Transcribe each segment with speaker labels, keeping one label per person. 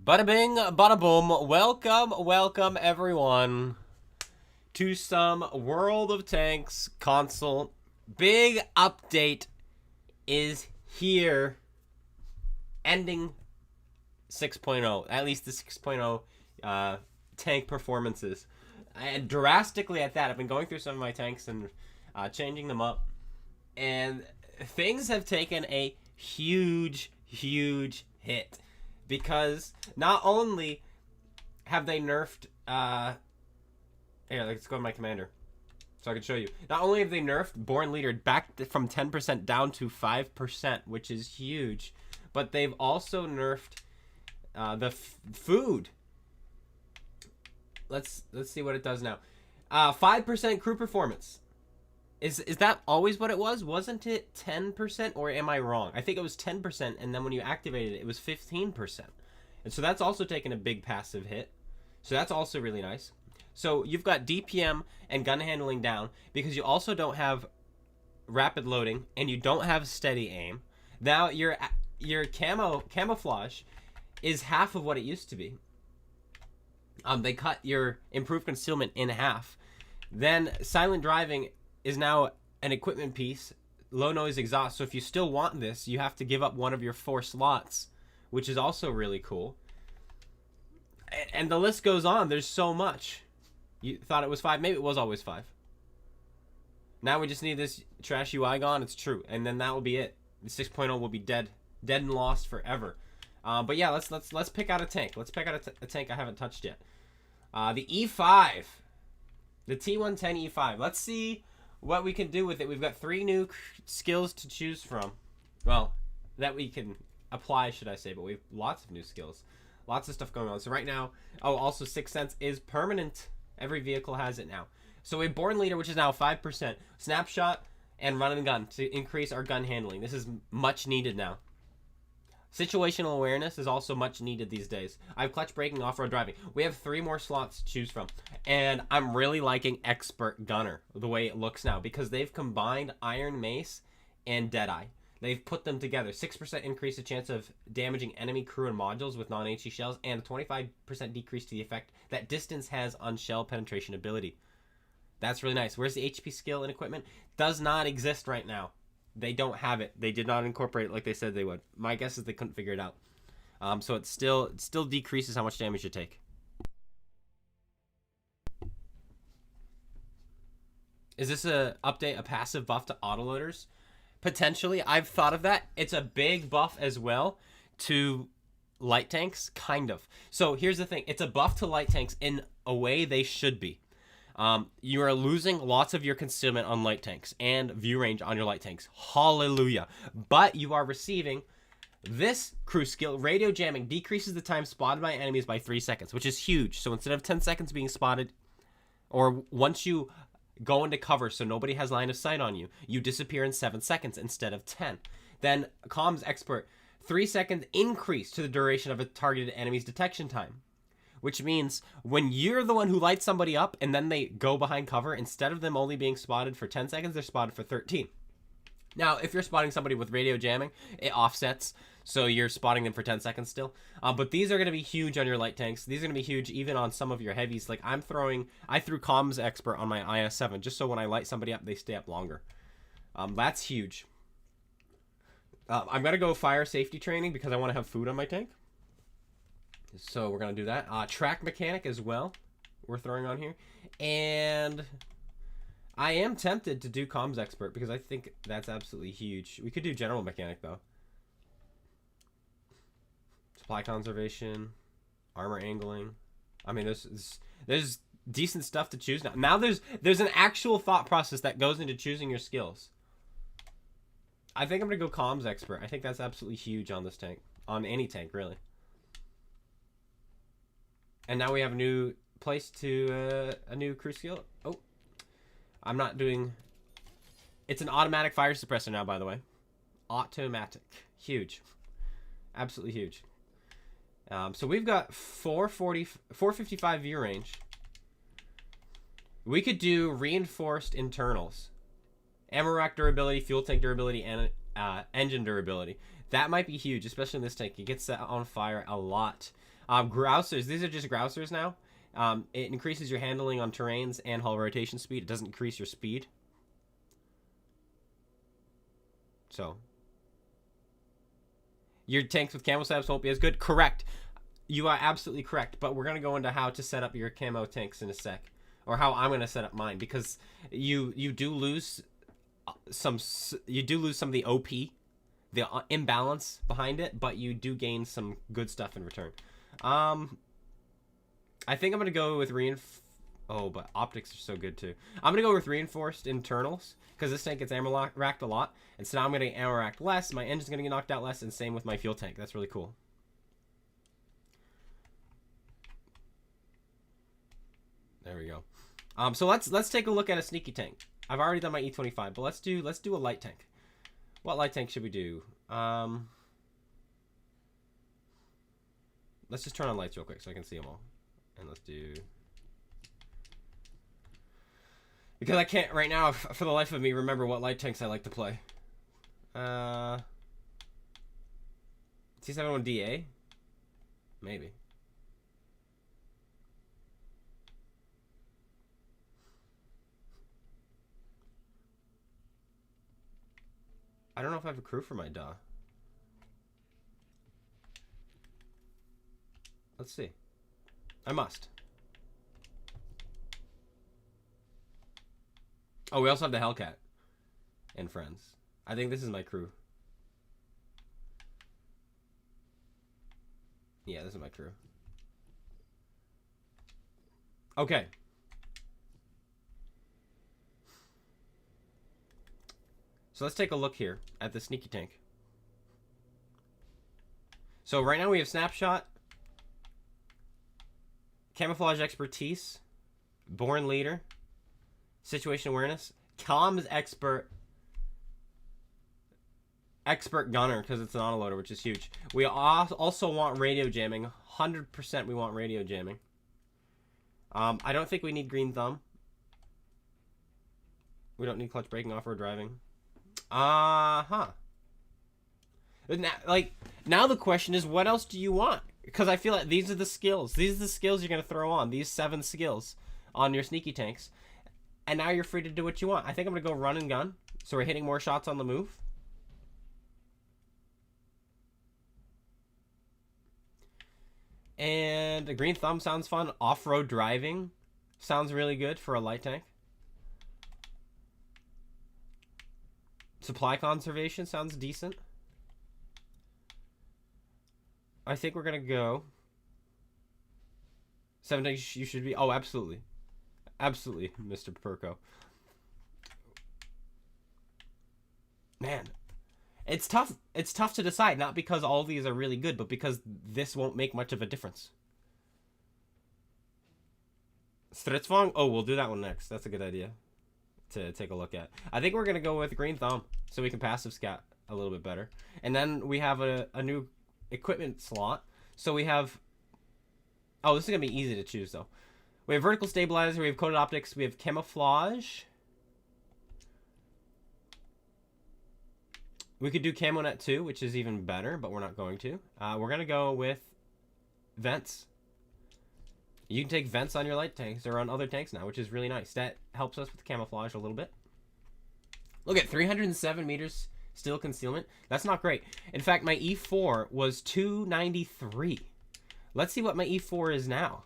Speaker 1: Bada bing, bada boom. Welcome everyone to some World of Tanks console. Big update is here. Ending 6.0, at least the 6.0 tank performances. And drastically at that, I've been going through some of my tanks and changing them up. And things have taken a huge hit. Because not only have they nerfed... here, let's go to my commander. So I can show you. Not only have they nerfed Born Leader back from 10% down to 5%, which is huge. But they've also nerfed the food. Let's see what it does now. 5% crew performance. Is that always what it was? Wasn't it 10%, or am I wrong? I think it was 10%, and then when you activated it, it was 15%. And so that's also taken a big passive hit. So that's also really nice. So you've got DPM and gun handling down because you also don't have rapid loading and you don't have steady aim. Now your camouflage is half of what it used to be. They cut your improved concealment in half. Then silent driving is now an equipment piece, low noise exhaust. So if you still want this, you have to give up one of your 4 slots, which is also really cool. And the list goes on. There's so much. You thought it was 5. Maybe it was always 5. Now we just need this trash UI gone. It's true. And then that will be it. The 6.0 will be dead and lost forever. But yeah, let's pick out a tank. Let's pick out a tank I haven't touched yet. The E5. The T110 E5. Let's see what we can do with it. We've got 3 new skills to choose from. Well, that we can apply, should I say, but we have lots of new skills. Lots of stuff going on. So right now, also 6th Sense is permanent. Every vehicle has it now. So we have Born Leader, which is now 5%. Snapshot and Run and Gun to increase our gun handling. This is much needed now. Situational awareness is also much needed these days. I have clutch braking, off-road driving. We have 3 more slots to choose from. And I'm really liking Expert Gunner, the way it looks now, because they've combined Iron Mace and Deadeye. They've put them together. 6% increase the chance of damaging enemy crew and modules with non-HE shells, and a 25% decrease to the effect that distance has on shell penetration ability. That's really nice. Where's the HP skill and equipment? Does not exist right now. They don't have it. They did not incorporate it like they said they would. My guess is they couldn't figure it out. So it still decreases how much damage you take. Is this a passive buff to autoloaders? Potentially. I've thought of that. It's a big buff as well to light tanks, kind of. So here's the thing. It's a buff to light tanks in a way they should be. You are losing lots of your concealment on light tanks and view range on your light tanks. Hallelujah. But you are receiving this crew skill. Radio jamming decreases the time spotted by enemies by 3 seconds, which is huge. So instead of 10 seconds being spotted, or once you go into cover so nobody has line of sight on you, you disappear in 7 seconds instead of 10. Then Comms Expert, 3-second increase to the duration of a targeted enemy's detection time. Which means when you're the one who lights somebody up and then they go behind cover, instead of them only being spotted for 10 seconds, they're spotted for 13. Now, if you're spotting somebody with radio jamming, it offsets, so you're spotting them for 10 seconds still. But these are going to be huge on your light tanks. These are going to be huge even on some of your heavies. Like I threw Comms Expert on my IS-7 just so when I light somebody up, they stay up longer. That's huge. I'm going to go fire safety training because I want to have food on my tank. So we're going to do that. Track mechanic as well, we're throwing on here. And I am tempted to do comms expert because I think that's absolutely huge. We could do general mechanic though. Supply conservation, armor angling. I mean, there's decent stuff to choose now. Now there's an actual thought process that goes into choosing your skills. I think I'm going to go comms expert. I think that's absolutely huge on this tank. On any tank, really. And now we have a new place to a new crew skill. Oh, I'm not doing. It's an automatic fire suppressor now, by the way. Automatic, huge, absolutely huge. So we've got 455 view range. We could do reinforced internals, ammo rack durability, fuel tank durability, and engine durability. That might be huge, especially in this tank. It gets set on fire a lot. Grousers. These are just grousers now. It increases your handling on terrains and hull rotation speed. It doesn't increase your speed. So, your tanks with camo setups won't be as good. Correct. You are absolutely correct. But we're going to go into how to set up your camo tanks in a sec. Or how I'm going to set up mine. Because you do lose some of the OP. The imbalance behind it. But you do gain some good stuff in return. I think I'm going to go with Oh, but optics are so good too. I'm going to go with reinforced internals. Because this tank gets ammo racked a lot. And so now I'm going to get ammo racked less. My engine's going to get knocked out less. And same with my fuel tank. That's really cool. There we go. So let's take a look at a sneaky tank. I've already done my E25. But let's do a light tank. What light tank should we do? Let's just turn on lights real quick so I can see them all. And let's do... Because I can't right now, for the life of me, remember what light tanks I like to play. T71DA? Maybe. I don't know if I have a crew for my DA. Let's see. I must. Oh, we also have the Hellcat and friends. I think this is my crew. Yeah, this is my crew. Okay. So let's take a look here at the sneaky tank. So right now we have snapshot, camouflage expertise, born leader, situation awareness, comms expert gunner because it's an autoloader, which is huge. We also want radio jamming. 100% we want radio jamming. I don't think we need green thumb. We don't need clutch braking, off-road driving. Now the question is, what else do you want? Because I feel like these are the skills. These are the skills you're going to throw on. These 7 skills on your sneaky tanks. And now you're free to do what you want. I think I'm going to go run and gun. So we're hitting more shots on the move. And a green thumb sounds fun. Off-road driving sounds really good for a light tank. Supply conservation sounds decent. I think we're going to go 7 tanks you should be... Oh, absolutely. Absolutely, Mr. Perko. Man, it's tough. It's tough to decide, not because all these are really good, but because this won't make much of a difference. Stridsvagn? Oh, we'll do that one next. That's a good idea to take a look at. I think we're going to go with green thumb so we can passive scat a little bit better. And then we have a new equipment slot. So we have... Oh, this is going to be easy to choose, though. We have vertical stabilizer, we have coated optics, we have camouflage. We could do camo net too, which is even better, but we're not going to. We're going to go with vents. You can take vents on your light tanks or on other tanks now, which is really nice. That helps us with camouflage a little bit. Look at 307 meters still concealment. That's not great. In fact, my E4 was 293. Let's see what my E4 is now.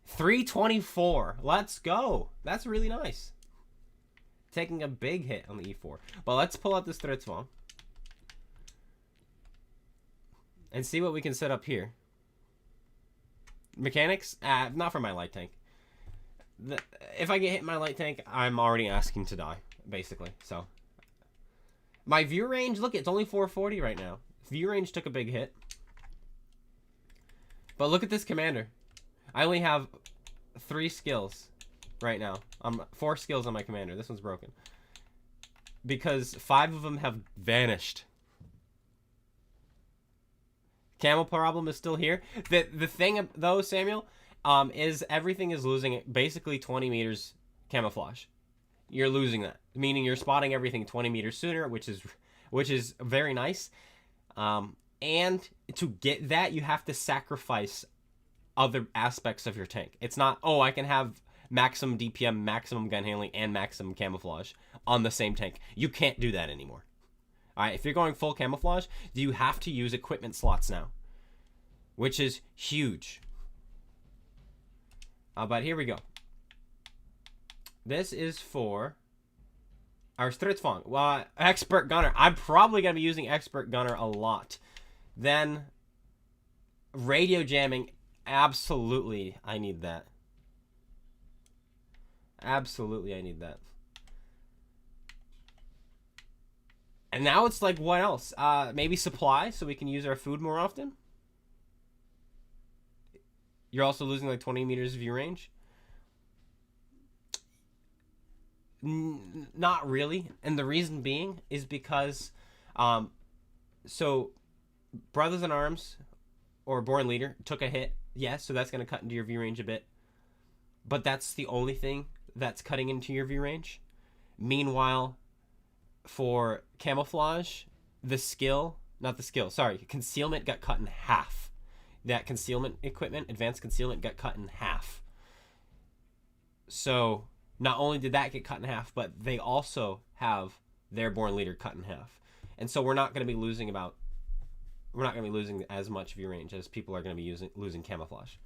Speaker 1: 324. Let's go. That's really nice. Taking a big hit on the E4. But let's pull out this Stridsvagn and see what we can set up here. Mechanics? Not for my light tank. If I get hit in my light tank, I'm already asking to die, basically. So my view range, look, it's only 440 right now. View range took a big hit. But look at this commander. I only have 3 skills right now. 4 skills on my commander. This one's broken. Because 5 of them have vanished. Camo problem is still here. The thing, though, Samuel, is everything is losing basically 20 meters camouflage. You're losing that. Meaning you're spotting everything 20 meters sooner, which is very nice. And to get that, you have to sacrifice other aspects of your tank. It's not, oh, I can have maximum DPM, maximum gun handling, and maximum camouflage on the same tank. You can't do that anymore. All right, if you're going full camouflage, you have to use equipment slots now, which is huge. But here we go. This is for our Stridsfang. Well, Expert Gunner. I'm probably going to be using Expert Gunner a lot. Then radio jamming. Absolutely, I need that. Absolutely, I need that. And now it's like, what else? Maybe supply, so we can use our food more often. You're also losing like 20 meters view range. Not really. And the reason being is because, so Brothers in Arms or Born Leader took a hit. Yes, so that's going to cut into your view range a bit. But that's the only thing that's cutting into your view range. Meanwhile, for camouflage, concealment got cut in half. That concealment equipment, advanced concealment, got cut in half. So not only did that get cut in half, but they also have their Born Leader cut in half. And so we're not going to be losing as much view range as people are going to be losing camouflage.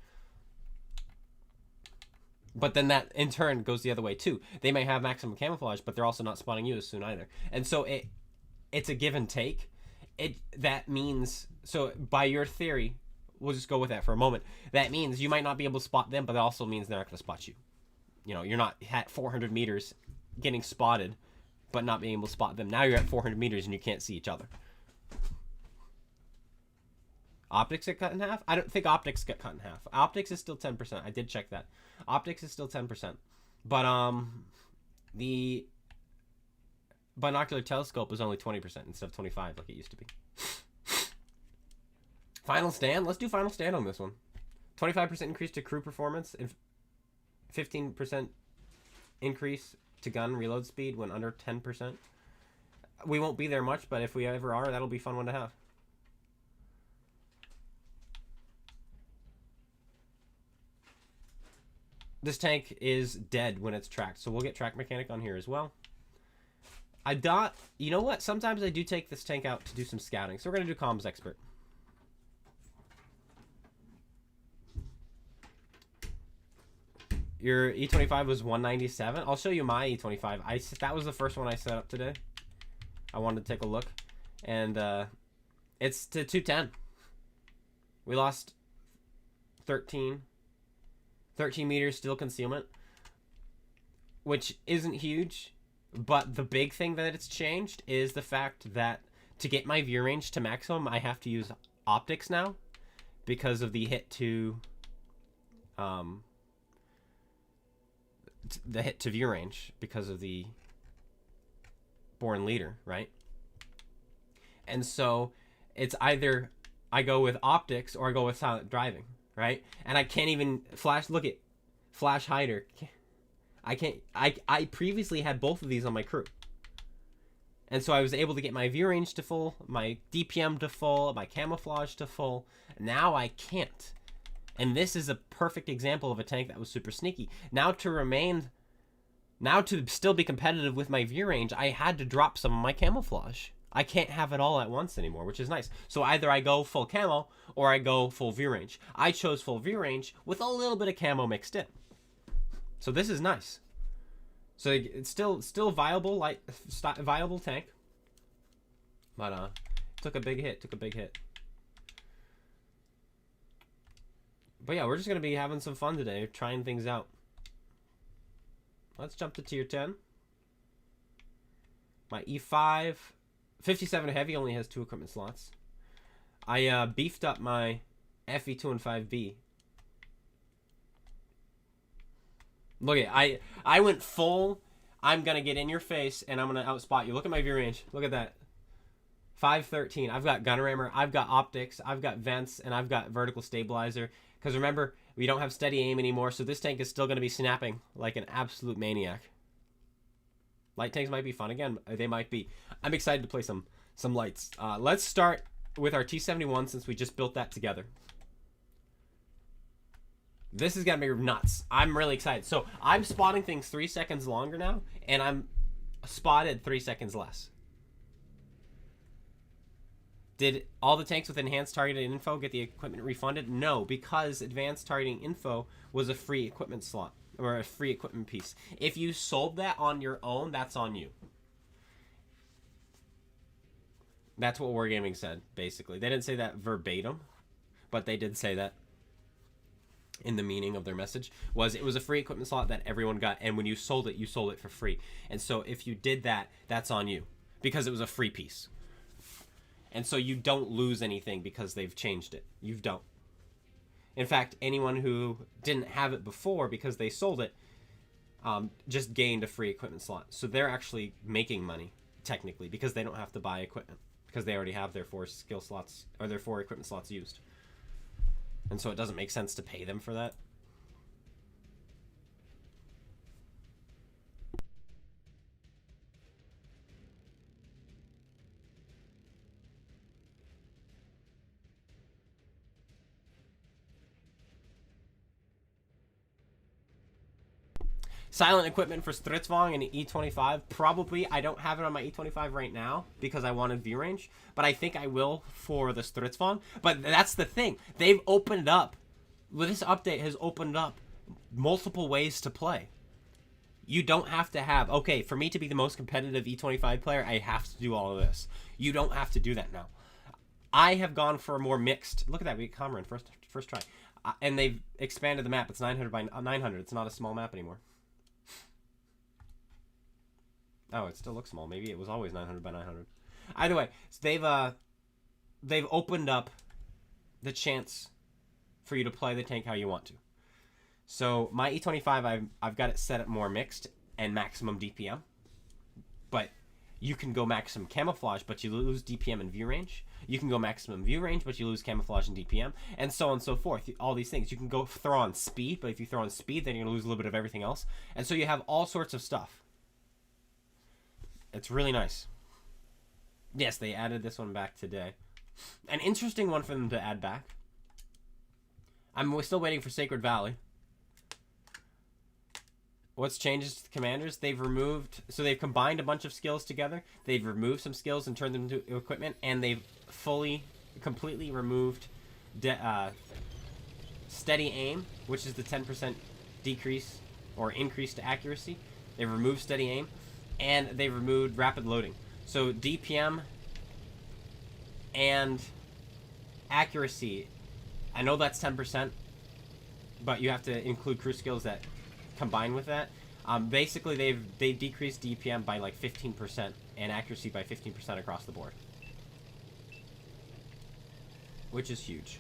Speaker 1: But then that in turn goes the other way too. They may have maximum camouflage, but they're also not spotting you as soon either. And so it's a give and take. That means, so by your theory, we'll just go with that for a moment. That means you might not be able to spot them, but it also means they're not going to spot you. You know, you're not at 400 meters getting spotted, but not being able to spot them. Now you're at 400 meters and you can't see each other. Optics get cut in half? I don't think optics get cut in half. Optics is still 10%. I did check that. Optics is still 10%. But the binocular telescope is only 20% instead of 25% like it used to be. Final stand? Let's do final stand on this one. 25% increase to crew performance and 15% increase to gun reload speed when under 10%. We won't be there much, but if we ever are, that'll be a fun one to have. This tank is dead when it's tracked, so we'll get track mechanic on here as well. You know what? Sometimes I do take this tank out to do some scouting, so we're going to do comms expert. Your E25 was 197. I'll show you my E25. That was the first one I set up today. I wanted to take a look, and it's to 210. We lost 13 meters still concealment, which isn't huge, but the big thing that it's changed is the fact that to get my view range to maximum, I have to use optics now because of the hit to view range because of the Born Leader, right? And so it's either I go with optics or I go with silent driving, right? And I can't even flash hider. I previously had both of these on my crew. And so I was able to get my view range to full, my DPM to full, my camouflage to full. Now I can't. And this is a perfect example of a tank that was super sneaky. Now to still be competitive with my view range, I had to drop some of my camouflage. I can't have it all at once anymore, which is nice. So either I go full camo or I go full view range. I chose full view range with a little bit of camo mixed in. So this is nice. So it's still viable tank. But took a big hit. But yeah, we're just going to be having some fun today, trying things out. Let's jump to tier 10. My E5, 57 heavy, only has 2 equipment slots. I beefed up my FE2 and 5B. Look at I went full. I'm going to get in your face, and I'm going to outspot you. Look at my view range. Look at that. 513. I've got gun rammer. I've got optics. I've got vents, and I've got vertical stabilizer. Because remember, we don't have steady aim anymore, so this tank is still going to be snapping like an absolute maniac. Light tanks might be fun again. They might be. I'm excited to play some lights. Let's start with our T-71, since we just built that together. This is gonna be nuts. I'm really excited. So I'm spotting things 3 seconds longer now, and I'm spotted 3 seconds less. Did all the tanks with enhanced targeted info get the equipment refunded? No, because advanced targeting info was a free equipment slot, or a free equipment piece. If you sold that on your own, that's on you. That's what Wargaming said, basically. They didn't say that verbatim, but they did say that in the meaning of their message. It was a free equipment slot that everyone got, and when you sold it for free. And so if you did that, that's on you, because it was a free piece. And so you don't lose anything because they've changed it. You don't. In fact, anyone who didn't have it before because they sold it just gained a free equipment slot. So they're actually making money, technically, because they don't have to buy equipment, because they already have their 4 skill slots, or their 4 equipment slots used. And so it doesn't make sense to pay them for that. Silent equipment for Stridsvagn and E25. Probably. I don't have it on my E25 right now because I wanted view range. But I think I will for the Stridsvagn. But that's the thing. They've opened up. Well, this update has opened up multiple ways to play. You don't have to have... Okay, for me to be the most competitive E25 player, I have to do all of this. You don't have to do that now. I have gone for a more mixed... Look at that. We get Comrade first try. And they've expanded the map. It's 900 by 900. It's not a small map anymore. Oh, it still looks small. Maybe it was always 900 by 900. Either way, so they've opened up the chance for you to play the tank how you want to. So my E25, I've got it set at more mixed and maximum DPM. But you can go maximum camouflage, but you lose DPM and view range. You can go maximum view range, but you lose camouflage and DPM, and so on and so forth. All these things. You can go throw on speed, but if you throw on speed, then you're going to lose a little bit of everything else. And so you have all sorts of stuff. It's really nice. Yes, they added this one back today. An interesting one for them to add back. We're still waiting for Sacred Valley. What's changes to the commanders? They've combined a bunch of skills together. They've removed some skills and turned them into equipment, and they've completely removed steady aim, which is the 10% decrease or increase to accuracy. They've removed steady aim. And they removed rapid loading. So DPM and accuracy, I know that's 10%, but you have to include crew skills that combine with that. Basically, they've decreased DPM by like 15% and accuracy by 15% across the board, which is huge.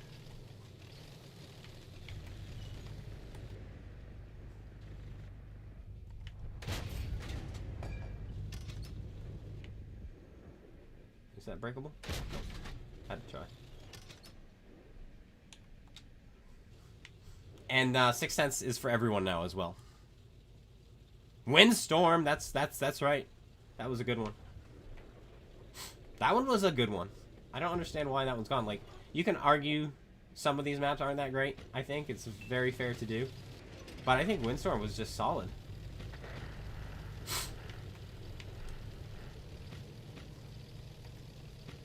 Speaker 1: Is that breakable? Had to try. And Sixth Sense is for everyone now as well. Windstorm, that's right. That was a good one. That one was a good one. I don't understand why that one's gone. Like, you can argue some of these maps aren't that great. I think it's very fair to do. But I think Windstorm was just solid.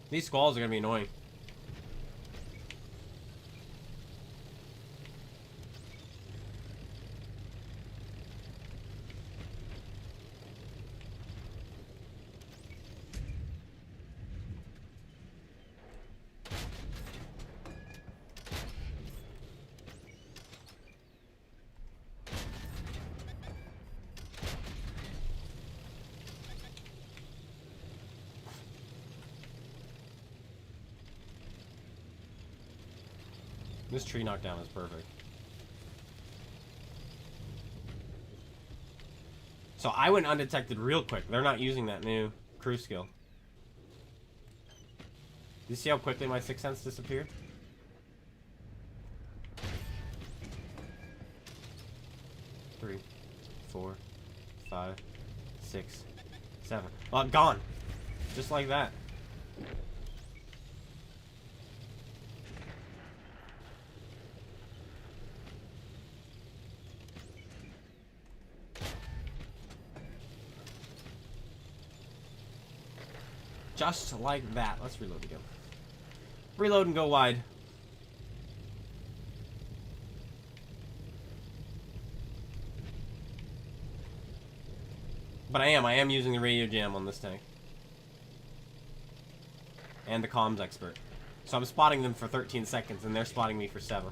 Speaker 1: These squalls are going to be annoying. This tree knockdown is perfect. So I went undetected real quick. They're not using that new crew skill. Do you see how quickly my Sixth Sense disappeared? Three, 4, 5, 6, 7. Gone. Just like that. Just like that. Let's reload again. Reload and go wide. But I am using the radio jam on this tank. And the comms expert. So I'm spotting them for 13 seconds, and they're spotting me for 7.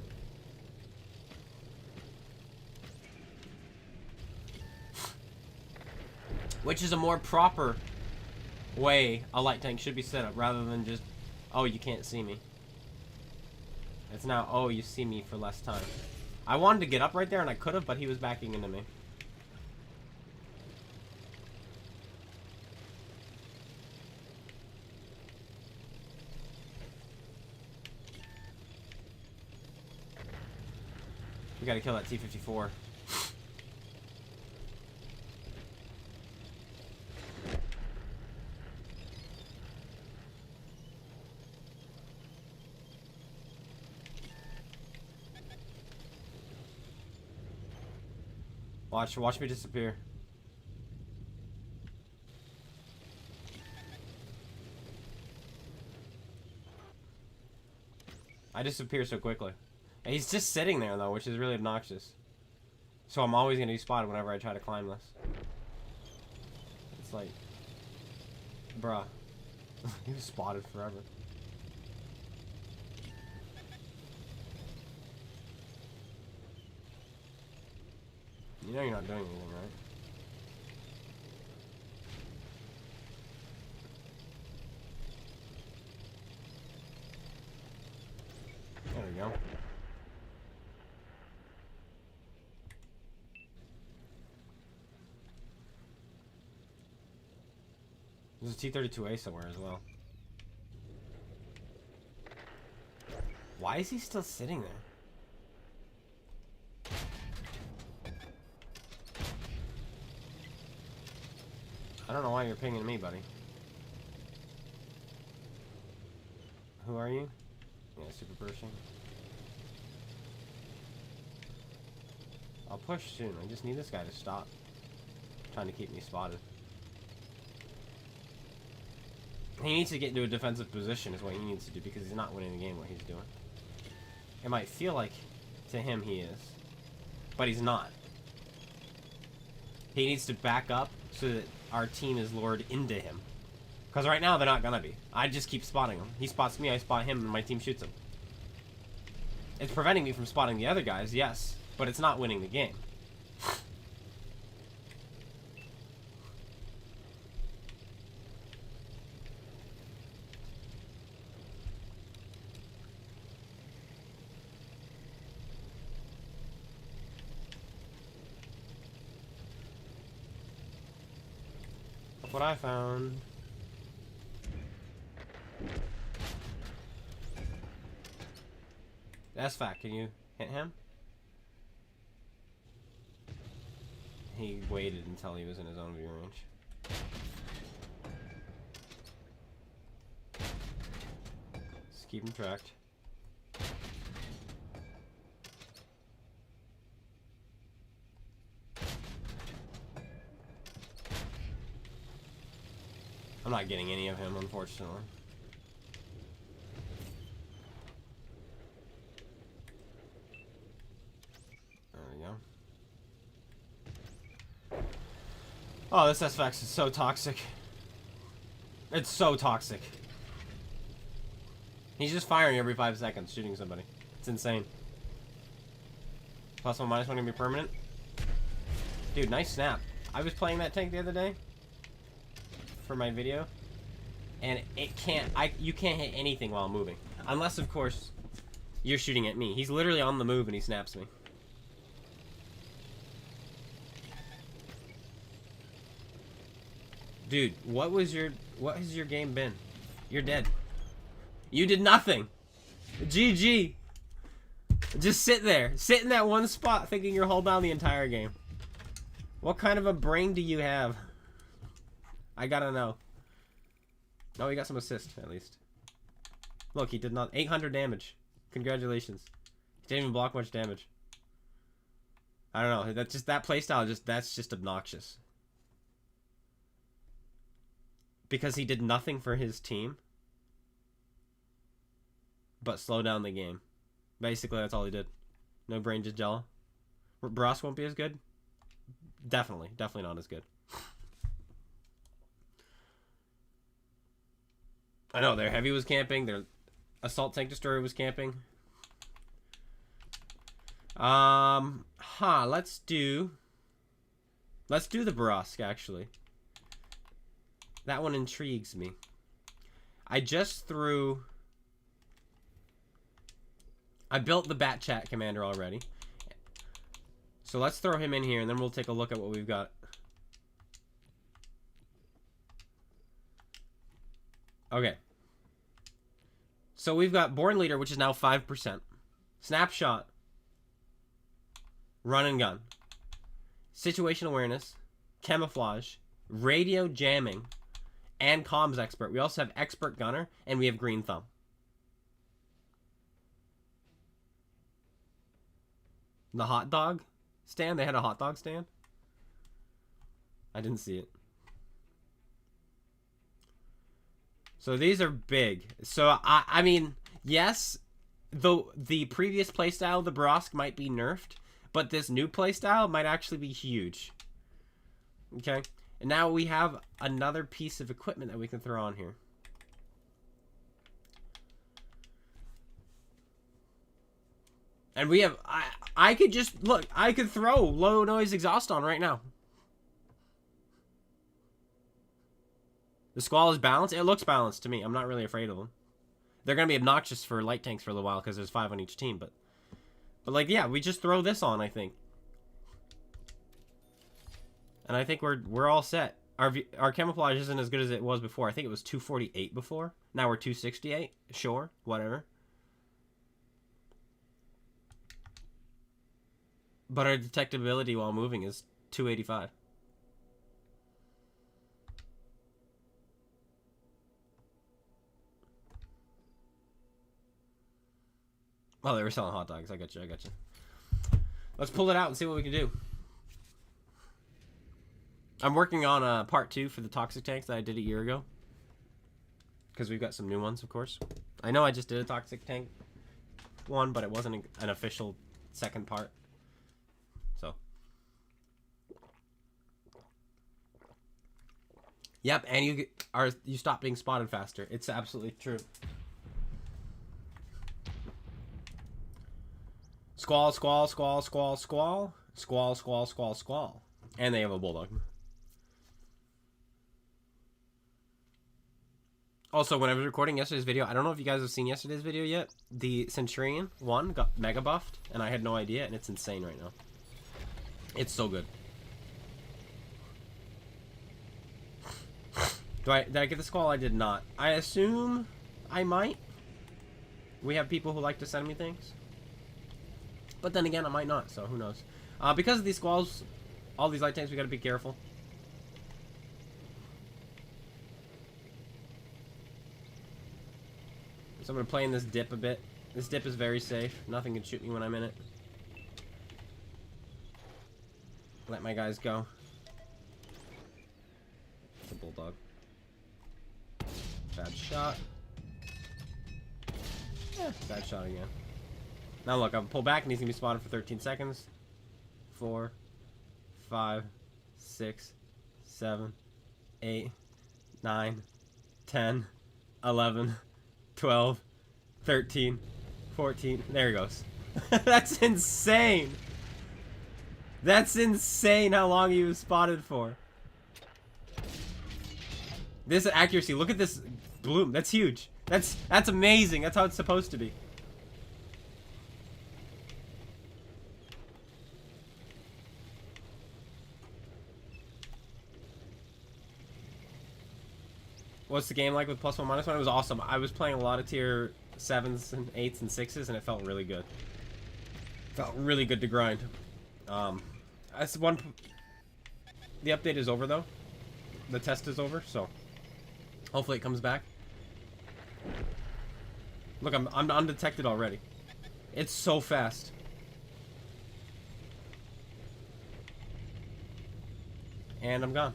Speaker 1: Which is a more proper way a light tank should be set up, rather than just, oh, you can't see me. It's now, oh, you see me for less time. I wanted to get up right there, and I could have, but he was backing into me. We gotta kill that T-54. Watch me disappear. I disappear so quickly. And he's just sitting there though, which is really obnoxious. So I'm always gonna be spotted whenever I try to climb this. It's like, bruh. He was spotted forever. You know you're not doing anything, right? There we go. There's a T-32A somewhere as well. Why is he still sitting there? I don't know why you're pinging me, buddy. Who are you? Yeah, super Pershing. I'll push soon. I just need this guy to stop trying to keep me spotted. He needs to get into a defensive position is what he needs to do, because he's not winning the game what he's doing. It might feel like to him he is, but he's not. He needs to back up so that our team is lured into him. Because right now they're not gonna be. I just keep spotting him. He spots me, I spot him, and my team shoots him. It's preventing me from spotting the other guys, yes, but it's not winning the game. Look what I found. That's fact. Can you hit him? He waited until he was in his own view range. Just keep him tracked. I'm not getting any of him, unfortunately. There we go. Oh, this SFX is so toxic. It's so toxic. He's just firing every 5 seconds, shooting somebody. It's insane. +1, -1 gonna be permanent. Dude, nice snap. I was playing that tank the other day for my video, and you can't hit anything while moving, unless of course you're shooting at me. He's literally on the move and he snaps me. Dude, what has your game been? You're dead. You did nothing. GG. Just sit there, sit in that one spot thinking you're hold down the entire game. What kind of a brain do you have? I gotta know. Oh, he got some assist, at least. Look, he did not... 800 damage. Congratulations. He didn't even block much damage. I don't know. That's just... That playstyle, that's just obnoxious. because he did nothing for his team but slow down the game. Basically, that's all he did. No brain, just jello. Brass won't be as good? Definitely not as good. I know, their heavy was camping, their assault tank destroyer was camping. Let's do the Brusque, actually. That one intrigues me. I built the Bat Chat commander already. So let's throw him in here, and then we'll take a look at what we've got. Okay. So we've got Born Leader, which is now 5%. Snapshot. Run and gun. Situation awareness. Camouflage. Radio jamming. And comms expert. We also have expert gunner, and we have green thumb. The hot dog stand? They had a hot dog stand? I didn't see it. So these are big. So, I mean, yes, the previous playstyle, the Brusque, might be nerfed, but this new playstyle might actually be huge. Okay? And now we have another piece of equipment that we can throw on here. And we have, I could just, look, I could throw low noise exhaust on right now. The Squall is balanced. It looks balanced to me. I'm not really afraid of them. They're going to be obnoxious for light tanks for a little while because there's 5 on each team. But like, yeah, we just throw this on, I think. And I think we're all set. Our camouflage isn't as good as it was before. I think it was 248 before. Now we're 268. Sure, whatever. But our detectability while moving is 285. Oh, they were selling hot dogs. I got you. Let's pull it out and see what we can do. I'm working on part 2 for the toxic tanks that I did a year ago. Because we've got some new ones, of course. I know I just did a toxic tank one, but it wasn't an official second part. So. Yep, and you stop being spotted faster. It's absolutely true. Squall, squall, squall, squall, squall. Squall, squall, squall, squall. And they have a bulldog. Also, when I was recording yesterday's video, I don't know if you guys have seen yesterday's video yet. The Centurion 1 got mega buffed, and I had no idea, and it's insane right now. It's so good. Did I get the Squall? I did not. I assume I might. We have people who like to send me things. But then again, I might not, so who knows. Because of these Squalls, all these light tanks, we gotta be careful. So I'm gonna play in this dip a bit. This dip is very safe. Nothing can shoot me when I'm in it. Let my guys go. It's a bulldog. Bad shot. Yeah, bad shot again. Now look, I'll pull back and he's gonna be spotted for 13 seconds. 4, 5, 6, 7, 8, 9, 10, 11, 12, 13, 14. There he goes. That's insane. That's insane how long he was spotted for. This accuracy, look at this bloom. That's huge. That's amazing. That's how it's supposed to be. What's the game like with +1, -1? It was awesome. I was playing a lot of tier 7s and 8s and 6s, and it felt really good. Felt really good to grind. That's one. The update is over though. The test is over, so hopefully it comes back. Look, I'm undetected already. It's so fast. And I'm gone.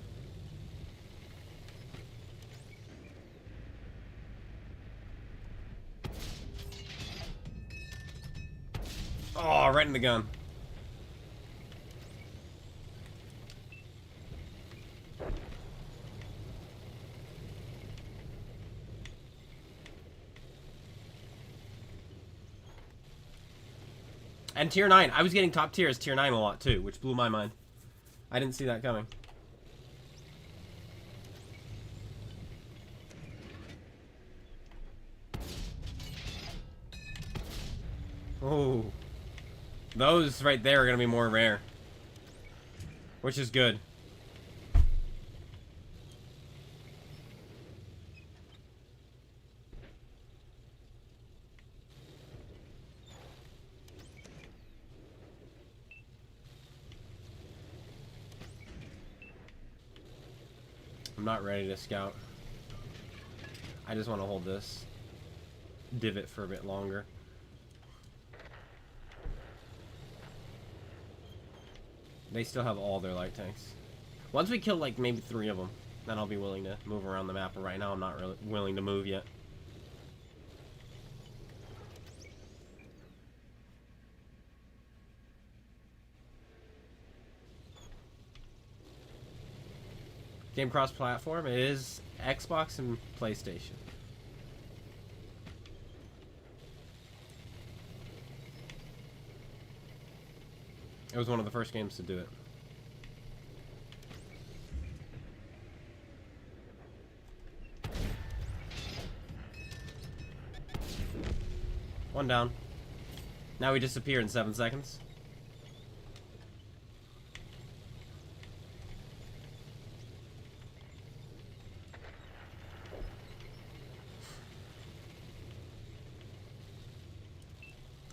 Speaker 1: Oh, right in the gun. And tier 9. I was getting top tier as tier 9 a lot too, which blew my mind. I didn't see that coming. Oh. Those right there are going to be more rare. Which is good. I'm not ready to scout. I just want to hold this divot for a bit longer. They still have all their light tanks. Once we kill like maybe 3 of them, then I'll be willing to move around the map. But right now I'm not really willing to move yet. Game cross-platform. It is Xbox and PlayStation. It was one of the first games to do it. One down. Now we disappear in 7 seconds.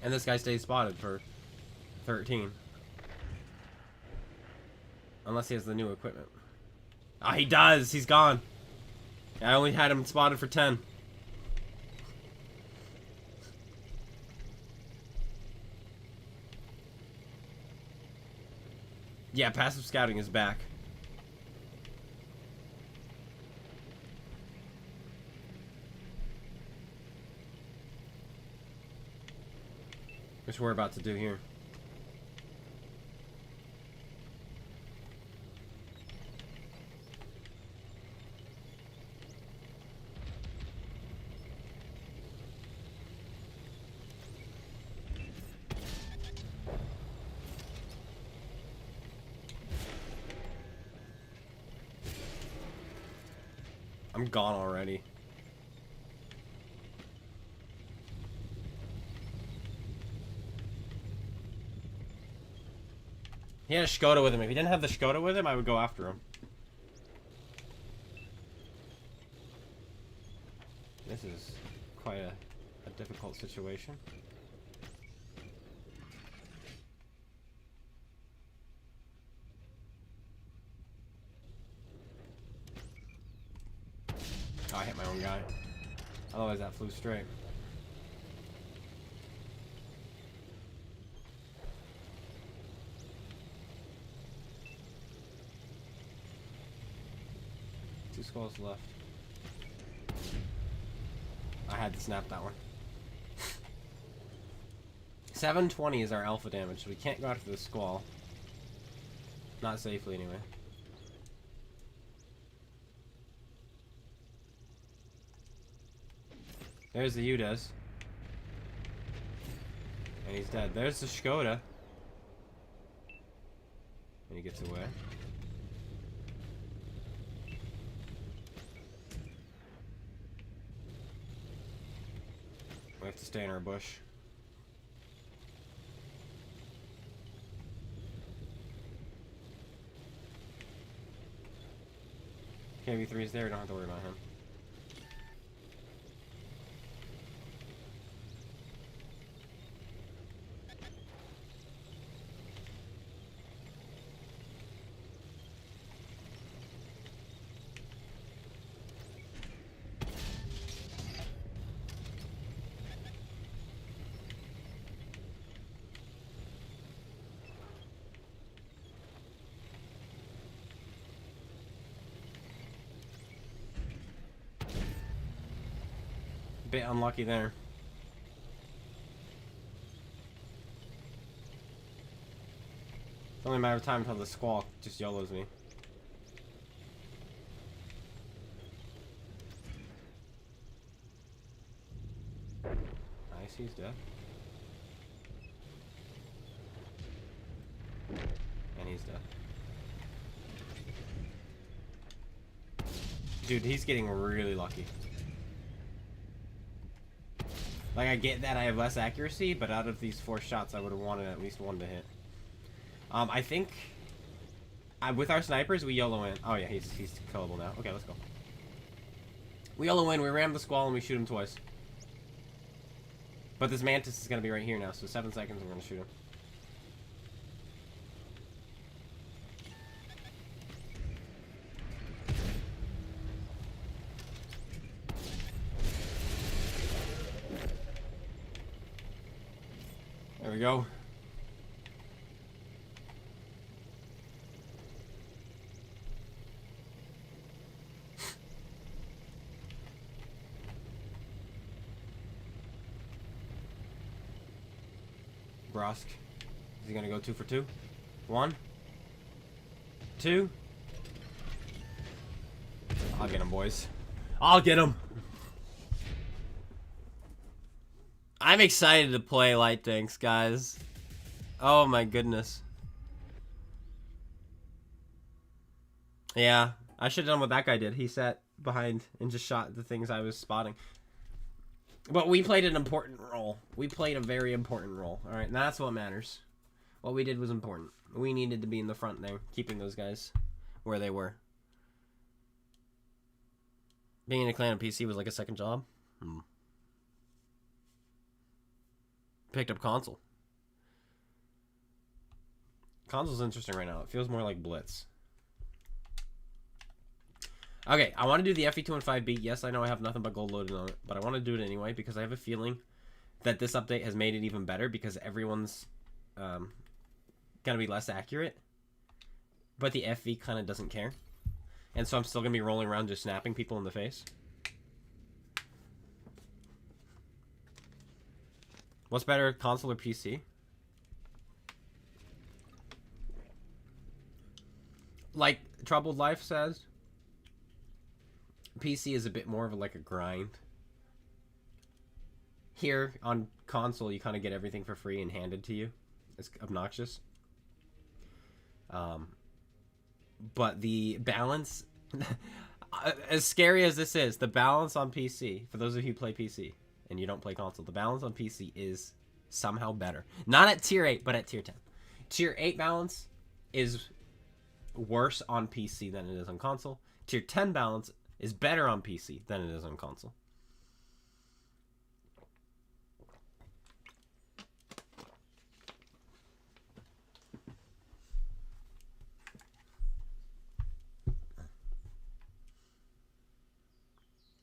Speaker 1: And this guy stays spotted for 13. Unless he has the new equipment. Ah, he does! He's gone! I only had him spotted for 10. Yeah, passive scouting is back. Which we're about to do here. I'm gone already. He had a Skoda with him. If he didn't have the Skoda with him, I would go after him. This is quite a difficult situation. Oh, I hit my own guy. Otherwise that flew straight. Two skulls left. I had to snap that one. 720 is our alpha damage, so we can't go after the squall. Not safely, anyway. There's the Udes. And he's dead. There's the Skoda. And he gets away. We have to stay in our bush. KV3 is there, we don't have to worry about him. Bit unlucky there. only a matter of time until the squall just YOLOs me. Nice, he's dead. And he's dead. Dude, he's getting really lucky. Like, I get that I have less accuracy, but out of these 4 shots, I would have wanted at least 1 to hit. I think with our snipers, we YOLO in. Oh, yeah, he's killable now. Okay, let's go. We YOLO in, we ram the squall, and we shoot him twice. But this mantis is going to be right here now, so 7 seconds, we're going to shoot him. There we go. Brosk. Is he gonna go 2 for 2? 1, 2. I'll get him, boys. I'll get him. I'm excited to play light tanks, guys. Oh my goodness. Yeah, I should have done what that guy did. He sat behind and just shot the things I was spotting. But we played an important role. We played a very important role. Alright, and that's what matters. What we did was important. We needed to be in the front there, keeping those guys where they were. Being in a clan on PC was like a second job. Picked up console. Console's interesting right now. It feels more like Blitz. Okay, I want to do the FE215B. Yes, I know I have nothing but gold loaded on it, but I want to do it anyway because I have a feeling that this update has made it even better because everyone's going to be less accurate, but the FV kind of doesn't care. And so I'm still going to be rolling around just snapping people in the face. What's better, console or PC? Like Troubled Life says, PC is a bit more of like a grind. Here on console, you kind of get everything for free and handed to you. It's obnoxious. But the balance, as scary as this is, the balance on PC, for those of you who play PC and you don't play console, the balance on PC is somehow better. Not at tier 8, but at tier 10. Tier 8 balance is worse on PC than it is on console. Tier 10 balance is better on PC than it is on console.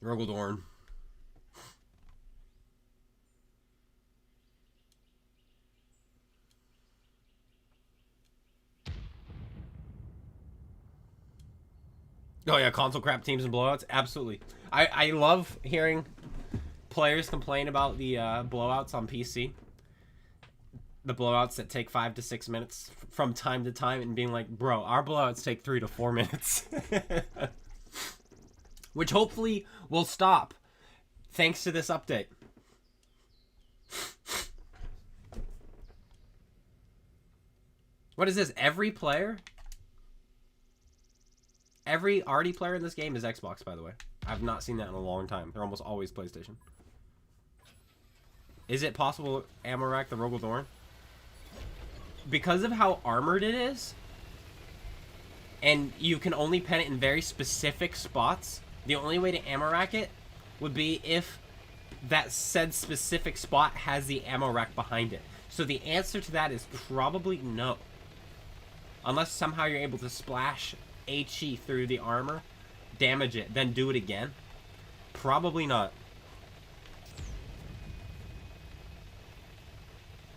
Speaker 1: Rogaldorn. Oh yeah, console crap teams and blowouts? Absolutely. I love hearing players complain about the blowouts on PC. The blowouts that take 5 to 6 minutes from time to time and being like, bro, our blowouts take 3 to 4 minutes. Which hopefully will stop thanks to this update. What is this? Every player? Every arty player in this game is Xbox, by the way. I've not seen that in a long time. They're almost always PlayStation. Is it possible ammo rack the Rogaldorn? Because of how armored it is, and you can only pen it in very specific spots, the only way to ammo rack it would be if that said specific spot has the ammo rack behind it. So the answer to that is probably no. Unless somehow you're able to splash HE through the armor, damage it, then do it again. Probably not.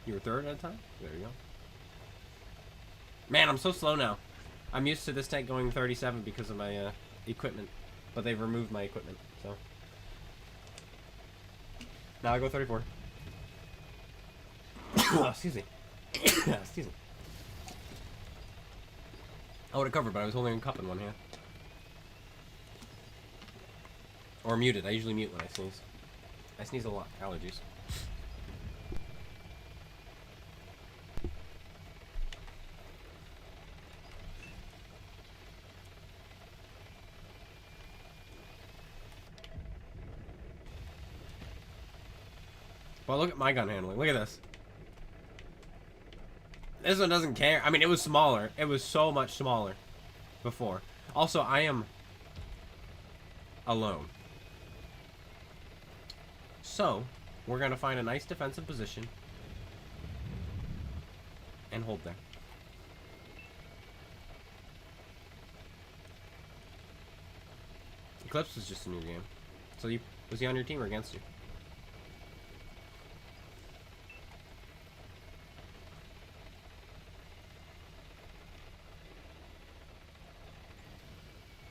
Speaker 1: You were third at a time? There you go. Man, I'm so slow now. I'm used to this tank going 37 because of my equipment. But they've removed my equipment, so. Now I go 34. Oh, excuse me. Excuse me. I would have covered, but I was holding a cup in one hand. Or muted. I usually mute when I sneeze. I sneeze a lot. Allergies. Well, look at my gun handling. Look at this. This one doesn't care. I mean, it was smaller. It was so much smaller before. Also, I am alone. So, we're going to find a nice defensive position and hold there. Eclipse was just a new game. So, was he on your team or against you?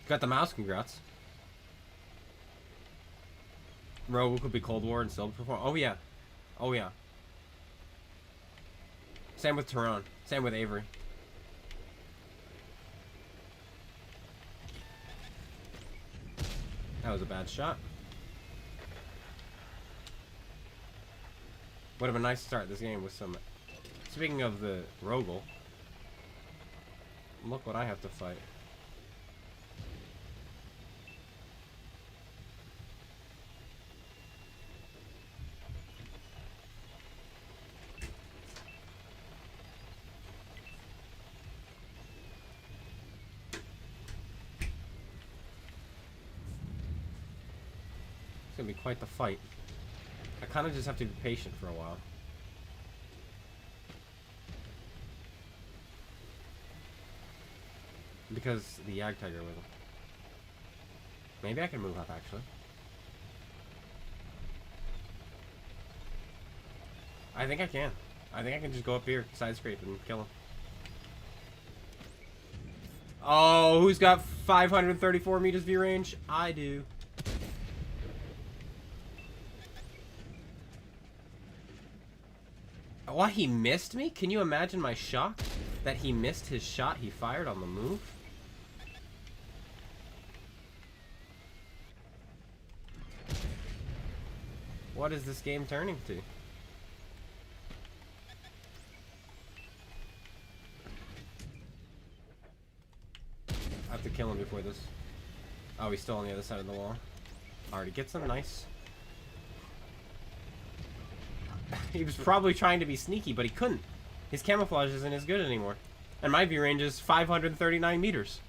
Speaker 1: Got the mouse, congrats. Rogue could be Cold War and still perform. Oh yeah. Oh yeah. Same with Tehran. Same with Avery. That was a bad shot. Would have been nice to start this game with some... Speaking of the Rogel, look what I have to fight. It's gonna be quite the fight. I kind of just have to be patient for a while. Because the Yag Tiger with him. Maybe I can move up actually. I think I can. I think I can just go up here, side scrape, and kill him. Oh, who's got 534 meters view range? I do. What, he missed me? Can you imagine my shock that he missed his shot he fired on the move? What is this game turning to? I have to kill him before this. Oh, he's still on the other side of the wall. Already gets him, nice. He was probably trying to be sneaky, but he couldn't. His camouflage isn't as good anymore. And my view range is 539 meters.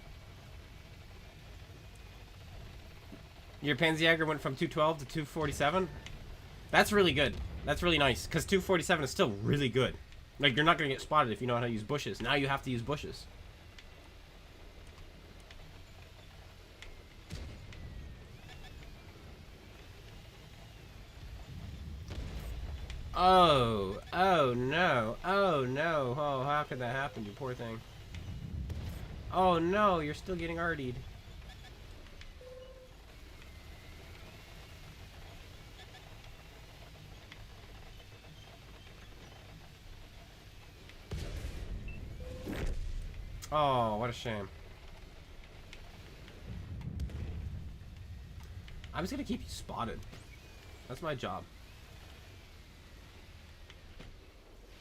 Speaker 1: Your Panzerjäger went from 212 to 247? That's really good. That's really nice, because 247 is still really good. Like, you're not going to get spotted if you know how to use bushes. Now you have to use bushes. Oh, oh no, oh no, oh, how could that happen, you poor thing? Oh no, you're still getting RD'd. Oh, what a shame. I'm just gonna keep you spotted. That's my job.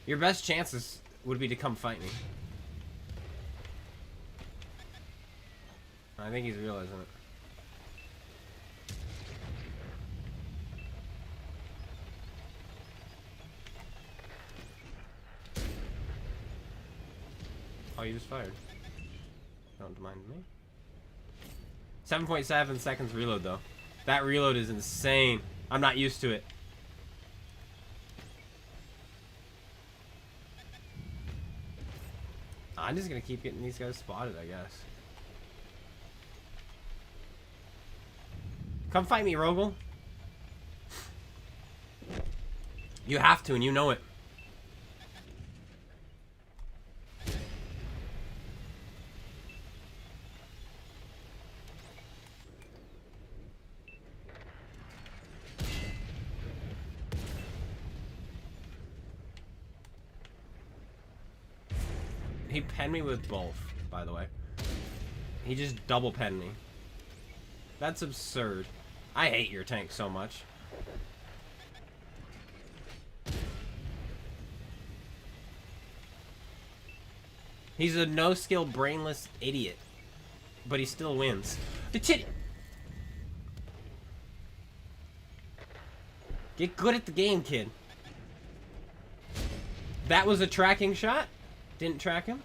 Speaker 1: Your best chances would be to come fight me. I think he's realizing it. Oh, you just fired. Don't mind me. 7.7 seconds reload though. That reload is insane. I'm not used to it. I'm just gonna keep getting these guys spotted, I guess. Come fight me, Rogel. You have to, and you know it. He penned me with both, by the way. He just double penned me. That's absurd. I hate your tank so much. He's a no-skill, brainless idiot. But he still wins. The titty! Get good at the game, kid. That was a tracking shot. Didn't track him.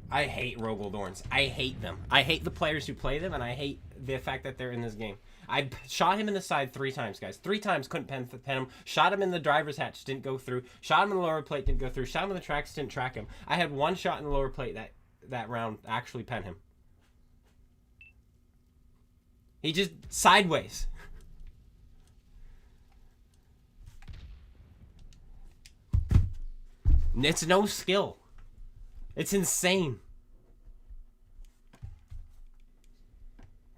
Speaker 1: I hate Rogaldorns. I hate them. I hate the players who play them, and I hate the fact that they're in this game. I shot him in the side 3 times, guys. 3 times, couldn't pen him. Shot him in the driver's hatch, didn't go through. Shot him in the lower plate, didn't go through. Shot him in the tracks, didn't track him. I had 1 shot in the lower plate that round actually pen him. He just sideways. It's no skill. It's insane.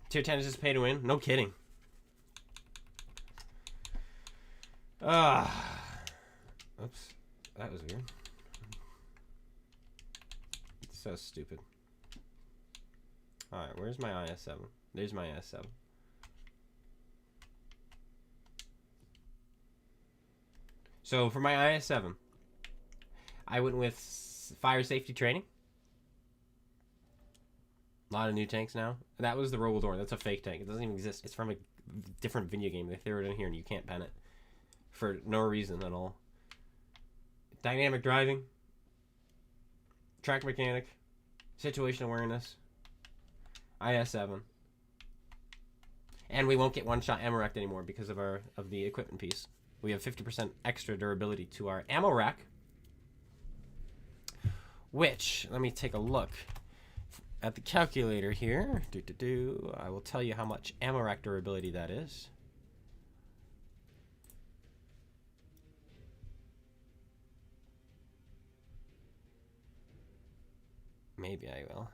Speaker 1: Tier 10 is just pay to win? No kidding. Oops. That was weird. It's so stupid. Alright, where's my IS-7? There's my IS-7. So for my IS-7, I went with fire safety training. A lot of new tanks now. That was the Rogaldorn. That's a fake tank. It doesn't even exist. It's from a different video game. They threw it in here and you can't pen it. For no reason at all. Dynamic driving. Track mechanic. Situation awareness. IS-7. And we won't get one-shot ammo rack anymore because of the equipment piece. We have 50% extra durability to our ammo rack. Which, let me take a look at the calculator here. I will tell you how much ammo rack durability that is. Maybe I will.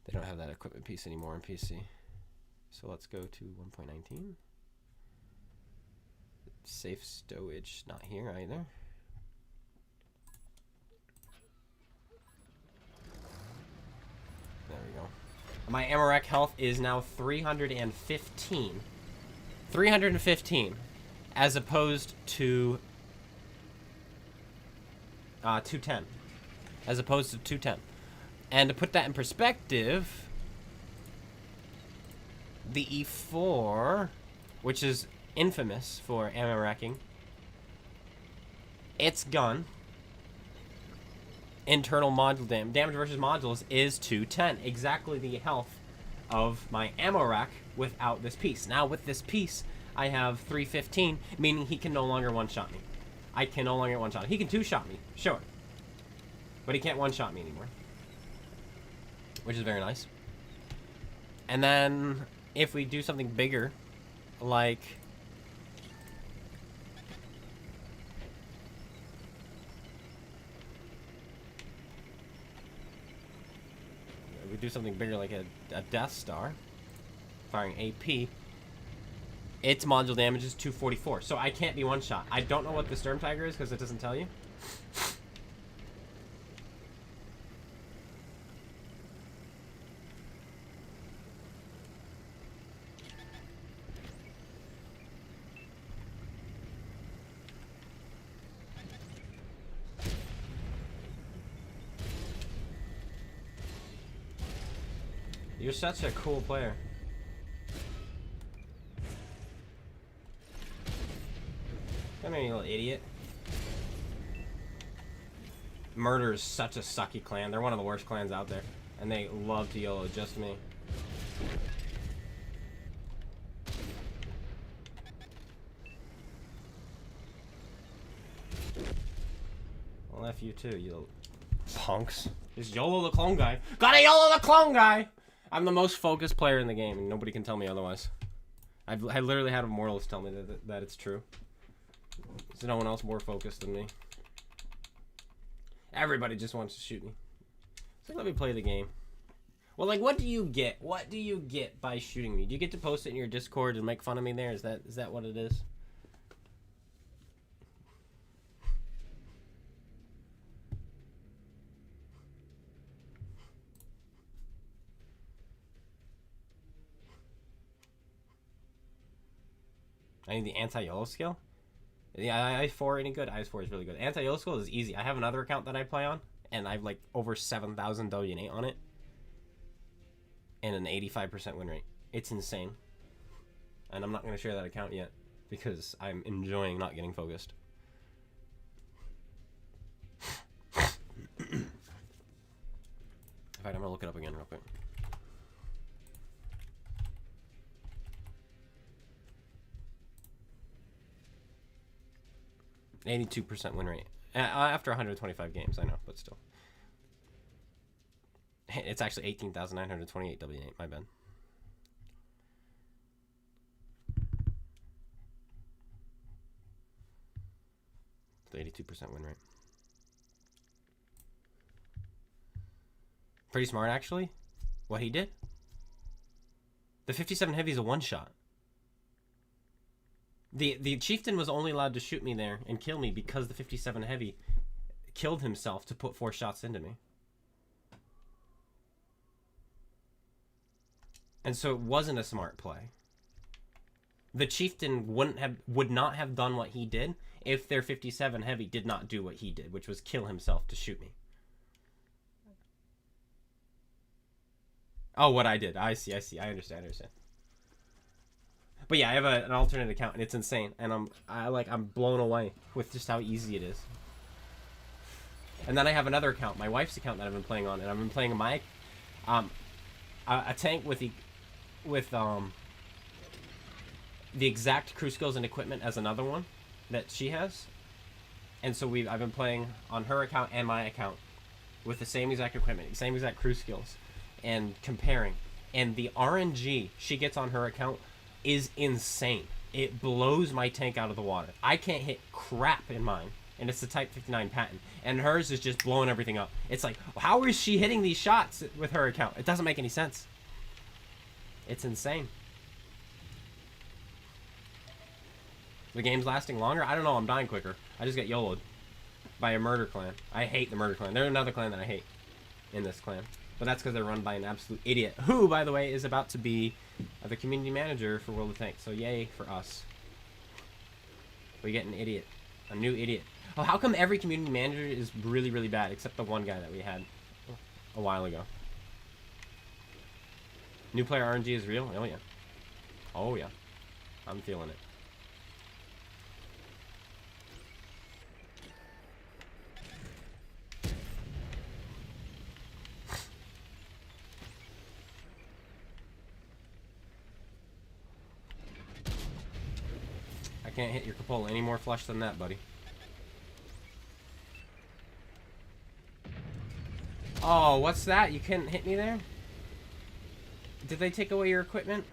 Speaker 1: They don't have that equipment piece anymore in PC. So let's go to 1.19. Safe stowage, not here either. There we go. My ammo rack health is now 315. 315 as opposed to 210. As opposed to 210. And to put that in perspective, the E4, which is infamous for ammo racking, its gun, internal module damage versus modules is 210. Exactly the health of my ammo rack without this piece. Now with this piece, I have 315, meaning he can no longer one-shot me. I can no longer one-shot him. He can two-shot me, sure. But he can't one-shot me anymore. Which is very nice. And then, if we do something bigger, like... we do something bigger like a Death Star, firing AP, its module damage is 244. So I can't be one-shot. I don't know what the Sturm Tiger is because it doesn't tell you. You're such a cool player. Come here, you little idiot. Murder is such a sucky clan. They're one of the worst clans out there. And they love to YOLO just me. Well, F you too, you little punks. Just YOLO the clone guy. Gotta YOLO the clone guy! I'm the most focused player in the game, and nobody can tell me otherwise. I literally had Immortals tell me that it's true. There's no one else more focused than me. Everybody just wants to shoot me. So let me play the game. Well, like, what do you get? What do you get by shooting me? Do you get to post it in your Discord and make fun of me there? Is that what it is? I need the anti-YOLO skill. Yeah, I4 any good? I4 is really good. Anti-YOLO skill is easy. I have another account that I play on, and I've like over 7,000 WN8 on it, and an 85% win rate. It's insane. And I'm not going to share that account yet because I'm enjoying not getting focused. In fact, I'm going to look it up again real quick. 82% win rate. After 125 games, I know, but still. It's actually 18,928 W8, my bad. The 82% win rate. Pretty smart, actually. What he did? The 57 heavy is a one-shot. The chieftain was only allowed to shoot me there and kill me because the 57 heavy killed himself to put 4 shots into me. And so it wasn't a smart play. The chieftain would not have done what he did if their 57 heavy did not do what he did, which was kill himself to shoot me. Oh, what I did. I see. I understand. But yeah, I have an alternate account, and it's insane. And I'm blown away with just how easy it is. And then I have another account, my wife's account that I've been playing on, and I've been playing my a tank with the exact crew skills and equipment as another one that she has. And so I've been playing on her account and my account with the same exact equipment, same exact crew skills, and comparing. And the RNG she gets on her account is insane. It blows my tank out of the water. I can't hit crap in mine, and it's the Type 59 patent, and hers is just blowing everything up. It's like, how is she hitting these shots with her account? It doesn't make any sense. It's insane. The game's lasting longer? I don't know. I'm dying quicker. I just get YOLO'd by a murder clan. I hate the murder clan. They're another clan that I hate in this clan. But that's because they're run by an absolute idiot, who, by the way, is about to be the community manager for World of Tanks. So yay for us. We get an idiot. A new idiot. Oh, how come every community manager is really, really bad, except the one guy that we had a while ago? New player RNG is real? Oh, yeah. Oh, yeah. I'm feeling it. I can't hit your cupola any more flush than that, buddy. Oh, what's that? You couldn't hit me there? Did they take away your equipment?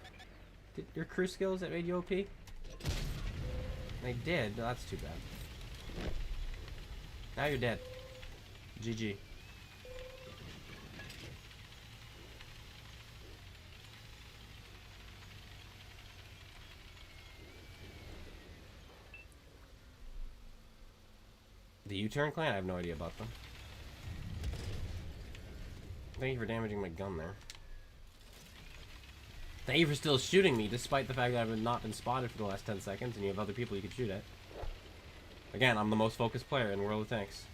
Speaker 1: Did your crew skills that made you OP? They did. No, that's too bad. Now you're dead. GG. The U-turn clan? I have no idea about them. Thank you for damaging my gun there. Thank you for still shooting me, despite the fact that I've not been spotted for the last 10 seconds, and you have other people you can shoot at. Again, I'm the most focused player in World of Tanks.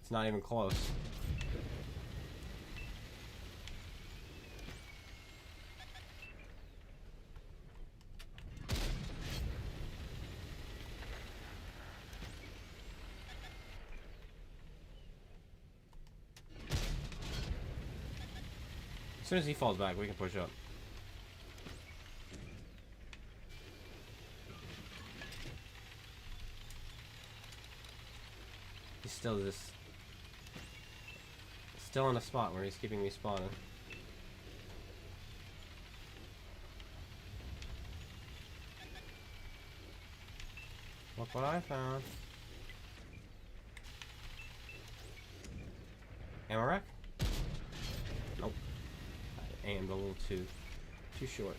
Speaker 1: It's not even close. As soon as he falls back, we can push up. He's still still in a spot where he's keeping me spotted. Look what I found. Ammo rack? Nope. I aimed a little too short.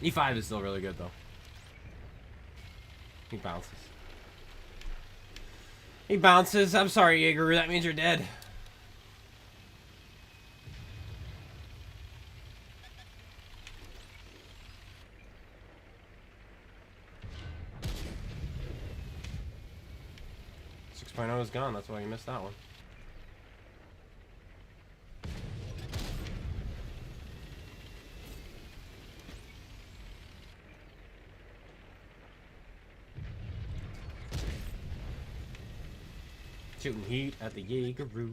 Speaker 1: E5 is still really good though. He bounces. He bounces. I'm sorry, Jaeger. That means you're dead. .0 is gone. That's why you missed that one. Shooting heat at the Jaegeroo.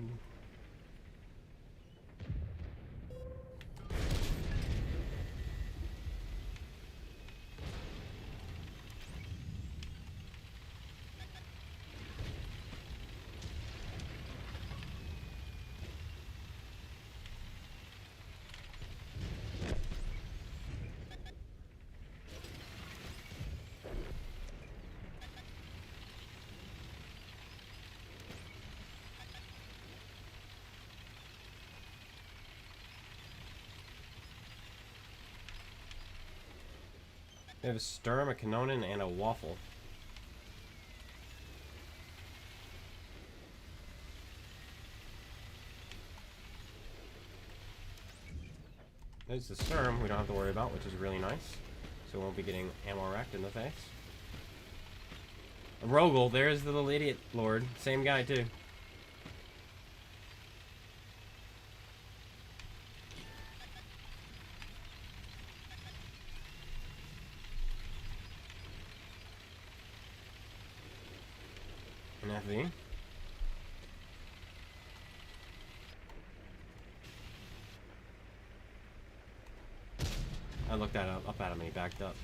Speaker 1: They have a Sturm, a Canonin, and a Waffle. There's the Sturm we don't have to worry about, which is really nice. So we won't be getting ammo racked in the face. A Rogel, there's the little idiot lord. Same guy too. An FV. I looked that up at him and he backed up.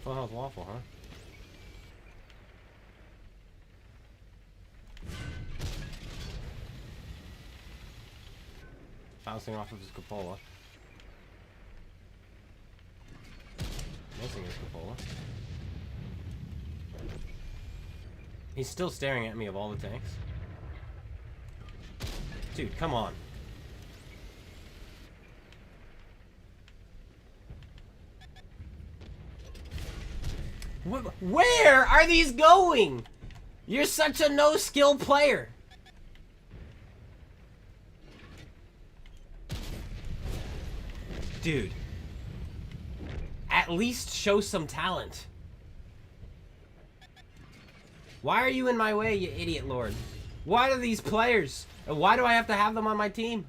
Speaker 1: Full health Waffle, huh? Bouncing off of his cupola. Missing his cupola. He's still staring at me of all the tanks. Dude, come on. Where are these going? You're such a no-skill player. Dude. At least show some talent. Why are you in my way, you idiot lord? Why are these players? And why do I have to have them on my team?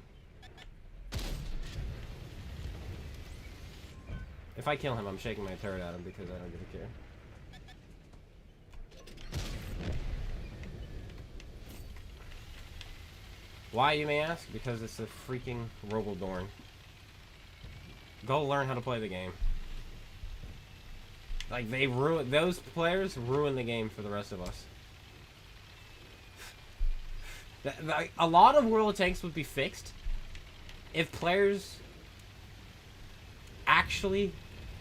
Speaker 1: If I kill him, I'm shaking my turret at him because I don't give a care. Why, you may ask? Because it's a freaking Rogaldorn. Go learn how to play the game. Like, they ruin... Those players ruin the game for the rest of us. A lot of World of Tanks would be fixed if players actually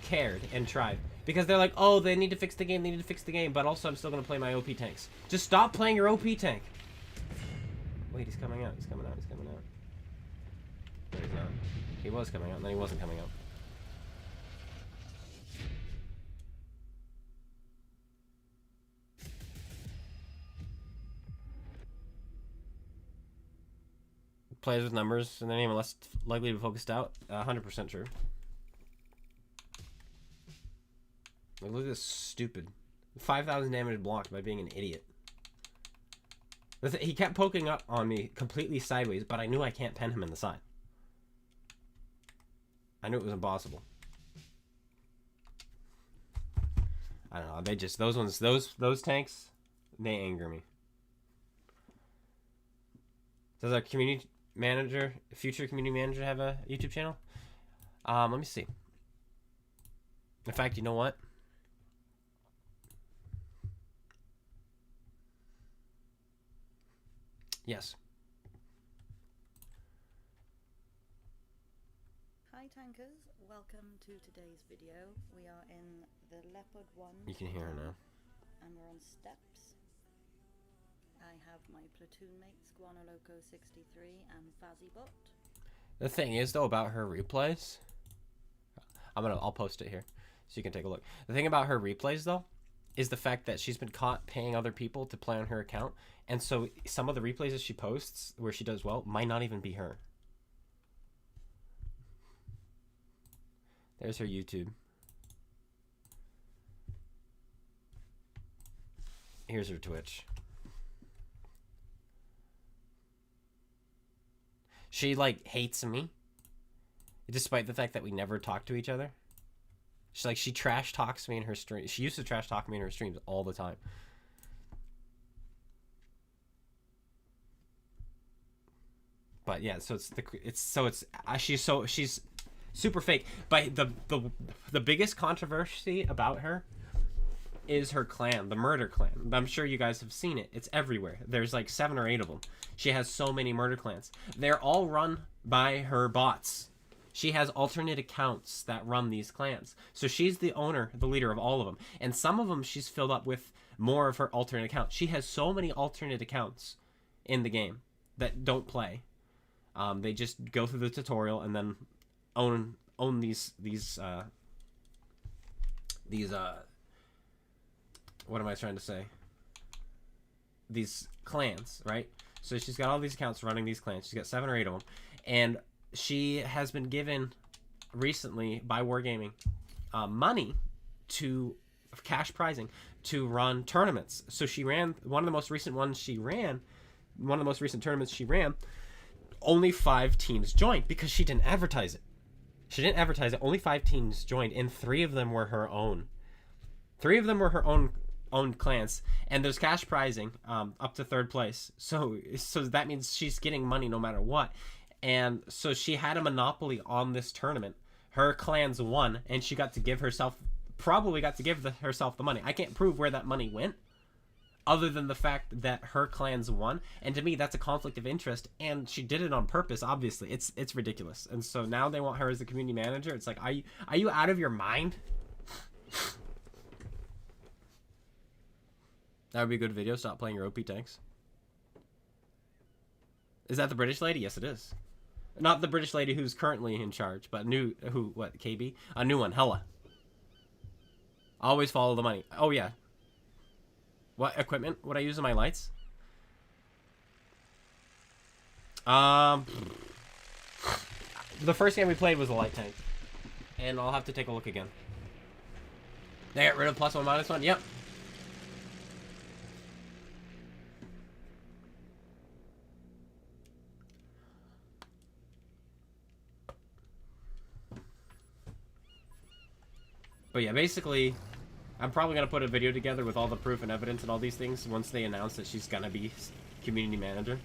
Speaker 1: cared and tried. Because they're like, oh, they need to fix the game, they need to fix the game, but also I'm still going to play my OP tanks. Just stop playing your OP tank. Wait, he's coming out, he's coming out, he's coming out. No, he's not. He was coming out, and then he wasn't coming out. plays with numbers and they're even less likely to be focused out. 100% true. Like, look at this stupid 5,000 damage blocked by being an idiot. He kept poking up on me completely sideways, but I knew I can't pen him in the side. I knew it was impossible. I don't know. They just, those ones, those tanks, they anger me. Does our community manager, future community manager, have a YouTube channel? Let me see. In fact, you know what? Yes.
Speaker 2: Hi tankers, welcome to today's video. We are in the Leopard 1.
Speaker 1: You can hear her now.
Speaker 2: And we're on steps. I have my platoon mates, Guanoloco63 and Fazibot.
Speaker 1: The thing is though about her replays, I'll post it here so you can take a look. The thing about her replays though is the fact that she's been caught paying other people to play on her account, and so some of the replays that she posts where she does well might not even be her. There's her YouTube. Here's her Twitch. She like hates me despite the fact that we never talk to each other. She trash talks me in her stream. She used to trash talk me in her streams all the time. But yeah, so she's super fake. But the biggest controversy about her is her clan, the murder clan. I'm sure you guys have seen it. It's everywhere. There's like 7 or 8 of them. She has so many murder clans. They're all run by her bots. She has alternate accounts that run these clans. So she's the owner, the leader of all of them. And some of them she's filled up with more of her alternate accounts. She has so many alternate accounts in the game that don't play. They just go through the tutorial and then own these what am I trying to say? These clans, right? So she's got all these accounts running these clans. She's got 7 or 8 of them. And she has been given recently by Wargaming money to cash prizing to run tournaments. So she ran one of the most recent tournaments she ran. Only 5 teams joined because she didn't advertise it. She didn't advertise it. Only 5 teams joined, and 3 of them were her own. 3 of them were her own clans, and there's cash prizing up to 3rd place. So that means she's getting money no matter what. And so she had a monopoly on this tournament. Her clans won, and she got to give herself herself the money. I can't prove where that money went, other than the fact that her clans won. And to me, that's a conflict of interest, and she did it on purpose. Obviously, it's ridiculous. And so now they want her as the community manager. It's like, are you out of your mind? That would be a good video. Stop playing your OP tanks. Is that the British lady? Yes, it is. Not the British lady who's currently in charge, but KB? A new one, Hella. Always follow the money. Oh, yeah. What equipment would I use in my lights? The first game we played was a light tank. And I'll have to take a look again. They got rid of +1, -1? Yep. But yeah, basically, I'm probably going to put a video together with all the proof and evidence and all these things once they announce that she's going to be community manager.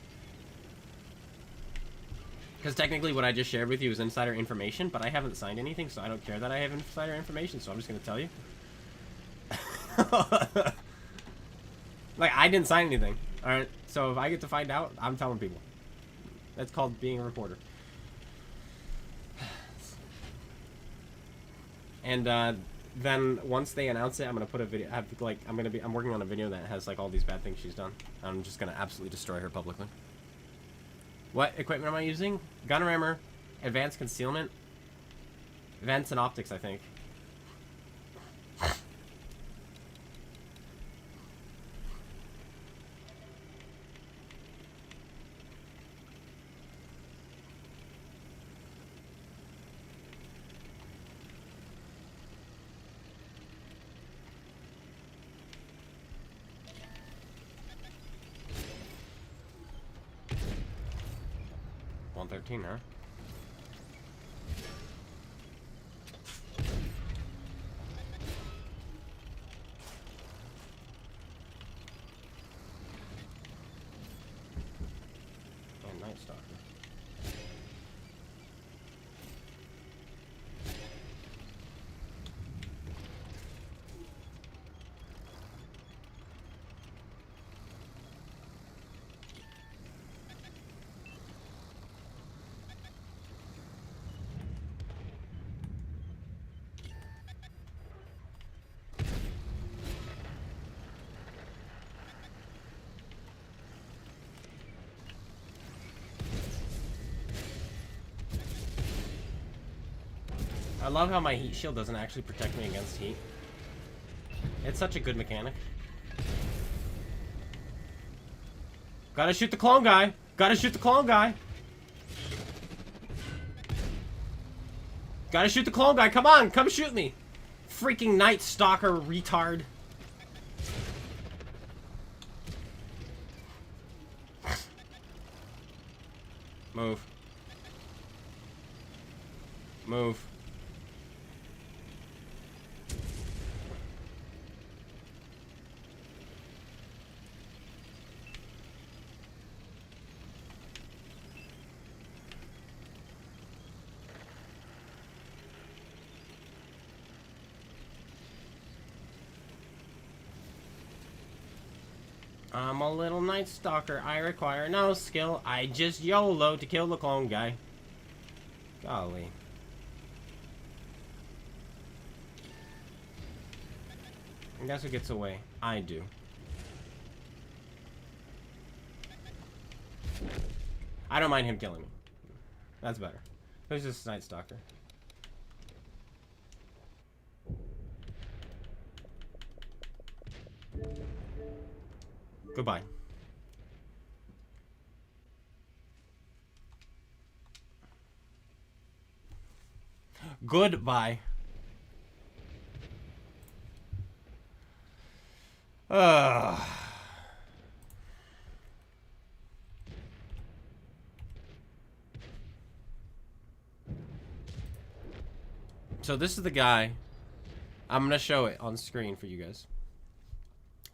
Speaker 1: Because technically what I just shared with you is insider information, but I haven't signed anything, so I don't care that I have insider information, so I'm just going to tell you. Like, I didn't sign anything. Alright, so if I get to find out, I'm telling people. That's called being a reporter. And then once they announce it, I'm gonna put a video. I'm working on a video that has like all these bad things she's done. I'm just gonna absolutely destroy her publicly. What equipment am I using? Gun rammer, advanced concealment, vents and optics, I think. 113, huh? And Night Stalker. I love how my heat shield doesn't actually protect me against heat. It's such a good mechanic. Gotta shoot the clone guy! Gotta shoot the clone guy! Gotta shoot the clone guy! Come on! Come shoot me! Freaking Night Stalker retard. Move. Move. I'm a little Night Stalker. I require no skill. I just YOLO to kill the clone guy. Golly. And guess who gets away? I do. I don't mind him killing me. That's better. Who's this Night Stalker? Goodbye. Goodbye. So this is the guy. I'm gonna show it on screen for you guys.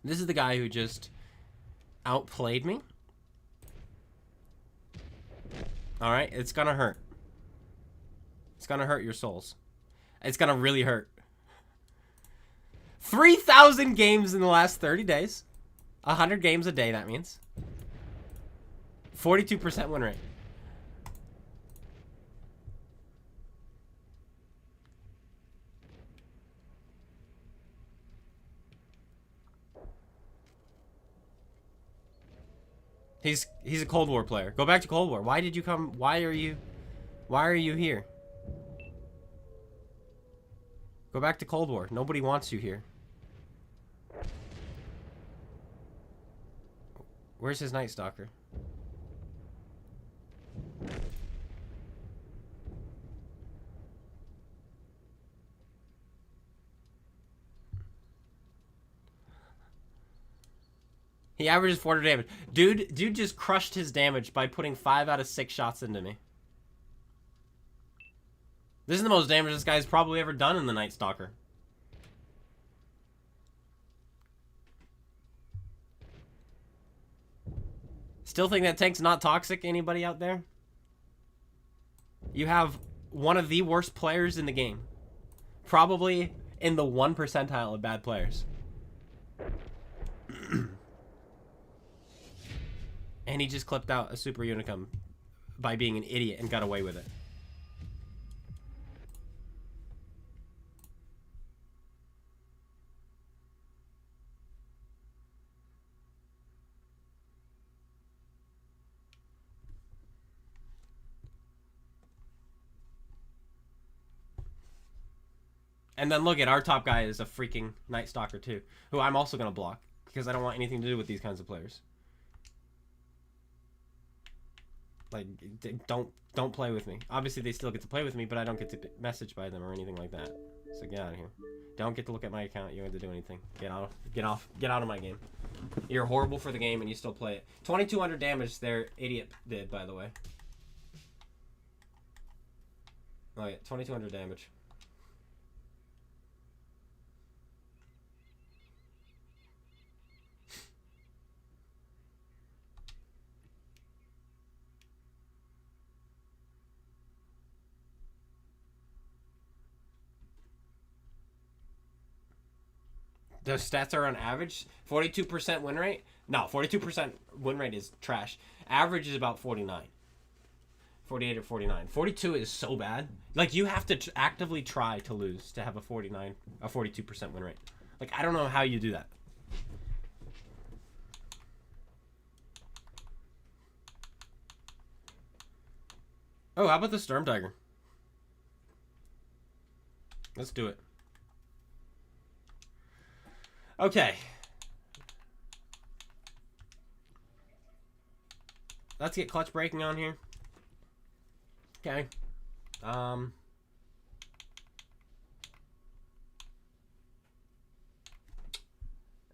Speaker 1: This is the guy who just outplayed me. Alright, it's gonna hurt. It's gonna hurt your souls. It's gonna really hurt. 3,000 games in the last 30 days. 100 games a day, that means. 42% win rate. He's a Cold War player. Go back to Cold War. Why did you come? Why are you here? Go back to Cold War. Nobody wants you here. Where's his Night Stalker? He averages 400 damage. Dude just crushed his damage by putting 5 out of 6 shots into me. This is the most damage this guy's probably ever done in the Night Stalker. Still think that tank's not toxic? Anybody out there? You have one of the worst players in the game. Probably in the 1 percentile of bad players. And he just clipped out a Super Unicum by being an idiot and got away with it. And then look at our top guy is a freaking Night Stalker too, who I'm also going to block because I don't want anything to do with these kinds of players. Like, don't play with me. Obviously, they still get to play with me, but I don't get to message by them or anything like that. So get out of here. Don't get to look at my account. You don't get to do anything. Get out of my game. You're horrible for the game, and you still play it. 2,200 damage there, idiot did, by the way. Oh yeah, 2200 damage. The stats are on average. 42% win rate? No, 42% win rate is trash. Average is about 49. 48 or 49. 42 is so bad. Like, you have to actively try to lose to have a 42% win rate. Like, I don't know how you do that. Oh, how about the Storm Tiger? Let's do it. Okay. Let's get clutch breaking on here. Okay.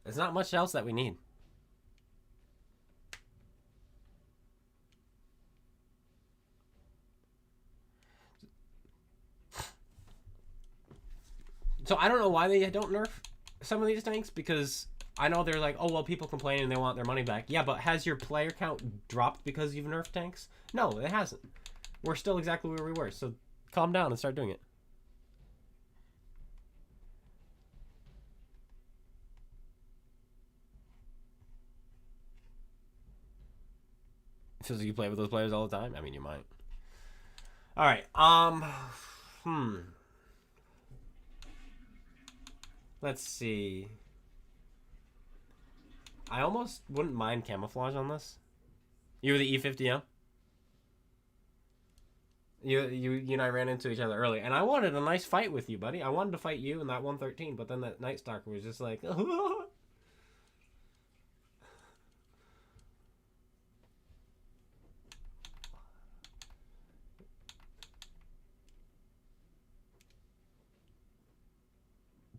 Speaker 1: There's not much else that we need. So I don't know why they don't nerf some of these tanks, because I know they're like, oh, well, people complain and they want their money back. Yeah, but has your player count dropped because you've nerfed tanks? No, it hasn't. We're still exactly where we were, so calm down and start doing it. Feels like you play with those players all the time? I mean, you might. Alright, let's see. I almost wouldn't mind camouflage on this. You were the E50M? You and I ran into each other early, and I wanted a nice fight with you, buddy. I wanted to fight you in that 113, but then that Night Stalker was just like,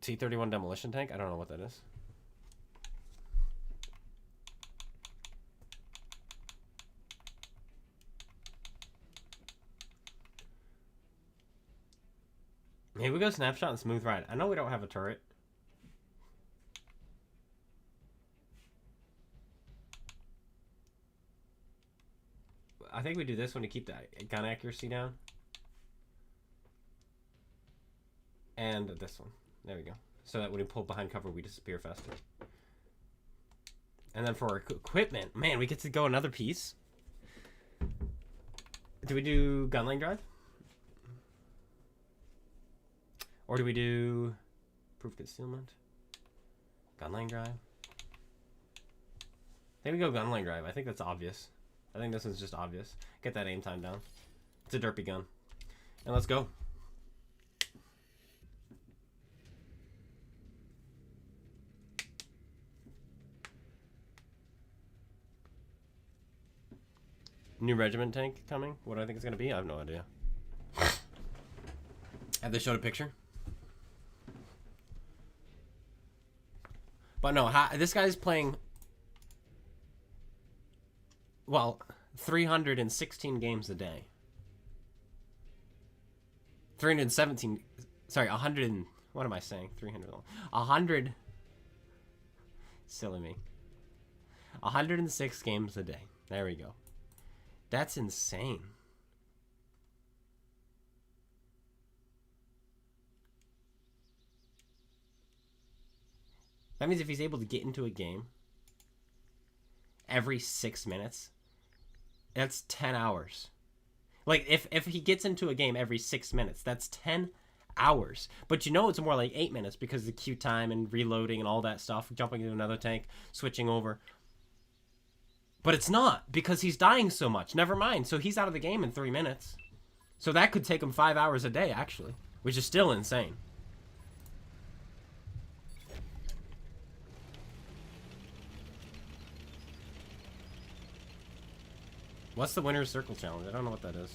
Speaker 1: T-31 demolition tank? I don't know what that is. Maybe we go snapshot and smooth ride. I know we don't have a turret. I think we do this one to keep the gun accuracy down. And this one. There we go. So that when we pull behind cover, we disappear faster. And then for our equipment, man, we get to go another piece. Do we do gun lane drive? Or do we do proof concealment? Gun lane drive? I think we go gun lane drive. I think that's obvious. I think this one's just obvious. Get that aim time down. It's a derpy gun. And let's go. New regiment tank coming? What do I think it's going to be? I have no idea. Have they showed a picture? But no, this guy's playing, well, 316 games a day. 317, sorry, 100, what am I saying? 300, 100, silly me. 106 games a day. There we go. That's insane. That means if he's able to get into a game every 6 minutes, that's 10 hours. Like, if he gets into a game every 6 minutes, that's 10 hours. But you know it's more like 8 minutes because of the queue time and reloading and all that stuff, jumping into another tank, switching over. But it's not, because he's dying so much. Never mind. So he's out of the game in 3 minutes. So that could take him 5 hours a day, actually, which is still insane. What's the winner's circle challenge? I don't know what that is.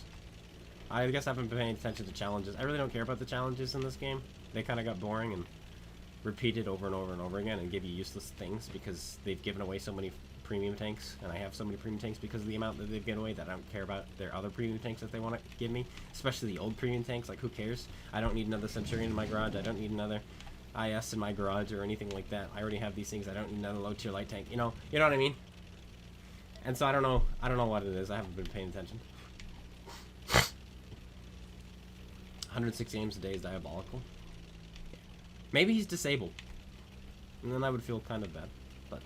Speaker 1: I guess I haven't been paying attention to challenges. I really don't care about the challenges in this game. They kind of got boring and repeated over and over and over again and give you useless things because they've given away so many premium tanks, and I have so many premium tanks because of the amount that they've given away that I don't care about their other premium tanks that they want to give me, especially the old premium tanks. Like, who cares? I don't need another Centurion in my garage. I don't need another IS in my garage or anything like that. I already have these things. I don't need another low tier light tank. You know what I mean? And so I don't know what it is. I haven't been paying attention. 160 aims a day is diabolical. Yeah. Maybe he's disabled, and then I would feel kind of bad. But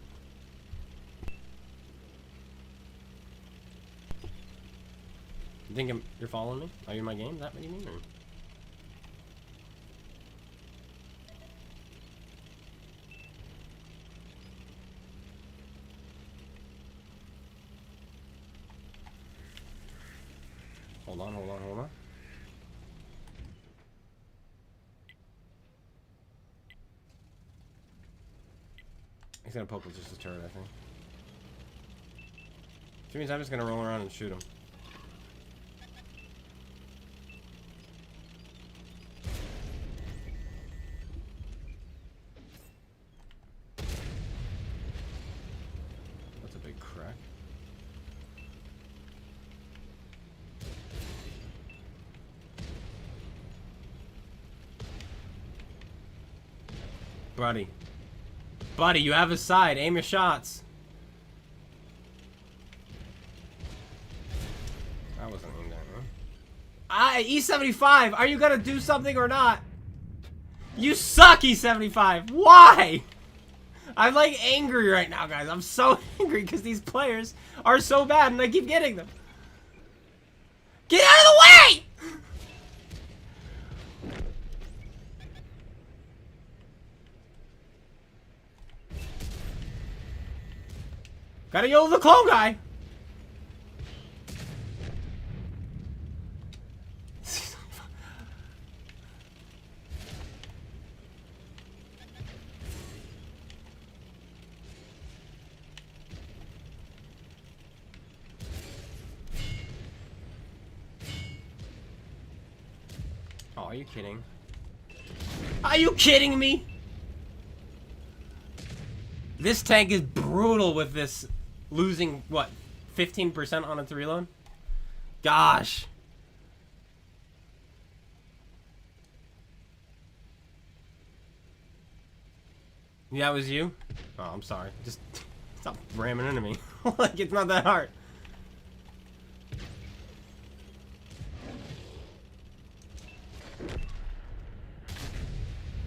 Speaker 1: you think you're following me? Are you in my game? Is that what you mean? Or? Hold on. He's gonna poke with just a turret, I think. Which means I'm just gonna roll around and shoot him. That's a big crack. Buddy, you have a side. Aim your shots. That wasn't aimed at, huh? E75, are you gonna do something or not? You suck, E75. Why? I'm like angry right now, guys. I'm so angry because these players are so bad and I keep getting them. Get out of the way! Gotta yell the clone guy! Oh, are you kidding? Are you kidding me? This tank is brutal with this losing, what, 15% on its reload? Gosh. Yeah, that was you? Oh, I'm sorry. Just stop ramming into me. Like, it's not that hard.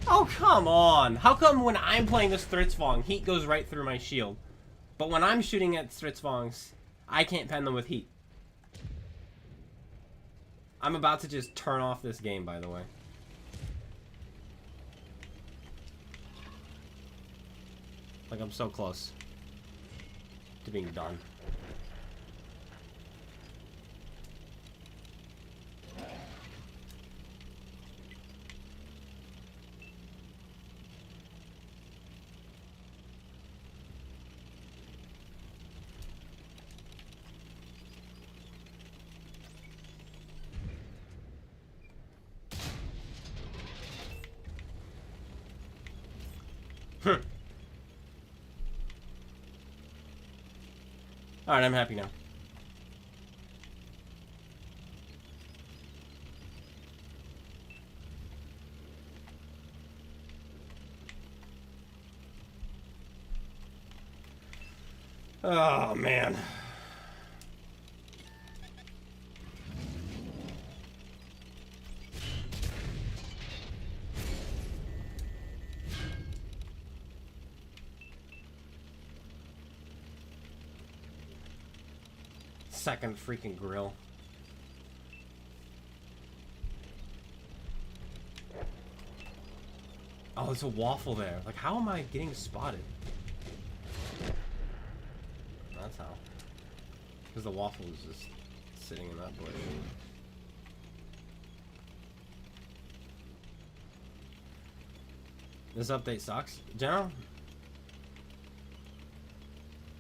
Speaker 1: Oh, come on. How come when I'm playing this Thritzvong, heat goes right through my shield? But when I'm shooting at Thritzvongs, I can't pen them with heat. I'm about to just turn off this game, by the way. Like, I'm so close to being done. Alright, I'm happy now. Oh, man. Second freaking grill. Oh, there's a waffle there. Like, how am I getting spotted? That's how. Because the waffle is just sitting in that bush. This update sucks. General?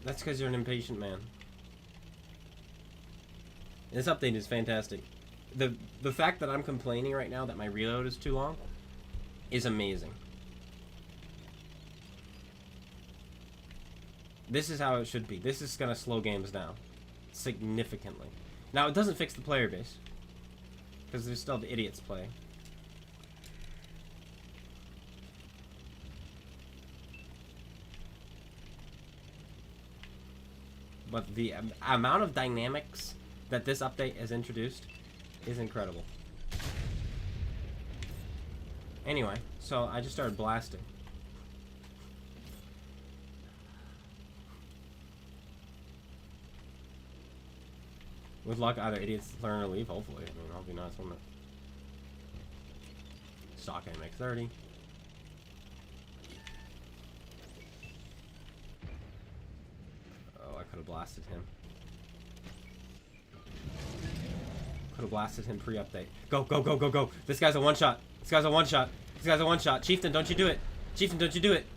Speaker 1: That's because you're an impatient man. This update is fantastic. The fact that I'm complaining right now that my reload is too long is amazing. This is how it should be. This is gonna slow games down significantly. Now it doesn't fix the player base because there's still the idiots playing. But the amount of dynamics that this update has introduced is incredible. Anyway, so I just started blasting. With luck, either idiots learn or leave, hopefully. I mean, I'll be nice, won't it? Stock make 30. Oh, I could have blasted him. Could have blasted him pre-update. Go, go, go, go, go. This guy's a one-shot. This guy's a one-shot. This guy's a one-shot. Chieftain, don't you do it. Chieftain, don't you do it.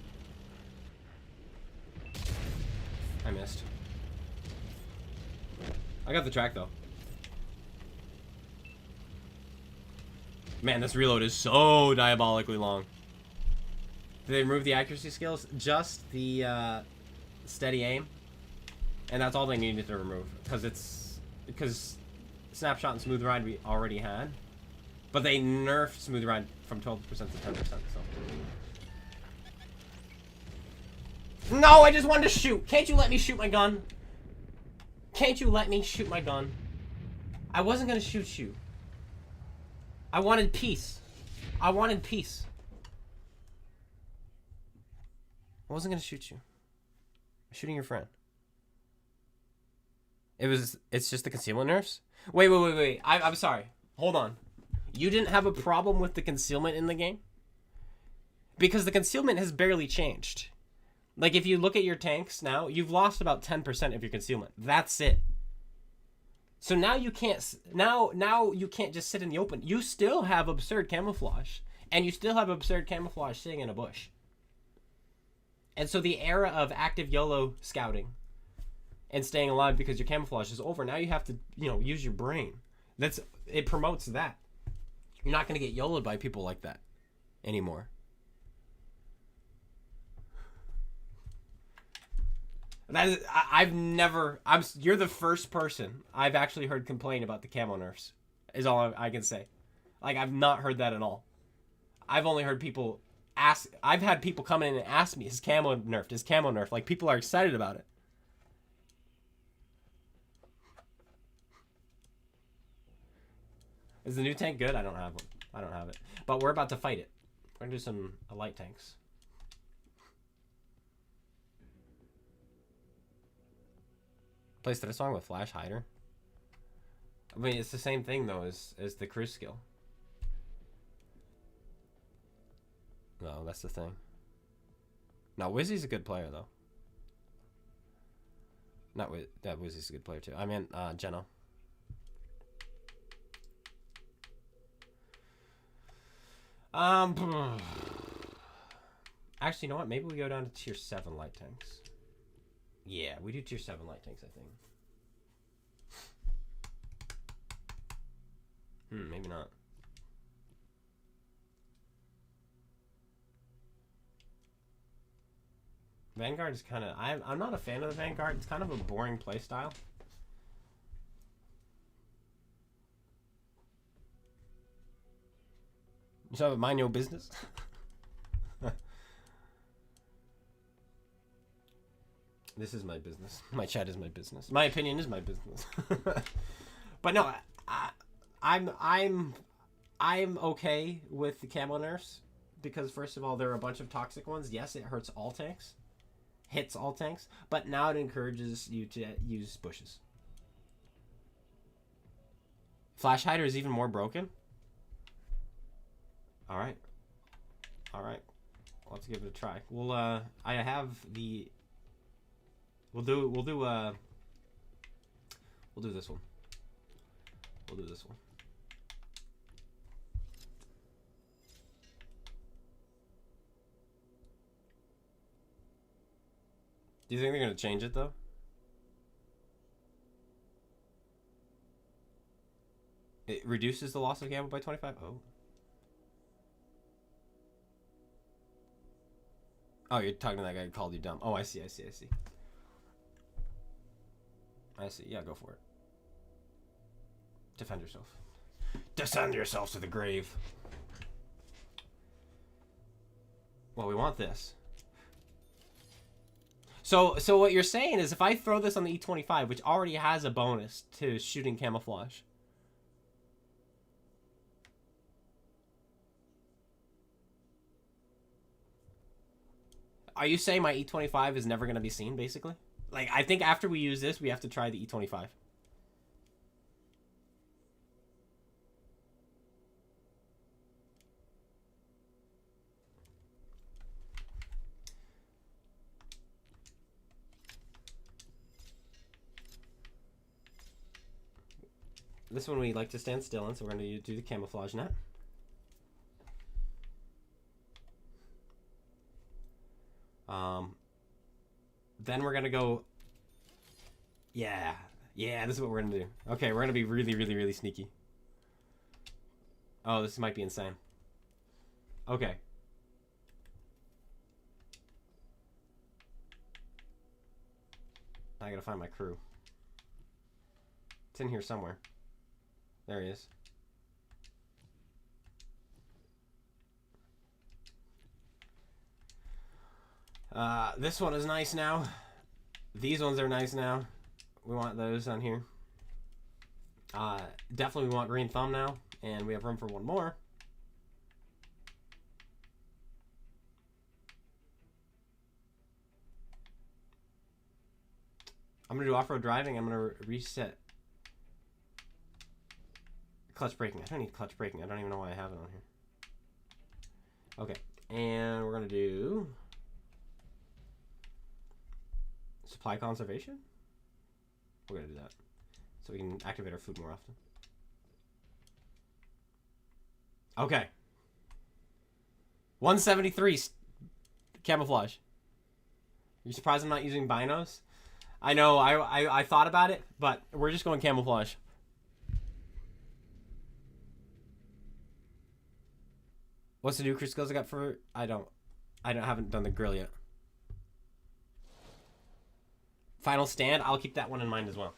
Speaker 1: I missed. I got the track, though. Man, this reload is so diabolically long. Did they remove the accuracy skills? Just the steady aim. And that's all they needed to remove. Because Snapshot and Smooth Ride we already had. But they nerfed Smooth Ride from 12% to 10%, so. No, I just wanted to shoot. Can't you let me shoot my gun? Can't you let me shoot my gun? I wasn't gonna shoot you. I wanted peace. I wanted peace. I wasn't gonna shoot you. I'm shooting your friend. It's just the concealment nerfs? Wait. I'm sorry. Hold on. You didn't have a problem with the concealment in the game? Because the concealment has barely changed. Like, if you look at your tanks now, you've lost about 10% of your concealment. That's it. So now you can't, now you can't just sit in the open. You still have absurd camouflage. And you still have absurd camouflage sitting in a bush. And so the era of active YOLO scouting and staying alive because your camouflage is over. Now you have to, use your brain. It promotes that. You're not going to get YOLO'd by people like that anymore. You're the first person I've actually heard complain about the camo nerfs, is all I can say. Like, I've not heard that at all. I've only heard people I've had people come in and ask me, is camo nerfed? Is camo nerfed? Like, people are excited about it. Is the new tank good? I don't have one. I don't have it. But we're about to fight it. We're gonna do some light tanks. Placed this song with Flash Hider. I mean, it's the same thing though as the cruise skill. No, that's the thing. No, Wizzy's a good player though. Not Wiz. That Wizzy's a good player too. I mean, Geno. Actually, you know what? Maybe we go down to tier 7 light tanks. Yeah, we do tier 7 light tanks, I think. Maybe not. Vanguard is kind of... I'm not a fan of the Vanguard. It's kind of a boring playstyle. So, mind your business. This is my business. My chat is my business. My opinion is my business. But no, I'm okay with the camo nerfs because first of all, there are a bunch of toxic ones. Yes, it hurts all tanks, hits all tanks, but now it encourages you to use bushes. Flash Hider is even more broken. All right. Let's give it a try. We'll I have the. We'll do this one. We'll do this one. Do you think they're gonna change it though? It reduces the loss of camo by 25. Oh, you're talking to that guy who called you dumb. Oh, I see. I see. Yeah, go for it. Defend yourself. Descend yourself to the grave. Well, we want this. So what you're saying is if I throw this on the E25, which already has a bonus to shooting camouflage. Are you saying my E25 is never going to be seen, basically? Like, I think after we use this, we have to try the E25. This one we like to stand still in, so we're going to do the camouflage net. Then we're going to go... Yeah, this is what we're going to do. Okay, we're going to be really, really, really sneaky. Oh, this might be insane. Okay. I gotta find my crew. It's in here somewhere. There he is. This one is nice now. These ones are nice now. We want those on here. Definitely we want green thumb now. And we have room for one more. I'm going to do off-road driving. I'm going to reset clutch braking. I don't need clutch braking. I don't even know why I have it on here. Okay. And we're going to do supply conservation. We're going to do that so we can activate our food more often. Okay. 173 camouflage. You surprised I'm not using binos? I know, I thought about it, but we're just going camouflage. What's the new crew skills I got for... I haven't done the grill yet. Final stand, I'll keep that one in mind as well.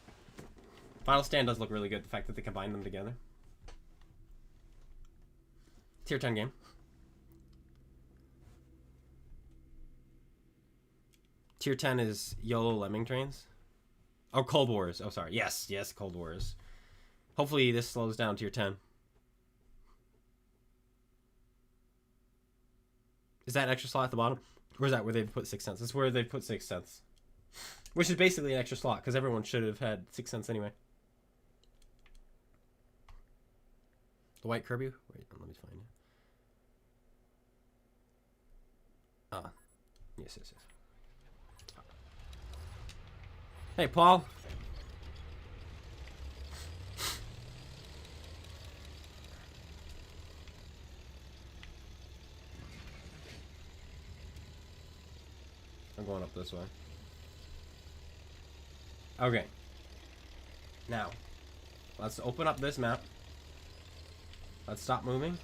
Speaker 1: Final stand does look really good, the fact that they combine them together. Tier 10 game. Tier 10 is YOLO Lemming Trains. Oh, Cold Wars. Oh, sorry. Yes, Cold Wars. Hopefully this slows down Tier 10. Is that an extra slot at the bottom? Or is that where they put 6 cents? It's where they put 6 cents. Which is basically an extra slot, because everyone should have had 6 cents anyway. The white Kirby? Wait, let me find it. Ah. Yes. Hey, Paul. I'm going up this way. Okay. Now, let's open up this map. Let's stop moving.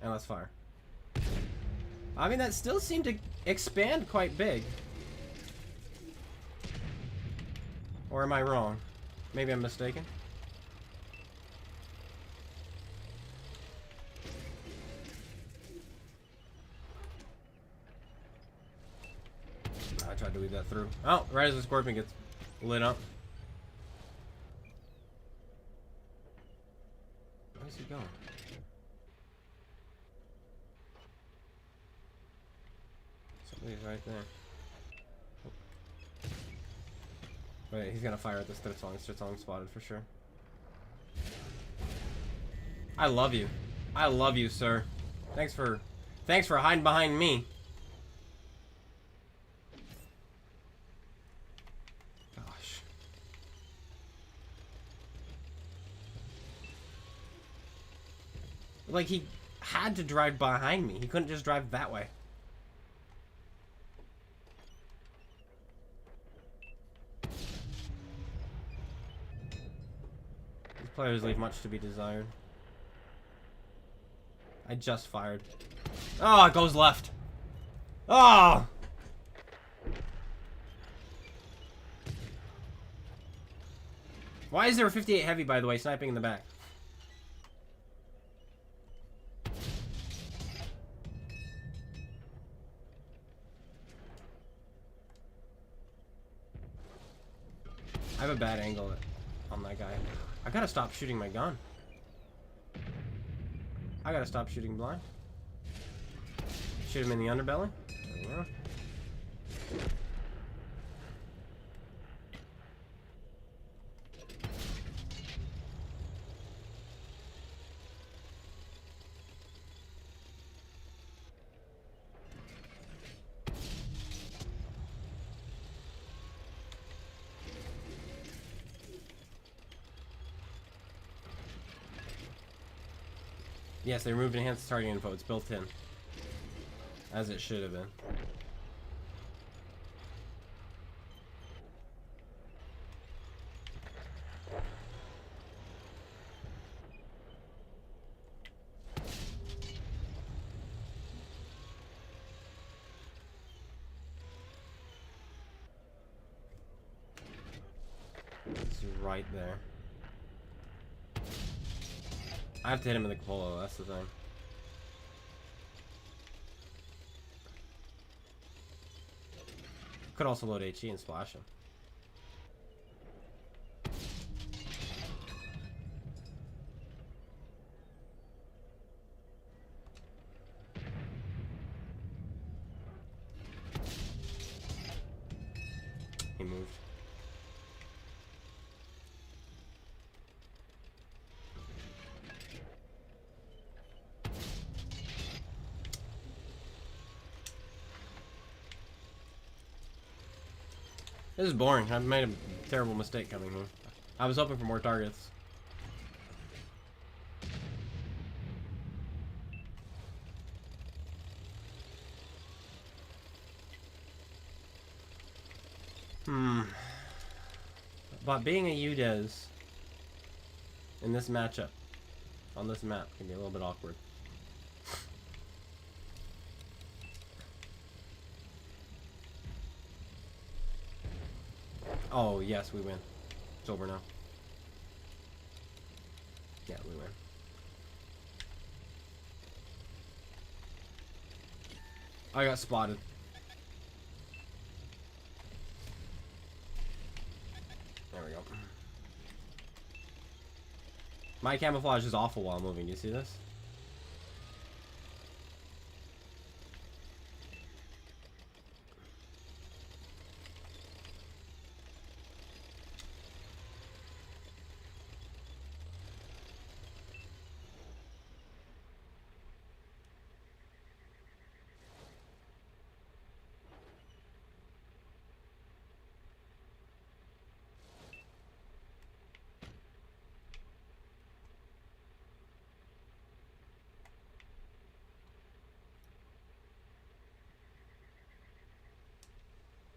Speaker 1: And let's fire. I mean, that still seemed to expand quite big. Or am I wrong? Maybe I'm mistaken. I tried to leave that through. Oh, right as the scorpion gets lit up. Where's he going? Somebody's right there. Wait, he's gonna fire at this Stritzong. Stritzong spotted for sure. I love you. I love you, sir. Thanks for hiding behind me. Gosh. Like, he had to drive behind me. He couldn't just drive that way. Players leave much to be desired. I just fired. Oh, it goes left. Oh! Why is there a 58 heavy, by the way, sniping in the back? I have a bad angle on that guy. I gotta stop shooting my gun. I gotta stop shooting blind. Shoot him in the underbelly. There we go. Yes, they removed enhanced target info. It's built in. As it should have been. It's right there. I have to hit him in the cupola, that's the thing. Could also load HE and splash him. He moved. This is boring. I've made a terrible mistake coming here. I was hoping for more targets. But being a UDES in this matchup, on this map, can be a little bit awkward. Oh, yes, we win. It's over now. Yeah, we win. I got spotted. There we go. My camouflage is awful while moving. Do you see this?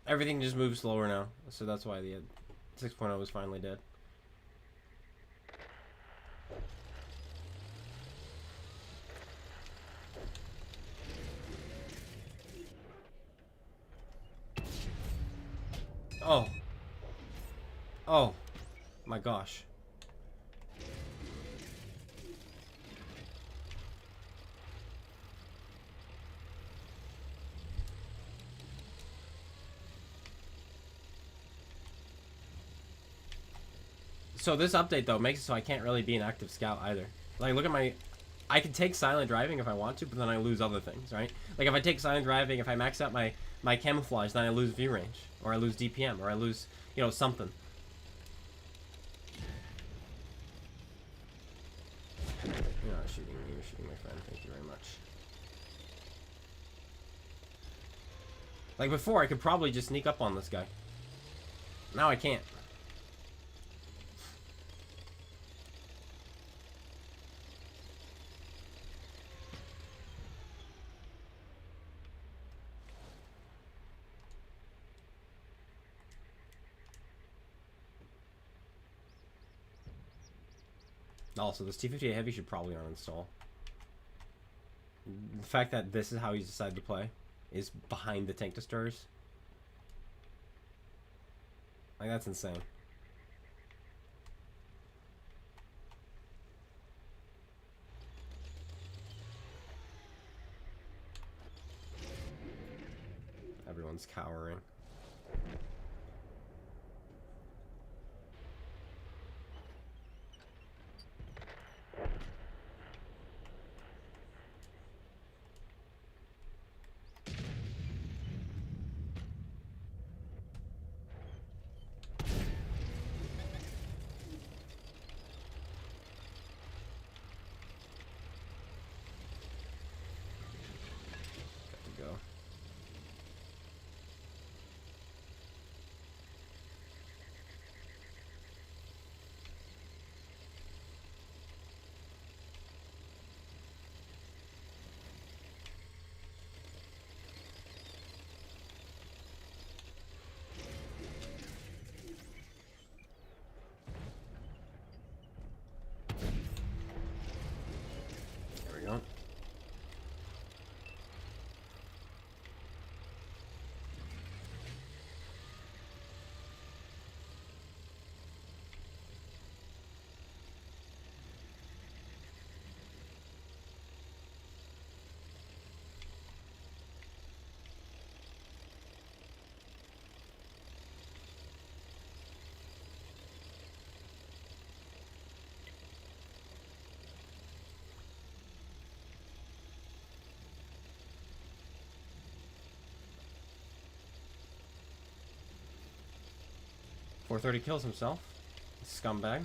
Speaker 1: Everything just moves slower now, so that's why the 6.0 was finally dead. Oh. Oh. My gosh. So this update though makes it so I can't really be an active scout either. Like look at my, I can take silent driving if I want to, but then I lose other things, right? Like if I take silent driving, if I max out my camouflage, then I lose view range, or I lose DPM, or I lose, you know, something. You're not shooting me, you're shooting my friend. Thank you very much. Like before, I could probably just sneak up on this guy. Now I can't. Also, this T58 Heavy should probably uninstall. The fact that this is how he's decided to play is behind the tank destroyers. Like, that's insane. Everyone's cowering. Go. 430 kills himself. Scumbag.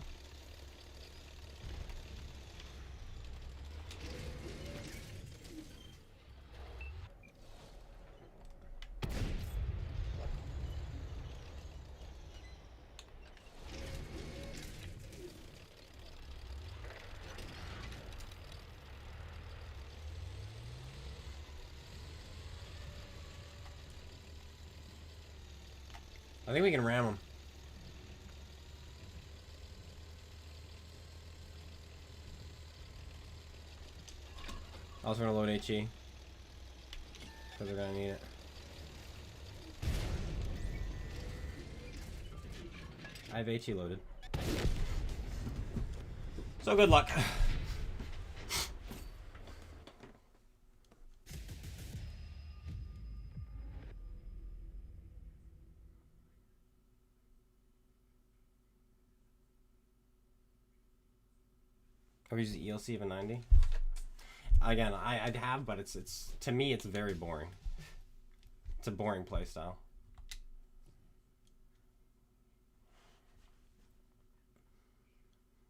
Speaker 1: I think we can ram him. I was gonna load HE. Because we're gonna need it. I have HE loaded. So good luck. Have you used the ELC of a 90? Again, I'd have, but it's to me it's very boring. It's a boring playstyle.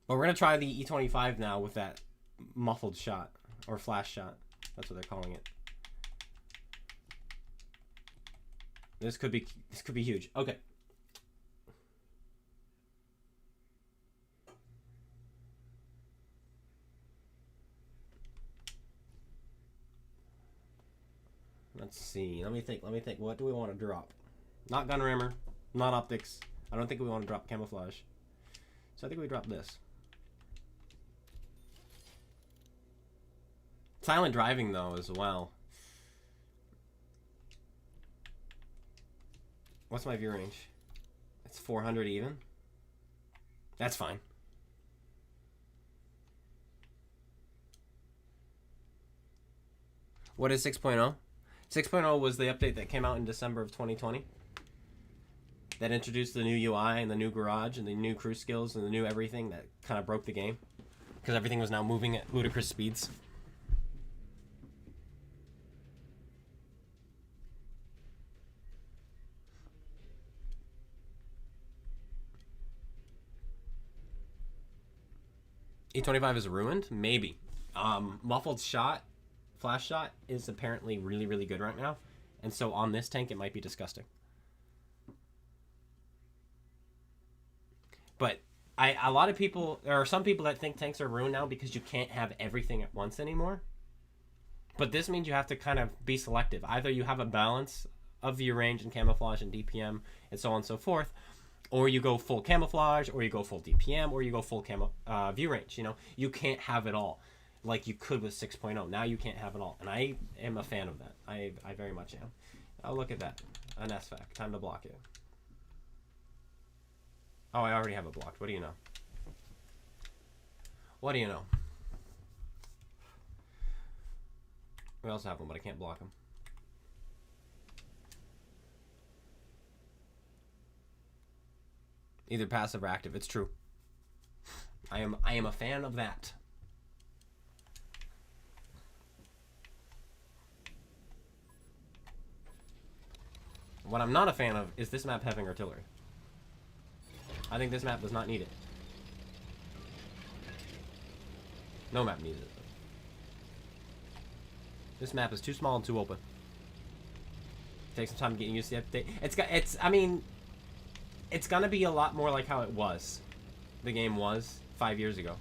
Speaker 1: But we're gonna try the E25 now with that muffled shot or flash shot. That's what they're calling it. This could be huge. Okay. Let's see. Let me think. What do we want to drop? Not gun rammer, not optics. I don't think we want to drop camouflage. So I think we drop this. Silent driving though as well. What's my view range? It's 400 even. That's fine. What is 6.0? 6.0 was the update that came out in December of 2020 that introduced the new UI and the new garage and the new crew skills and the new everything that kind of broke the game because everything was now moving at ludicrous speeds. E25 is ruined? Maybe. Muffled shot, flash shot is apparently really, really good right now. And so on this tank, it might be disgusting. But a lot of people, there are some people that think tanks are ruined now because you can't have everything at once anymore. But this means you have to kind of be selective. Either you have a balance of view range and camouflage and DPM and so on and so forth, or you go full camouflage, or you go full DPM, or you go full view range. You know, you can't have it all like you could with 6.0. Now you can't have it all, and I am a fan of that. I very much am. Oh, look at that, an SFAC. Time to block it. Oh, I already have it blocked. What do you know? What do you know? We also have one, but I can't block him. Either passive or active. It's true. I am a fan of that. What I'm not a fan of is this map having artillery. I think this map does not need it. No map needs it. This map is too small and too open. Take some time getting used to the update. I mean, it's gonna be a lot more like how it was. The game was 5 years ago.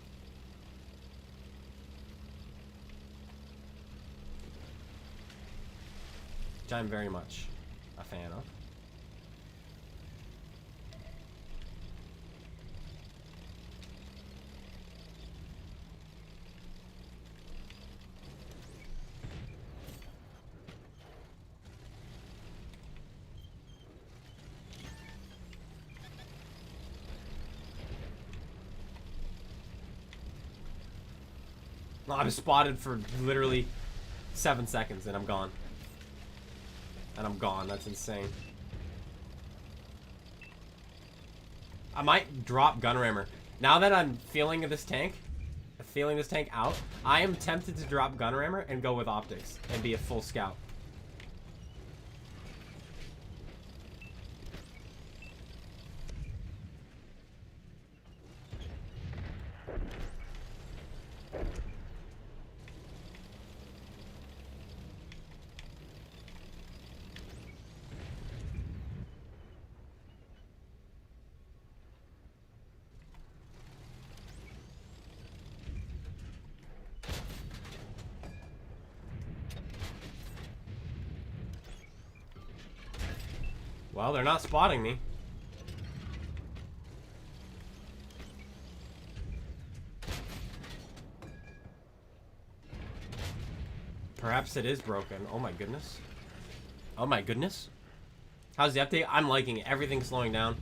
Speaker 1: Which I'm very much a fan of. I was spotted for literally 7 seconds and I'm gone. And I'm gone. That's insane. I might drop gun rammer. Now that I'm feeling this tank out, I am tempted to drop gun rammer and go with optics and be a full scout. Well, they're not spotting me. Perhaps it is broken. Oh my goodness. Oh my goodness. How's the update? I'm liking it. Everything's slowing down.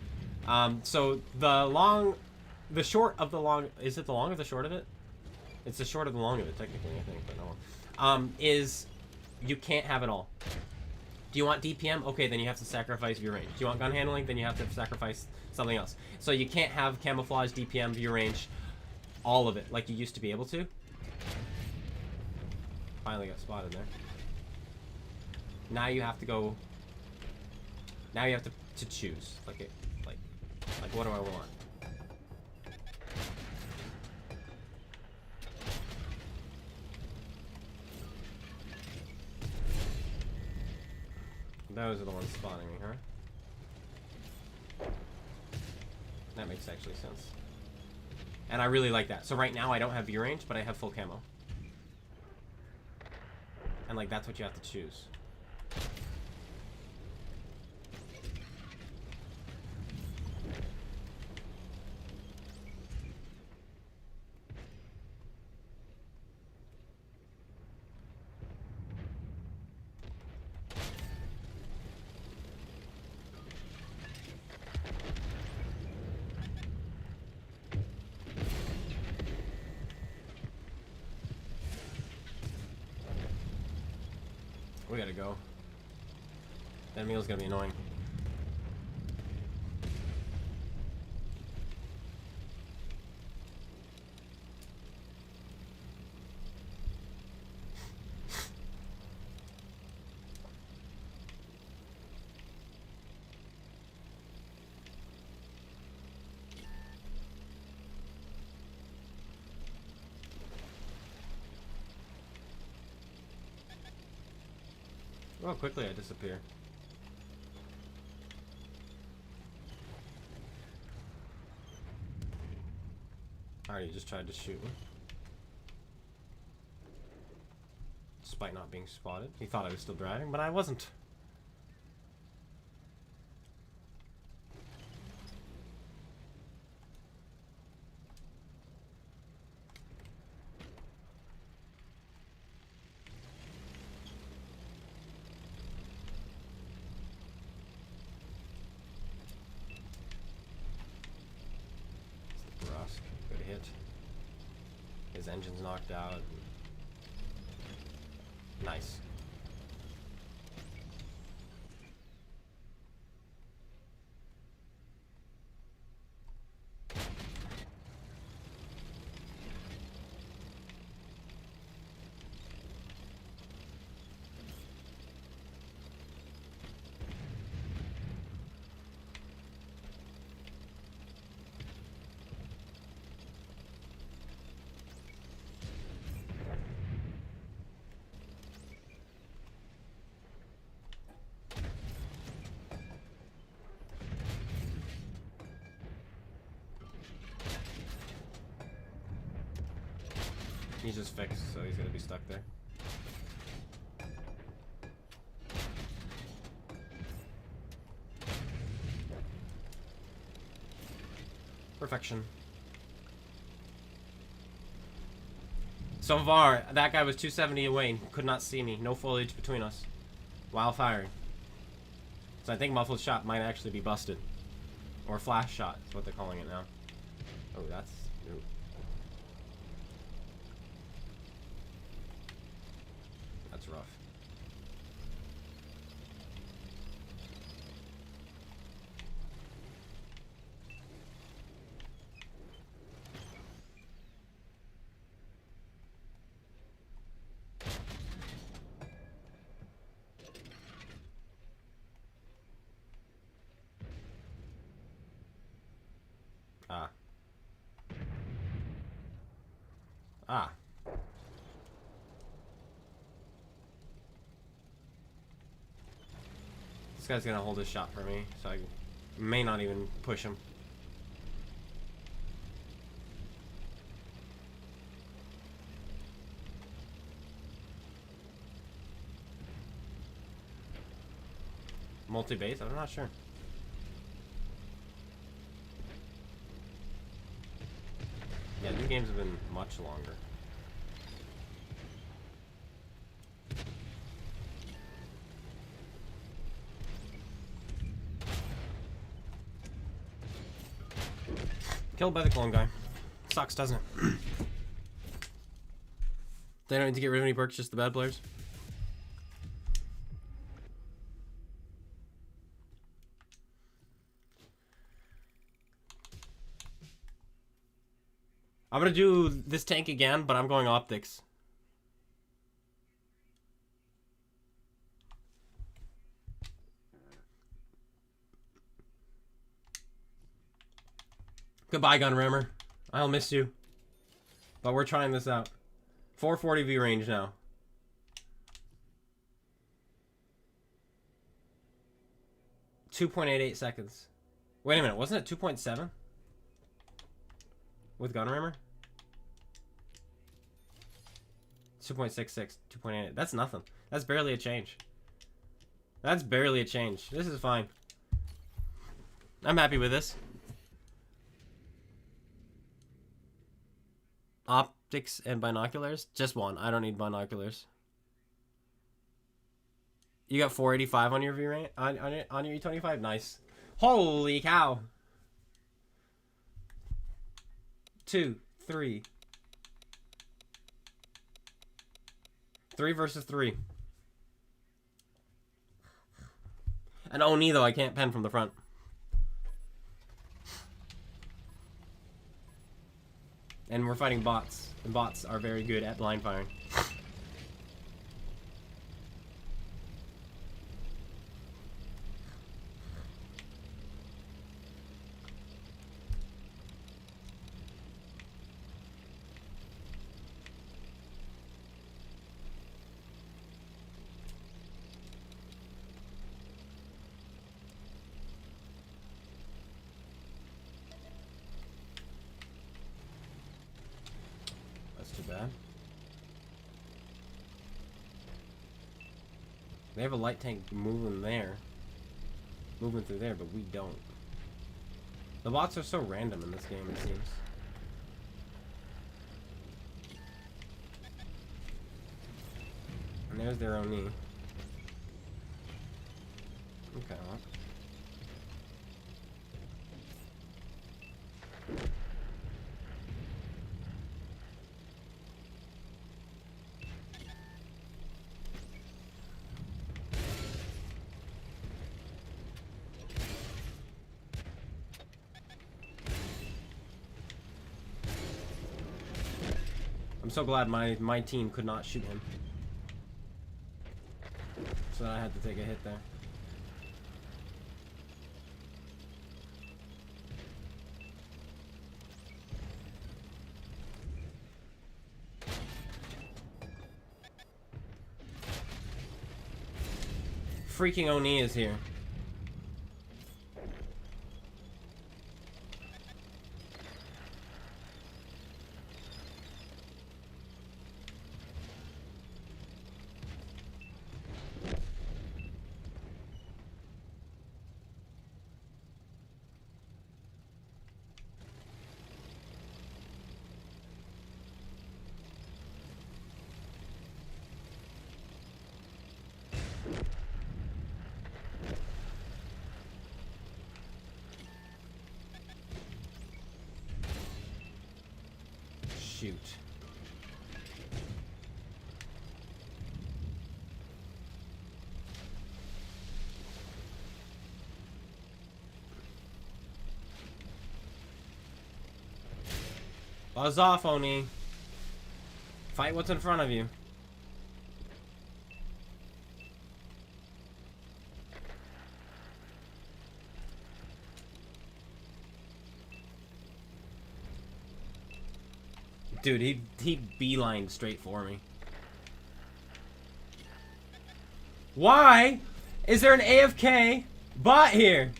Speaker 1: So the short of the long, is it the long or the short of it? It's the short of the long of it, technically, I think, but no. Is you can't have it all. Do you want DPM? Okay, then you have to sacrifice view range. Do you want gun handling? Then you have to sacrifice something else. So you can't have camouflage, DPM, view range, all of it, like you used to be able to. Finally got spotted there. Now you have to go. Now you have to choose. Like what do I want? Those are the ones spawning me, huh? That makes actually sense. And I really like that. So right now I don't have view range, but I have full camo. And like that's what you have to choose. We gotta go. That meal's gonna be annoying. Oh, quickly I disappear. Alright, he just tried to shoot me. Despite not being spotted. He thought I was still driving, but I wasn't. Good hit. His engine's knocked out. Nice. He's just fixed, so he's gonna be stuck there. Perfection. So far, that guy was 270 away and could not see me. No foliage between us while firing. So I think muffled shot might actually be busted. Or flash shot is what they're calling it now. Oh, that's new. That's rough. Ah. Ah. This guy's gonna hold his shot for me, so I may not even push him. Multi-base? I'm not sure. Yeah, new games have been much longer. Killed by the clone guy. Sucks, doesn't it? They don't need to get rid of any perks, just the bad players. I'm gonna do this tank again, but I'm going optics. Goodbye, gun rammer. I'll miss you. But we're trying this out. 440 V range now. .88 seconds. Wait a minute, wasn't it 2.7? With gun rammer? 2.66, 2.8. That's nothing. That's barely a change. That's barely a change. This is fine. I'm happy with this. Optics and binoculars? Just one. I don't need binoculars. You got 485 on your V range? On your E25? Nice. Holy cow. 2, 3. 3 versus 3. And Oni, though, I can't pen from the front. And we're fighting bots. And bots are very good at blind firing. Too bad. They have a light tank moving there. Moving through there, but we don't. The bots are so random in this game, it seems. And there's their own knee. Okay, well. I'm so glad my team could not shoot him. So I had to take a hit there. Freaking Oni is here. shoot. Buzz off, Oni. Fight what's in front of you. Dude, he beelined straight for me. Why is there an AFK bot here?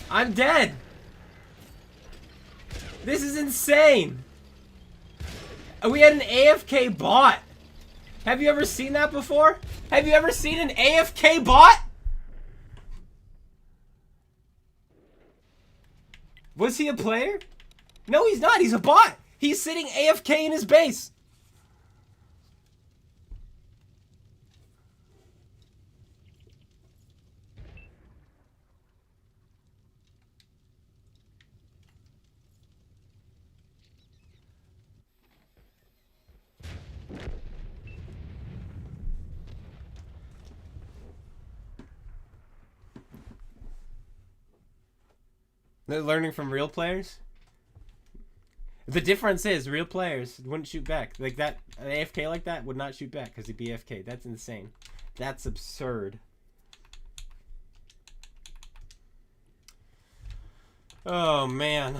Speaker 1: I'm dead. This is insane. We had an AFK bot. Have you ever seen that before? Have you ever seen an AFK bot? Was he a player? No, he's not. He's a bot. He's sitting AFK in his base. They're learning from real players? The difference is, real players wouldn't shoot back. Like that, an AFK like that would not shoot back because he'd be AFK. That's insane. That's absurd. Oh, man.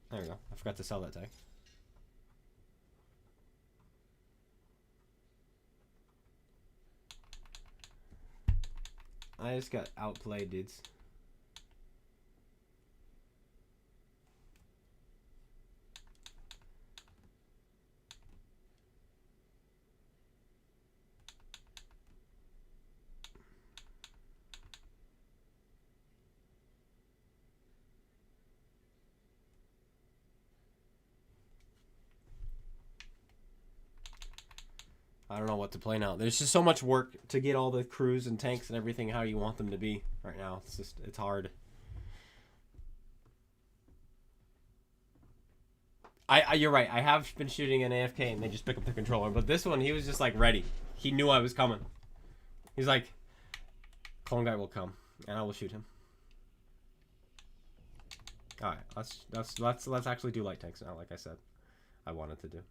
Speaker 1: There we go. I forgot to sell that tag. I just got outplayed, dudes. I don't know what to play now. There's just so much work to get all the crews and tanks and everything how you want them to be right now. It's just, it's hard. You're right. I have been shooting an AFK and they just pick up the controller. But this one, he was just like ready. He knew I was coming. He's like, CloneGuy will come and I will shoot him. All right, let's actually do light tanks now. Like I said, I wanted to do.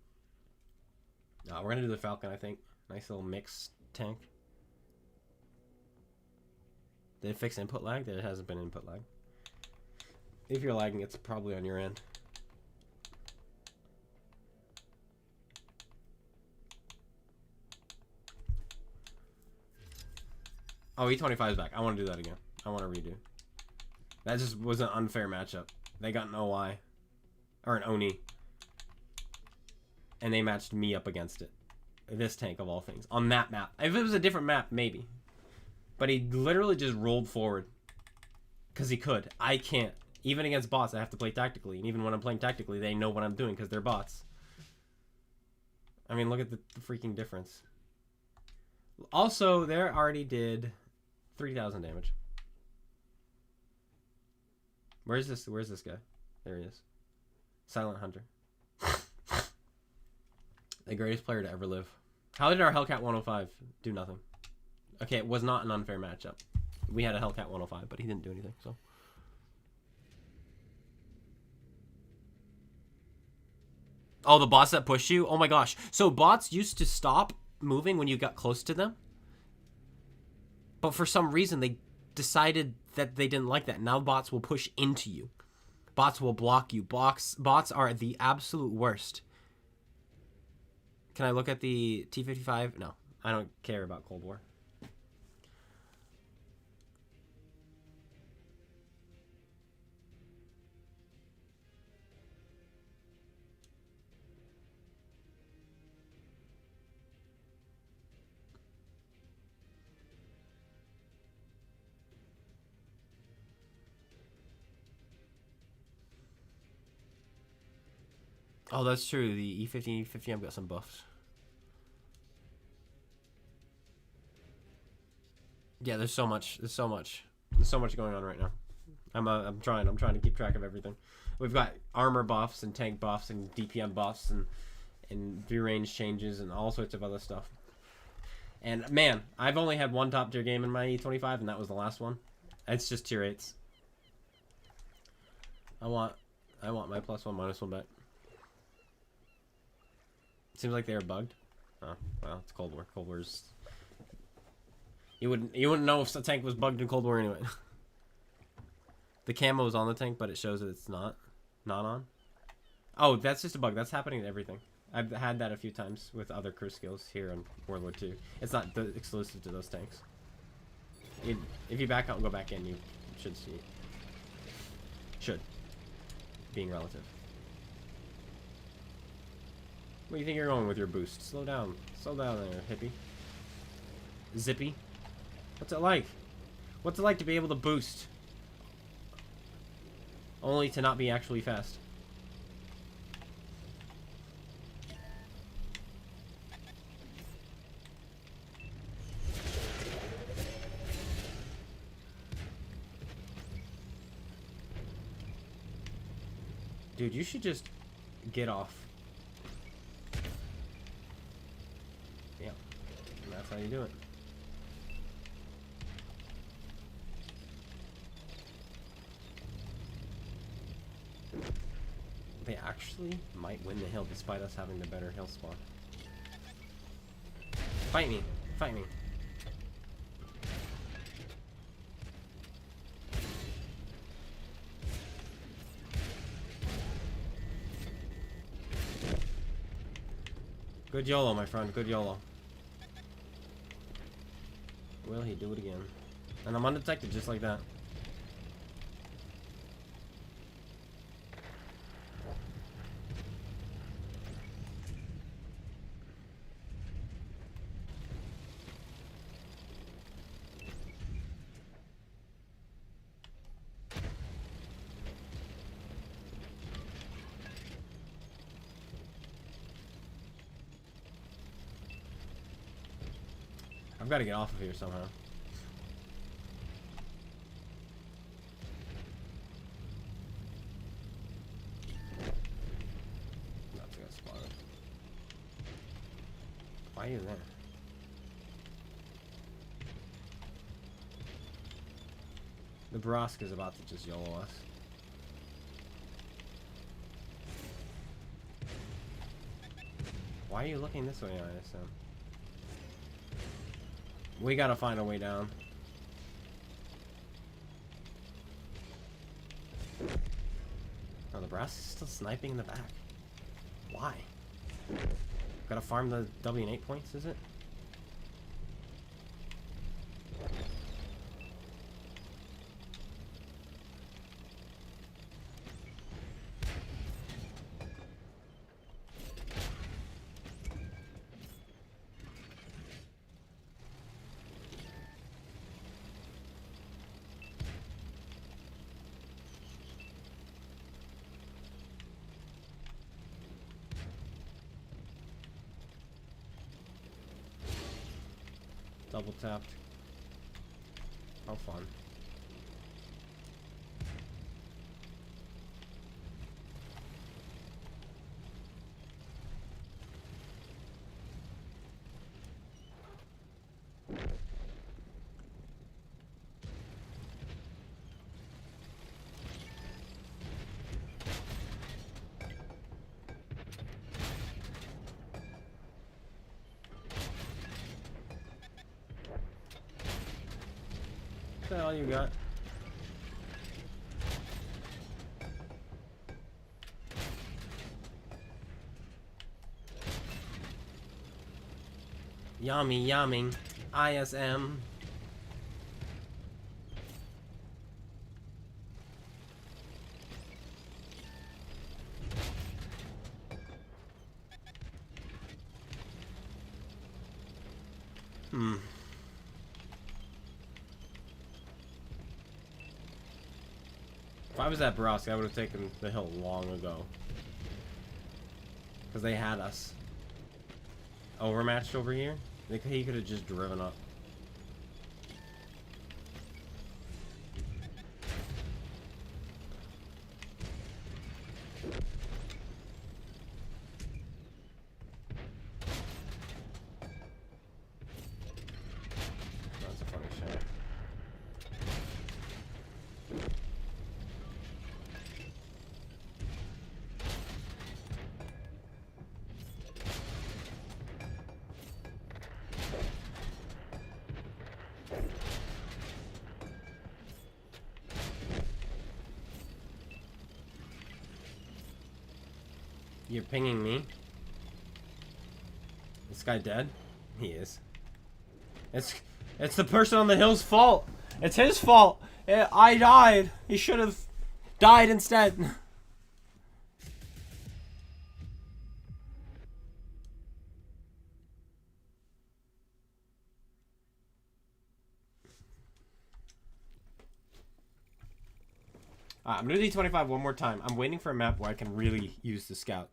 Speaker 1: We're gonna do the Falcon, I think. Nice little mix tank. Did it fix input lag? There hasn't been input lag. If you're lagging, it's probably on your end. Oh, E25 is back. I want to do that again. I want to redo. That just was an unfair matchup. They got an OI. Or an Oni. And they matched me up against it. This tank of all things. On that map. If it was a different map, maybe. But he literally just rolled forward. Because he could. I can't. Even against bots, I have to play tactically. And even when I'm playing tactically, they know what I'm doing because they're bots. I mean, look at the freaking difference. Also, they already did 3,000 damage. Where's this guy? There he is. Silent Hunter. The greatest player to ever live. How did our Hellcat 105 do nothing? Okay, it was not an unfair matchup. We had a Hellcat 105, but he didn't do anything, so. Oh, the bots that push you? Oh my gosh. So bots used to stop moving when you got close to them. But for some reason, they decided that they didn't like that. Now bots will push into you. Bots will block you. Bots are the absolute worst. Can I look at the T-55? No, I don't care about Cold War. Oh, that's true. The E50, E50M got some buffs. Yeah, there's so much. There's so much going on right now. I'm trying to keep track of everything. We've got armor buffs and tank buffs and DPM buffs and view range changes and all sorts of other stuff. And man, I've only had one top tier game in my E25, and that was the last one. It's just tier 8s. I want my +1 -1 back. Seems like they are bugged. Oh, well, it's Cold War. Cold War's... You wouldn't know if the tank was bugged in Cold War anyway. The camo is on the tank, but it shows that it's not on. Oh, that's just a bug. That's happening to everything. I've had that a few times with other crew skills here in World War II. It's not exclusive to those tanks. If you back out and go back in, you should see it. Should. Being relative. Where do you think you're going with your boost? Slow down. Slow down there, hippie. Zippy. What's it like? What's it like to be able to boost? Only to not be actually fast. Dude, you should just get off. Yeah, and that's how you do it. They actually might win the hill despite us having the better hill spawn. Fight me! Fight me! Good YOLO, my friend. Good YOLO. Will he do it again? And I'm undetected just like that. I've got to get off of here somehow. Not to get spotted. Why are you there? The Brosk is about to just YOLO us. Why are you looking this way, ISM? We gotta find a way down. Oh, the Brass is still sniping in the back. Why? Gotta farm the W and 8 points, is it? Double tapped. How fun. What the hell you got? Yummy, yumming. ISM. If I was at Brosk, I would have taken the hill long ago. Because they had us overmatched over here. He could have just driven up. You're pinging me. This guy dead? He is. It's the person on the hill's fault. It's his fault. I died. He should have died instead. I'm gonna do D25 one more time. I'm waiting for a map where I can really use the scout.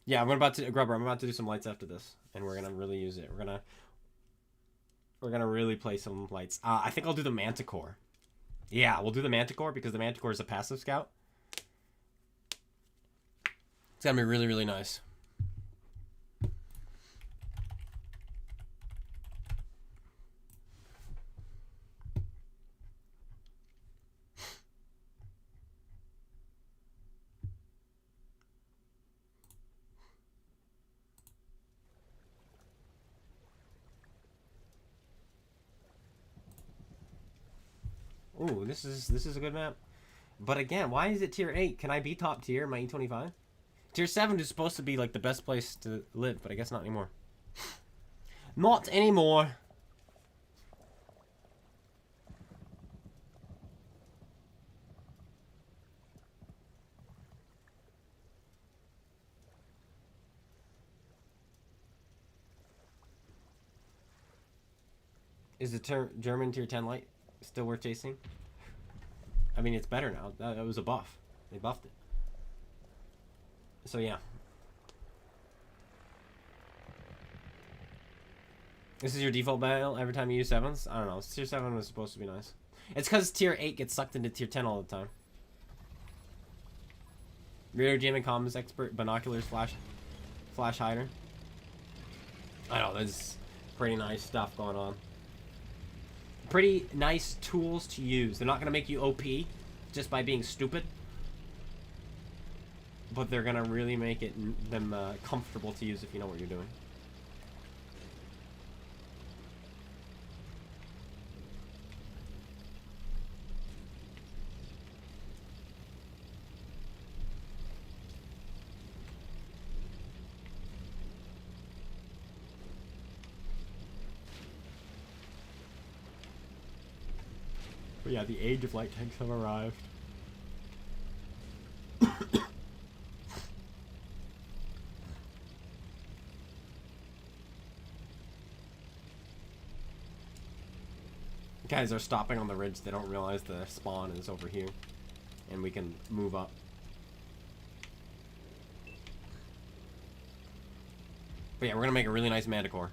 Speaker 1: Yeah, I'm about to Grubber. I'm about to do some lights after this, and we're gonna really use it. We're gonna really play some lights. I think I'll do the Manticore. Yeah, we'll do the Manticore because the Manticore is a passive scout. It's gonna be really, really nice. Ooh, this is a good map. But again, why is it tier 8? Can I be top tier in my E25? Tier 7 is supposed to be like the best place to live, but I guess not anymore. Not anymore. Is the German tier 10 light still worth chasing? I mean, it's better now. That was a buff. They buffed it. So yeah. This is your default battle every time you use 7s? I don't know. Tier 7 was supposed to be nice. It's because tier 8 gets sucked into tier 10 all the time. Radar jamming comms expert, binoculars, flash hider. I know, there's pretty nice stuff going on. Pretty nice tools to use. They're not going to make you OP just by being stupid. But they're going to really make them comfortable to use if you know what you're doing. But yeah, the age of light tanks have arrived. Guys are stopping on the ridge. They don't realize the spawn is over here. And we can move up. But yeah, we're gonna make a really nice Manticore.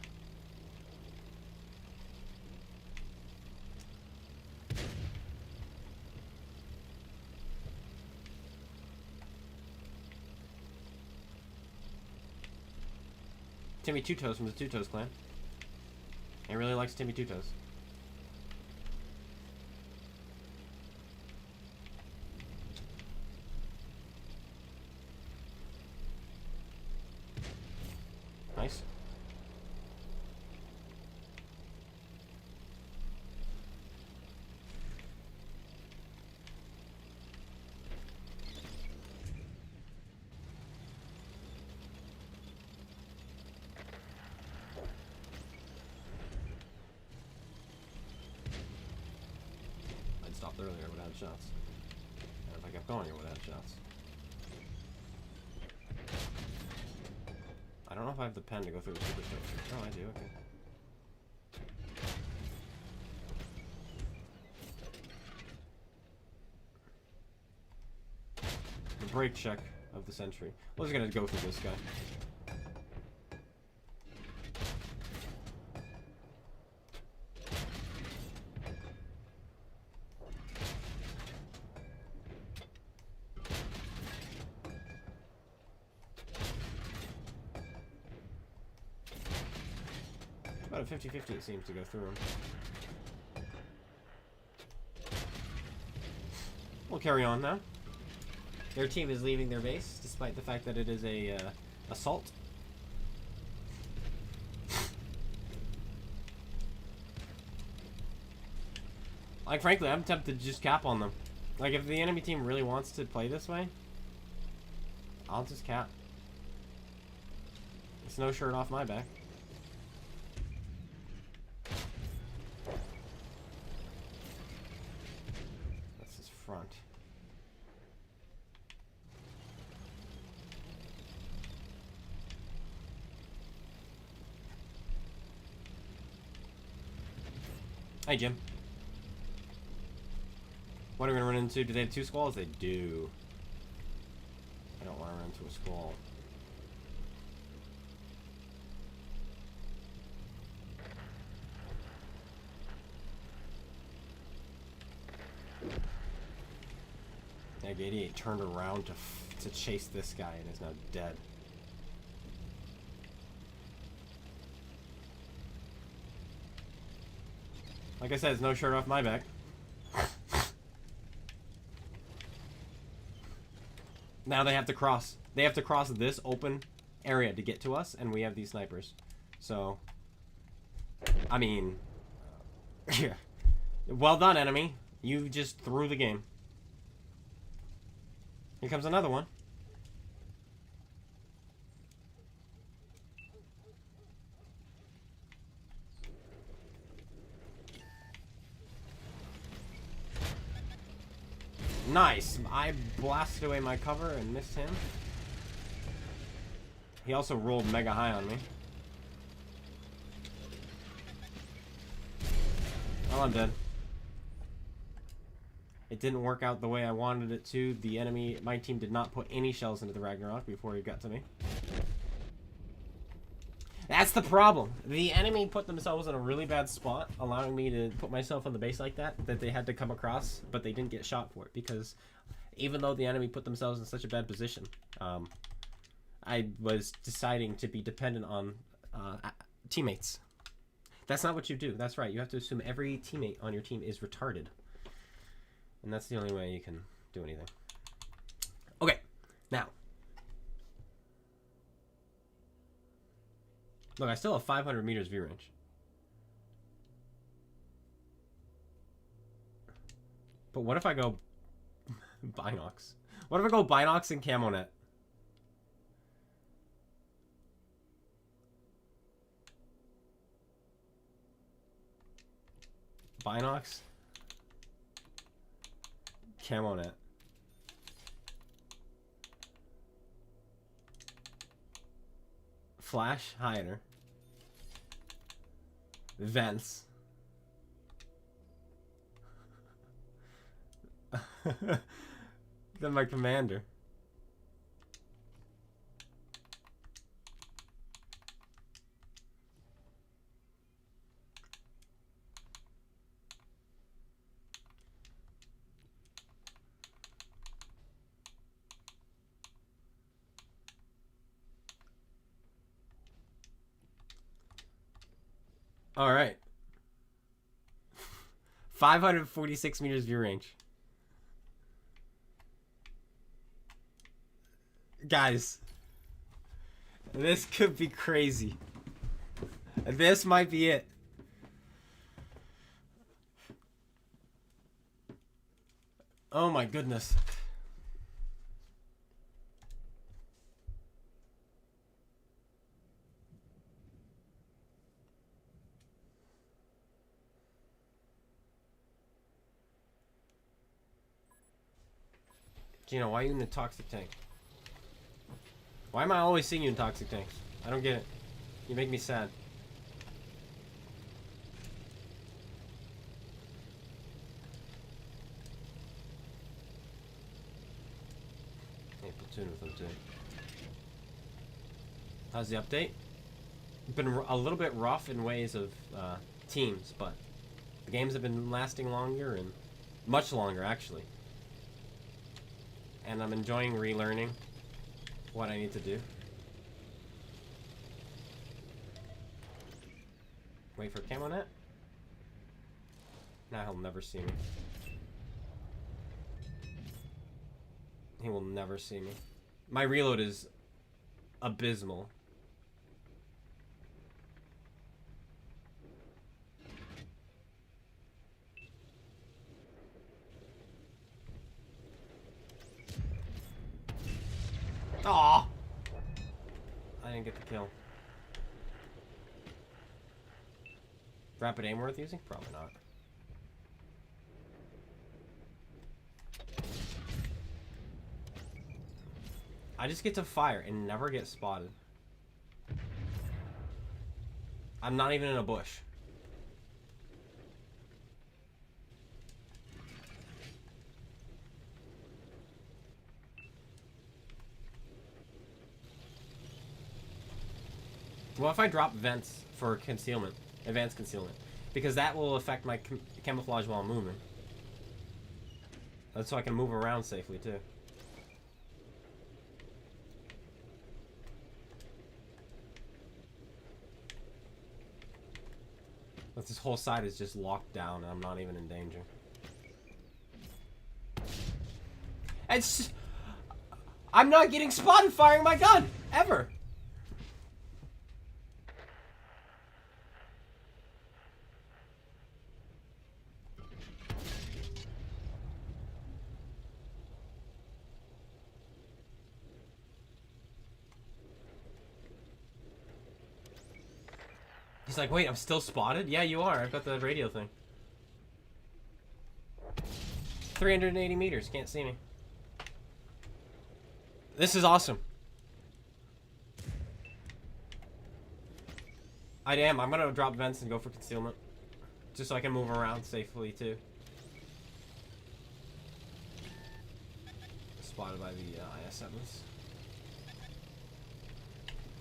Speaker 1: Timmy Two Toes from the Two Toes clan. He really likes Timmy Two Toes. Nice. I'd stopped earlier without shots. And if I kept going, it would have shots. I don't know if I have the pen to go through the super structure. Oh, I do, okay. The brake check of the century. We're just gonna go through this guy. About a 50-50 it seems to go through him. We'll carry on now. Their team is leaving their base, despite the fact that it is a assault. Like, frankly, I'm tempted to just cap on them. Like, if the enemy team really wants to play this way, I'll just cap. It's no shirt off my back. That's his front. Hey, Jim. What are we gonna run into? Do they have 2 squalls? They do. I don't want to run into a squall. That 88 turned around to chase this guy and is now dead. Like I said, it's no shirt off my back. Now they have to cross. They have to cross this open area to get to us, and we have these snipers. So, I mean, yeah. Well done, enemy. You just threw the game. Here comes another one. Nice. I blasted away my cover and missed him. He also rolled mega high on me. Well, I'm dead. It didn't work out the way I wanted it to. The enemy, my team did not put any shells into the Ragnarok before he got to me. That's the problem. The enemy put themselves in a really bad spot, allowing me to put myself on the base like that they had to come across, but they didn't get shot for it, because even though the enemy put themselves in such a bad position, I was deciding to be dependent on teammates. That's not what you do. That's right. You have to assume every teammate on your team is retarded. And that's the only way you can do anything. Okay, now. Look, I still have 500 meters view range. But what if I go binocs? What if I go binocs and camo net? Binocs, camo net. Flash hider. Vents. Then my commander. All right. 546 meters view range. Guys, this could be crazy. This might be it. Oh my goodness. Gino, why are you in the toxic tank? Why am I always seeing you in toxic tanks? I don't get it. You make me sad. Hey, platoon with them too. How's the update? Been a little bit rough in ways of teams, but the games have been lasting longer, and much longer actually. And I'm enjoying relearning what I need to do. Wait for camo net? Now he'll never see me. He will never see me. My reload is abysmal. didn't get the kill. Rapid aim worth using? Probably not. I just get to fire and never get spotted. I'm not even in a bush. What if I drop vents for concealment? Advanced concealment. Because that will affect my camouflage while moving. That's so I can move around safely too. But this whole side is just locked down and I'm not even in danger. It's... I'm not getting spotted firing my gun! Ever! He's like, wait, I'm still spotted? Yeah, you are. I've got the radio thing. 380 meters. Can't see me. This is awesome. I am. I'm going to drop vents and go for concealment. Just so I can move around safely, too. Spotted by the IS-7s.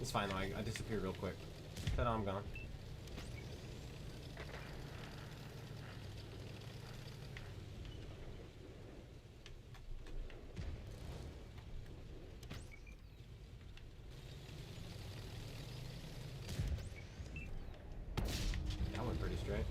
Speaker 1: It's fine, though. I disappeared real quick. Ta-da, I'm gone. That went pretty straight.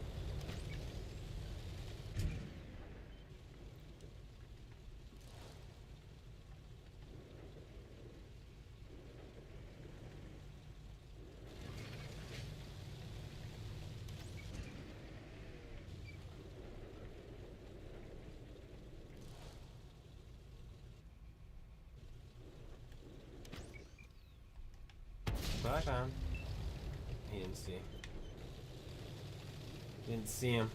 Speaker 1: What I found. He didn't see. Didn't see him.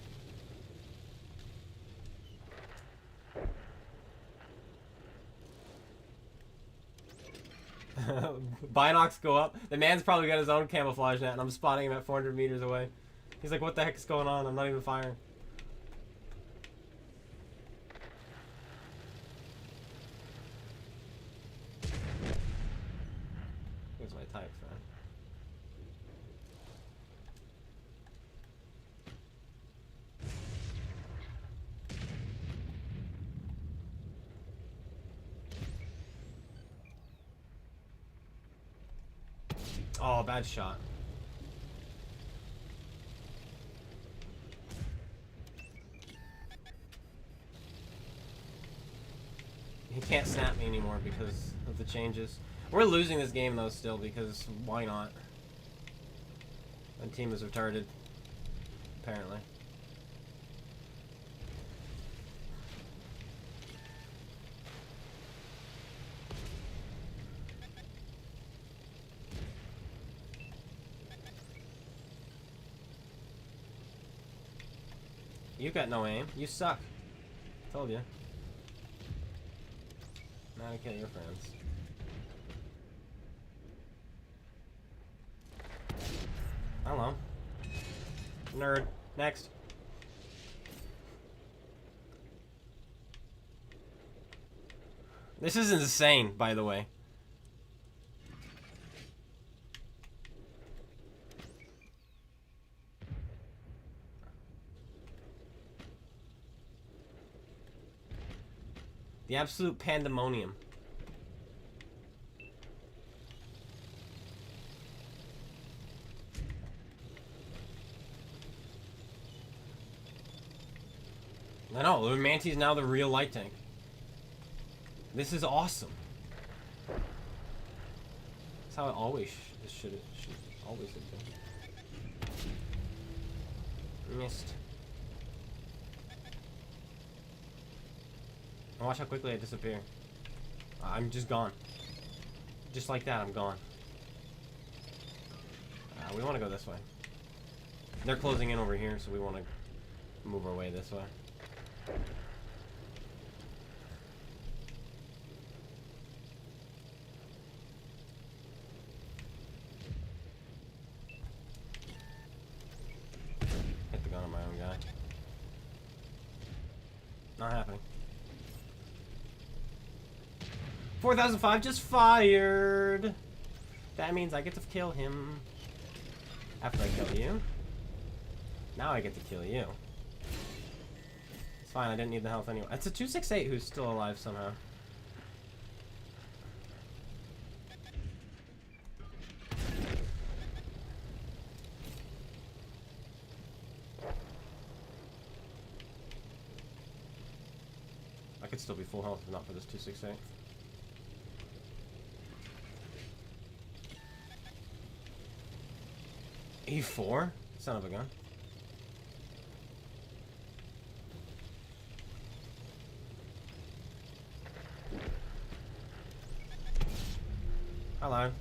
Speaker 1: Binocs go up. The man's probably got his own camouflage net and I'm spotting him at 400 meters away. He's like, what the heck is going on? I'm not even firing. Here's my type, man. Oh, bad shot. He can't snap me anymore because of the changes. We're losing this game though still because why not? My team is retarded, apparently. You got no aim. You suck. Told you. Now to kill your friends. Hello. Nerd. Next. This is insane, by the way. The absolute pandemonium. I know, the Manti's now the real light tank. This is awesome. That's how it always should always have been. Missed. And watch how quickly I disappear. I'm just gone. Just like that, I'm gone. No, we want to go this way. They're closing in over here, so we want to move our way this way. Hit the gun on my own guy. Not happening. 4005 just fired. That means I get to kill him. After I kill you. Now I get to kill you. It's fine, I didn't need the health anyway. It's a 268 who's still alive somehow. I could still be full health if not for this 268. E4? Son of a gun. Hello.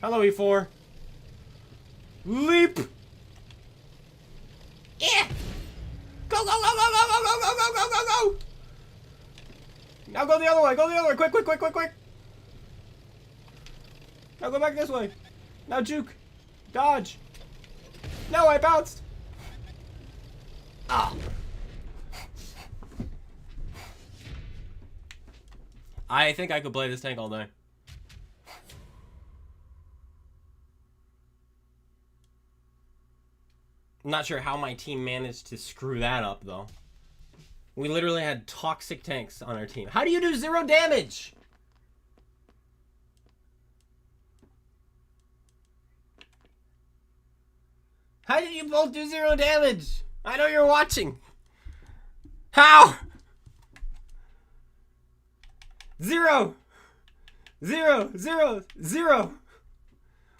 Speaker 1: Hello, E4. Leap! Yeah! Go, go, go, go, go, go, go, go, go, go, go, go! Now go the other way, go the other way, quick, quick, quick, quick, quick! Now go back this way. Now juke. Dodge. No, I bounced! Ah! I think I could play this tank all day. I'm not sure how my team managed to screw that up, though. We literally had toxic tanks on our team. How do you do 0 damage? How did you both do 0 damage? I know you're watching. How? 0. 0, 0, 0.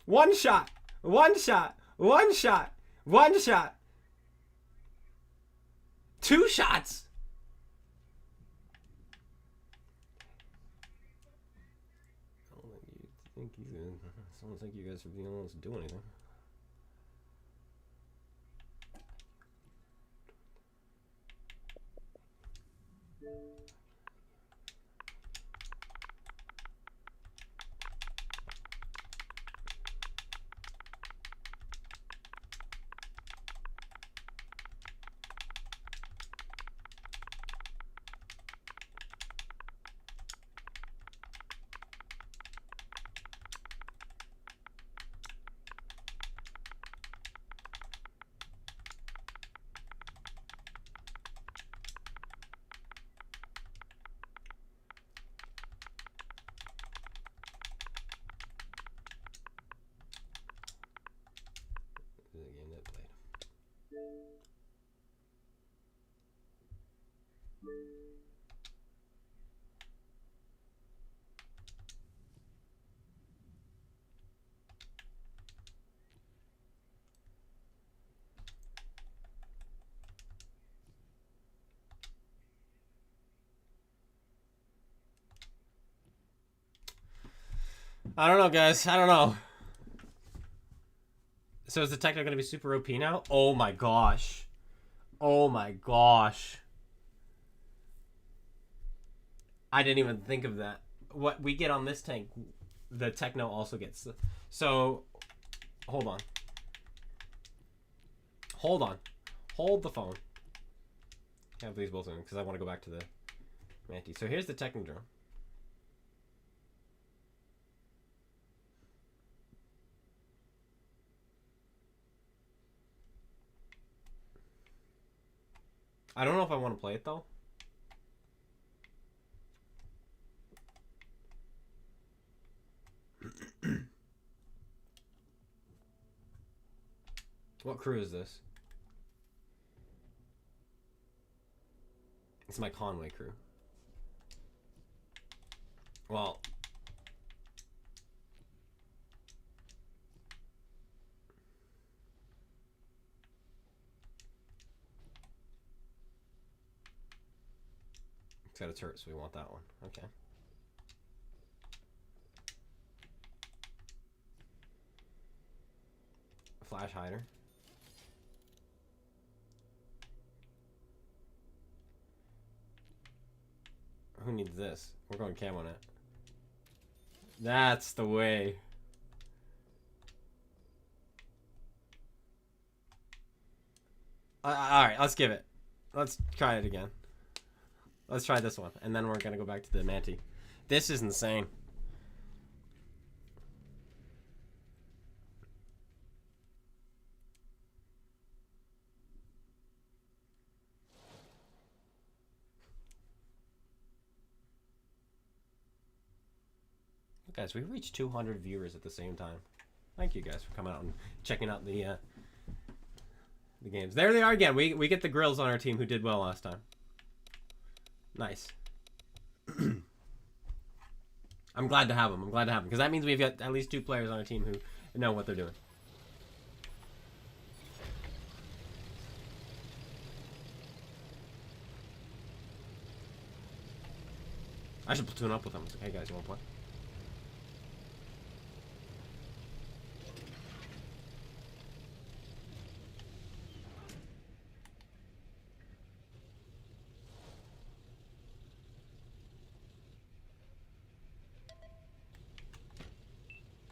Speaker 1: One shot. One shot. One shot. One shot. 2 shots. I don't think you guys are the only ones to do anything. I don't know, guys. I don't know. So is the techno going to be super OP now? Oh my gosh. Oh my gosh. I didn't even think of that. What we get on this tank, the techno also gets. So, hold on. Hold on. Hold the phone. Can't please both of them because I want to go back to the Manti. So here's the techno drone. I don't know if I want to play it though. What crew is this? It's my Conway crew. Well, It's got a turret, so we want that one. Okay. Flash hider. Who needs this? We're going camo on it. That's the way. Alright, let's give it. Let's try it again. Let's try this one. And then we're going to go back to the Manti. This is insane. Guys, we reached 200 viewers at the same time. Thank you guys for coming out and checking out the games. There they are again. We get the grills on our team who did well last time. Nice. I'm glad to have them. I'm glad to have them because that means we've got at least 2 players on our team who know what they're doing. I should platoon up with them. Hey guys, you want to play?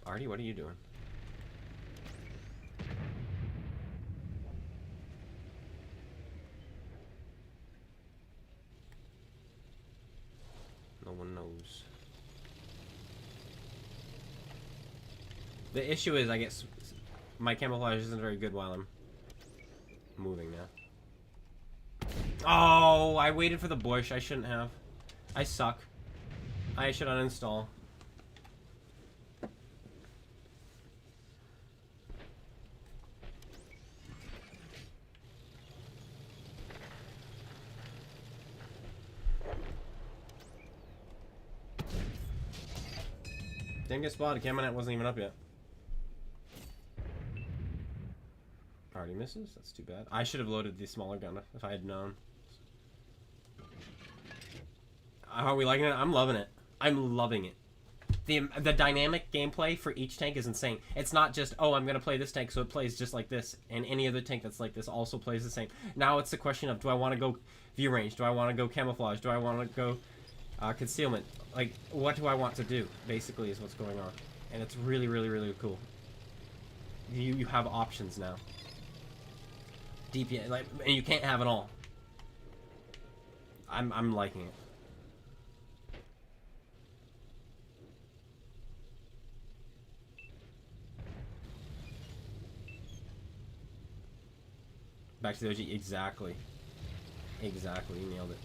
Speaker 1: Artie, what are you doing? No one knows. The issue is I get my camouflage isn't very good while I'm moving now. Oh, I waited for the bush. I shouldn't have. I suck. I should uninstall. Didn't get spotted. Camonet wasn't even up yet. Already misses? That's too bad. I should have loaded the smaller gun if I had known. How are we liking it? I'm loving it. I'm loving it. The dynamic gameplay for each tank is insane. It's not just, oh, I'm going to play this tank so it plays just like this, and any other tank that's like this also plays the same. Now it's the question of, do I want to go view range? Do I want to go camouflage? Do I want to go concealment? Like, what do I want to do, basically, is what's going on. And it's really, really, really cool. You have options now. DPS, like, and you can't have it all. I'm liking it. Back to the OG, exactly. Exactly, you nailed it.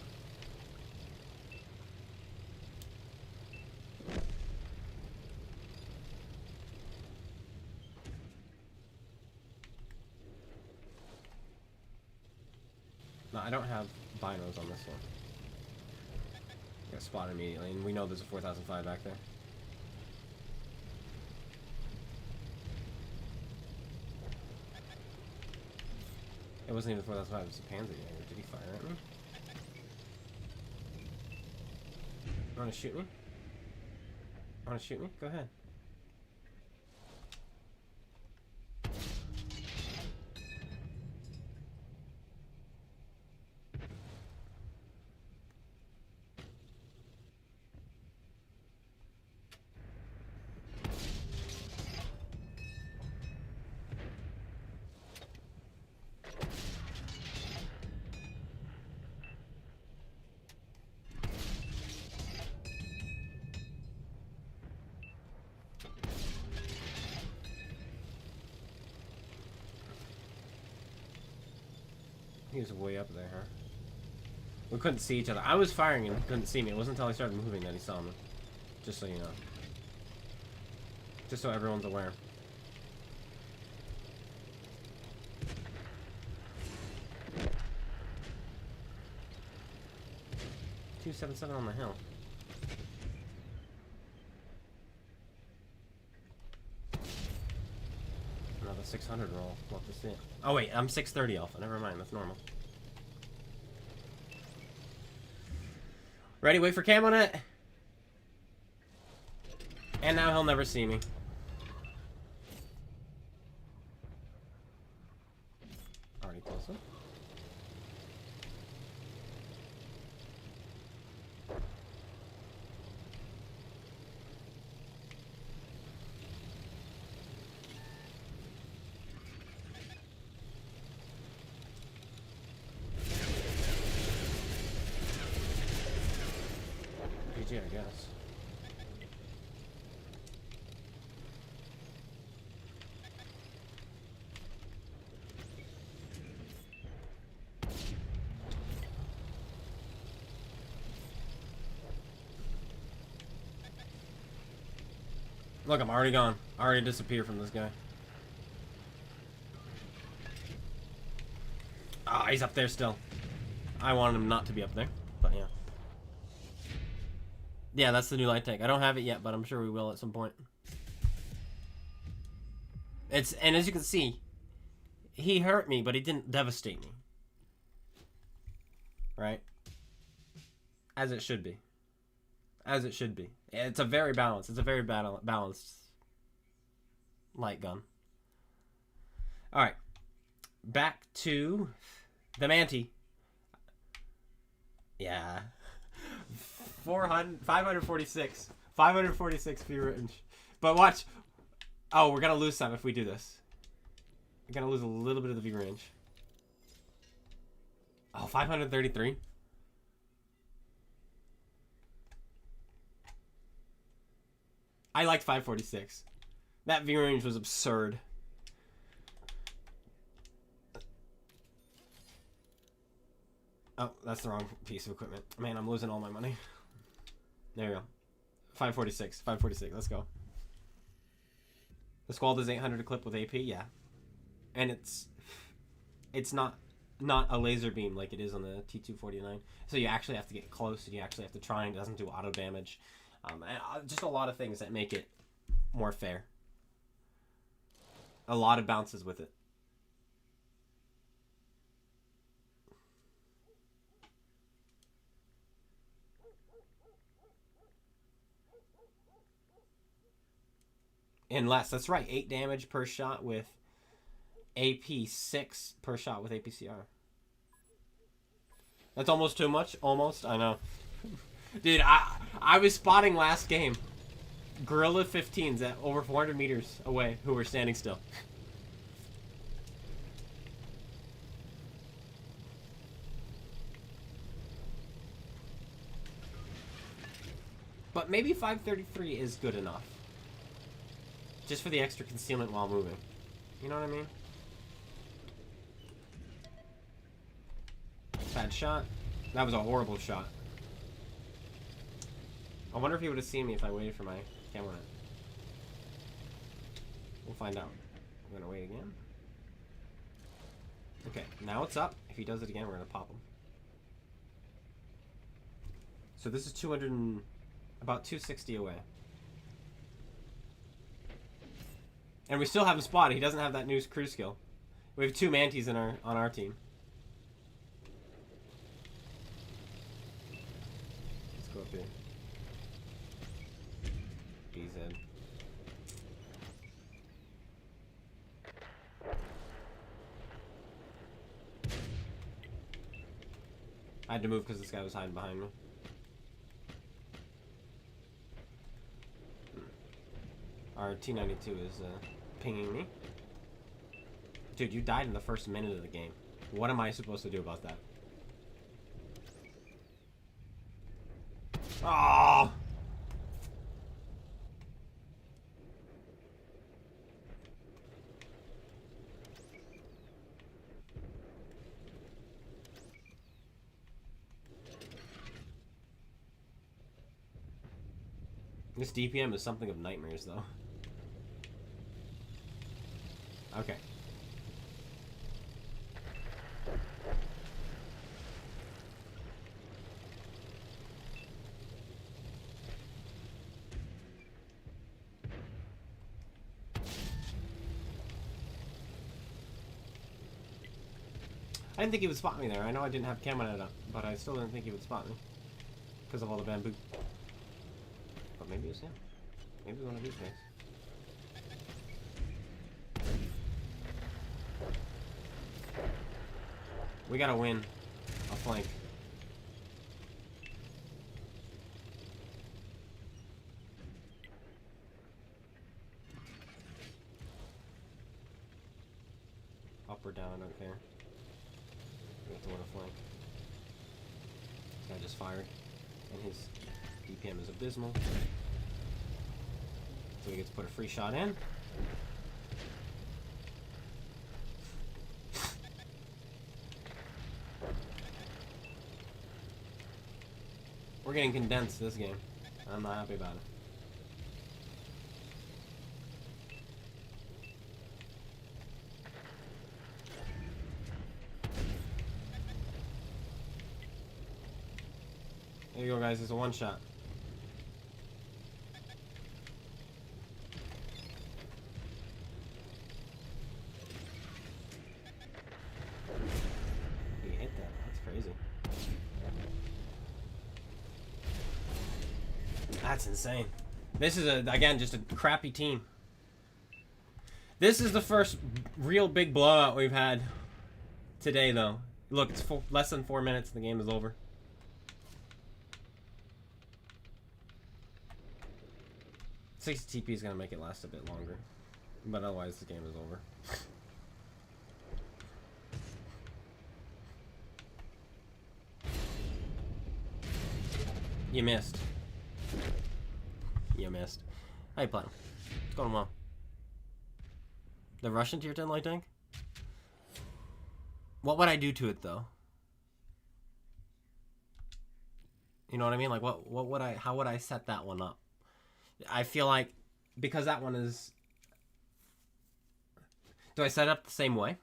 Speaker 1: No, I don't have binos on this one. Got spotted immediately, and we know there's a 4005 back there. It wasn't even 4005, it was a pansy. Did he fire at me? You wanna shoot me? Wanna shoot me? Go ahead. He was way up there, huh? We couldn't see each other. I was firing and he couldn't see me. It wasn't until I started moving that he saw me. Just so you know. Just so everyone's aware. .277 on the hill. Another 600 roll. Love to see it. Oh wait, I'm 630 alpha. Never mind, that's normal. Ready? Wait for camo net. And now he'll never see me. Already closer. GG, I guess. Look, I'm already gone. I already disappeared from this guy. Ah, he's up there still. I wanted him not to be up there, but yeah. Yeah, that's the new light tank. I don't have it yet, but I'm sure we will at some point. And as you can see, he hurt me, but he didn't devastate me. Right? As it should be. As it should be. It's a very balanced. It's a very balanced light gun. All right. Back to the Manti. Yeah. 546. 546 view range. But watch. Oh, we're going to lose some if we do this. We're going to lose a little bit of the view range. Oh, 533. I liked 546. That view range was absurd. Oh, that's the wrong piece of equipment. Man, I'm losing all my money. There you go. 546. 546. Let's go. The squall does 800 a clip with AP, yeah. And it's not a laser beam like it is on the T249. So you actually have to get close and you actually have to try, and it doesn't do auto damage. Just a lot of things that make it more fair. A lot of bounces with it. And less, that's right, 8 damage per shot with AP, 6 per shot with APCR. That's almost too much. Almost, I know. Dude, I was spotting last game Gorilla 15s at over 400 meters away who were standing still. But maybe 533 is good enough. Just for the extra concealment while moving. You know what I mean? Bad shot. That was a horrible shot. I wonder if he would have seen me if I waited for my camera. We'll find out. I'm gonna wait again. Okay, now it's up. If he does it again, we're gonna pop him. So this is 200 and about 260 away. And we still have him spotted. He doesn't have that new crew skill. We have 2 Mantis in on our team. Let's go up here. BZ. I had to move because this guy was hiding behind me. Our T92 is pinging me. Dude, you died in the first minute of the game. What am I supposed to do about that? Oh! This DPM is something of nightmares, though. Okay. I didn't think he would spot me there. I know I didn't have camera net up, but I still didn't think he would spot me. because of all the bamboo. But maybe it's him. Maybe one of these guys. We gotta win a flank. Up or down, I don't care. We have to win a flank. This guy just fired, and his DPM is abysmal. So he gets to put a free shot in. We're getting condensed this game. I'm not happy about it. There you go, guys. It's a one shot. He hit that. That's crazy. That's insane. This is, again, just a crappy team. This is the first real big blowout we've had today, though. Look, it's less than 4 minutes and the game is over. Sixty TP is going to make it last a bit longer. But otherwise, the game is over. You missed. You missed. How you playing? It's going well. The Russian tier 10 light tank? What would I do to it though? You know what I mean? Like what would I, how would I set that one up? I feel like because that one is, do I set it up the same way?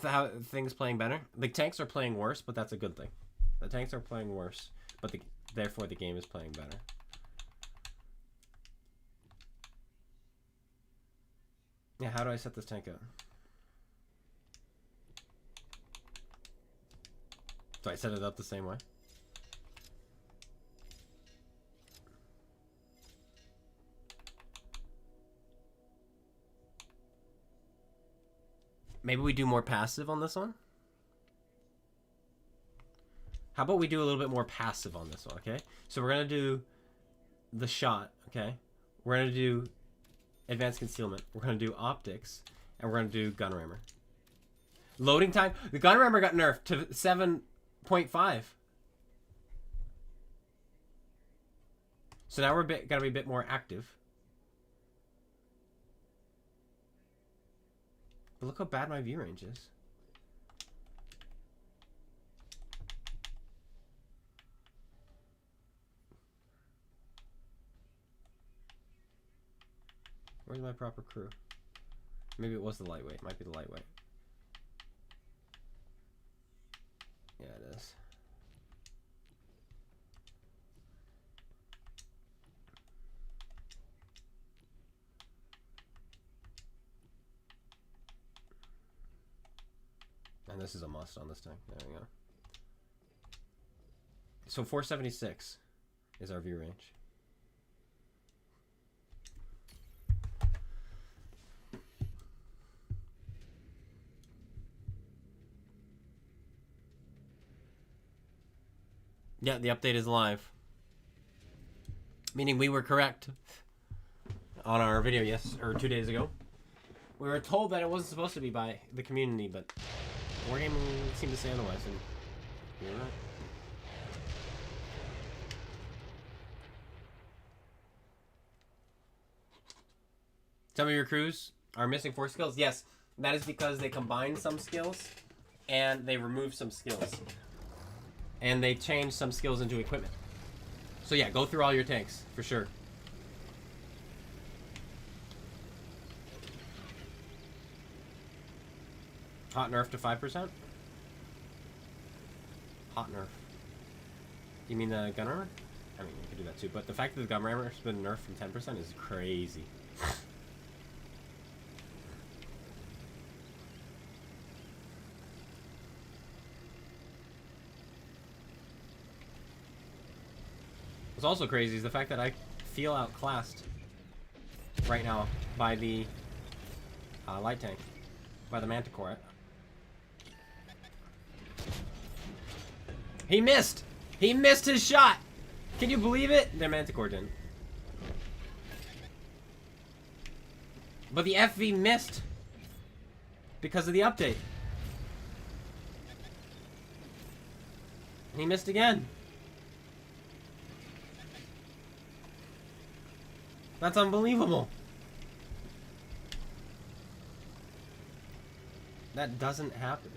Speaker 1: How things playing better? The tanks are playing worse, but that's a good thing. The tanks are playing worse, but therefore the game is playing better. Yeah, how do I set this tank up? Do I set it up the same way? Maybe we do more passive on this one? How about we do a little bit more passive on this one, okay? So we're going to do the shot, okay? We're going to do advanced concealment. We're going to do optics. And we're going to do gun rammer. Loading time. The gun rammer got nerfed to 7.5. So now we're got to be a bit more active. But look how bad my view range is. Where's my proper crew? Maybe it was the lightweight. It might be the lightweight. Yeah, it is. And this is a must on this tank. There we go. So 476 is our view range. Yeah, the update is live. Meaning we were correct on our video, or 2 days ago. We were told that it wasn't supposed to be by the community, but Wargaming seemed to say otherwise, and you're right. Some of your crews are missing 4 skills? Yes, that is because they combined some skills and they removed some skills. And they changed some skills into equipment. So yeah, go through all your tanks, for sure. Hot nerf to 5%? Hot nerf. You mean the gun rammer? I mean, you could do that too, but the fact that the gun rammer has been nerfed from 10% is crazy. What's also crazy is the fact that I feel outclassed right now by the light tank, by the Manticore. He missed! He missed his shot! Can you believe it? The Manticore didn't. But the FV missed because of the update. He missed again. That's unbelievable. That doesn't happen.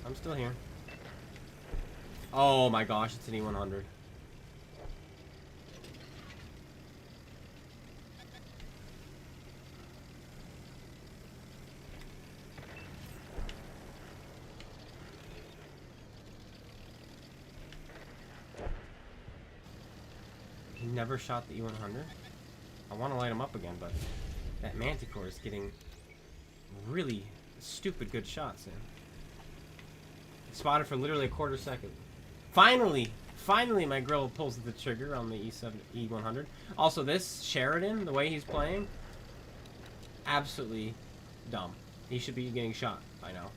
Speaker 1: I'm still here. Oh my gosh, it's an E100. He never shot the E100. I want to light him up again, but that Manticore is getting really stupid good shots in. Spotted for literally a quarter second. Finally my grill pulls the trigger on the E100. Also, this Sheridan, the way he's playing, absolutely dumb. He should be getting shot by now.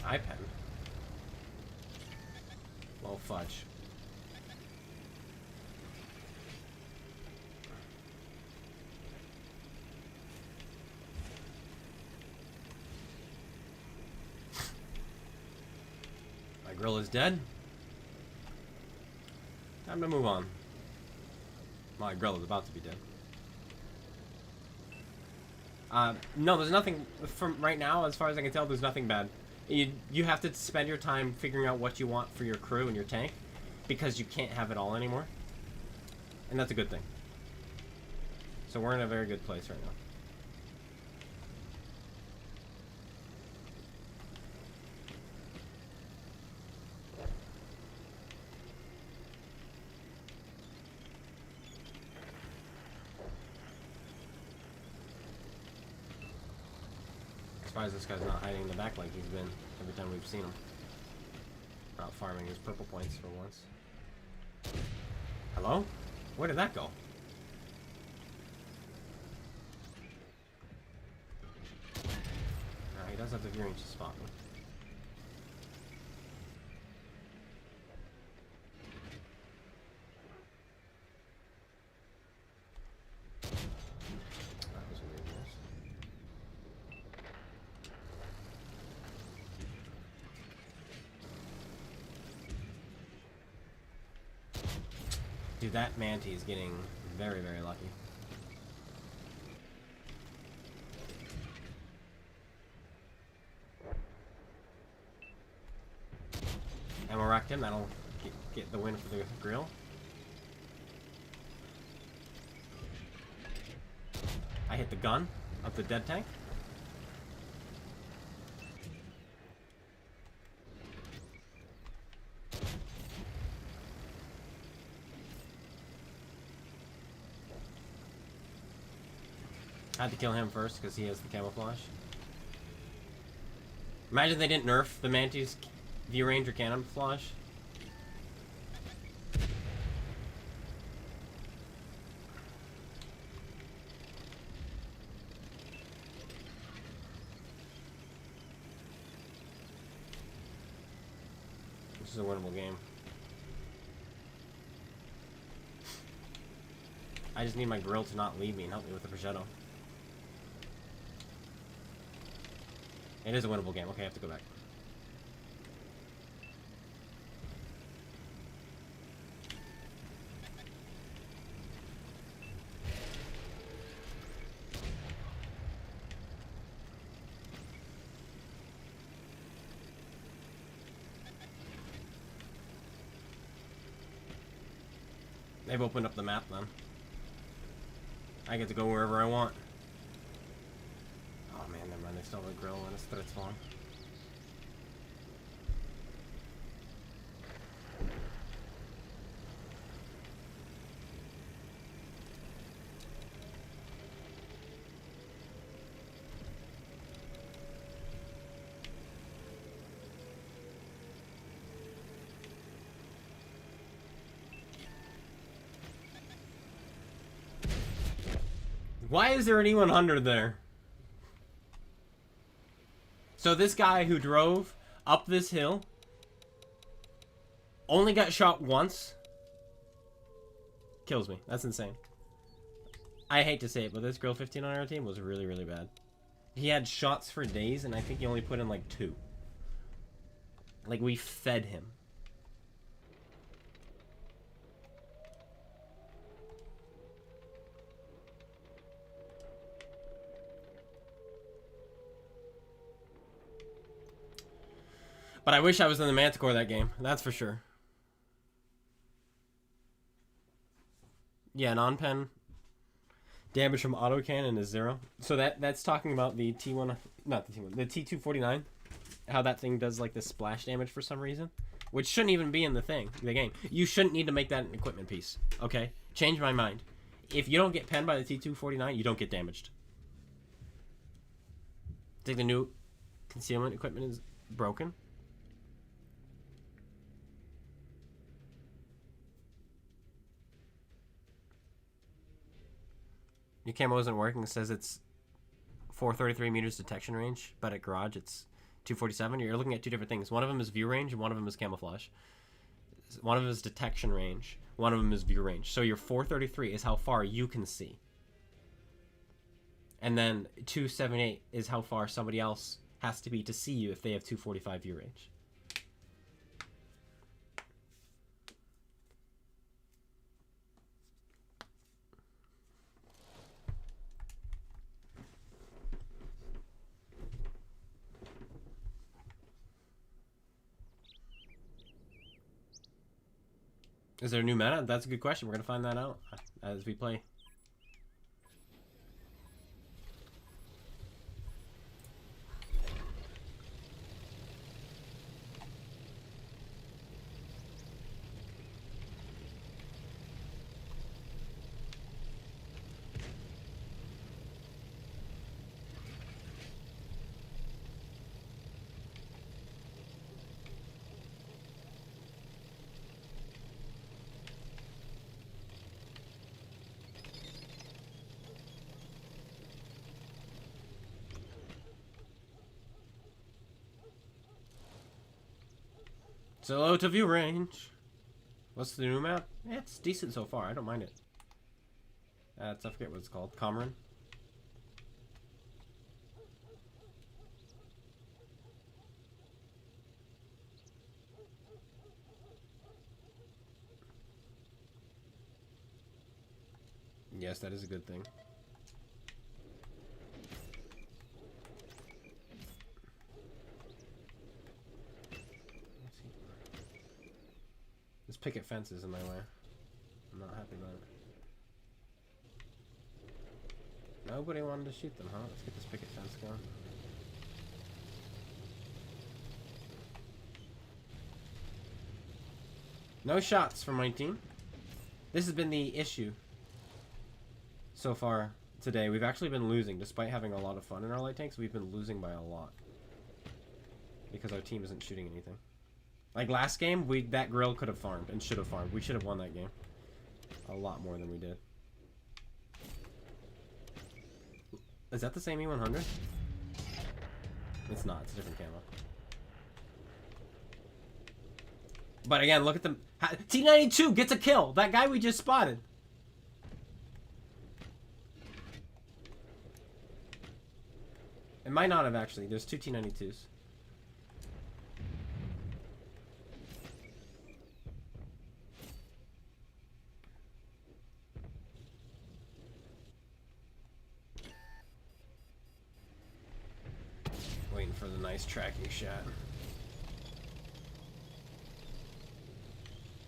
Speaker 1: I pen. Well, fudge. My grill is dead. Time to move on. My grill is about to be dead. No, there's nothing from right now, as far as I can tell, there's nothing bad. You have to spend your time figuring out what you want for your crew and your tank, because you can't have it all anymore. And that's a good thing. So we're in a very good place right now. Surprised this guy's not hiding in the back like he's been every time we've seen him. Not farming his purple points for once. Hello? Where did that go? Nah, he does have the view range to spot me. That was weird, yes. Dude, that Manti is getting very, very lucky. And we'll rack him, that'll get the win for the grill. I hit the gun of the dead tank. I had to kill him first because he has the camouflage. Imagine they didn't nerf the Manti's view range or camouflage. This is a winnable game. I just need my grill to not leave me and help me with the prosciutto. It is a winnable game. Okay, I have to go back. They've opened up the map then. I get to go wherever I want. Oh man, never mind. They still have a grill and a stretch spawn. Why is there an E100 there? So this guy who drove up this hill only got shot once. Kills me. That's insane. I hate to say it, but this Grill 15 on our team was really, really bad. He had shots for days, and I think he only put in like 2. Like, we fed him. But I wish I was in the Manticore that game. That's for sure. Yeah, non-pen damage from autocannon is 0. So that's talking about the T1, not the T1, the T249. How that thing does like this splash damage for some reason, which shouldn't even be in the game. You shouldn't need to make that an equipment piece. Okay, change my mind. If you don't get penned by the T249, you don't get damaged. I think the new concealment equipment is broken. Your camo isn't working. It says it's 433 meters detection range, but at garage it's 247. You're looking at 2 different things. One of them is view range, and one of them is camouflage. One of them is detection range. One of them is view range. So your 433 is how far you can see. And then 278 is how far somebody else has to be to see you if they have 245 view range. Is there a new meta? That's a good question. We're going to find that out as we play. So low to view range. What's the new map? Yeah, it's decent so far. I don't mind it. I forget what it's called. Comron. Yes, that is a good thing. This picket fence is in my way. I'm not happy about it. Nobody wanted to shoot them, huh? Let's get this picket fence going. No shots from my team. This has been the issue so far today. We've actually been losing. Despite having a lot of fun in our light tanks, we've been losing by a lot. Because our team isn't shooting anything. Like last game, that grill could have farmed and should have farmed. We should have won that game. A lot more than we did. Is that the same E100? It's not. It's a different camo. But again, look at them. T92 gets a kill. That guy we just spotted. It might not have actually. There's 2 T92s. Waiting for the nice tracking shot.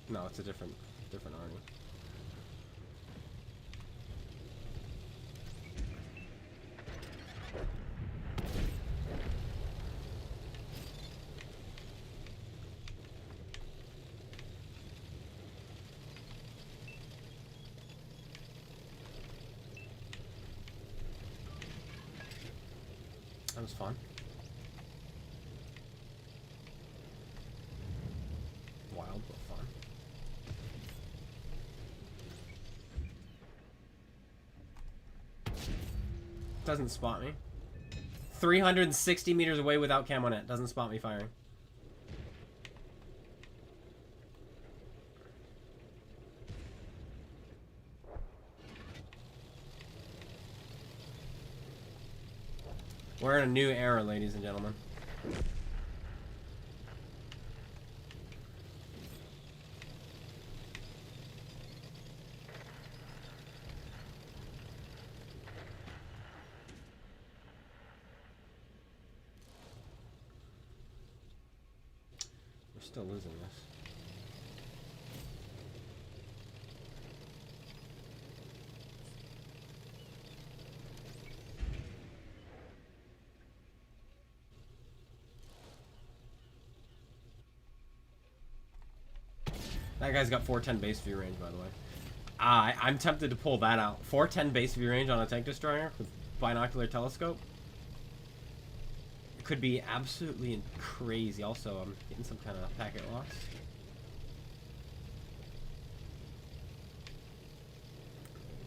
Speaker 1: No, it's a different army. That was fun. Wild but fun. Doesn't spot me. 360 meters away without camo net. Doesn't spot me firing. We're in a new era, ladies and gentlemen. We're still losing this. That guy's got 410 base view range, by the way. I'm tempted to pull that out. 410 base view range on a tank destroyer with binocular telescope. It could be absolutely crazy. Also, I'm getting some kind of packet loss.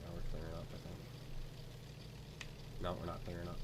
Speaker 1: Now we're clearing up, I think. No, we're not clearing up.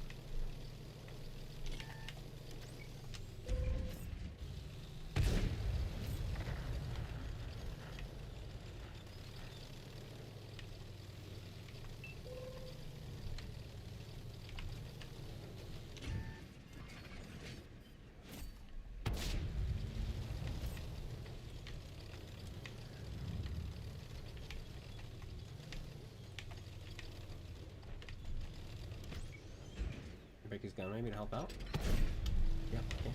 Speaker 1: Break his gun maybe to help out. Yeah, okay.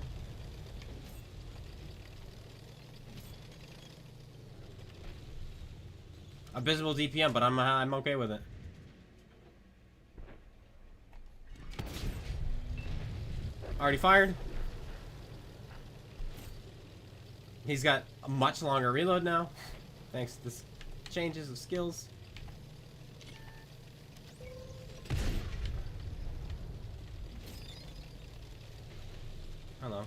Speaker 1: Abysmal DPM, but I'm okay with it. Already fired. He's got a much longer reload now, thanks to this changes of skills. Hello.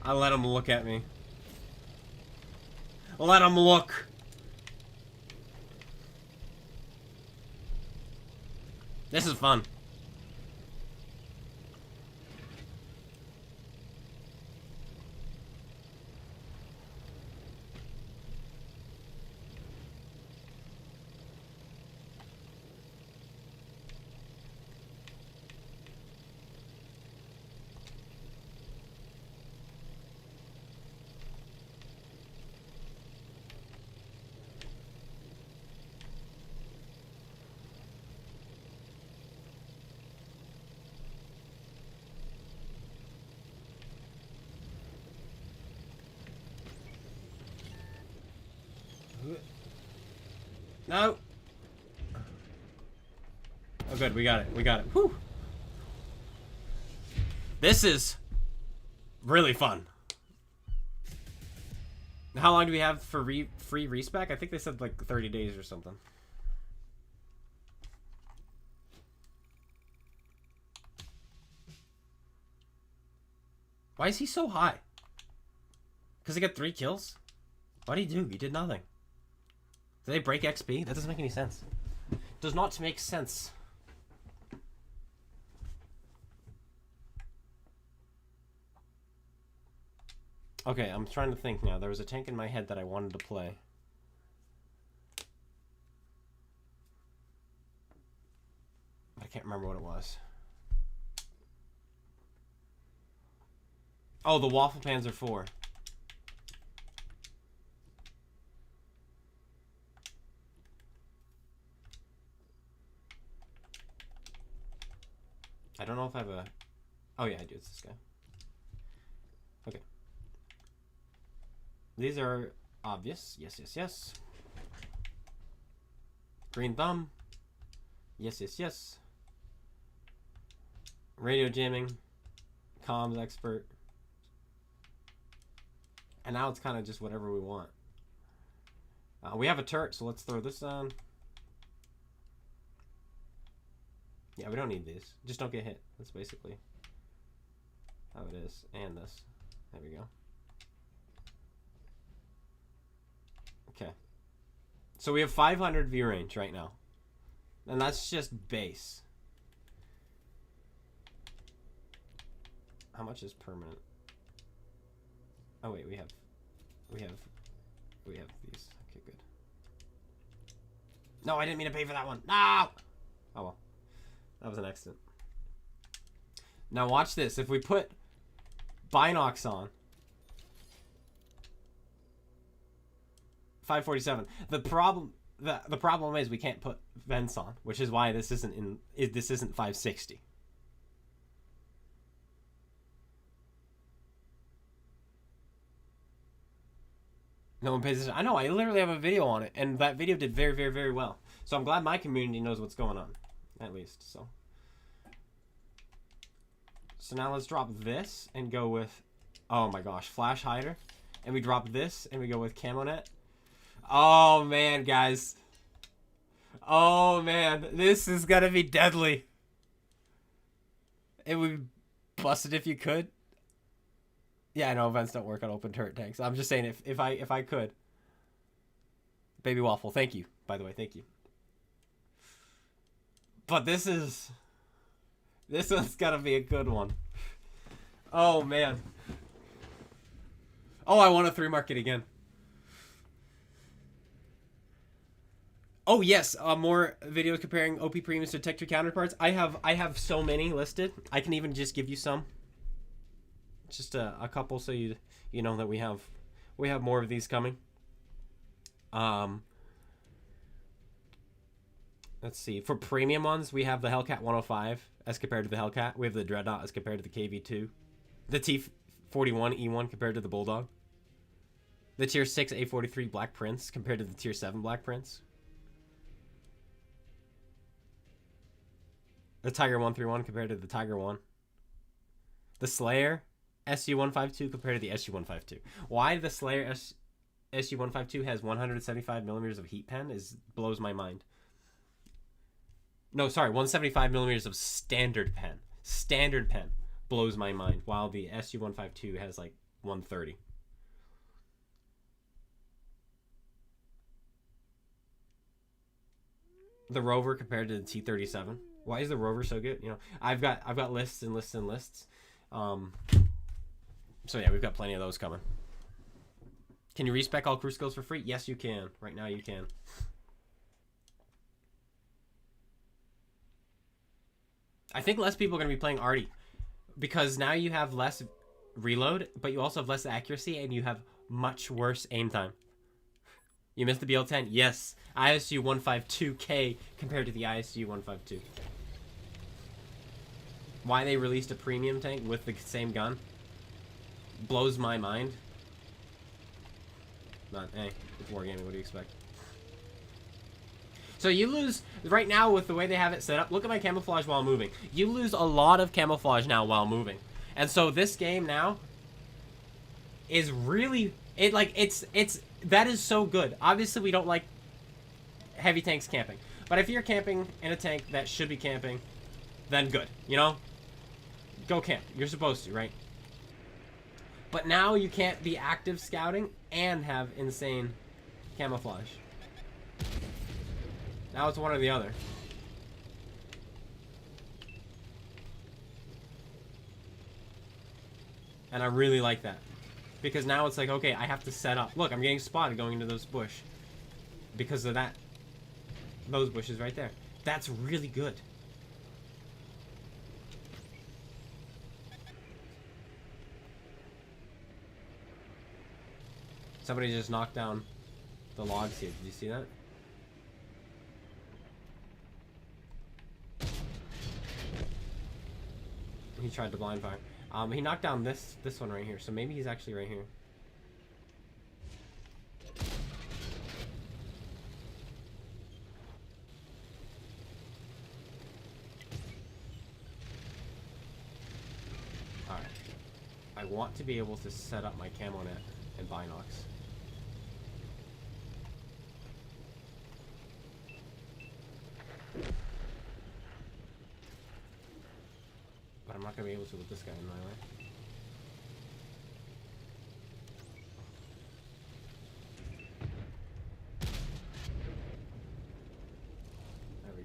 Speaker 1: I let him look at me. Let him look. This is fun. No. Oh, good. We got it. We got it. Whew. This is really fun. How long do we have for free respec? I think they said like 30 days or something. Why is he so high? Because he got 3 kills? What did he do? He did nothing. Did they break XP? That doesn't make any sense. Does not make sense. Okay, I'm trying to think now. There was a tank in my head that I wanted to play. I can't remember what it was. Oh, the Waffle Panzer 4. I don't know if I have a... Oh yeah, I do. It's this guy. Okay. These are obvious. Yes, yes, yes. Green thumb. Yes, yes, yes. Radio jamming. Comms expert. And now it's kind of just whatever we want. We have a turret, so let's throw this on. Yeah, we don't need these. Just don't get hit. That's basically how it is. And this. There we go. Okay. So we have 500 view range right now. And that's just base. How much is permanent? Oh wait, we have these. Okay, good. No, I didn't mean to pay for that one. No! Oh well. That was an accident. Now watch this. If we put binocs on, 547. The problem is we can't put vents on, which is why this isn't 560. No one pays attention. I know, I literally have a video on it, and that video did very, very, very well. So I'm glad my community knows what's going on, at least. So now let's drop this and go with, oh my gosh, flash hider. And we drop this and we go with camo net. Oh man, guys. Oh man, this is gonna be deadly. It would be busted if you could. Yeah, I know events don't work on open turret tanks. I'm just saying if I could. Baby Waffle, thank you. By the way, thank you. But this one's gotta be a good one. Oh man. Oh, I want to 3-mark it again. Oh yes, more videos comparing OP premiums to Tech 2 counterparts. I have so many listed. I can even just give you some. Just a couple, so you know that we have more of these coming. Let's see. For premium ones, we have the Hellcat 105 as compared to the Hellcat. We have the Dreadnought as compared to the KV2. The T41 E1 compared to the Bulldog. The Tier 6 A43 Black Prince compared to the Tier 7 Black Prince. The Tiger 131 compared to the Tiger 1. The Slayer SU-152 compared to the SU-152. Why the Slayer SU-152 has 175 millimeters of heat pen blows my mind. No, sorry, 175 millimeters of standard pen. Standard pen blows my mind, while the SU-152 has like 130. The Rover compared to the T-37. Why is the Rover so good? You know, I've got lists and lists and lists. So yeah, we've got plenty of those coming. Can you respec all crew skills for free? Yes, you can. Right now you can. I think less people are going to be playing Arty because now you have less reload, but you also have less accuracy and you have much worse aim time. You missed the BL-10? Yes. ISU 152K compared to the ISU 152. Why they released a premium tank with the same gun blows my mind. Hey, it's Wargaming. What do you expect? So you lose, right now with the way they have it set up, look at my camouflage while moving. You lose a lot of camouflage now while moving. And so this game now is really, that is so good. Obviously we don't like heavy tanks camping. But if you're camping in a tank that should be camping, then good, you know? Go camp. You're supposed to, right? But now you can't be active scouting and have insane camouflage. Now it's one or the other. And I really like that. Because now it's like, okay, I have to set up. Look, I'm getting spotted going into those bush. Because of that. Those bushes right there. That's really good. Somebody just knocked down the logs here. Did you see that? He tried to blind fire. He knocked down this one right here, so maybe he's actually right here. Alright. I want to be able to set up my camo net and binocs. But I'm not going to be able to with this guy in my way.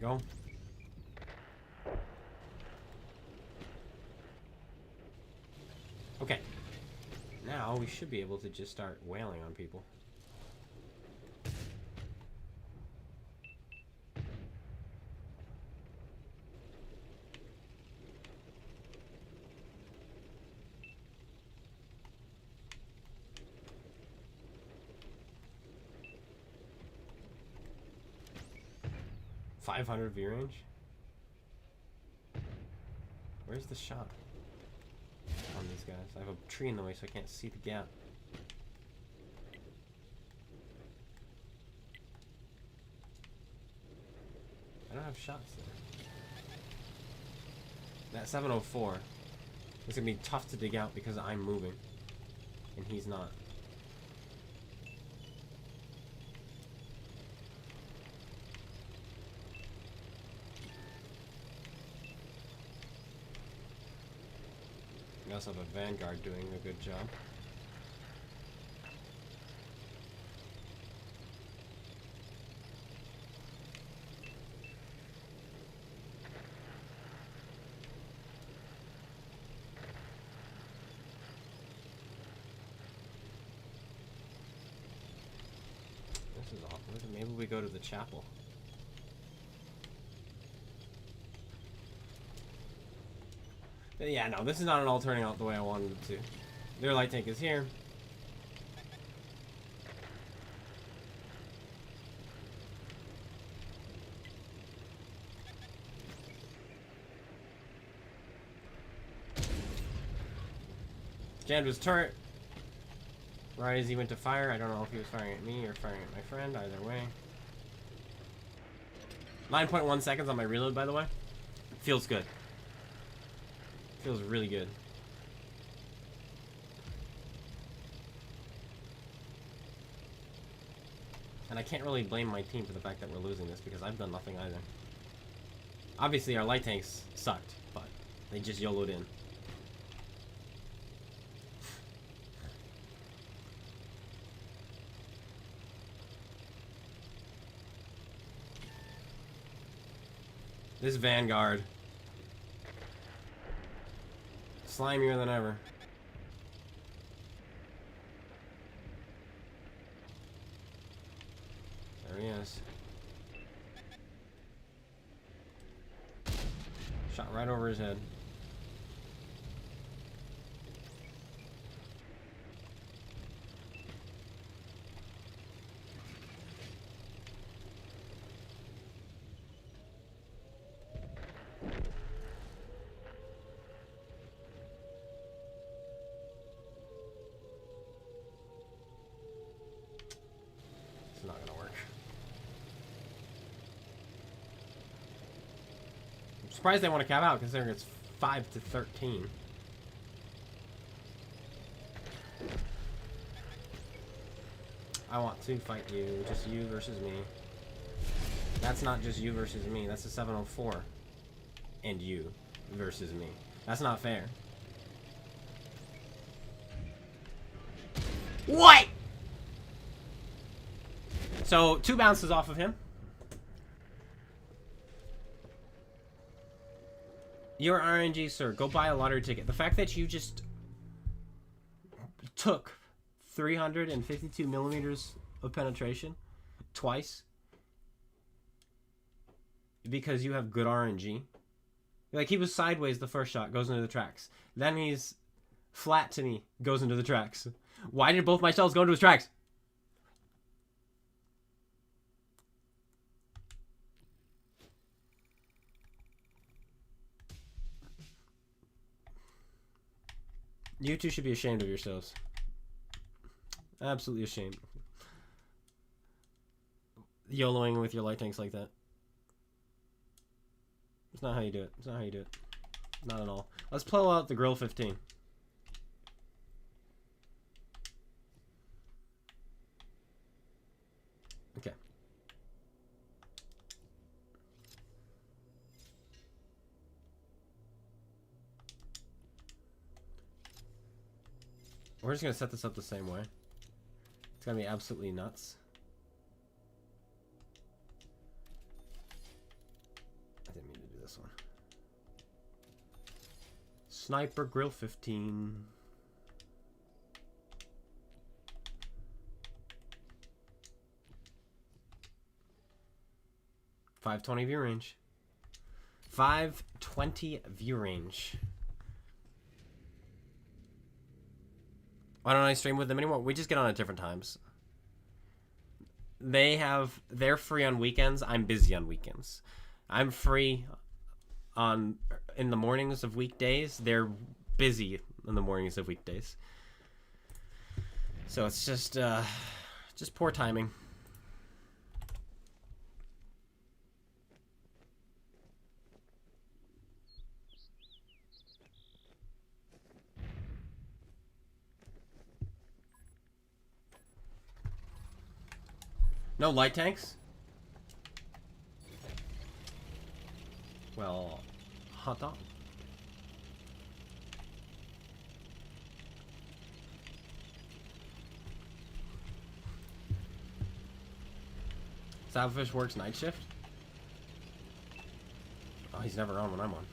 Speaker 1: Go. Okay. Now we should be able to just start wailing on people. .500 view range? Where's the shot on these guys? I have a tree in the way so I can't see the gap. I don't have shots there. That 704 is gonna be tough to dig out because I'm moving and he's not. We also have a Vanguard doing a good job. This is awkward. Maybe we go to the chapel. But yeah, no, this is not at all turning out the way I wanted it to. Their light tank is here. Jammed his turret. Right as he went to fire, I don't know if he was firing at me or firing at my friend, either way. 9.1 seconds on my reload, by the way. Feels good. Feels really good. And I can't really blame my team for the fact that we're losing this because I've done nothing either. Obviously our light tanks sucked, but they just YOLO'd in. This Vanguard. Slimier than ever. There he is. Shot right over his head. Not gonna work. I'm surprised they want to cap out considering it's 5-13. I want to fight you, just you versus me. That's not just you versus me, that's a 704. And you versus me. That's not fair. What? So, 2 bounces off of him. You're RNG, sir. Go buy a lottery ticket. The fact that you just took 352 millimeters of penetration twice because you have good RNG. Like, he was sideways the first shot, goes into the tracks. Then he's flat to me, goes into the tracks. Why did both my shells go into his tracks? You two should be ashamed of yourselves. Absolutely ashamed. YOLOing with your light tanks like that. It's not how you do it. It's not how you do it. Not at all. Let's pull out the Grill 15. Okay. We're just gonna set this up the same way. It's gonna be absolutely nuts. Sniper Grill 15. .520 view range. 520 view range. Why don't I stream with them anymore? We just get on at different times. They're free on weekends. I'm busy on weekends. I'm free in the mornings of weekdays. They're busy in the mornings of weekdays. So it's just poor timing. No light tanks? Well, hot dog. Slapafish works night shift? Oh, he's never on when I'm on.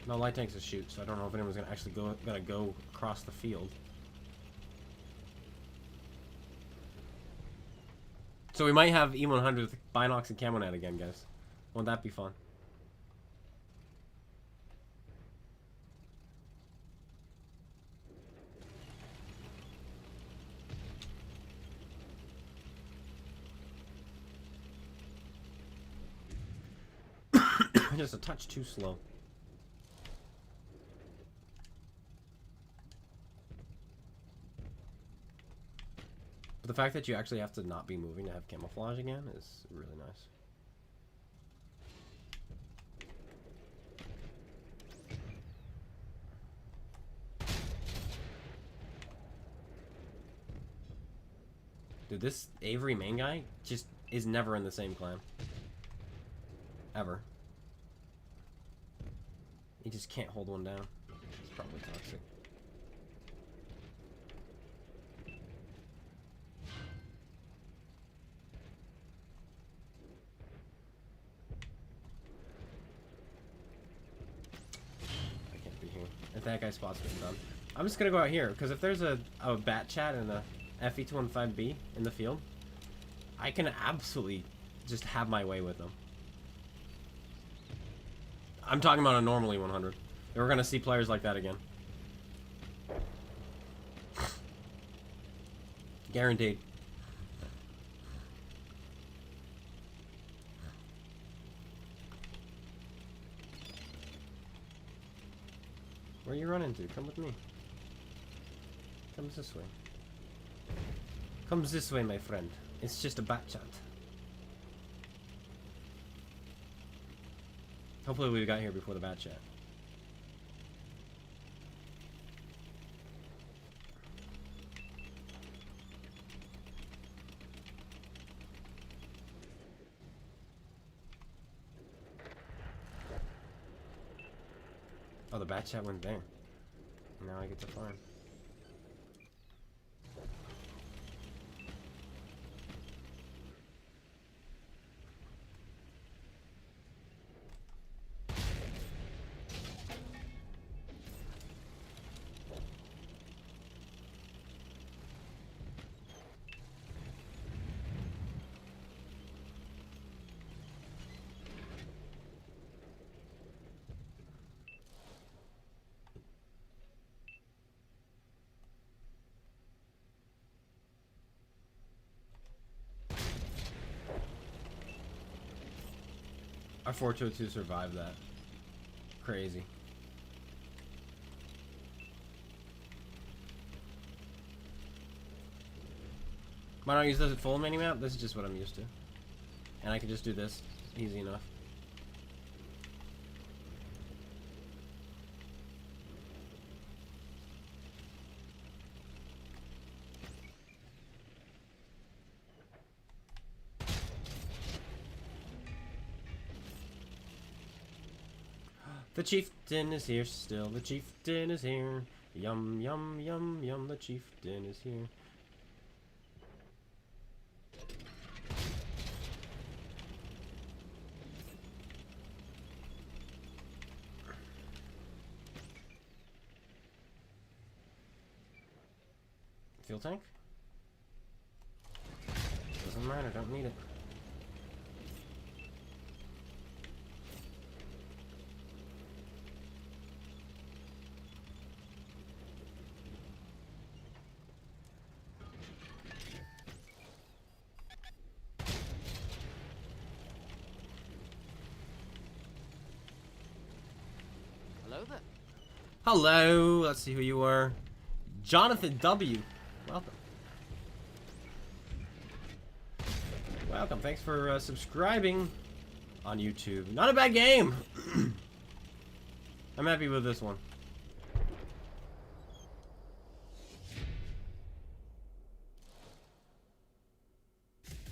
Speaker 1: No light tanks to shoot, so I don't know if anyone's gonna actually go across the field. So we might have E100 with Binox and Camo Net again, guys. Won't that be fun? Just a touch too slow. But the fact that you actually have to not be moving to have camouflage again is really nice. Dude, this Avery main guy just is never in the same clan. Ever. He just can't hold one down. It's probably toxic. I can't be here. If that guy spots me, I'm done. I'm just gonna go out here, because if there's a bat chat and a FE215B in the field, I can absolutely just have my way with them. I'm talking about a normally 100. We're gonna see players like that again. Guaranteed. Where are you running to? Come with me. Comes this way. Comes this way, my friend. It's just a bat chat. Hopefully we got here before the bat chat. Oh, the bat chat went there. Now I get to farm. Our 422 survived that. Crazy. Why don't I use this at full minimap? This is just what I'm used to. And I can just do this. Easy enough. The chieftain is here still. The chieftain is here. Yum, yum, yum, yum. The chieftain is here. Fuel tank? Doesn't matter, don't need it.
Speaker 3: Hello there.
Speaker 1: Hello, let's see who you are. Jonathan W. Welcome. Welcome, thanks for subscribing on YouTube. Not a bad game. I'm happy with this one.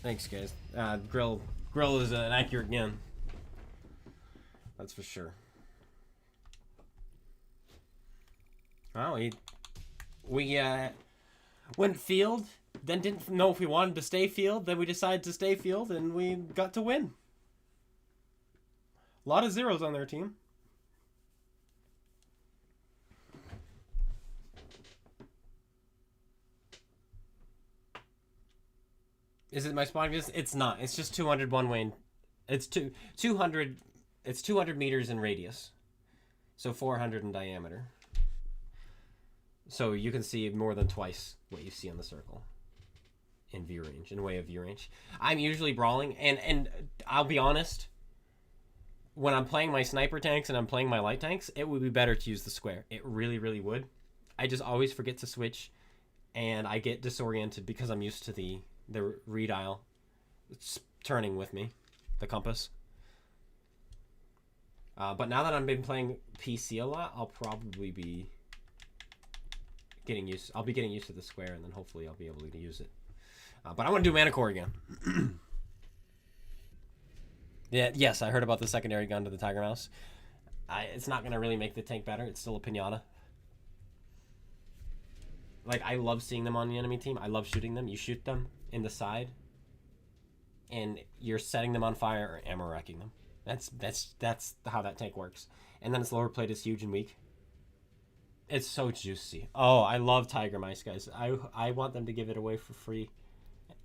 Speaker 1: Thanks, guys. Grill is an accurate gun. That's for sure. Well, we went field, then didn't know if we wanted to stay field, then we decided to stay field, and we got to win. A lot of zeros on their team. Is it my spawn? It's not. It's just 200 one way. It's 200. It's 200 meters in radius, so 400 in diameter. So you can see more than twice what you see on the circle in view range, in way of view range. I'm usually brawling, and I'll be honest, when I'm playing my sniper tanks and I'm playing my light tanks, it would be better to use the square. It really, really would. I just always forget to switch, and I get disoriented because I'm used to the redial. It's turning with me, the compass. But now that I've been playing PC a lot, I'll probably be getting used. I'll be getting used to the square, and then hopefully I'll be able to use it. But I want to do Mana Core again. Yeah, yes, I heard about the secondary gun to the Tiger Mouse. It's not gonna really make the tank better. It's still a pinata. Like, I love seeing them on the enemy team. I love shooting them. You shoot them in the side, and you're setting them on fire or ammo racking them. That's how that tank works. And then its lower plate is huge and weak. It's so juicy. Oh, I love Tiger Mice, guys. I want them to give it away for free,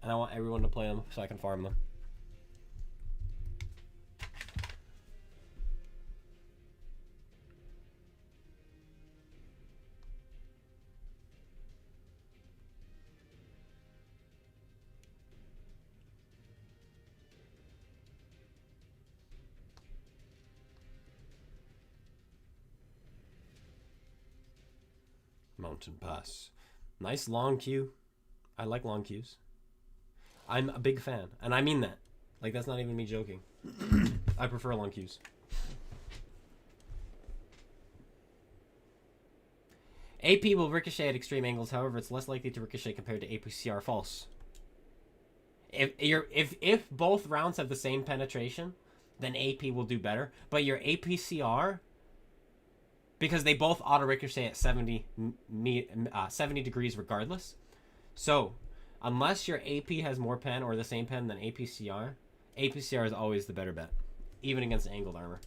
Speaker 1: and I want everyone to play them so I can farm them. Mountain Pass. Nice long queue. I like long queues. I'm a big fan, and I mean that. Like, that's not even me joking. I prefer long queues. AP will ricochet at extreme angles, however, it's less likely to ricochet compared to APCR. False. If both rounds have the same penetration, then AP will do better. But your APCR, because they both auto ricochet at 70 degrees regardless. So, unless your AP has more pen or the same pen than APCR, APCR is always the better bet, even against angled armor.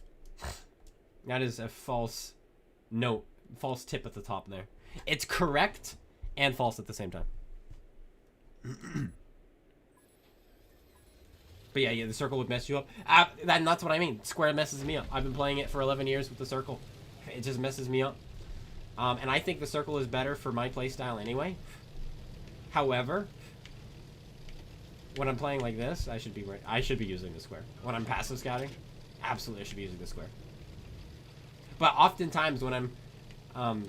Speaker 1: That is a false note, false tip at the top there. It's correct and false at the same time. But yeah, the circle would mess you up. That's what I mean. Square messes me up. I've been playing it for 11 years with the circle. It just messes me up. And I think the circle is better for my playstyle anyway. However, when I'm playing like this, I should be using the square. When I'm passive scouting, absolutely I should be using the square. But oftentimes when I'm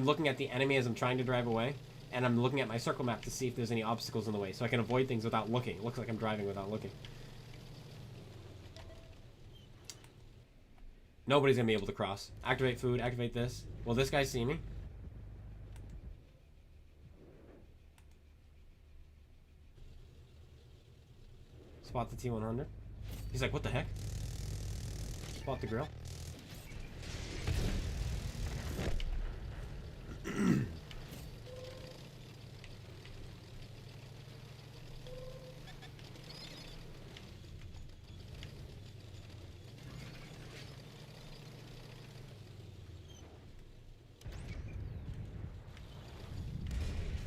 Speaker 1: looking at the enemy as I'm trying to drive away, and I'm looking at my circle map to see if there's any obstacles in the way, so I can avoid things without looking. It looks like I'm driving without looking. Nobody's gonna be able to cross. Activate food, activate this. Will this guy see me? Spot the T100. He's like, what the heck? Spot the grill.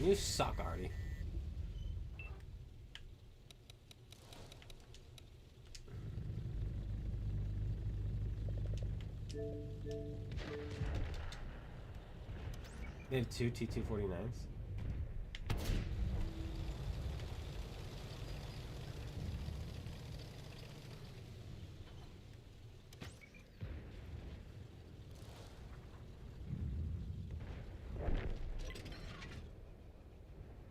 Speaker 1: You suck, Artie. They have 2 T-249s.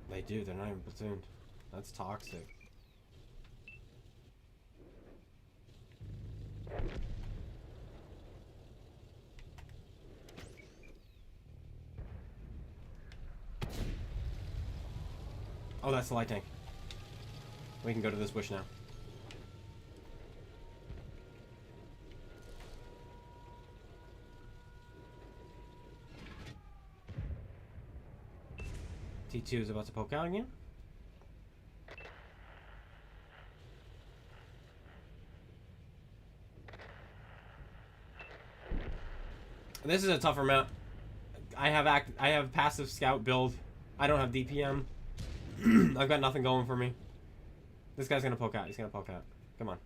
Speaker 1: They do, they're not even platooned. That's toxic. Oh, that's the light tank. We can go to this bush now. T2 is about to poke out again. This is a tougher map. I have passive scout build. I don't have DPM. I've got nothing going for me. This guy's gonna poke out. He's gonna poke out. Come on.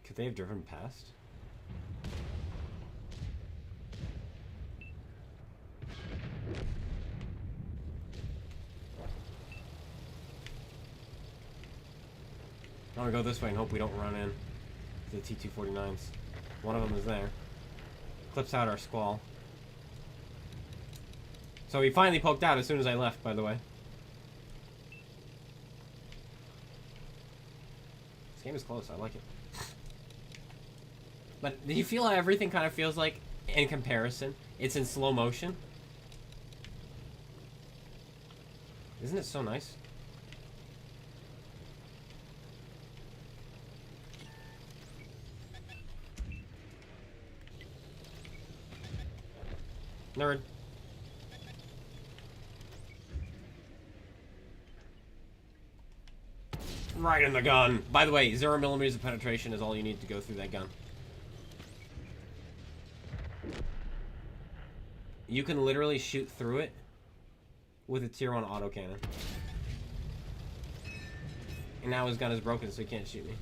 Speaker 1: Could they have driven past? I'm gonna go this way and hope we don't run in the T-249s. One of them is there. Clips out our squall. So he finally poked out as soon as I left, by the way. This game is close. I like it. But do you feel how everything kind of feels like, in comparison, it's in slow motion? Isn't it so nice? Nerd. Right in the gun. By the way, 0mm of penetration is all you need to go through that gun. You can literally shoot through it with a tier 1 autocannon. And now his gun is broken, so he can't shoot me.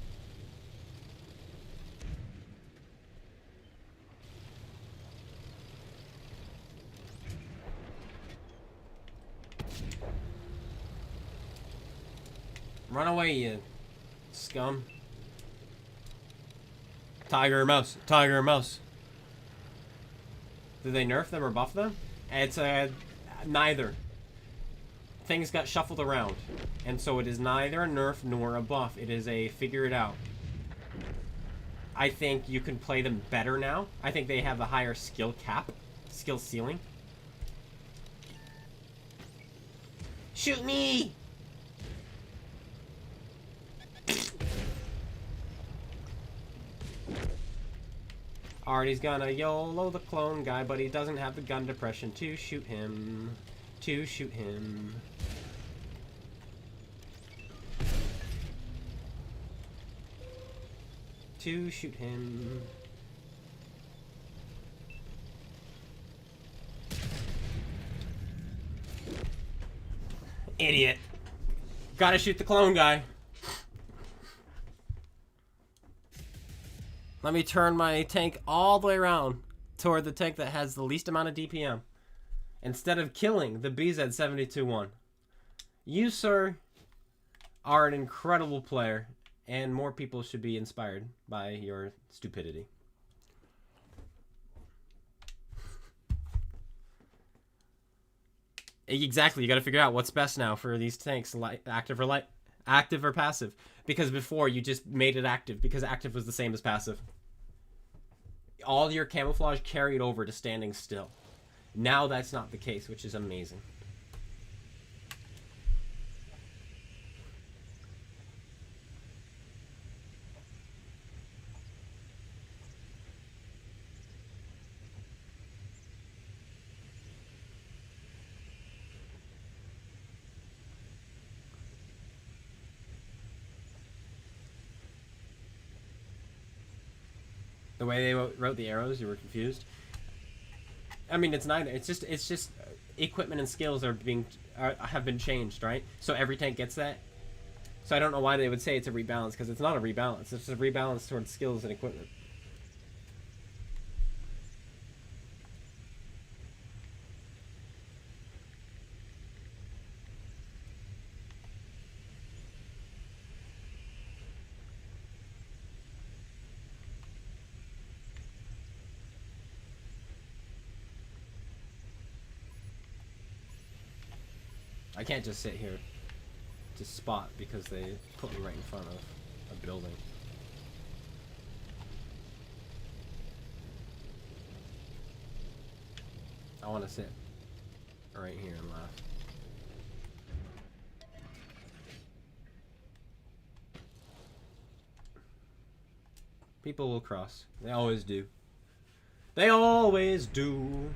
Speaker 1: Run away, you scum. Tiger or mouse? Tiger or mouse? Did they nerf them or buff them? It's neither. Things got shuffled around. And so it is neither a nerf nor a buff. It is a figure it out. I think you can play them better now. I think they have a higher skill cap. Skill ceiling. Shoot me! Artie's gonna YOLO the clone guy, but he doesn't have the gun depression to shoot him. To shoot him. To shoot him. Idiot. Gotta shoot the clone guy. Let me turn my tank all the way around toward the tank that has the least amount of DPM. Instead of killing the BZ-72-1. You, sir, are an incredible player, and more people should be inspired by your stupidity. Exactly, you gotta figure out what's best now for these tanks, active or passive. Because before, you just made it active, because active was the same as passive. All your camouflage carried over to standing still. Now that's not the case, which is amazing. The way they wrote the arrows, you were confused. I mean, it's neither. It's just equipment and skills have been changed, right? So every tank gets that. So I don't know why they would say it's a rebalance, because it's not a rebalance. It's a rebalance towards skills and equipment. I can't just sit here to spot because they put me right in front of a building. I want to sit right here and laugh. People will cross. They always do. They always do.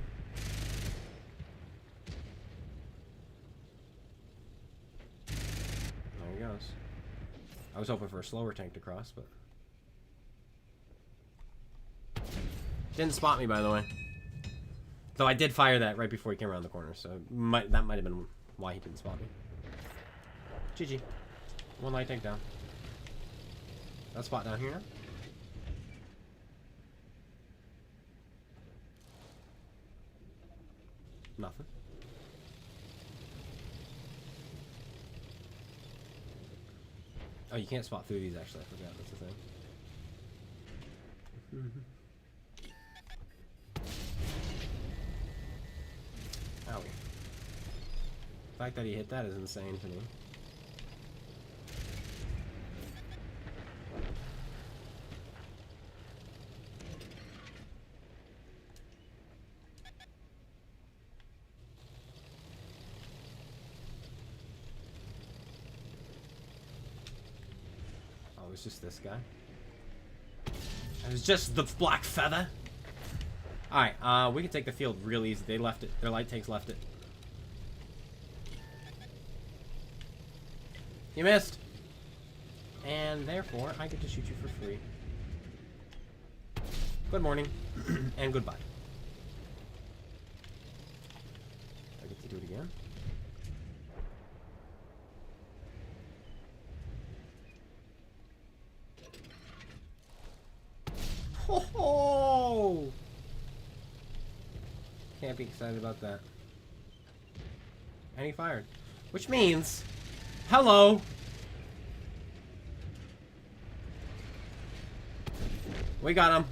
Speaker 1: There he goes. I was hoping for a slower tank to cross, but... Didn't spot me, by the way. Though I did fire that right before he came around the corner, so that might have been why he didn't spot me. GG. One light tank down. That spot down here now? Nothing. Oh, you can't spot through these, actually. I forgot. That's the thing. Owie. The fact that he hit that is insane to me. Oh, it was just this guy. It was just the black feather. Alright, we can take the field real easy. They left it. Their light tanks left it. You missed! And therefore, I get to shoot you for free. Good morning. And goodbye. I get to do it again. Ho ho! Can't be excited about that. And he fired. Which means... Hello! We got him.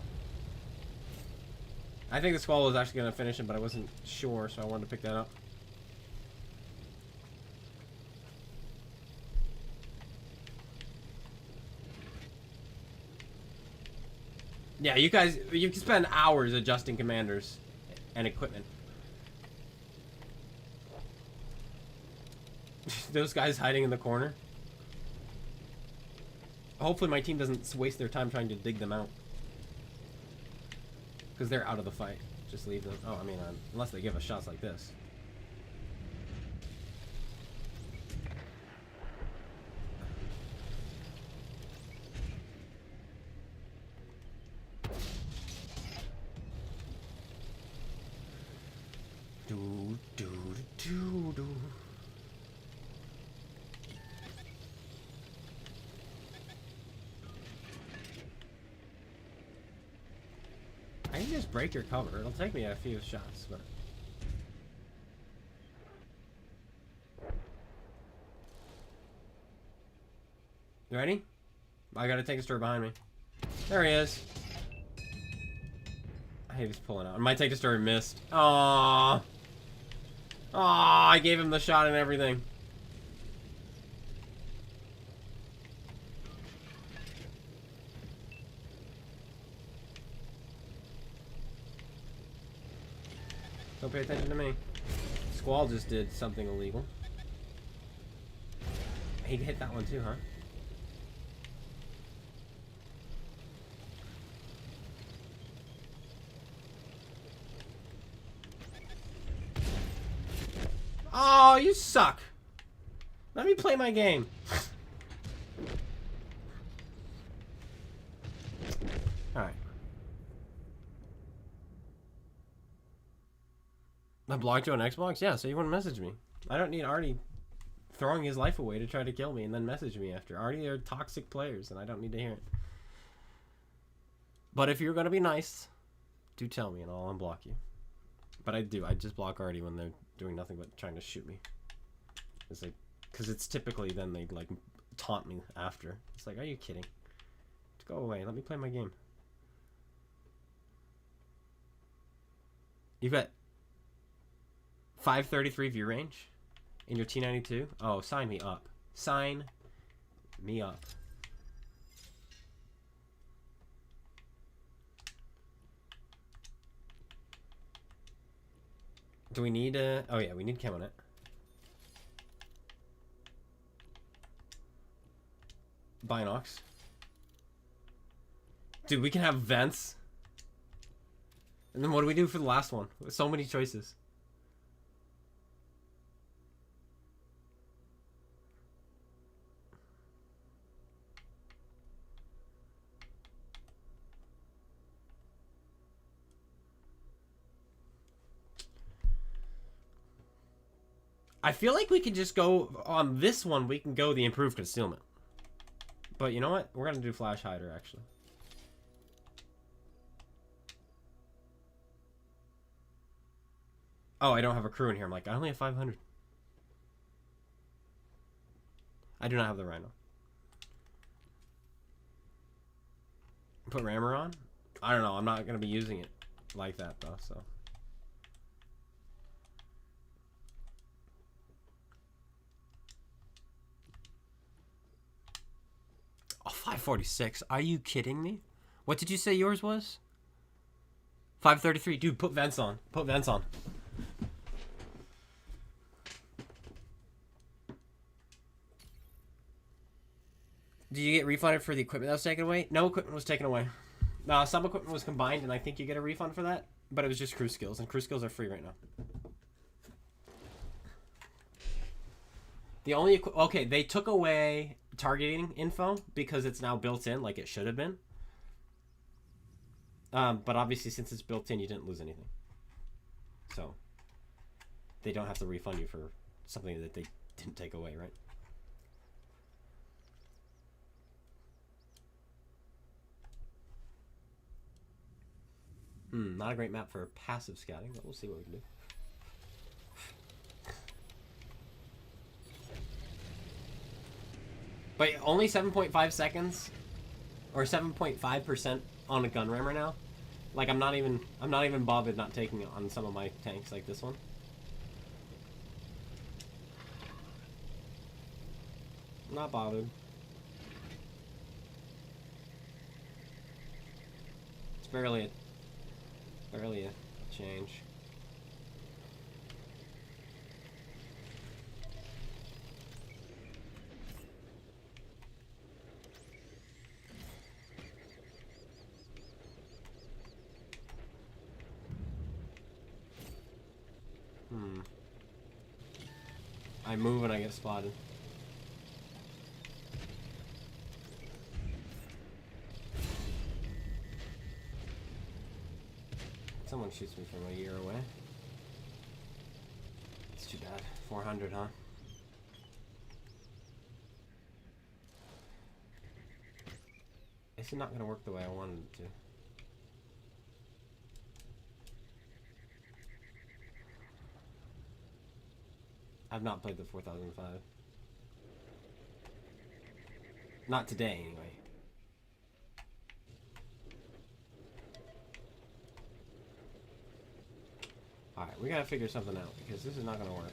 Speaker 1: I think the squall was actually going to finish him, but I wasn't sure, so I wanted to pick that up. Yeah, you guys, you can spend hours adjusting commanders and equipment. Those guys hiding in the corner. Hopefully my team doesn't waste their time trying to dig them out. Because they're out of the fight. Just leave them. Oh, I mean, unless they give us shots like this. Do, do, do, do. I can just break your cover. It'll take me a few shots, but... You ready? I gotta take a stir behind me. There he is. I hate he's pulling out. My take a stir missed. Aww. Aww, I gave him the shot and everything. Don't pay attention to me. Squall just did something illegal. He hit that one too, huh? Oh, you suck. Let me play my game. Alright. I blocked you on Xbox? Yeah, so you wouldn't message me. I don't need Artie throwing his life away to try to kill me and then message me after. Artie are toxic players, and I don't need to hear it. But if you're going to be nice, do tell me, and I'll unblock you. But I do. I just block Artie when they're doing nothing but trying to shoot me. It's like, because it's typically then they, like, taunt me after. It's like, are you kidding? Just go away. Let me play my game. You've got 533 view range in your T92. Oh, sign me up. Sign me up. Do we need a... Oh, yeah, we need camo net. Binox. Dude, we can have vents. And then what do we do for the last one? So many choices. I feel like we can just go on this one. We can go the improved concealment. But you know what? We're gonna do flash hider actually. Oh, I don't have a crew in here. I'm like, I only have 500. I do not have the Rhino. Put rammer on? I don't know. I'm not gonna be using it like that though. So. Oh, 546. Are you kidding me? What did you say yours was? 533. Dude, put vents on. Put vents on. Did you get refunded for the equipment that was taken away? No equipment was taken away. Some equipment was combined, and I think you get a refund for that. But it was just crew skills, and crew skills are free right now. The only... Okay, they took away targeting info because it's now built in like it should have been. But obviously, since it's built in, you didn't lose anything. So, they don't have to refund you for something that they didn't take away, right? Not a great map for passive scouting, but we'll see what we can do. But only 7.5 seconds, or 7.5% on a gun rammer now. Like I'm not even bothered not taking it on some of my tanks like this one. I'm not bothered. It's barely a change. I move and I get spotted. Someone shoots me from a year away. It's too bad. 400, huh? It's not gonna work the way I wanted it to. I've not played the 4005. Not today, anyway. Alright, we gotta figure something out, because this is not gonna work.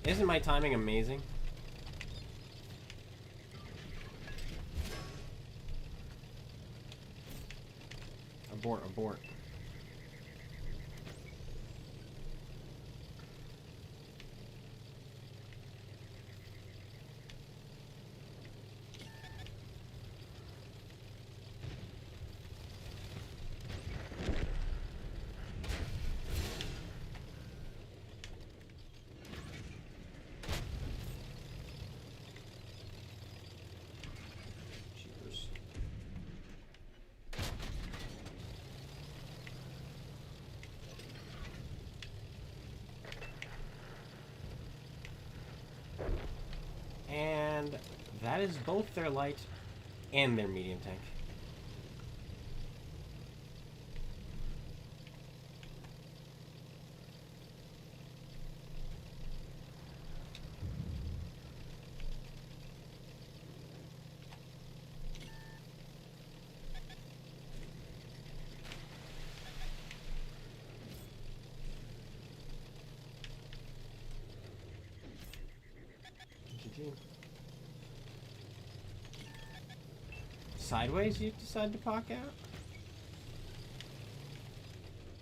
Speaker 1: Isn't my timing amazing? Abort, abort. And that is both their light and their medium tank. Sideways, you decide to park out?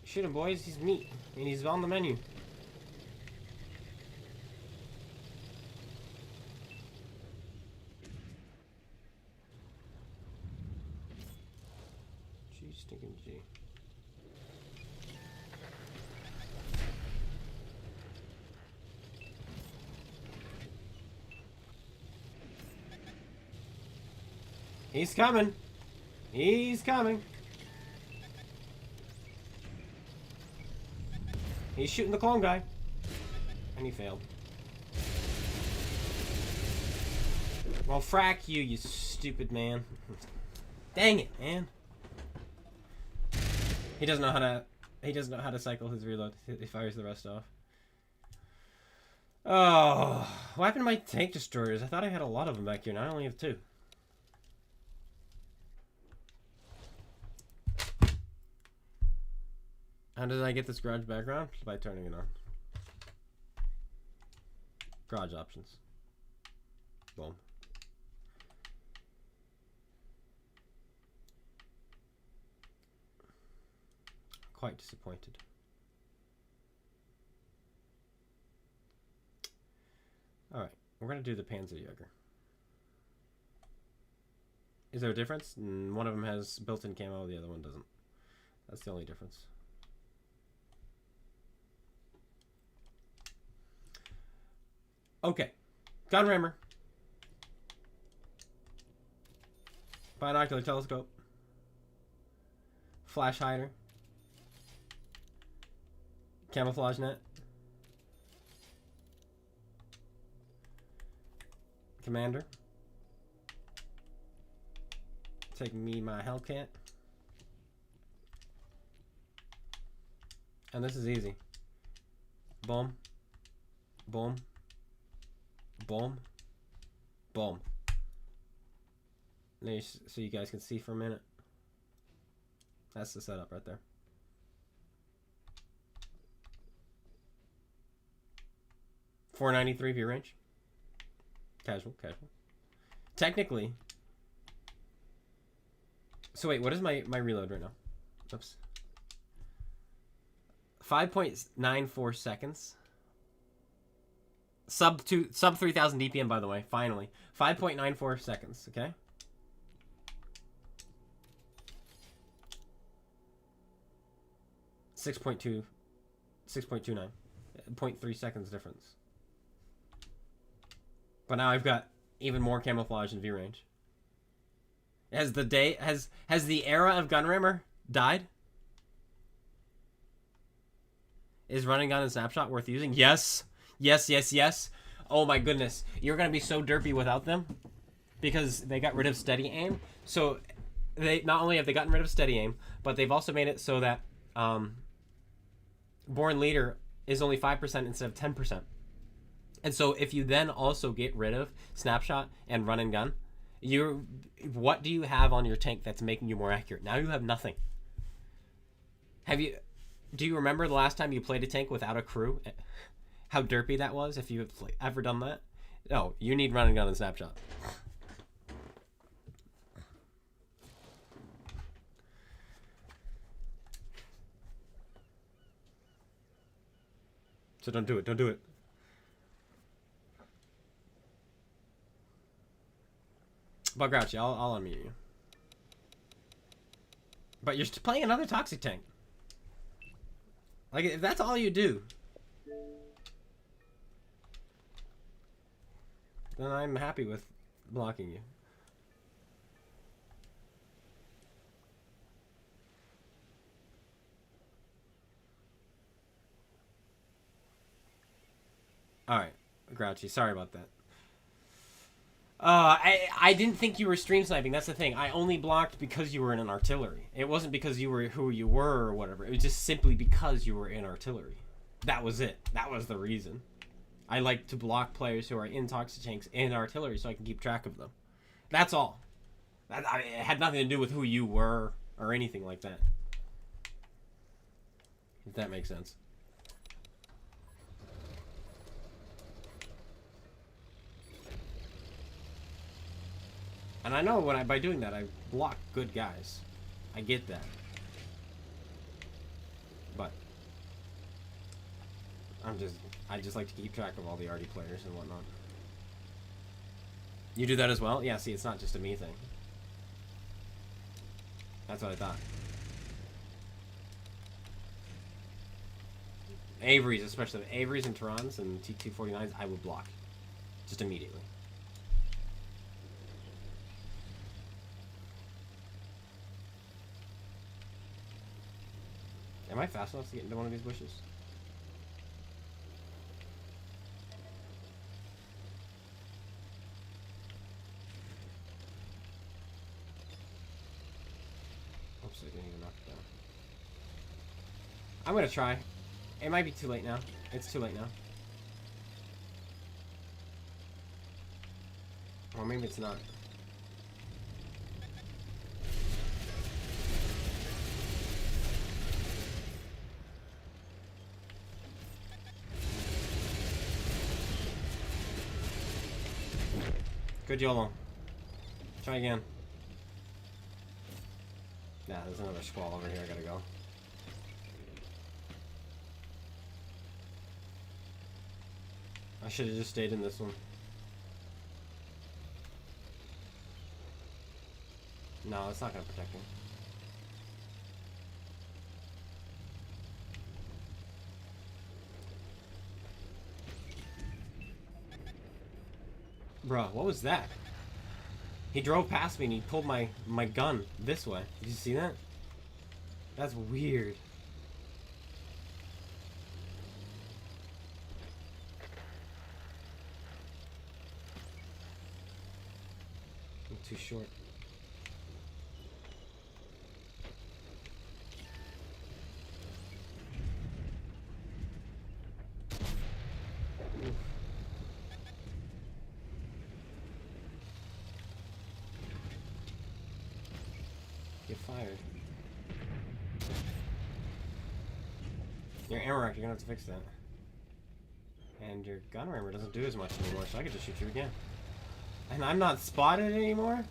Speaker 1: Shoot him, boys. He's meat. And he's on the menu. G stinking G. He's coming. He's coming. He's shooting the clone guy. And he failed. Well, frack you, you stupid man. Dang it, man. He doesn't know how to cycle his reload. He fires the rest off. Oh, what happened to my tank destroyers? I thought I had a lot of them back here. Now I only have 2. How did I get this garage background? By turning it on. Garage options. Boom. Quite disappointed. Alright, we're going to do the Panzerjäger. Is there a difference? One of them has built-in camo, the other one doesn't. That's the only difference. Okay, Gunrammer. Binocular telescope. Flash hider. Camouflage net. Commander. Take me my Hellcat. And this is easy. Boom. Boom. Boom. Boom. So you guys can see for a minute. That's the setup right there. .493 view range. Casual, casual. Technically. So wait, what is my reload right now? Oops. 5.94 seconds. Sub 3000 DPM, by the way. Finally, 5.94 seconds. Okay. Six point two nine. 0.3 seconds difference. But now I've got even more camouflage and view range. Has the era of Gunrammer died? Is running gun and snapshot worth using? Yes. Yes, yes, yes. Oh my goodness. You're going to be so derpy without them. Because they got rid of steady aim. So, they not only have they gotten rid of steady aim, but they've also made it so that Born Leader is only 5% instead of 10%. And so, if you then also get rid of snapshot and run and gun, what do you have on your tank that's making you more accurate? Now you have nothing. Do you remember the last time you played a tank without a crew? How derpy that was, if you have ever done that? No, you need run and gun and snapshot. So don't do it, don't do it. But Grouchy, I'll unmute you. But you're playing another toxic tank. Like, if that's all you do, then I'm happy with blocking you. Alright, Grouchy, sorry about that. I didn't think you were stream sniping. That's the thing. I only blocked because you were in an artillery. It wasn't because you were who you were or whatever. It was just simply because you were in artillery. That was it. That was the reason. I like to block players who are in toxic tanks and artillery so I can keep track of them. That's all. It had nothing to do with who you were or anything like that. If that makes sense. And I know by doing that, I block good guys. I get that. But I just like to keep track of all the arty players and whatnot. You do that as well? Yeah, see, it's not just a me thing. That's what I thought. Avery's, especially. Avery's and Tehran's and T249s, I would block. Just immediately. Am I fast enough to get into one of these bushes? Oops, I didn't even knock it down. I'm gonna try. It might be too late now. It's too late now. Or maybe it's not. Good YOLO. Try again. Nah, there's another squall over here. I gotta go. I should have just stayed in this one. No, it's not gonna protect me. Bruh, what was that? He drove past me and he pulled my gun this way. Did you see that? That's weird. I'm too short. Get fired. Your ammo rack, you're gonna have to fix that. And your gun rammer doesn't do as much anymore, so I could just shoot you again. And I'm not spotted anymore?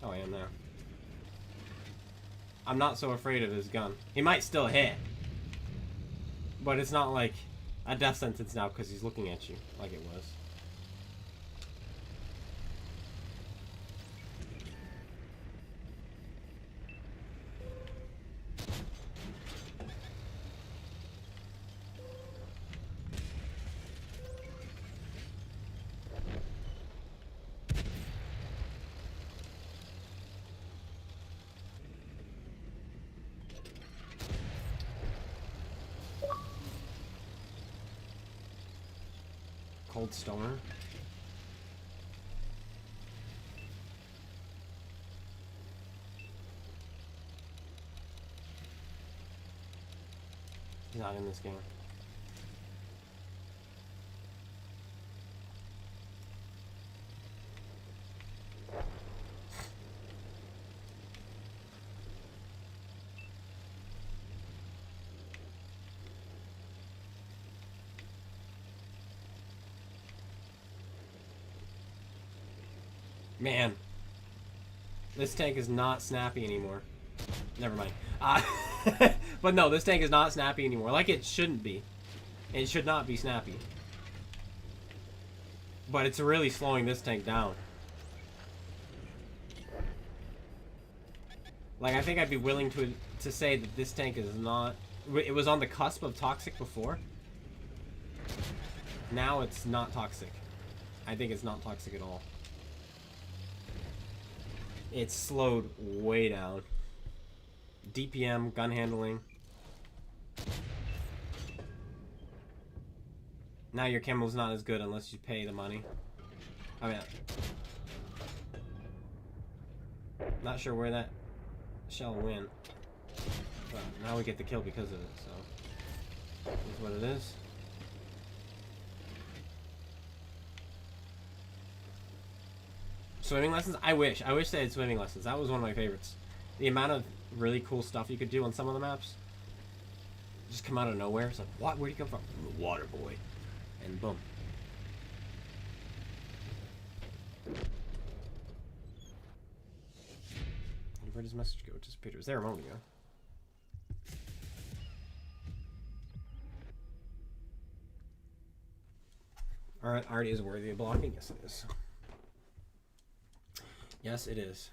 Speaker 1: Oh, I am now. I'm not so afraid of his gun. He might still hit. But it's not like a death sentence now because he's looking at you like it was. Cold Stoner. He's not in this game. Man, this tank is not snappy anymore. Never mind. But no, this tank is not snappy anymore. Like it shouldn't be. It should not be snappy. But it's really slowing this tank down. Like, I think I'd be willing to say that this tank is not... It was on the cusp of toxic before. Now it's not toxic. I think it's not toxic at all. It's slowed way down. DPM, gun handling. Now your camo's not as good unless you pay the money. I mean, not sure where that shell went, but now we get the kill because of it, so is what it is. Swimming lessons? I wish they had swimming lessons. That was one of my favorites. The amount of really cool stuff you could do on some of the maps just come out of nowhere. It's like, what? Where'd you come from? From the water, boy. And boom. Where does message go? It disappeared. It was there a moment ago. Alright, Artie is worthy of blocking. Yes, it is. Yes, it is.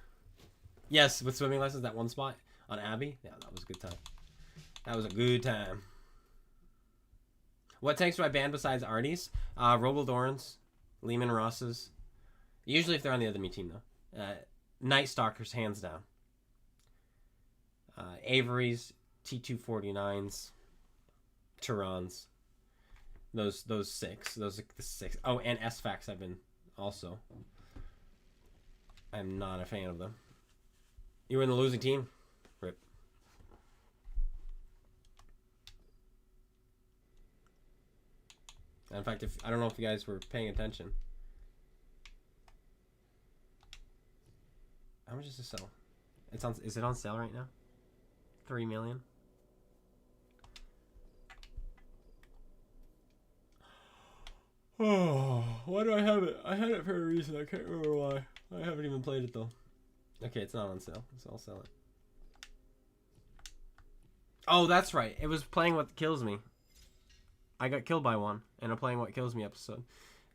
Speaker 1: Yes, with swimming lessons, that one spot on Abby. Yeah, that was a good time. That was a good time. What tanks do I ban besides Artie's? Robodorans, Lehman Rosses. Usually if they're on the enemy team, though. Night Stalkers, hands down. Avery's, T249s, Tyrans. Those six. Those are the six. Oh, and SFAX I've been also. I'm not a fan of them. You were in the losing team? Rip. In fact, I don't know if you guys were paying attention. How much is this sell? Is it on sale right now? 3 million. Oh, why do I have it? I had it for a reason. I can't remember why. I haven't even played it though. Okay, it's not on sale, so I'll sell it. Oh, that's right. It was playing What Kills Me. I got killed by one in a Playing What Kills Me episode.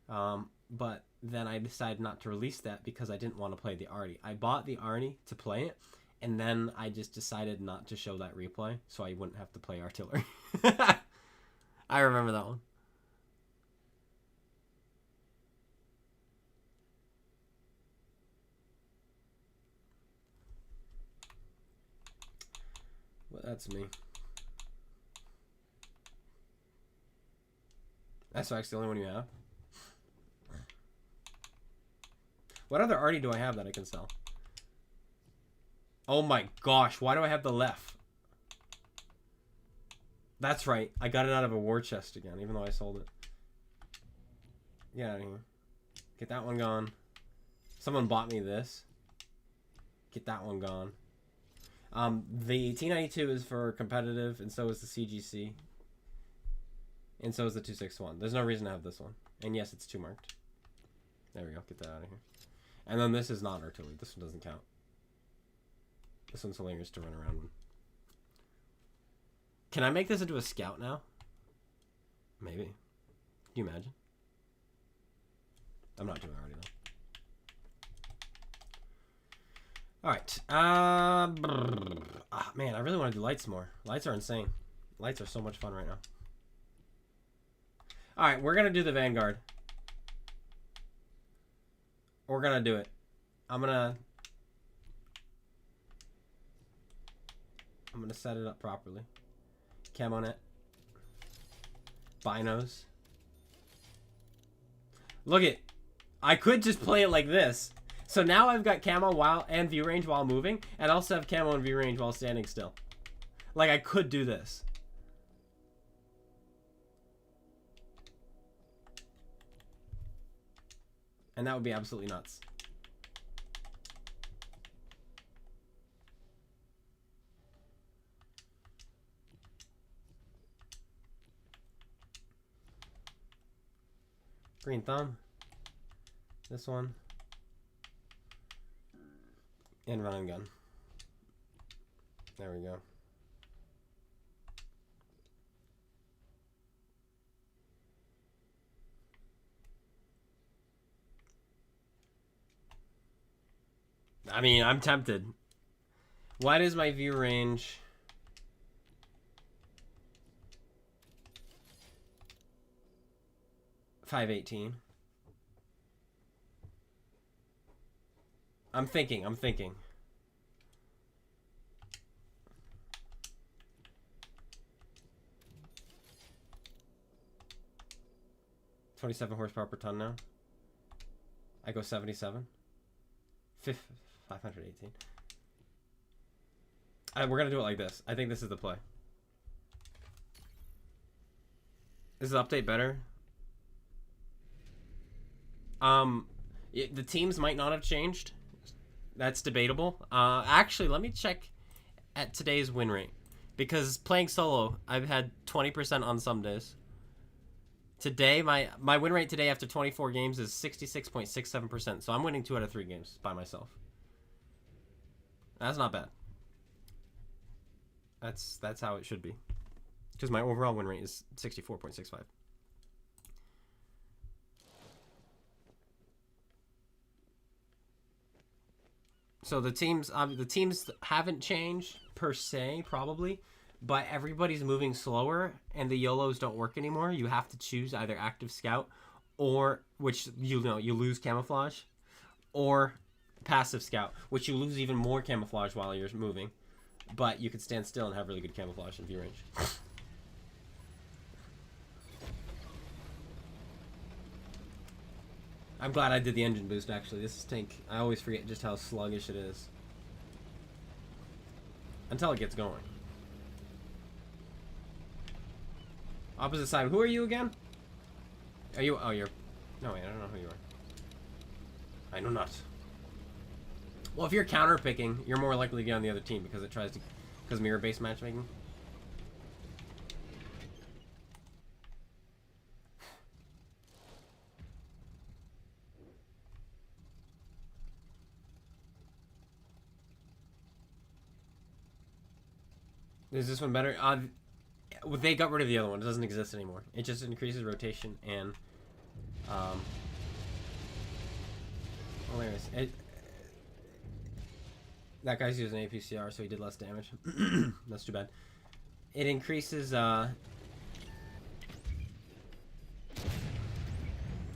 Speaker 1: But then I decided not to release that because I didn't want to play the Artie. I bought the Artie to play it, and then I just decided not to show that replay so I wouldn't have to play artillery. I remember that one. Well, that's me. That's actually the only one you have. What other Artie do I have that I can sell? Oh my gosh, why do I have the left? That's right, I got it out of a war chest again, even though I sold it. Get out of here. Get that one gone. Someone bought me this. Get that one gone. The T92 is for competitive, and so is the CGC. And so is the 261. There's no reason to have this one. And yes, it's 2 marked. There we go, get that out of here. And then this is not artillery. This one doesn't count. This one's hilarious to run around with. Can I make this into a scout now? Maybe. Can you imagine? I'm not doing it already though. Alright. Man, I really want to do lights more. Lights are insane. Lights are so much fun right now. Alright, we're going to do the Vanguard. We're going to do it. I'm going to set it up properly. Camo net. Binos. Look it. I could just play it like this. So now I've got camo while and view range while moving, and also have camo and view range while standing still. Like, I could do this. And that would be absolutely nuts. Green thumb. This one. And run and gun. There we go. I mean, I'm tempted. Why does my view range... .518. I'm thinking. 27 horsepower per ton now. I go 77. 518. We're gonna do it like this. I think this is the play. Is the update better? The teams might not have changed. That's debatable. Actually, let me check at today's win rate. Because playing solo, I've had 20% on some days. Today, my win rate today after 24 games is 66.67%. So I'm winning 2 out of 3 games by myself. That's not bad. That's how it should be. Because my overall win rate is 64.65. So the teams haven't changed per se, probably, but everybody's moving slower, and the YOLOs don't work anymore. You have to choose either active scout, or which you lose camouflage, or passive scout, which you lose even more camouflage while you're moving, but you can stand still and have really good camouflage in view range. I'm glad I did the engine boost, actually. This tank, I always forget just how sluggish it is. Until it gets going. Opposite side. Who are you again? Are you... Oh, you're... No, wait, I don't know who you are. I know not. Well, if you're counter-picking, you're more likely to get on the other team because it tries to... Because mirror-based matchmaking. Is this one better? They got rid of the other one. It doesn't exist anymore. It just increases rotation and hilarious. That guy's using APCR, so he did less damage. That's too bad. It increases hold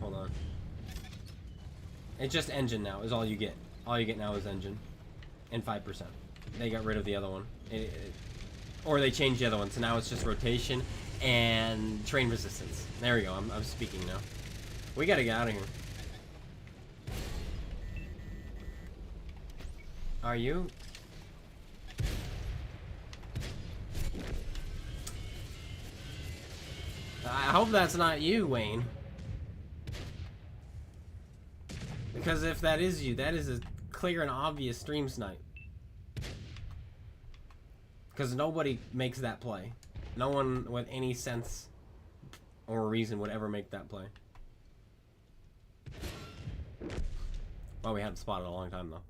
Speaker 1: on. It's just engine now is all you get. All you get now is engine and 5%. They got rid of the other one. Or they changed the other one, so now it's just rotation and train resistance. There we go, I'm speaking now. We gotta get out of here. Are you? I hope that's not you, Wayne. Because if that is you, that is a clear and obvious stream snipe. Because nobody makes that play. No one with any sense or reason would ever make that play. Well, we hadn't spotted a long time, though.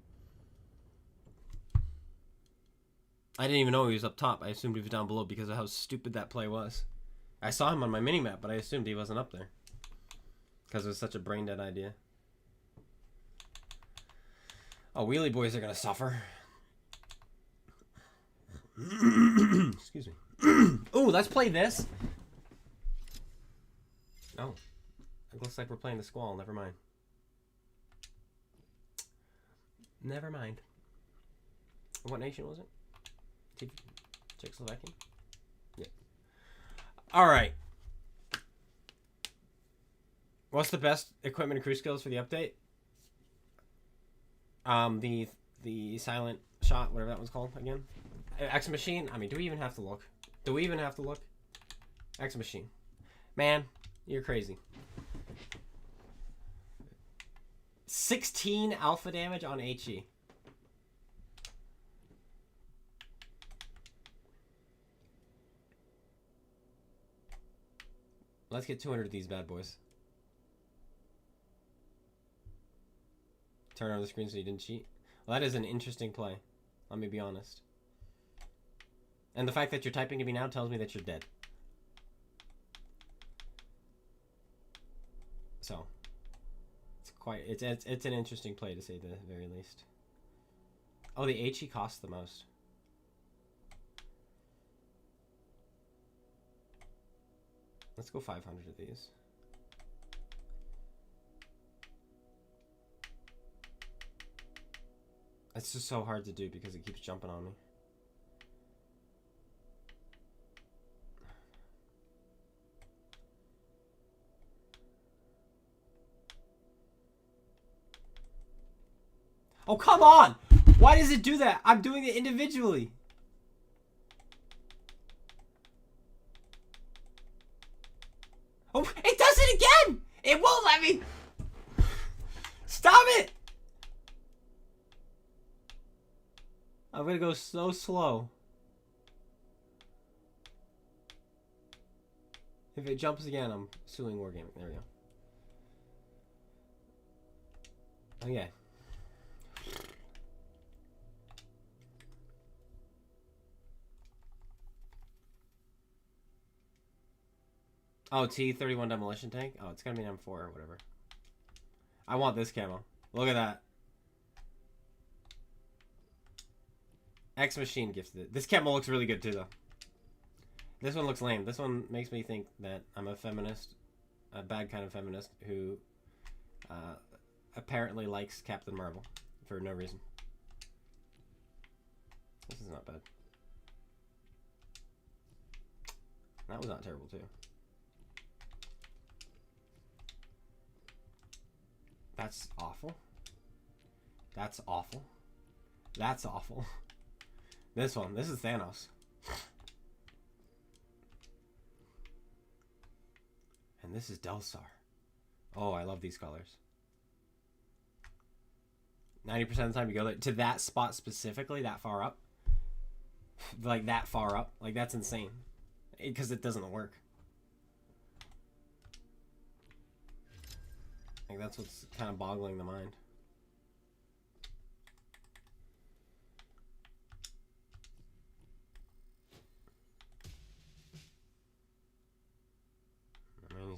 Speaker 1: I didn't even know he was up top. I assumed he was down below because of how stupid that play was. I saw him on my minimap, but I assumed he wasn't up there. Because it was such a brain-dead idea. Oh, wheelie boys are going to suffer. Excuse me. Ooh, let's play this. Oh, it looks like we're playing the Squall. Never mind. Never mind. What nation was it? Czechoslovakian? Yeah. All right. What's the best equipment and crew skills for the update? The silent shot, whatever that one's called again. X Machine? I mean, do we even have to look? Do we even have to look? X Machine. Man, you're crazy. 16 alpha damage on HE. Let's get 200 of these bad boys. Turn on the screen so you didn't cheat. Well, that is an interesting play. Let me be honest. And the fact that you're typing to me now tells me that you're dead. So, it's an interesting play to say the very least. Oh, the HE costs the most. Let's go 500 of these. It's just so hard to do because it keeps jumping on me. Oh, come on! Why does it do that? I'm doing it individually. Oh, it does it again! It won't let me! Stop it! I'm gonna go so slow. If it jumps again, I'm suing Wargaming. There we go. Okay. Oh, T-31 demolition tank? Oh, it's gonna be an M4 or whatever. I want this camo. Look at that. X Machine gifted it. This camo looks really good too, though. This one looks lame. This one makes me think that I'm a feminist. A bad kind of feminist who apparently likes Captain Marvel for no reason. This is not bad. That was not terrible, too. That's awful. That's awful. That's awful. This one. This is Thanos. And this is Delstar. Oh, I love these colors. 90% of the time you go to that spot specifically, that far up. Like, that far up. Like, that's insane. Because it doesn't work. Like, that's what's kind of boggling the mind.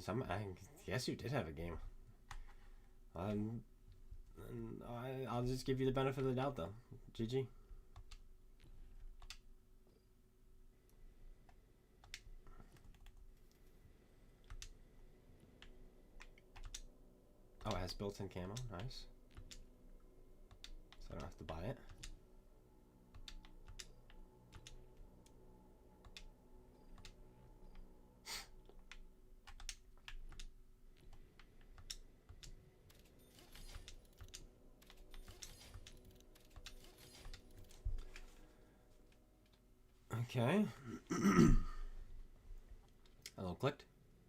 Speaker 1: I guess you did have a game. I'll just give you the benefit of the doubt, though. GG. Oh, it has built-in camo. Nice. So I don't have to buy it. Okay. Hello, clicked.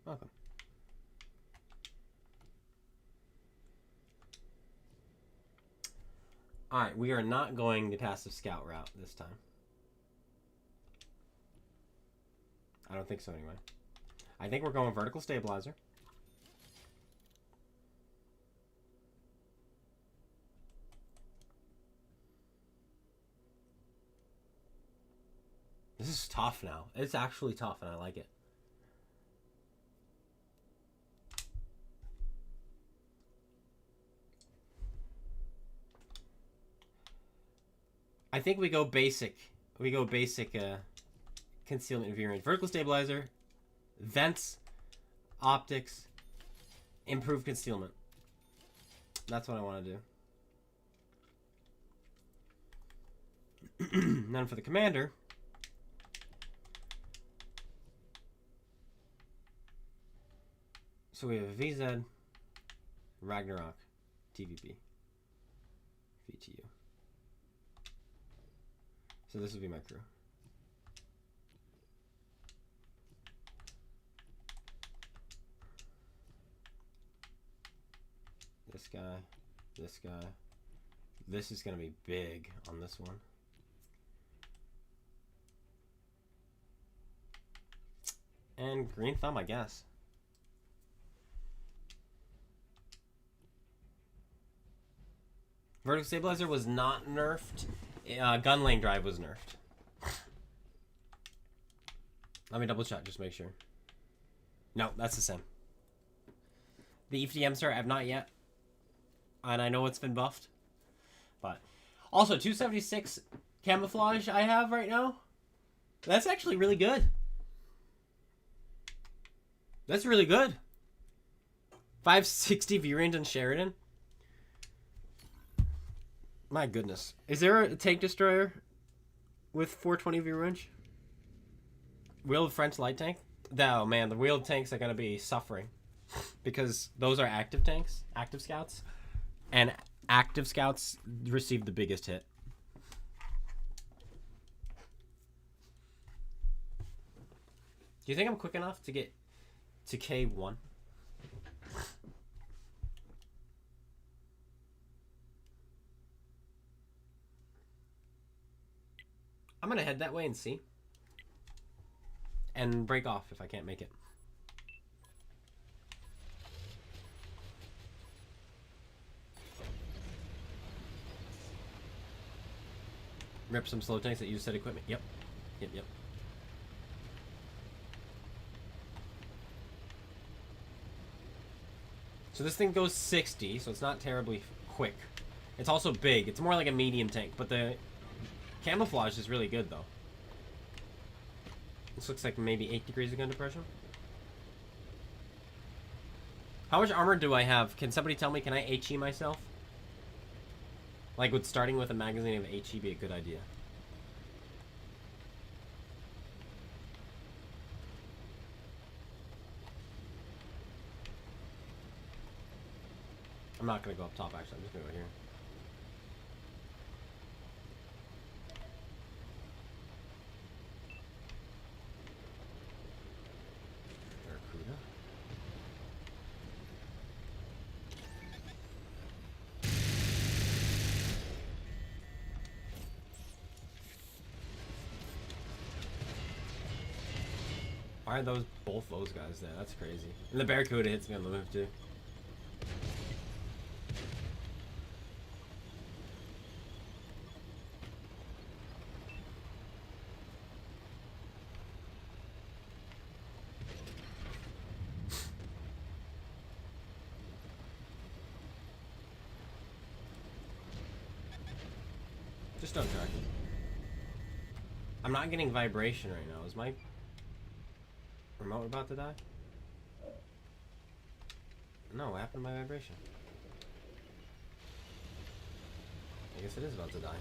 Speaker 1: Welcome. Alright, we are not going the passive scout route this time. I don't think so anyway. I think we're going vertical stabilizer. This is tough now. It's actually tough and I like it. I think we go basic. We go basic concealment view range. Vertical stabilizer, vents, optics, improved concealment. That's what I want to do. Then for the commander, so we have VZ, Ragnarok, TVP, VTU. So this would be my crew. This guy, this guy. This is going to be big on this one. And green thumb, I guess. Vertical stabilizer was not nerfed. Gun lane drive was nerfed. Let me double check, just make sure. No, that's the same. The EFTM star I have not yet. And I know it's been buffed. But also 276 camouflage I have right now. That's actually really good. That's really good. 560 view range on Sheridan. My goodness. Is there a tank destroyer with 420 view range? Wheeled French light tank? Oh man, the wheeled tanks are going to be suffering. Because those are active tanks, active scouts. And active scouts received the biggest hit. Do you think I'm quick enough to get to K1? I'm gonna head that way and see. And break off if I can't make it. Rip some slow tanks that use said equipment. Yep. Yep. So this thing goes 60, so it's not terribly quick. It's also big. It's more like a medium tank, but the camouflage is really good, though. This looks like maybe 8 degrees of gun depression. How much armor do I have? Can somebody tell me? Can I HE myself? Like, would starting with a magazine of HE be a good idea? I'm not going to go up top, actually. I'm just going to go here. Barracuda. Why are both those guys there? That's crazy. And the Barracuda hits me on the move, too. Just don't track it. I'm not getting vibration right now. Is my remote about to die? No, what happened to my vibration? I guess it is about to die.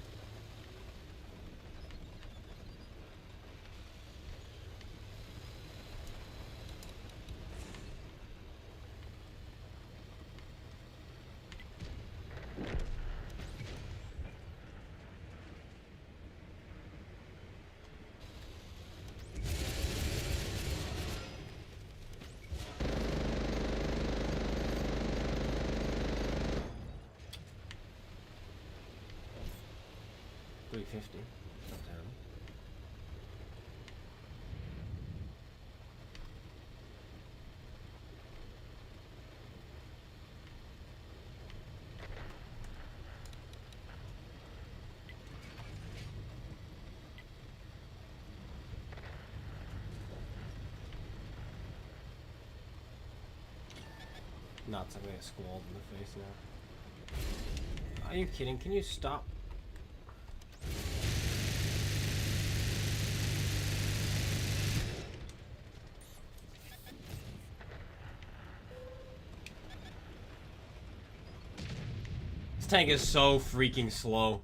Speaker 1: $350. Not terrible. Nuts, I'm gonna get squalled in the face now. Are you kidding? Can you stop? This tank is so freaking slow.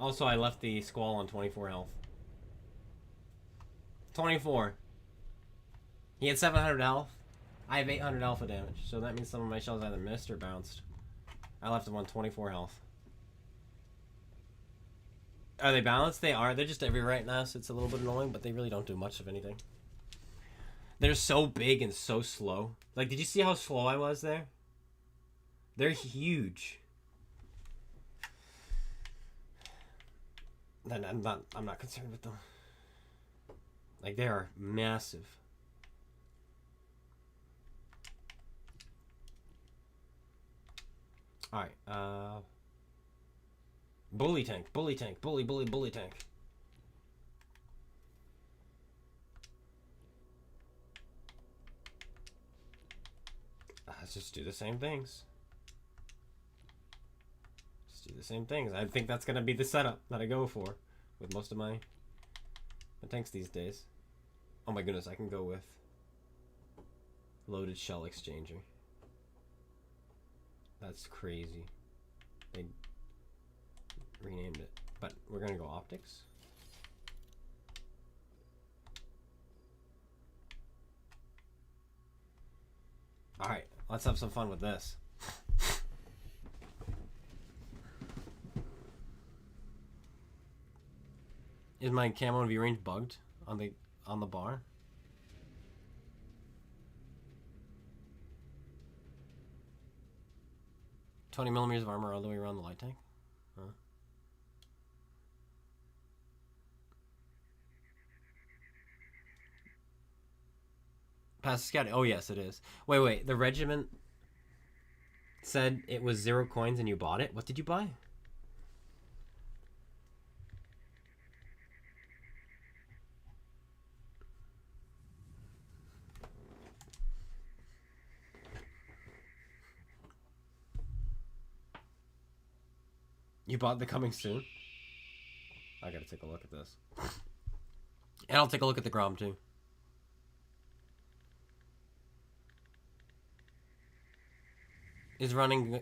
Speaker 1: Also, I left the squall on 24 health. 24. He had 700 health. I have 800 alpha damage, so that means some of my shells either missed or bounced. I left him on 24 health. Are they balanced? They are. They're just everywhere right now, so it's a little bit annoying, but they really don't do much of anything. They're so big and so slow. Like, did you see how slow I was there? They're huge. Then I'm not concerned with them. Like, they are massive. Alright, bully tank, bully tank, bully tank. Let's just do the same things. Just do the same things. I think that's gonna be the setup that I go for with most of my tanks these days. Oh my goodness, I can go with loaded shell exchanger. That's crazy. They renamed it. But we're gonna go optics. Alright. Let's have some fun with this. Is my camo and view range bugged on the bar? $20mm of armor all the way around the light tank? Huh? Past scouting. Oh yes, it is. Wait. The regiment said it was 0 coins and you bought it. What did you buy? You bought the coming soon? I gotta take a look at this. And I'll take a look at the Grom too. Is running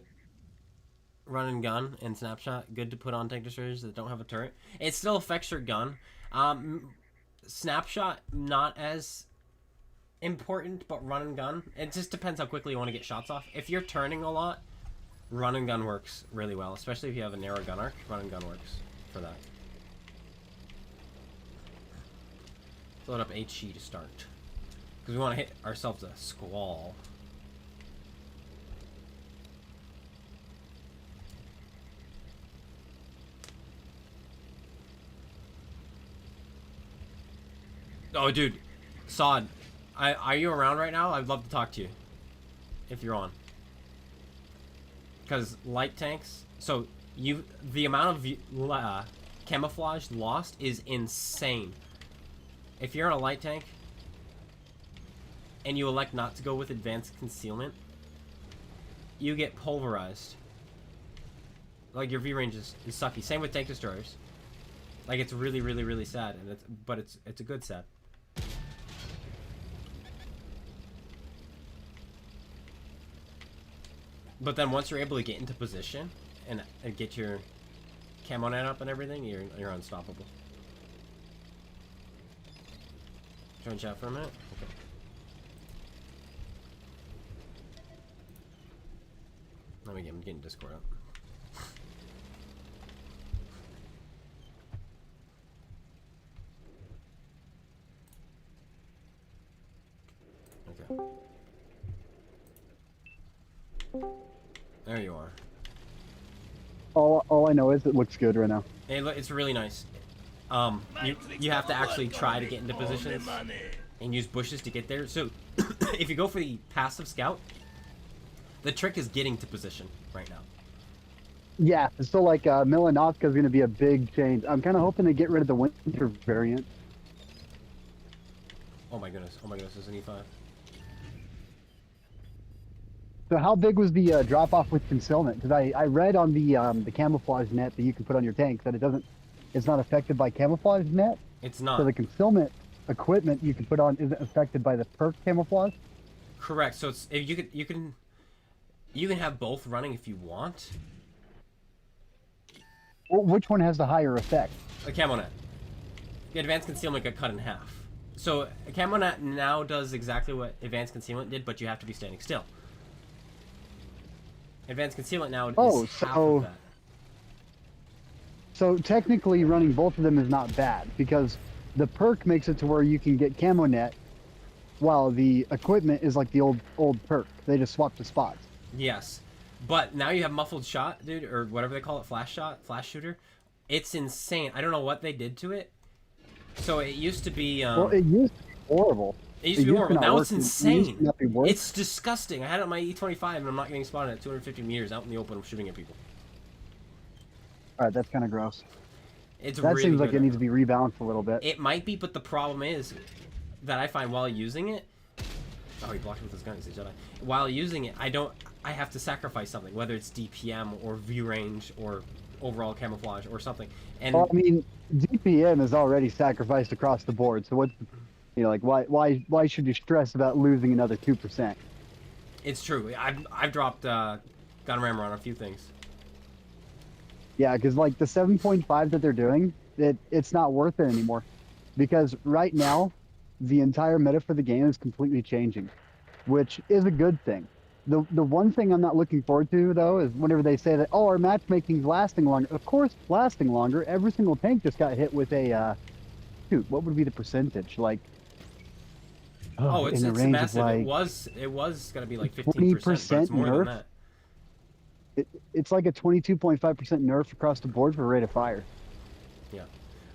Speaker 1: gun and snapshot good to put on tank destroyers that don't have a turret? It still affects your gun. Snapshot not as important, but run and gun. It just depends how quickly you want to get shots off. If you're turning a lot, run and gun works really well, especially if you have a narrow gun arc. Run and gun works for that. Load up HE to start. Because we want to hit ourselves a squall. Oh, dude. Sod. Are you around right now? I'd love to talk to you. If you're on. Because light tanks... So, the amount of camouflage lost is insane. If you're on a light tank, and you elect not to go with advanced concealment, you get pulverized. Like, your view range is sucky. Same with tank destroyers. Like, it's really, really, really sad. But it's a good sad. But then once you're able to get into position and get your camo net up and everything, you're unstoppable. Join chat for a minute? Okay. Let me get Discord up. Okay. There you are.
Speaker 4: All I know is it looks good right now.
Speaker 1: It's really nice. You have to actually try to get into positions and use bushes to get there. So if you go for the passive scout, the trick is getting to position right now.
Speaker 4: Yeah, so like Milanovka is going to be a big change. I'm kind of hoping to get rid of the winter variant.
Speaker 1: Oh my goodness, there's an E5.
Speaker 4: So how big was the drop-off with concealment? Because I read on the camouflage net that you can put on your tank that it's not affected by camouflage net.
Speaker 1: It's not.
Speaker 4: So the concealment equipment you can put on isn't affected by the perk camouflage.
Speaker 1: Correct. So it's if you can have both running if you want.
Speaker 4: Well, which one has the higher effect?
Speaker 1: A camo net. The advanced concealment got cut in half. So a camo net now does exactly what advanced concealment did, but you have to be standing still. Advanced concealment now is half of that.
Speaker 4: So technically running both of them is not bad, because the perk makes it to where you can get camo net, while the equipment is like the old perk. They just swap the spots.
Speaker 1: Yes. But now you have muffled shot, dude, or whatever they call it, flash shooter. It's insane. I don't know what they did to it. So it used to be...
Speaker 4: well, it used to be horrible.
Speaker 1: It used to be horrible. Now it's insane.
Speaker 4: It
Speaker 1: It's disgusting. I had it on my E25 and I'm not getting spotted at 250 meters out in the open. I'm shooting at people.
Speaker 4: Alright, that's kind of gross.
Speaker 1: That
Speaker 4: really seems like it needs to be rebalanced a little bit.
Speaker 1: It might be, but the problem is that I find while using it... Oh, he blocked it with his gun. He's a Jedi. While using it, I have to sacrifice something, whether it's DPM or view range or overall camouflage or something. And
Speaker 4: well, I mean, DPM is already sacrificed across the board, so what's... You know, like, why should you stress about losing another 2%?
Speaker 1: It's true. I've dropped gun rammer on a few things.
Speaker 4: Yeah, because, like, the 7.5 that they're doing, it's not worth it anymore. Because right now, the entire meta for the game is completely changing, which is a good thing. The one thing I'm not looking forward to though is whenever they say that, oh, our matchmaking's lasting longer. Of course, it's lasting longer. Every single tank just got hit with a shoot. What would be the percentage? Like,
Speaker 1: Oh,
Speaker 4: in
Speaker 1: it's
Speaker 4: the range of
Speaker 1: massive.
Speaker 4: like
Speaker 1: It was gonna be like 15%, but
Speaker 4: 20%
Speaker 1: it's more than
Speaker 4: nerf.
Speaker 1: that.
Speaker 4: It's like a 22.5% nerf across the board for rate of fire.
Speaker 1: Yeah.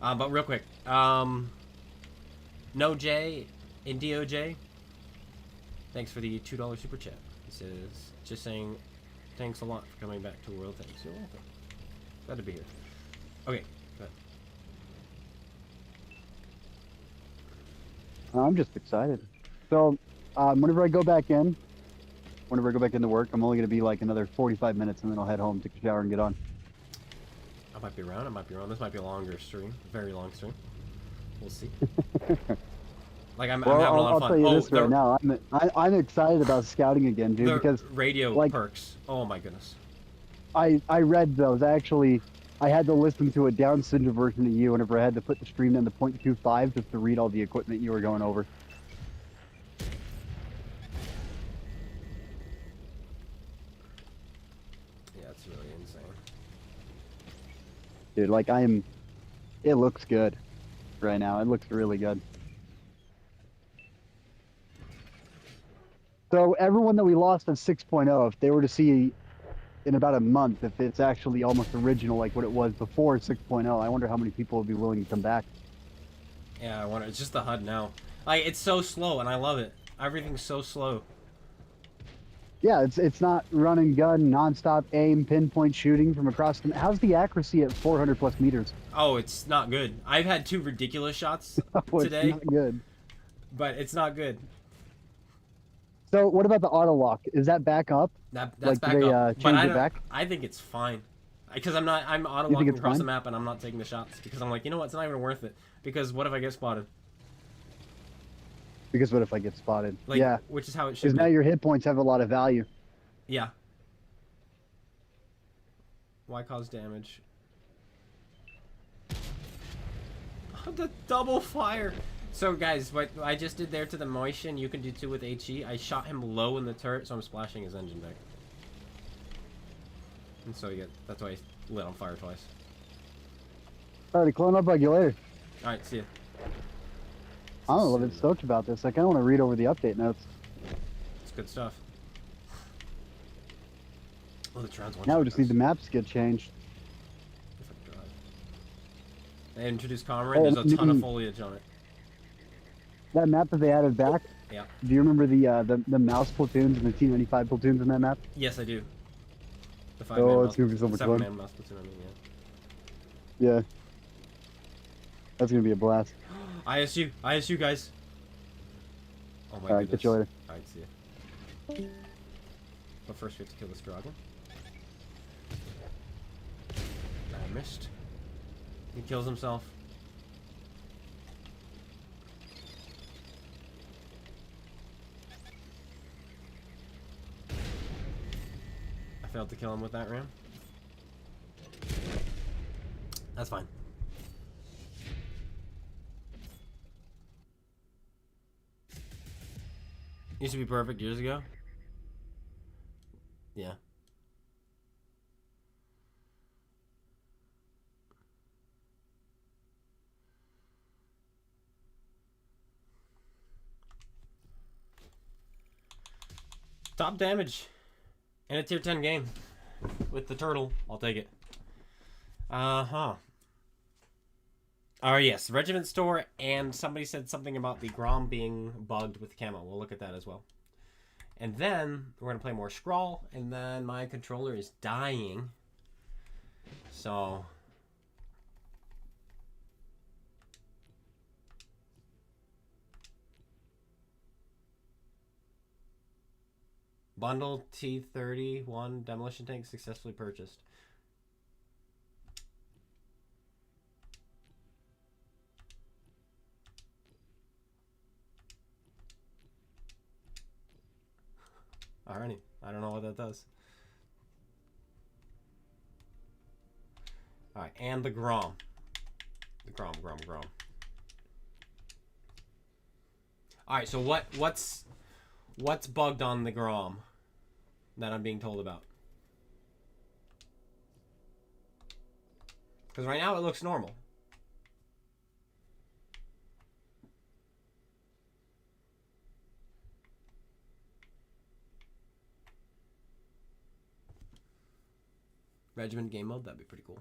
Speaker 1: But real quick, No J, Indio J, thanks for the $2 super chat. He says, just saying, thanks a lot for coming back to World. Thanks. You're welcome. Glad to be here. Okay, go ahead.
Speaker 4: I'm just excited. So, whenever I go back into work, I'm only going to be like another 45 minutes, and then I'll head home, take a shower, and get on.
Speaker 1: I might be around. I might be wrong. This might be a longer stream. A very long stream. We'll see. Like, I'm having a lot of fun.
Speaker 4: I'll tell you this right now. I'm excited about scouting again, dude, because
Speaker 1: radio
Speaker 4: like,
Speaker 1: perks. Oh my goodness.
Speaker 4: I read those. I had to listen to a down syndrome version of you whenever I had to put the stream down to 0.25 just to read all the equipment you were going over.
Speaker 1: Yeah, it's really insane.
Speaker 4: Dude, like it looks good right now. It looks really good. So everyone that we lost at 6.0, if they were to see in about a month, if it's actually almost original like what it was before 6.0, I wonder how many people would be willing to come back.
Speaker 1: Yeah, I wonder. It's just the HUD now. Like, it's so slow, and I love it. Everything's so slow.
Speaker 4: Yeah, it's not run and gun, non-stop aim, pinpoint shooting from across the... How's the accuracy at 400 plus meters?
Speaker 1: Oh, it's not good. I've had 2 ridiculous shots today.
Speaker 4: It's not good.
Speaker 1: But it's not good.
Speaker 4: So what about the auto lock? Is that back up?
Speaker 1: That's
Speaker 4: like,
Speaker 1: back
Speaker 4: do they,
Speaker 1: up.
Speaker 4: change it back?
Speaker 1: I think it's fine. Because I'm auto
Speaker 4: You think
Speaker 1: locking
Speaker 4: it's
Speaker 1: across
Speaker 4: fine?
Speaker 1: the map, and I'm not taking the shots. Because I'm like, you know what? It's not even worth it. Because what if I get spotted?
Speaker 4: Because what if I get spotted?
Speaker 1: Like,
Speaker 4: yeah.
Speaker 1: which is how it should
Speaker 4: Because
Speaker 1: be.
Speaker 4: now your hit points have a lot of value.
Speaker 1: Yeah. Why cause damage? The double fire. So guys, what I just did there to the motion, you can do too with HE. I shot him low in the turret, so I'm splashing his engine back. And so that's why he lit on fire twice.
Speaker 4: Alrighty, clone, I'll bug you later.
Speaker 1: Alright, see ya.
Speaker 4: I'm a little bit stoked about this. I kind of want to read over the update notes.
Speaker 1: It's good stuff. Oh, the trans one.
Speaker 4: Now we just need the maps to get changed.
Speaker 1: If I drive. They introduced Comrade. There's a ton of foliage on it.
Speaker 4: That map that they added back.
Speaker 1: Yeah.
Speaker 4: Do you remember the mouse platoons and the T-95 platoons in that map?
Speaker 1: Yes, I do. The 5-man
Speaker 4: Oh,
Speaker 1: mouse,
Speaker 4: it's gonna be so much fun.
Speaker 1: 7-man mouse platoon, I mean, yeah.
Speaker 4: Yeah. That's gonna be a blast.
Speaker 1: ISU, guys. Oh my
Speaker 4: Alright,
Speaker 1: goodness.
Speaker 4: catch you later.
Speaker 1: Alright, see ya. But first we have to kill this dragon. I missed. He kills himself. I failed to kill him with that ram. That's fine. Used to be perfect years ago. Yeah. Top damage in a tier 10 game with the turtle. I'll take it. Uh-huh. Oh, yes. Regiment store, and somebody said something about the Grom being bugged with camo. We'll look at that as well. And then we're going to play more Scrawl, and then my controller is dying. So... Bundle T-31 demolition tank successfully purchased. Alrighty, I don't know what that does. Alright, and the Grom. The Grom. Alright, so what's bugged on the Grom? that I'm being told about. Because right now it looks normal. Regiment game mode, that'd be pretty cool.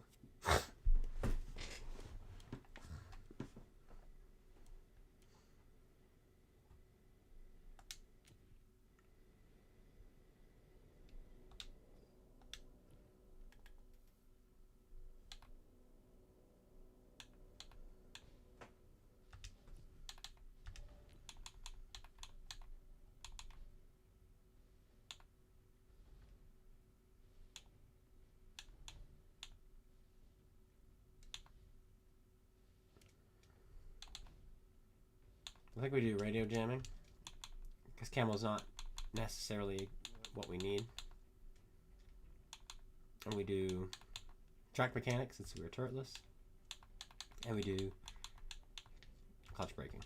Speaker 1: I think we do radio jamming, because camo's not necessarily what we need. And we do track mechanics since we're turretless. And we do clutch braking.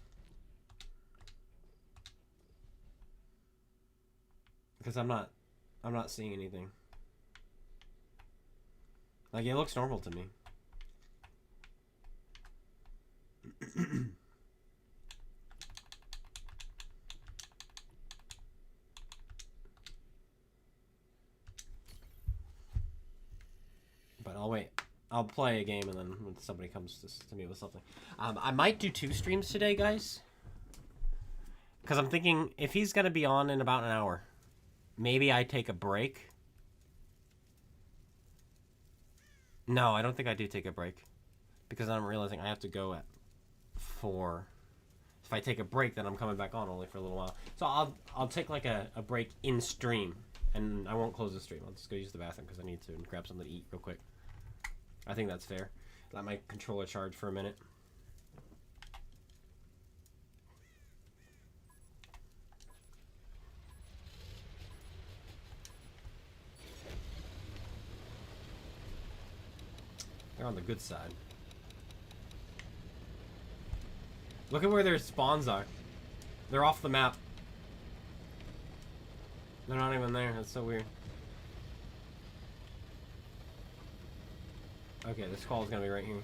Speaker 1: Because I'm not seeing anything. Like, it looks normal to me. But I'll wait. I'll play a game and then when somebody comes to me with something. I might do 2 streams today, guys. Because I'm thinking, if he's going to be on in about an hour, maybe I take a break. No, I don't think I do take a break. Because I'm realizing I have to go at 4. If I take a break, then I'm coming back on only for a little while. So I'll take like a break in stream. And I won't close the stream. I'll just go use the bathroom because I need to and grab something to eat real quick. I think that's fair. Let my controller charge for a minute. They're on the good side. Look at where their spawns are. They're off the map. They're not even there. That's so weird. Okay, this call is gonna be right here.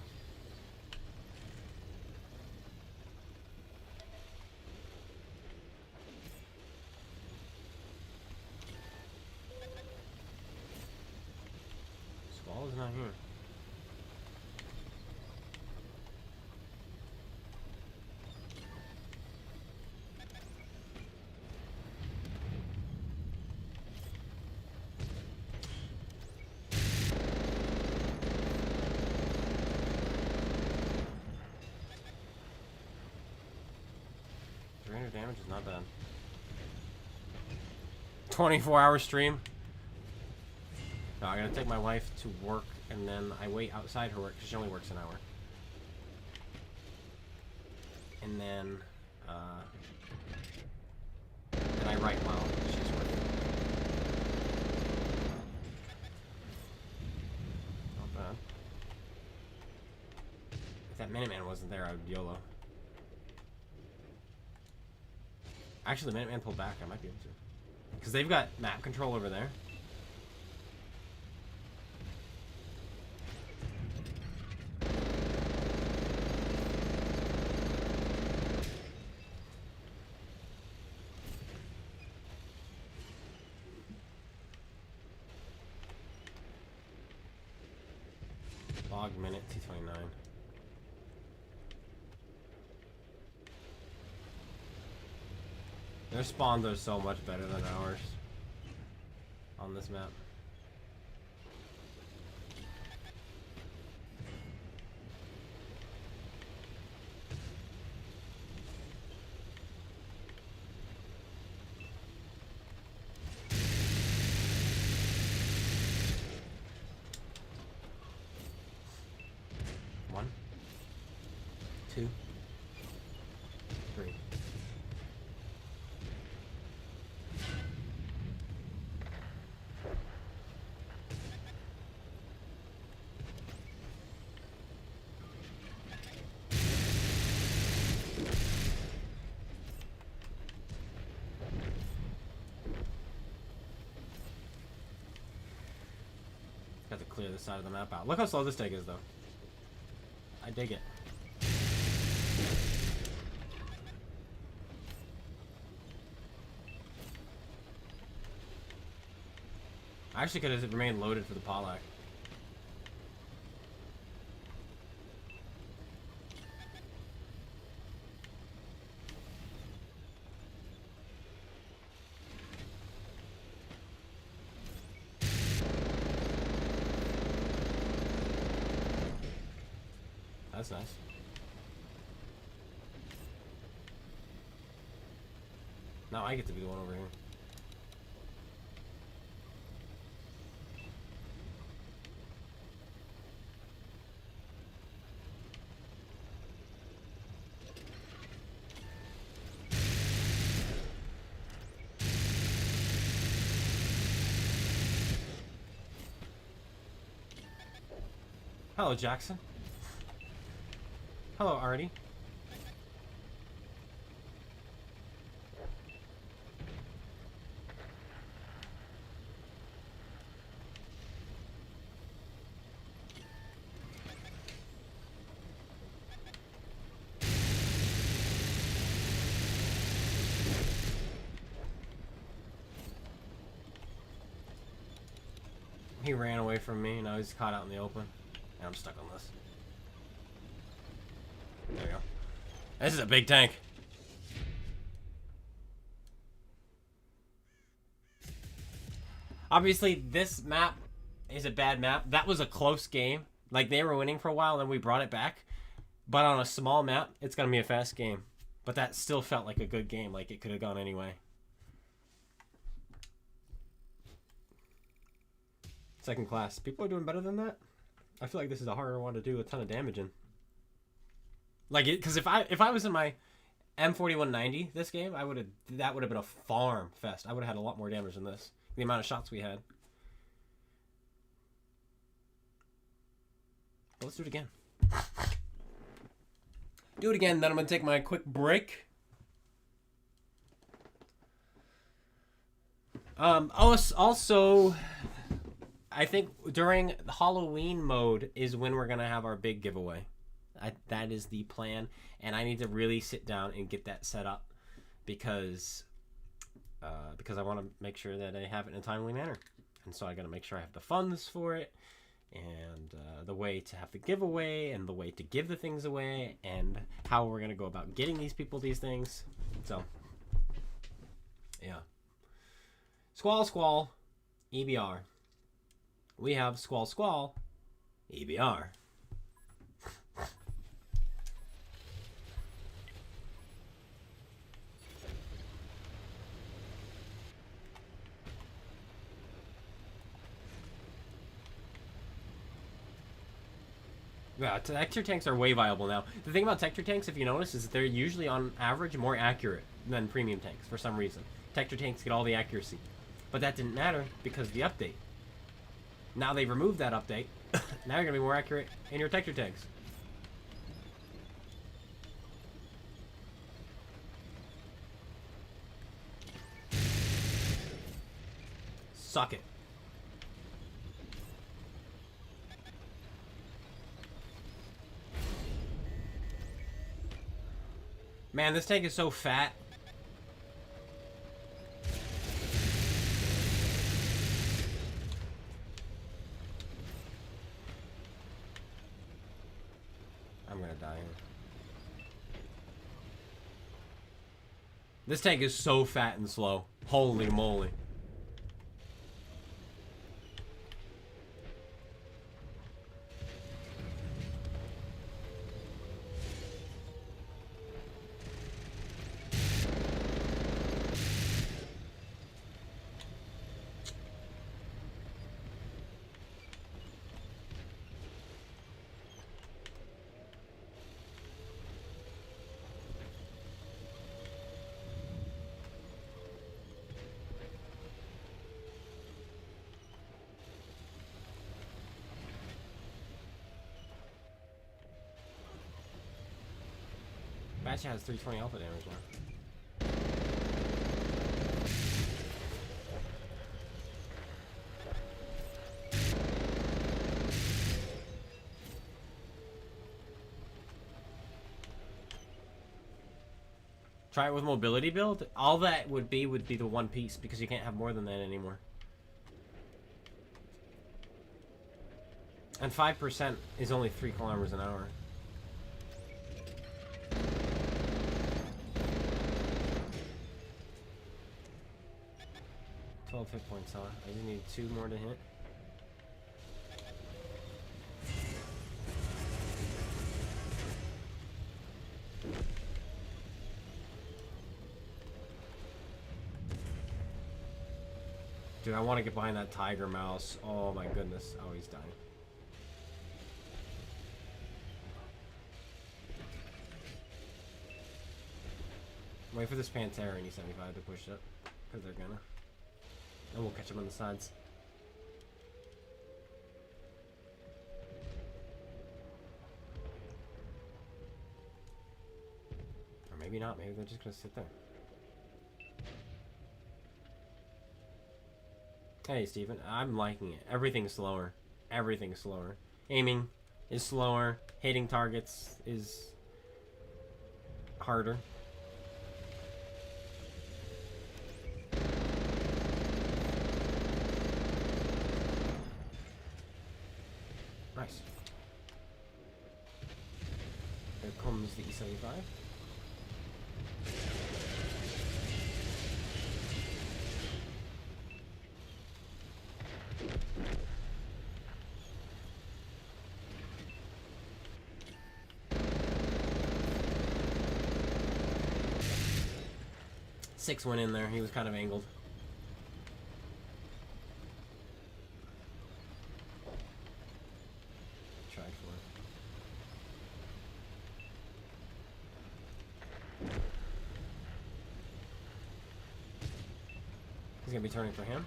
Speaker 1: Squall is not here. Damage is not bad. 24-hour stream. No, I gotta take my wife to work and then I wait outside her work because she only works an hour. And then I write while she's working. Not bad. If that Minuteman wasn't there, I would YOLO. Actually, the Minuteman pulled back. I might be able to. Because they've got map control over there. Log minute T29. Their spawns are so much better than ours on this map. One, 2, 3. clear this side of the map out. Look how slow this tank is, though. I dig it. I actually could have remained loaded for the Pollack. That's nice. Now I get to be the one over here. Hello, Jackson. Hello, Artie. He ran away from me, now he's caught out in the open. And I'm stuck on this. There we go. This is a big tank. Obviously, this map is a bad map. That was a close game. Like, they were winning for a while, and then we brought it back. But on a small map, it's going to be a fast game. But that still felt like a good game. Like, it could have gone anyway. Second class. People are doing better than that? I feel like this is a harder one to do a ton of damage in. Like, because if I was in my M4190 this game, that would have been a farm fest. I would have had a lot more damage than this. The amount of shots we had. But let's do it again. Do it again, then I'm gonna take my quick break. Also, I think during Halloween mode is when we're going to have our big giveaway. That is the plan. And I need to really sit down and get that set up because I want to make sure that I have it in a timely manner. And so I got to make sure I have the funds for it and the way to have the giveaway and the way to give the things away and how we're going to go about getting these people these things. So, yeah. Squall, EBR. We have Squall, EBR. Yeah, texture tanks are way viable now. The thing about texture tanks, if you notice, is that they're usually on average more accurate than premium tanks for some reason. Texture tanks get all the accuracy. But that didn't matter because of the update. Now they've removed that update. Now you're going to be more accurate in your texture tanks. Suck it. Man, this tank is so fat. I'm gonna die here. This tank is so fat and slow. Holy moly. Batch has 320 alpha damage now. Try it with mobility build. All that would be the one piece because you can't have more than that anymore. And 5% is only 3 kilometers an hour. Hit points on. I just need 2 more to hit. Dude, I want to get behind that tiger mouse. Oh my goodness. Oh, he's dying. Wait for this Pantera in E75 to push up. Because they're gonna. And we'll catch them on the sides. Or maybe not. Maybe they're just gonna sit there. Hey, Steven. I'm liking it. Everything's slower. Everything's slower. Aiming is slower. Hitting targets is harder. Nice. Here comes the E75. Six went in there. He was kind of angled. He's gonna be turning for him.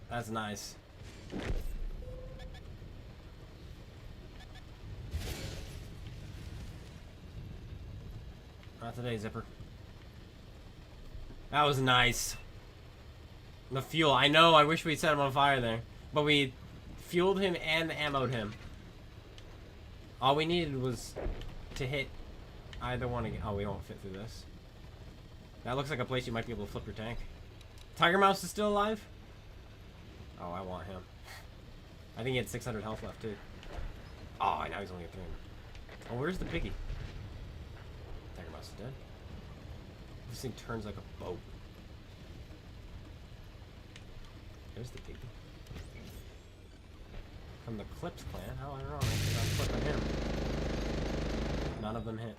Speaker 1: That's nice. Not today, Zipper. That was nice. The fuel. I know, I wish we'd set him on fire there. But we fueled him and ammoed him. All we needed was to hit either one again. Oh, we won't fit through this. That looks like a place you might be able to flip your tank. Tiger Mouse is still alive? Oh, I want him. I think he had 600 health left, too. Oh, now he's only at 300. Oh, where's the piggy? Tiger Mouse is dead. This thing turns like a boat. There's the piggy. From the Clips clan? How ironic that I'm flipping him. None of them hit.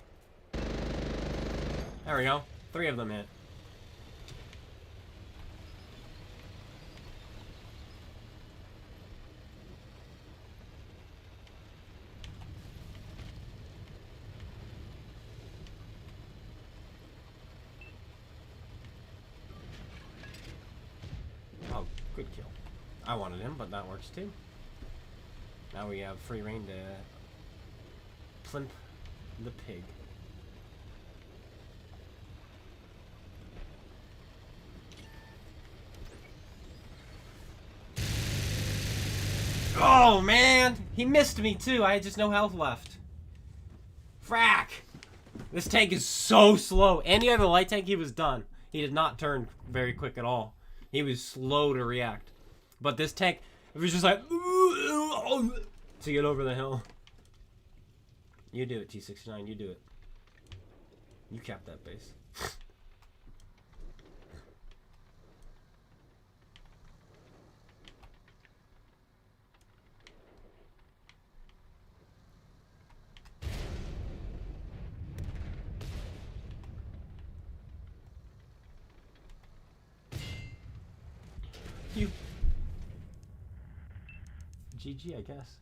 Speaker 1: There we go. 3 of them hit. Oh, good kill. I wanted him, but that works too. Now we have free reign to plimp the pig. Oh man! He missed me too! I had just no health left. Frack! This tank is so slow. Any other light tank, he was done. He did not turn very quick at all. He was slow to react. But this tank, it was just like to get over the hill. You do it, T69. You do it. You cap that base. You. GG, I guess.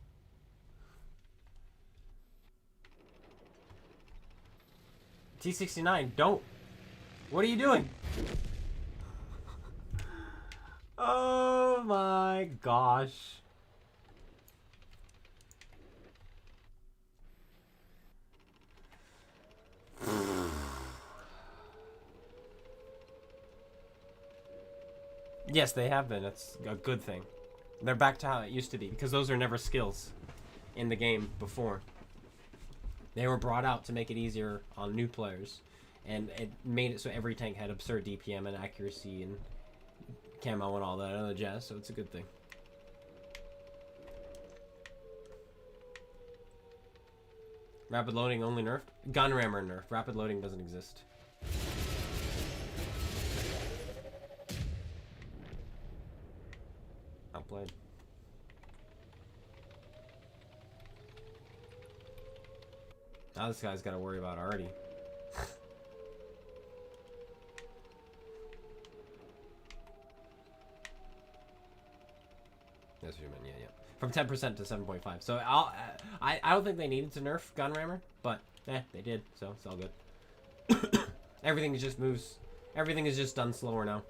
Speaker 1: T69, don't. What are you doing? Oh my gosh. Yes, they have been. That's a good thing. They're back to how it used to be because those are never skills in the game before. They were brought out to make it easier on new players, and it made it so every tank had absurd DPM and accuracy and camo and all that other jazz, so it's a good thing. Rapid loading only nerfed? Gun rammer nerfed. Rapid loading doesn't exist. Outplayed. Now this guy's got to worry about already. That's what you meant, yeah. From 10% to 7.5. So I don't think they needed to nerf gun rammer, but they did, so it's all good. Everything just moves. Everything is just done slower now.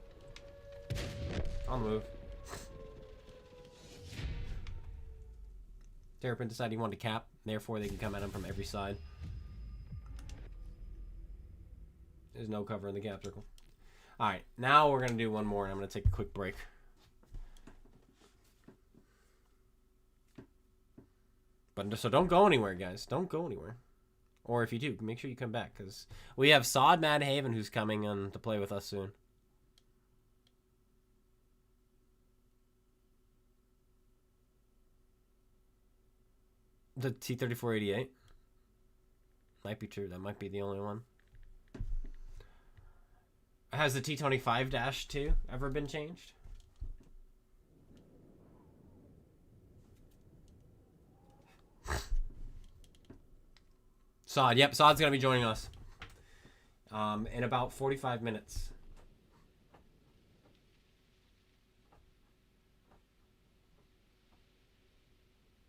Speaker 1: On the move. Terrapin decided he wanted to cap, therefore they can come at him from every side. There's no cover in the cap circle. Alright, now we're going to do one more, and I'm going to take a quick break. But so don't go anywhere, guys. Don't go anywhere. Or if you do, make sure you come back, because we have Sod Madhaven who's coming on to play with us soon. The T-3488. Might be true. That might be the only one. Has the T-25-2 ever been changed? Sod. Yep, Sod's going to be joining us in about 45 minutes.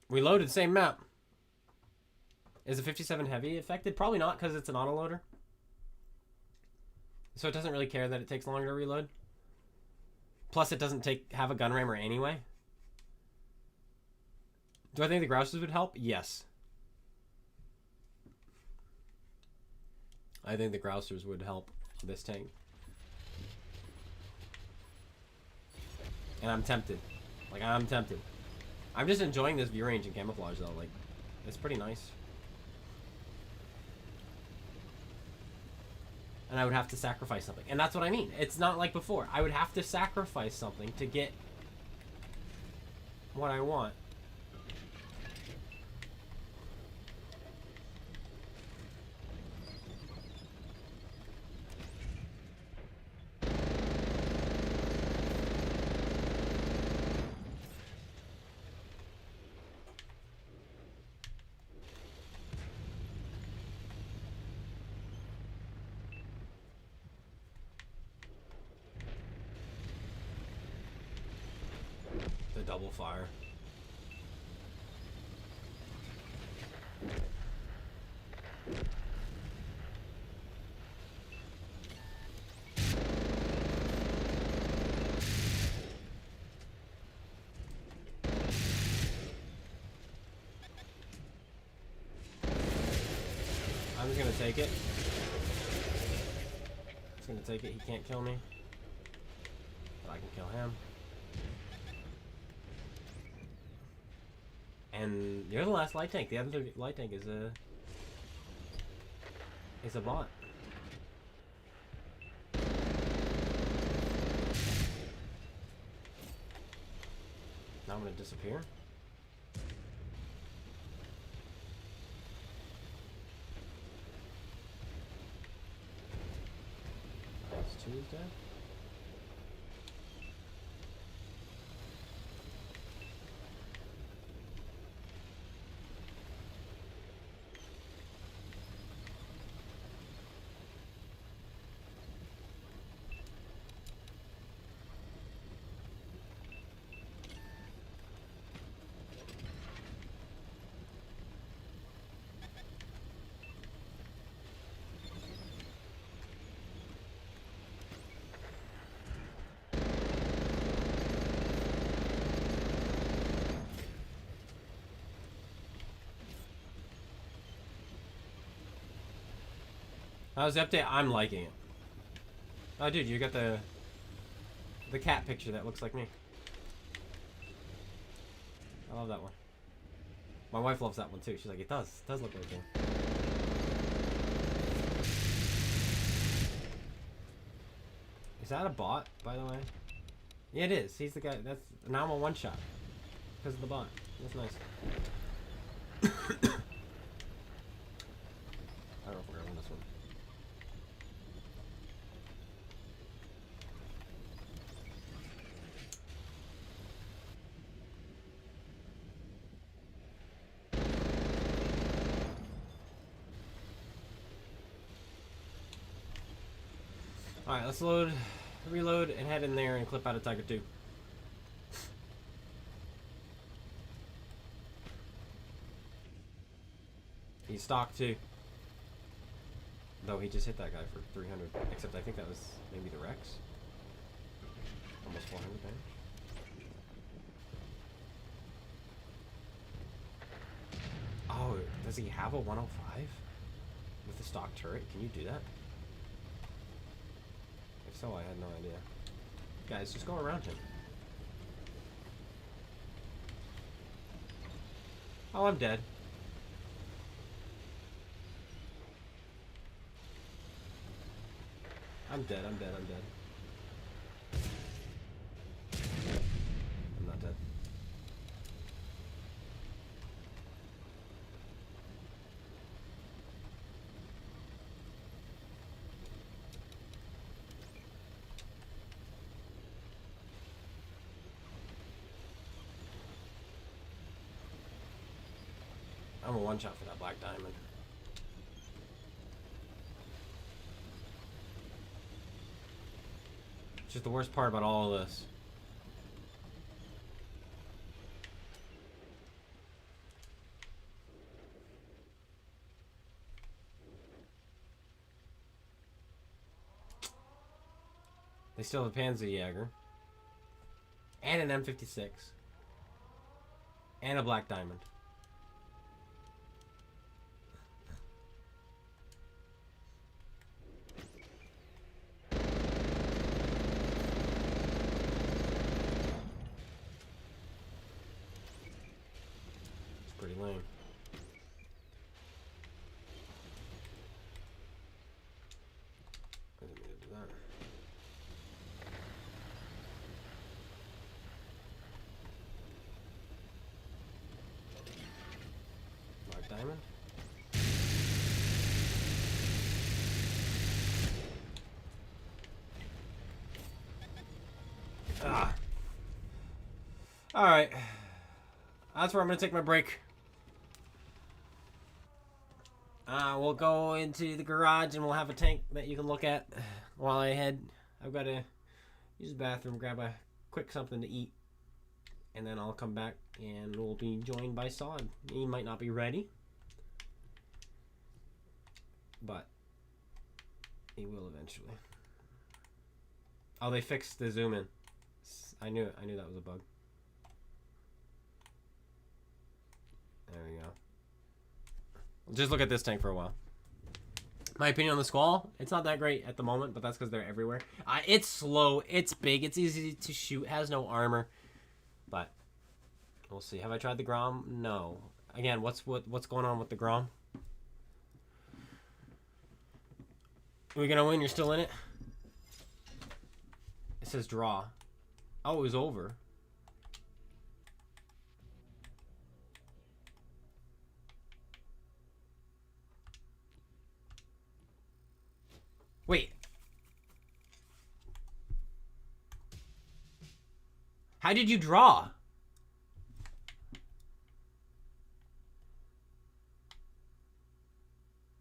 Speaker 1: We loaded same map. Is the 57 heavy affected? Probably not, because it's an autoloader. So it doesn't really care that it takes longer to reload. Plus, it doesn't have a gun rammer anyway. Do I think the Grouses would help? Yes. I think the Grousers would help this tank. And I'm tempted. Like, I'm tempted. I'm just enjoying this view range and camouflage, though. Like, it's pretty nice. And I would have to sacrifice something. And that's what I mean. It's not like before. I would have to sacrifice something to get what I want. Double fire. I'm just gonna take it. Just gonna take it. He can't kill me, but I can kill him. And you're the last light tank. The other light tank is a bot. Now I'm gonna disappear. Nice, 2 is dead. How's the update? I'm liking it. Oh, dude, you got the cat picture that looks like me. I love that one. My wife loves that one too. She's like, it does look like him. Is that a bot, by the way? Yeah, it is. He's the guy. That's now I'm a one shot because of the bot. That's nice. I don't know if we're gonna win this one. Alright, let's reload, and head in there and clip out a Tiger 2. He's stocked too. Though he just hit that guy for 300. Except I think that was maybe the Rex. Almost 400 damage. Oh, does he have a 105? With the stock turret? Can you do that? If so, I had no idea. Guys, just go around him. Oh, I'm dead. I'm dead. I'm not dead. I'm a one shot for that black diamond. It's just the worst part about all of this. They still have a Panzerjäger. And an M56. And a black diamond. Lame. I didn't mean to do that. Black diamond. Ah. All right. That's where I'm gonna take my break. We'll go into the garage and we'll have a tank that you can look at while I head. I've got to use the bathroom, grab a quick something to eat, and then I'll come back and we'll be joined by Sod. He might not be ready, but he will eventually. Oh, they fixed the zoom in. I knew that was a bug. There we go. Just look at this tank for a while. My opinion on the Squall, it's not that great at the moment, but that's because they're everywhere. It's slow, it's big, it's easy to shoot, has no armor, but we'll see. Have I tried the Grom? No. Again, what's going on with the Grom? Are we gonna win? You're still in it? It says draw. Oh, it was over. Wait. How did you draw?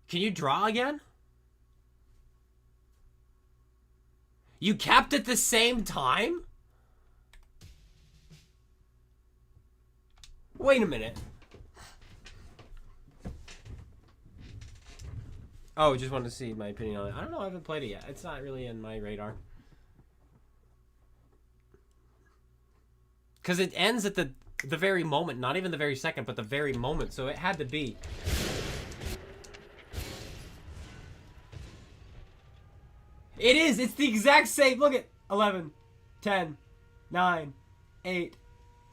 Speaker 1: Can you draw again? You capped at the same time? Wait a minute. Oh, just wanted to see my opinion on it. I don't know, I haven't played it yet. It's not really in my radar. Because it ends at the very moment, not even the very second, but the very moment, so it had to be. It is! It's the exact same! Look at 11, 10, 9, 8,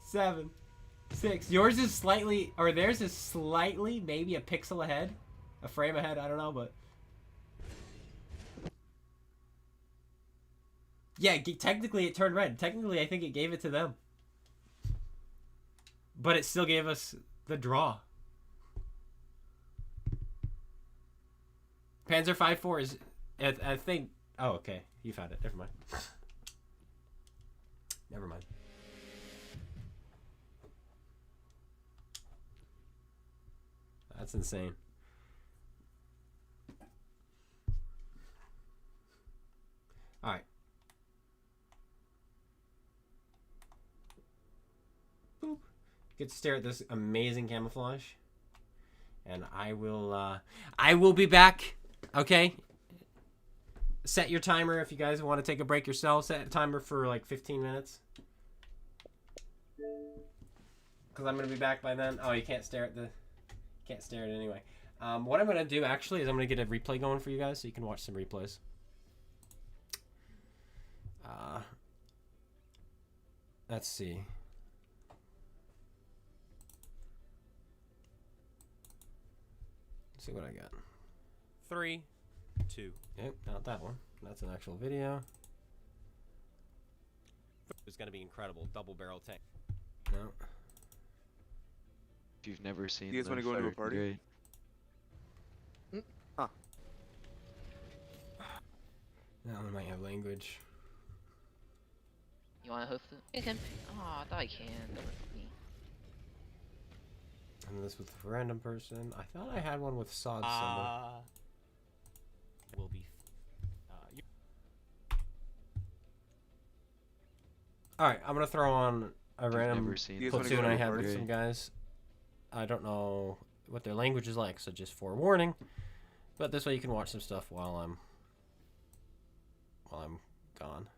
Speaker 1: 7, 6. Yours is slightly, or theirs is slightly, maybe a pixel ahead, a frame ahead. I don't know, but yeah, technically it turned red. Technically, I think it gave it to them, but it still gave us the draw. Panzer 5.4 is, I think. Oh, okay, you found it. Never mind. Never mind. That's insane. All right. Boop. Get to stare at this amazing camouflage, and I will be back. Okay. Set your timer if you guys want to take a break yourself. Set a timer for like 15 minutes. Because I'm gonna be back by then. Oh, you can't stare at the. Can't stare at it anyway. What I'm gonna do actually is I'm gonna get a replay going for you guys so you can watch some replays. Let's see. Let's see what I got.
Speaker 5: 3, 2.
Speaker 1: Yep, not that one. That's an actual video.
Speaker 5: It's gonna be incredible. Double barrel tank.
Speaker 1: No.
Speaker 6: If you've never seen
Speaker 7: You guys
Speaker 6: them,
Speaker 7: wanna go into a
Speaker 6: they're
Speaker 7: party?
Speaker 6: great.
Speaker 7: Huh.
Speaker 1: That one might have language.
Speaker 3: You wanna host it? You can. Oh, I thought I can. Don't let me.
Speaker 1: And this with a random person. I thought I had one with sod symbol.
Speaker 5: Will be.
Speaker 1: Alright, I'm gonna throw on a
Speaker 6: You've
Speaker 1: random
Speaker 6: never seen
Speaker 7: You guys wanna
Speaker 1: platoon
Speaker 7: go to
Speaker 1: I
Speaker 7: a
Speaker 1: had with
Speaker 7: party?
Speaker 1: some guys. I don't know what their language is like, so just forewarning. But this way you can watch some stuff while I'm gone.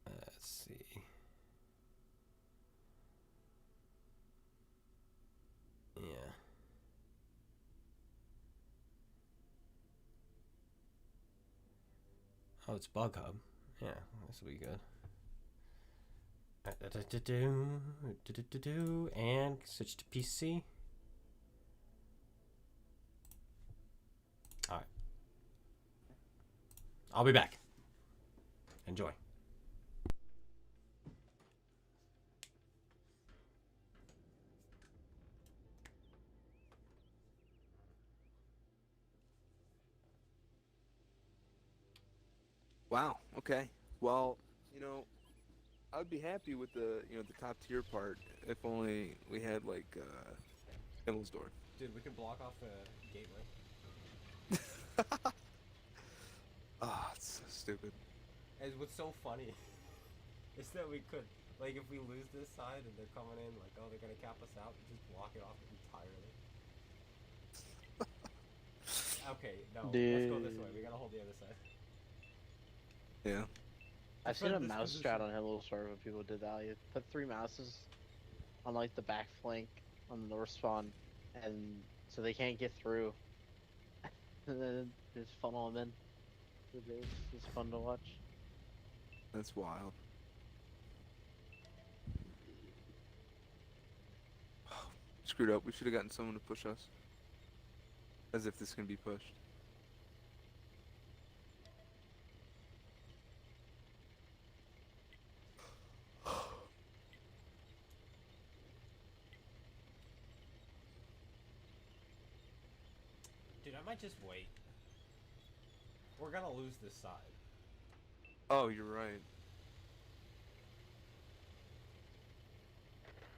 Speaker 1: Let's see. Yeah. Oh, it's Bug Hub. Yeah, this will be good. And switch to PC. Alright. I'll be back. Enjoy.
Speaker 7: Wow. Okay. Well, I'd be happy with the the top tier part if only we had like Himmelsdorf.
Speaker 1: Dude, we can block off the gateway.
Speaker 7: Ah, it's so stupid.
Speaker 1: And what's so funny is that we could, like, if we lose this side and they're coming in, like, oh, they're gonna cap us out, we just block it off entirely. Okay, no, let's go this way. We gotta hold the other side.
Speaker 7: Yeah.
Speaker 8: I've seen a
Speaker 1: Defend this
Speaker 8: mouse
Speaker 1: position.
Speaker 8: strat on Himmelsdorf when people did that. You put 3 mouses on like the back flank on the north spawn, and so they can't get through. And then just funnel them in. It's fun to watch.
Speaker 7: That's wild. Screwed up. We should have gotten someone to push us. As if this can be pushed.
Speaker 1: Dude, I might just wait. We're gonna lose this side.
Speaker 7: Oh, you're right.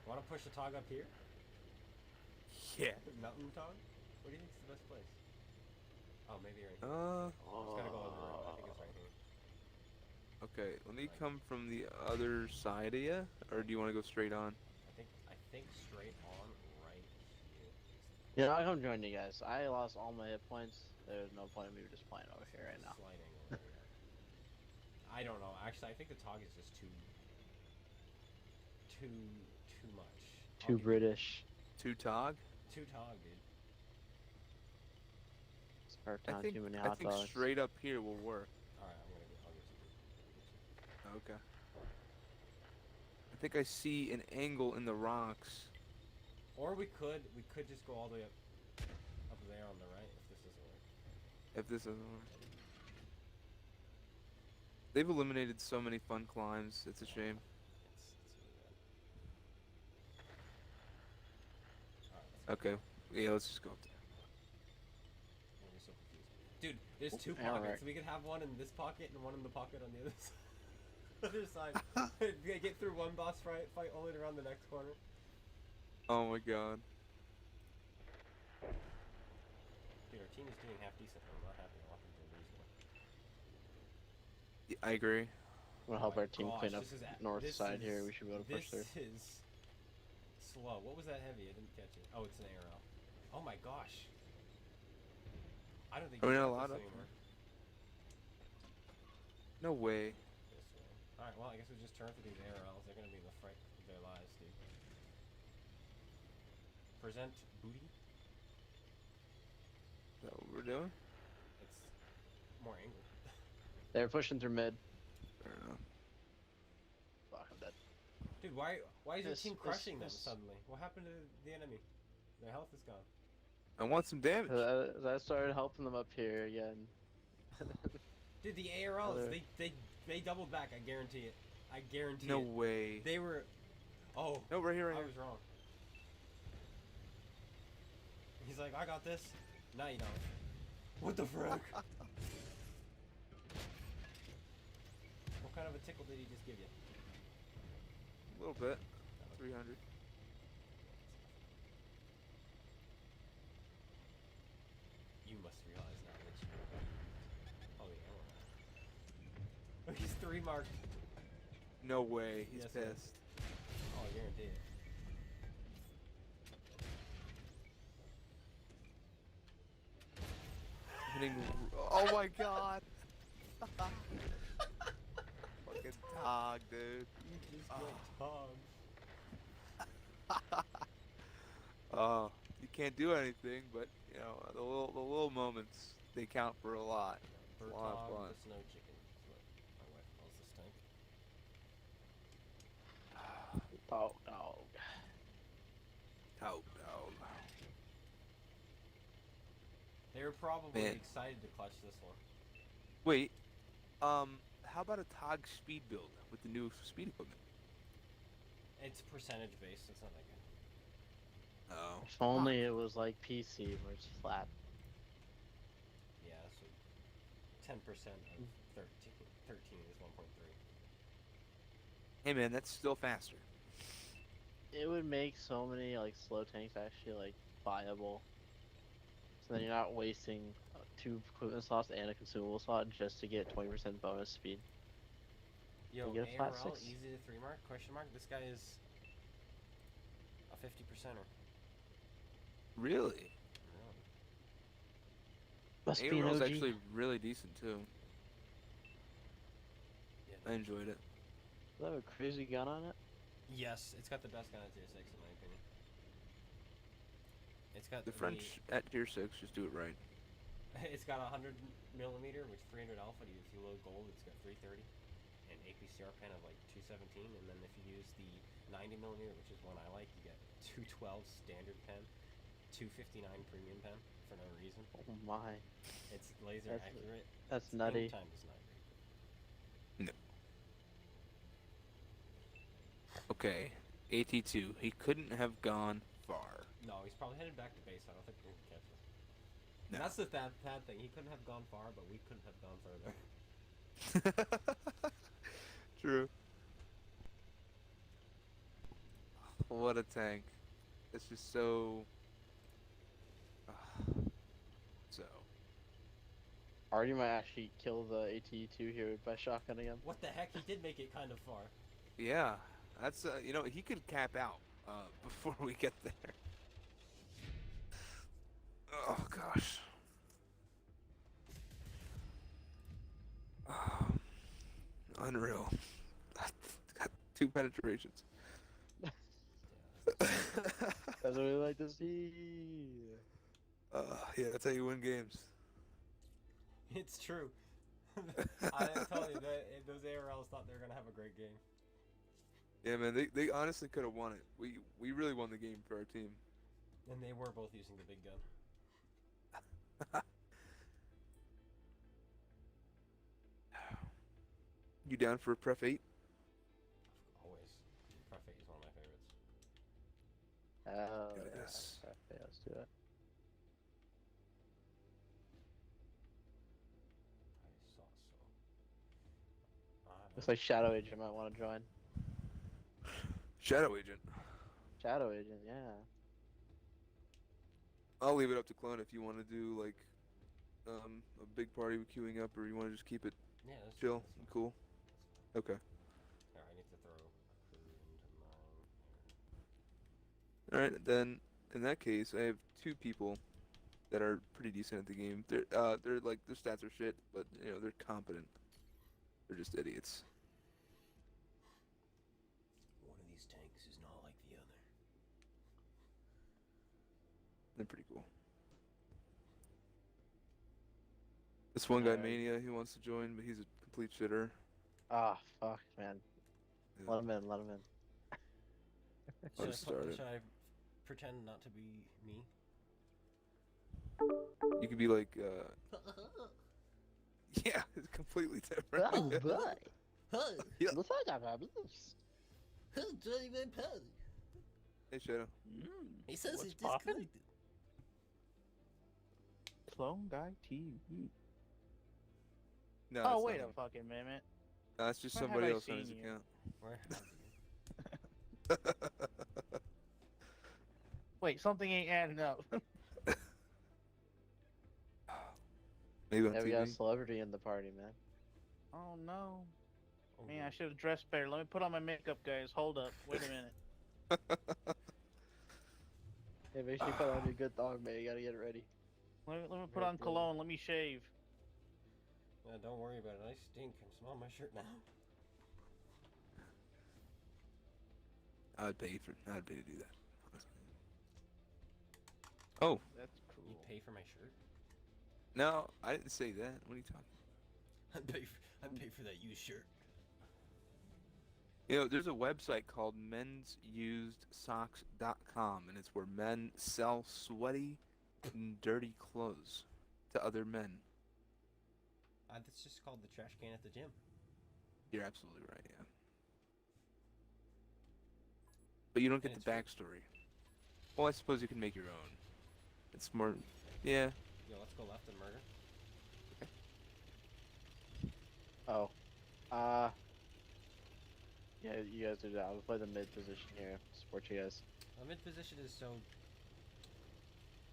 Speaker 1: Wanna push the Tog up here?
Speaker 7: Yeah.
Speaker 1: Mountain Tog? What do you think is the best place? Oh, maybe right here. It's gotta go over the road. I think it's right here.
Speaker 7: Okay, let me come from the other side of you, or do you want to go straight on?
Speaker 1: I think straight on right here.
Speaker 8: Yeah, I'll come join you guys. I lost all my hit points. There's no point in me just playing over here right now.
Speaker 1: Sliding over here. I don't know. Actually, I think the Tog is just too much.
Speaker 8: Too British.
Speaker 7: Two Tog?
Speaker 1: Too Tog, dude.
Speaker 8: Start
Speaker 7: I
Speaker 8: town
Speaker 7: think,
Speaker 8: too many
Speaker 7: I
Speaker 8: hot
Speaker 7: think
Speaker 8: dogs.
Speaker 7: straight up here will work.
Speaker 1: Alright, I'm gonna go
Speaker 7: Okay. I think I see an angle in the rocks.
Speaker 1: Or we could just go all the way up there on the right if this doesn't work.
Speaker 7: If this doesn't work. They've eliminated so many fun climbs. It's a shame.
Speaker 1: It's really bad. Alright, let's go.
Speaker 7: Okay. Yeah, let's just go up there.
Speaker 1: I'm so confused. Dude, there's two
Speaker 8: Alright.
Speaker 1: pockets. We could have one in this pocket and one in the pocket on the other side. Other side. Get through one boss fight all the way around the next corner.
Speaker 7: Oh my god.
Speaker 1: Dude, our team is doing half decent. I'm not happy. I want them to lose more.
Speaker 7: Yeah, I agree.
Speaker 8: We'll
Speaker 1: Oh
Speaker 8: help
Speaker 1: my
Speaker 8: our team
Speaker 1: gosh,
Speaker 8: clean up
Speaker 1: this is
Speaker 8: north
Speaker 1: this
Speaker 8: side here.
Speaker 1: is-
Speaker 8: We should be able to push through.
Speaker 1: This is slow. What was that heavy? I didn't catch it. Oh, it's an arrow. Oh my gosh. I don't think
Speaker 7: Are we
Speaker 1: you
Speaker 7: not
Speaker 1: got
Speaker 7: allowed
Speaker 1: this
Speaker 7: up
Speaker 1: anymore.
Speaker 7: No way.
Speaker 1: This way. Alright, well, I guess we just turn for these ARLs. They're gonna be the fright of their lives, dude. Present booty.
Speaker 7: Is that what we're doing?
Speaker 1: It's more angle.
Speaker 8: They're pushing through mid.
Speaker 7: Fair enough.
Speaker 8: Fuck, I'm dead.
Speaker 1: Dude, why is your
Speaker 8: This-
Speaker 1: team
Speaker 8: this-
Speaker 1: crushing them
Speaker 8: this-
Speaker 1: suddenly? What happened to the enemy? Their health is gone.
Speaker 7: I want some damage.
Speaker 8: I started helping them up here again.
Speaker 1: Dude, the ARLs,
Speaker 8: Other-
Speaker 1: they doubled back, I guarantee it. I guarantee
Speaker 7: No
Speaker 1: it.
Speaker 7: way.
Speaker 1: They were... Oh,
Speaker 7: No, right here, right
Speaker 1: I
Speaker 7: here.
Speaker 1: was wrong. He's like, I got this. No, you don't. What the frick? What kind of a tickle did he just give you?
Speaker 7: A little bit. 300.
Speaker 1: You must realize now that you... Oh, the arrow. Oh, he's 3 marked.
Speaker 7: No way. He's
Speaker 1: Yes, sir.
Speaker 7: pissed.
Speaker 1: Oh, I guarantee it.
Speaker 7: Hitting. Oh my god. Fucking dog, dude.
Speaker 1: You just
Speaker 7: Ah.
Speaker 1: went Tom.
Speaker 7: Oh, you can't do anything, but you know the little moments they count for a lot.
Speaker 1: Bird
Speaker 7: Lot of
Speaker 1: Tom,
Speaker 7: fun.
Speaker 1: the snow chicken. Is what my wife calls this tank.
Speaker 8: Dog, dog.
Speaker 7: Oh, no.
Speaker 1: They were probably
Speaker 7: Man.
Speaker 1: excited to clutch this one.
Speaker 7: Wait, how about a TOG speed build with the new speed equipment?
Speaker 1: It's percentage based. It's not that good.
Speaker 7: Oh.
Speaker 8: If only it was like PC where it's flat.
Speaker 1: Yeah, so 10% of 13 is 1.3.
Speaker 7: Hey man, that's still faster.
Speaker 8: It would make so many like slow tanks actually like viable. So then you're not wasting 2 equipment slots and a consumable slot just to get 20% bonus speed.
Speaker 1: Yo,
Speaker 8: You get a flat
Speaker 1: ARL
Speaker 8: 6.
Speaker 1: easy to 3 mark? Question mark. This guy is a 50%er.
Speaker 7: Really?
Speaker 8: Must be an
Speaker 7: ARL's
Speaker 8: OG.
Speaker 7: actually really decent too.
Speaker 1: Yeah.
Speaker 7: I enjoyed it.
Speaker 8: Does that have a crazy gun on it?
Speaker 1: Yes, it's got the best gun at tier 6 in my opinion. It's got
Speaker 7: The French at tier 6 just do it right.
Speaker 1: It's got a 100 millimeter with 300 alpha. If you load gold, it's got 330, and APCR pen of like 217. And then if you use the 90 millimeter, which is one I like, you get 212 standard pen, 259 premium pen for no reason.
Speaker 8: Oh my.
Speaker 1: It's laser
Speaker 8: That's-
Speaker 1: accurate.
Speaker 8: That's
Speaker 1: Aim
Speaker 8: nutty.
Speaker 1: time is not great.
Speaker 7: Okay, AT2. He couldn't have gone far.
Speaker 1: No, he's probably headed back to base. I don't think we're gonna catch him.
Speaker 7: No.
Speaker 1: That's the bad thing. He couldn't have gone far, but we couldn't have gone further.
Speaker 7: True. What a tank. It's just so... so...
Speaker 8: Artie might actually kill the AT2 here by shotgun again.
Speaker 1: What the heck? He did make it kind of far.
Speaker 7: Yeah, that's, you know, he could cap out before we get there. Oh, gosh. Unreal. Got 2 penetrations.
Speaker 8: That's what we like to see.
Speaker 7: Yeah, that's how you win games.
Speaker 1: It's true. I told you that those ARLs thought they were gonna have a great game.
Speaker 7: Yeah, man, they honestly could have won it. We really won the game for our team.
Speaker 1: And they were both using the big gun.
Speaker 7: You down for Pref 8?
Speaker 1: Always. Pref 8 is one of my favorites.
Speaker 8: Oh,
Speaker 7: Yes.
Speaker 8: yeah. Okay, let's do it.
Speaker 1: I saw so.
Speaker 8: Looks like Shadow Agent might want to join.
Speaker 7: Shadow Agent.
Speaker 8: Shadow Agent, yeah.
Speaker 7: I'll leave it up to Clone if you want to do like a big party with queuing up, or you want to just keep it
Speaker 1: Yeah, that's
Speaker 7: chill
Speaker 1: that's
Speaker 7: and
Speaker 1: fine.
Speaker 7: cool. Okay.
Speaker 1: Here, I need to throw a crew into mine.
Speaker 7: All right, then in that case, I have 2 people that are pretty decent at the game. They're like their stats are shit, but you know they're competent. They're just idiots.
Speaker 1: One of these tanks is not like the other.
Speaker 7: They're pretty cool. This one guy,
Speaker 8: Alright.
Speaker 7: Mania, he wants to join, but he's a complete shitter.
Speaker 8: Ah, fuck, man.
Speaker 7: Yeah.
Speaker 8: Let him in, let him in.
Speaker 7: I'll just start it.
Speaker 1: Should I pretend not to be me?
Speaker 7: You could be like, yeah, it's completely different.
Speaker 8: Oh, boy.
Speaker 7: Yeah.
Speaker 8: Looks like I have this.
Speaker 7: Hey, Shadow.
Speaker 1: He says
Speaker 6: What's poppin'?
Speaker 1: disconnected.
Speaker 6: CloneGuyTV.
Speaker 7: No,
Speaker 6: Oh,
Speaker 7: that's
Speaker 6: wait
Speaker 7: not
Speaker 6: a
Speaker 7: him.
Speaker 6: fucking minute.
Speaker 7: No, that's just
Speaker 6: Where have
Speaker 7: somebody
Speaker 6: I
Speaker 7: else on his
Speaker 6: seen you?
Speaker 7: account.
Speaker 1: Where?
Speaker 6: Wait, something ain't adding up.
Speaker 7: Maybe on
Speaker 8: Yeah, we got a
Speaker 7: TV.
Speaker 8: celebrity in the party, man.
Speaker 6: Oh no.
Speaker 1: Oh,
Speaker 6: Man, I should have dressed better. Let me put on my makeup, guys. Hold up. Wait a minute.
Speaker 8: Hey, make sure you put on your good dog, man. You gotta get it ready.
Speaker 6: Let me put on cologne. Let me shave.
Speaker 1: Yeah, don't worry about it. I stink. I smell my shirt now.
Speaker 7: I'd pay to do that. honestly. Oh,
Speaker 6: That's cool.
Speaker 1: You pay for my shirt?
Speaker 7: no, I didn't say that. What are you talking?
Speaker 1: I'd pay for that used shirt.
Speaker 7: You know, there's a website called mensusedsocks.com, and it's where men sell sweaty and dirty clothes to other men.
Speaker 1: That's just called the trash can at the gym.
Speaker 7: You're absolutely right, yeah. But you don't get
Speaker 1: And
Speaker 7: the
Speaker 1: it's
Speaker 7: backstory. Well, I suppose you can make your own. It's more, yeah.
Speaker 1: Yo, let's go left and murder.
Speaker 8: Oh. Yeah, you guys do that. I'll play the mid position here. Support you guys.
Speaker 1: The mid position is so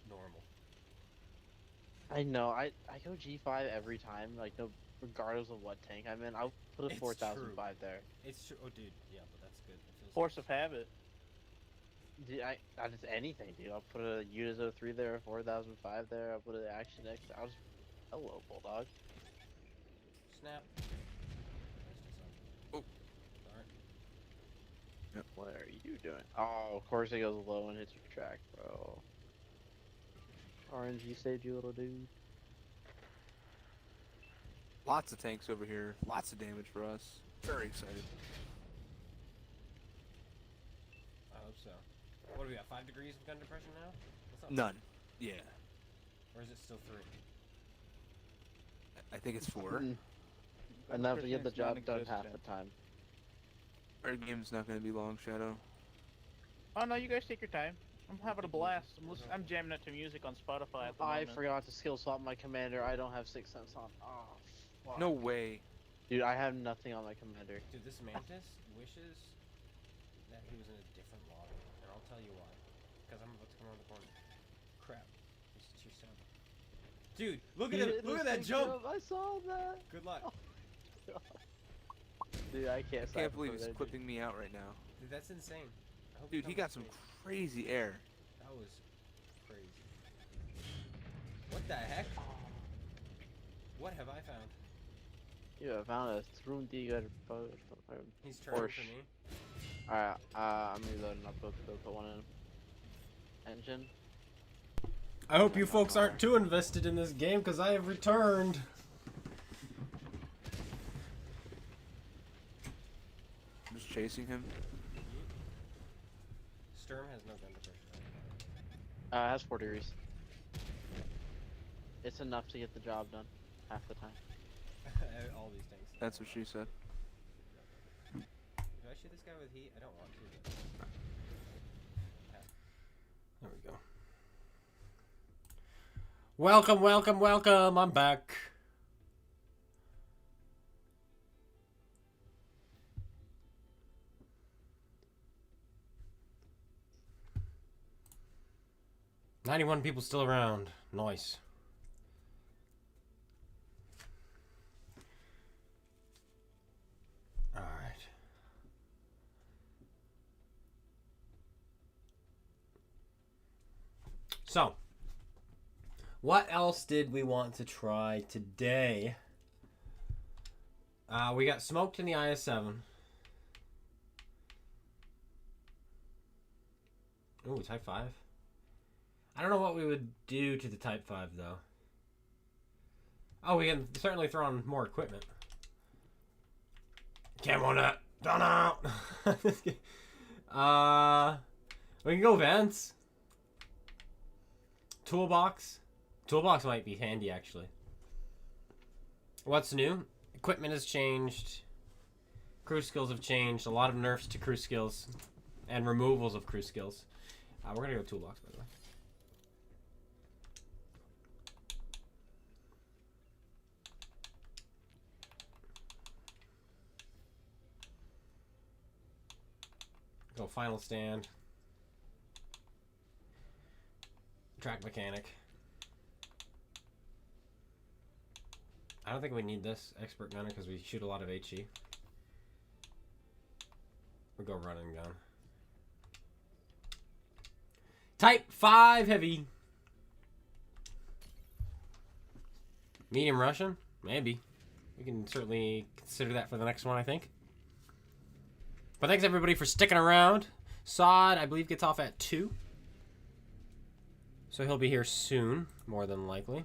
Speaker 1: normal.
Speaker 8: I know. I go G5 every time, like no, regardless of what tank I'm in. I'll put a
Speaker 1: It's
Speaker 8: 4005 there.
Speaker 1: It's true. Oh, dude. Yeah, but that's good. It feels
Speaker 6: Force of habit.
Speaker 8: Dude, I just anything, dude. I'll put a Unit 03 there, 4005 there. I'll put an Action X. I'll just hello, Bulldog.
Speaker 1: Snap.
Speaker 7: Oh.
Speaker 1: Alright.
Speaker 8: What are you doing? Oh, of course it goes low and hits your track, bro. RNG saved you, little dude.
Speaker 7: Lots of tanks over here. Lots of damage for us. Very excited.
Speaker 1: I hope so. What do we got? 5 degrees of gun depression now? What's up?
Speaker 7: None. Yeah.
Speaker 1: Or is it still 3?
Speaker 7: I think it's 4.
Speaker 8: Enough to get the
Speaker 6: Percent's
Speaker 8: job done half the
Speaker 6: non-existent.
Speaker 8: time.
Speaker 7: Our game's not going to be long, Shadow.
Speaker 6: Oh no, you guys take your time. I'm having a blast. I'm jamming it to music on Spotify at the
Speaker 8: I
Speaker 6: moment.
Speaker 8: forgot to skill swap my commander. I don't have 6 cents on. Oh, fuck.
Speaker 7: No way.
Speaker 8: Dude, I have nothing on my commander.
Speaker 1: Dude, this Mantis wishes that he was in a different lobby. And I'll tell you why. Because I'm about to come around the corner. Crap. This is too sound. Dude, look at it! Look at that jump!
Speaker 8: I saw that.
Speaker 1: Good luck.
Speaker 8: Dude, I can't.
Speaker 7: I can't believe he's clipping me out right now.
Speaker 1: Dude, that's insane. I hope
Speaker 7: Dude, he
Speaker 1: comes
Speaker 7: got some
Speaker 1: straight.
Speaker 7: crazy air.
Speaker 1: That was crazy. What the heck? What have I found?
Speaker 8: You have found a Thrun Digger post.
Speaker 1: He's turning for
Speaker 8: Porsche.
Speaker 1: me.
Speaker 8: Alright, I'm reloading. I'll put one in. Engine.
Speaker 1: I hope you folks aren't too invested in this game, because I have returned.
Speaker 7: just chasing him.
Speaker 1: Sturm has no gun depression.
Speaker 8: It has 4 degrees. It's enough to get the job done half the time.
Speaker 1: All these things.
Speaker 7: That's what she said.
Speaker 1: Do I shoot this guy with heat? I don't want to. There we go. Welcome, welcome, welcome. I'm back. $91 people still around. Nice. All right. So, what else did we want to try today? We got smoked in the IS-7. Ooh, Type 5. I don't know what we would do to the Type 5, though. Oh, we can certainly throw on more equipment. Camo net. Done out. We can go vents. Toolbox. Toolbox might be handy, actually. What's new? Equipment has changed. Crew skills have changed. A lot of nerfs to crew skills. And removals of crew skills. We're going to go toolbox, by the way. Go final stand. Track mechanic. I don't think we need this expert gunner because we shoot a lot of HE. We'll go run and gun. Type 5 heavy. Medium Russian? Maybe. We can certainly consider that for the next one, I think. But thanks everybody for sticking around. Sod, I believe, gets off at 2. So he'll be here soon, more than likely.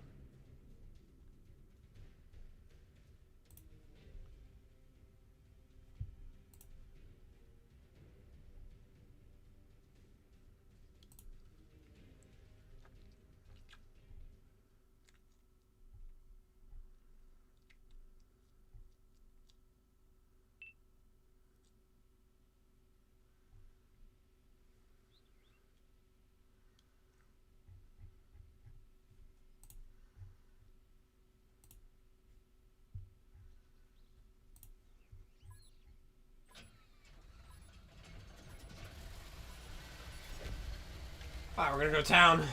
Speaker 1: Alright, we're gonna go town.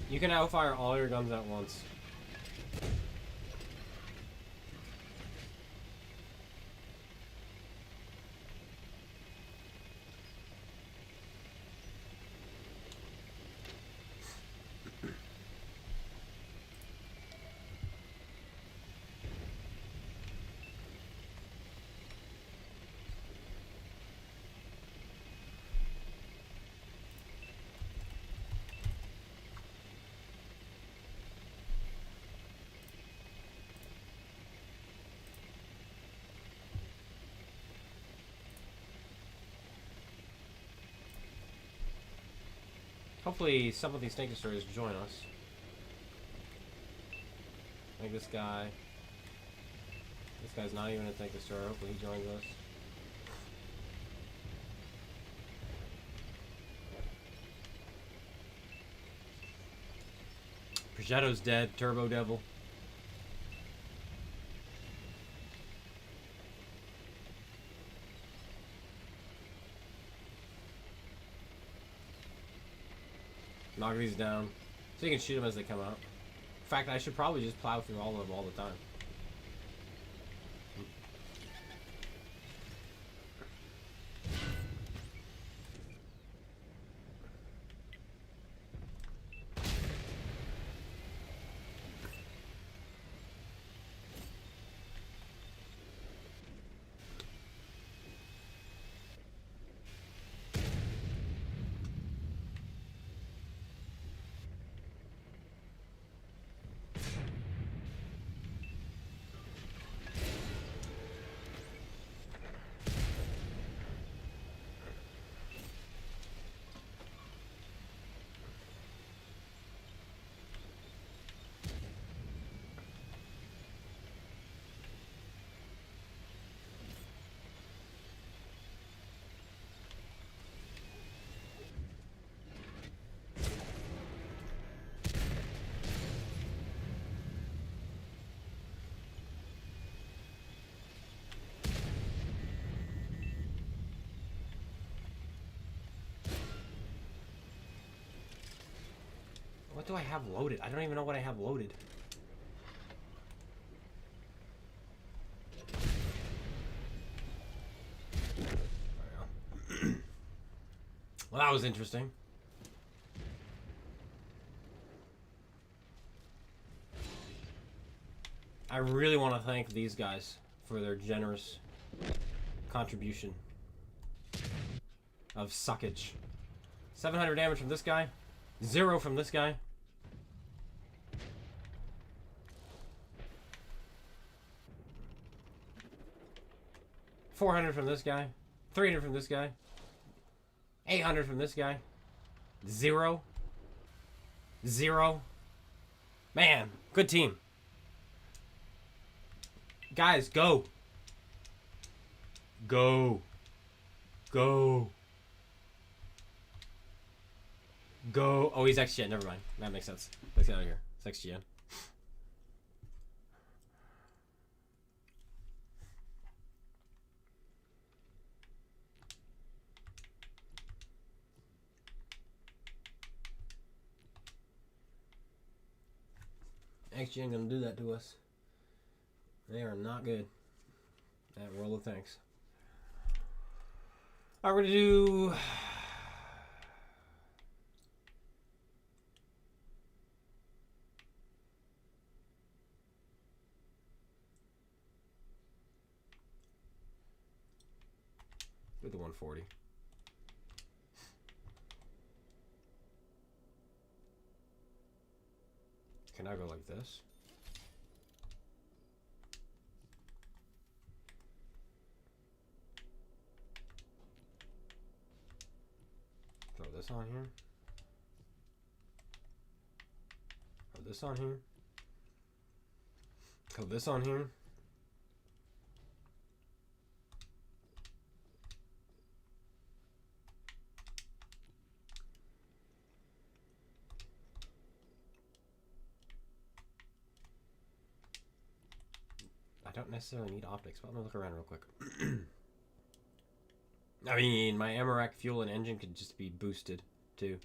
Speaker 1: You can outfire all your guns at once. Hopefully some of these tank destroyers join us. Like this guy. This guy's not even a tank destroyer. Hopefully he joins us. Progetto's dead. Turbo Devil. Knock these down. So you can shoot them as they come out. In fact, I should probably just plow through all of them all the time. What do I have loaded? I don't even know what I have loaded. Well, that was interesting. I really want to thank these guys for their generous contribution of suckage. 700 damage from this guy. 0 from this guy. $400 from this guy. 300 from this guy. 800 from this guy. 0. 0. Man, good team. Guys, go. Go. Go. Go. Oh, he's XGN. Never mind. That makes sense. Let's get out of here. It's XGN. XGN gonna do that to us. They are not good at World of Tanks. Alright, we're gonna do... with the 140. Can I go like this? Throw this on here. Throw this on here. Throw this on here. I don't necessarily need optics, but I'm gonna look around real quick. I mean, my Amarak fuel and engine could just be boosted, too.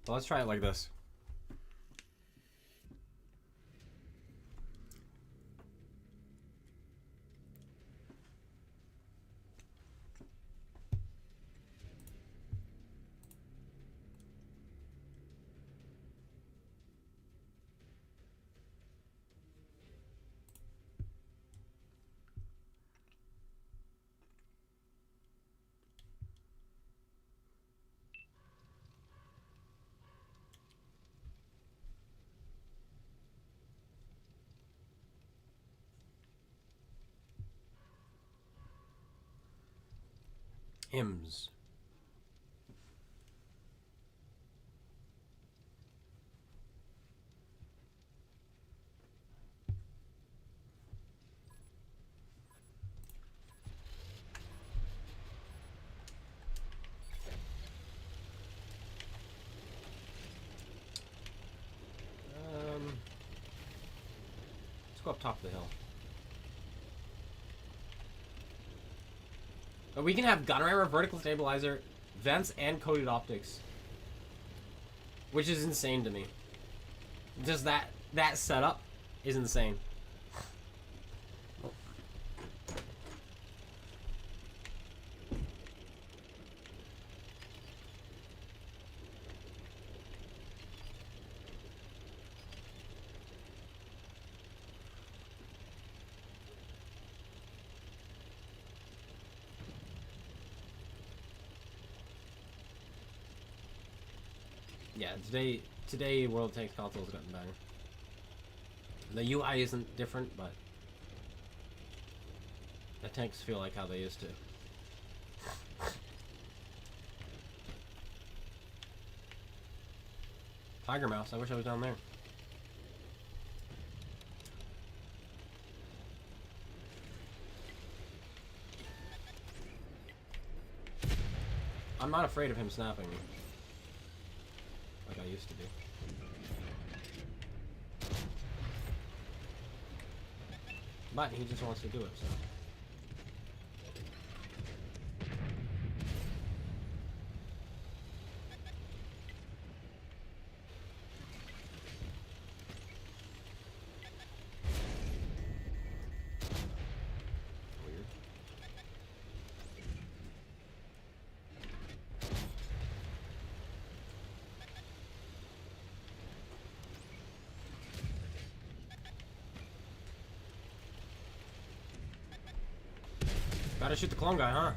Speaker 1: But let's try it like this. Hymns. Let's go up top of the hill. But we can have gun rammer, vertical stabilizer, vents, and coated optics. Which is insane to me. Just that setup is insane. Yeah, today World Tanks console's gotten better. The UI isn't different, but the tanks feel like how they used to. Tiger Mouse, I wish I was down there. I'm not afraid of him snapping me. Like I used to be. But he just wants to do it, so. Gotta shoot the clone guy, huh?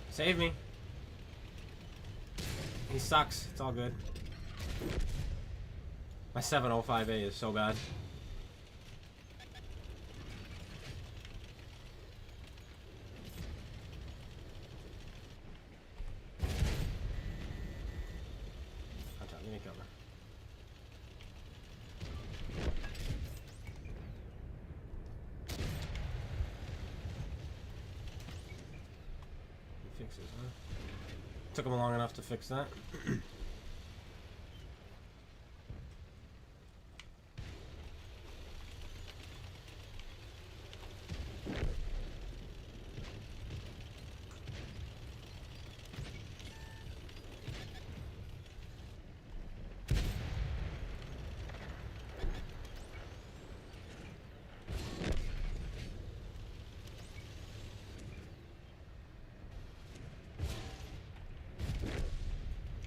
Speaker 1: Save me. He sucks. It's all good. My 705A is so bad. Contact, give me cover. He fixes, huh? Took him long enough to fix that.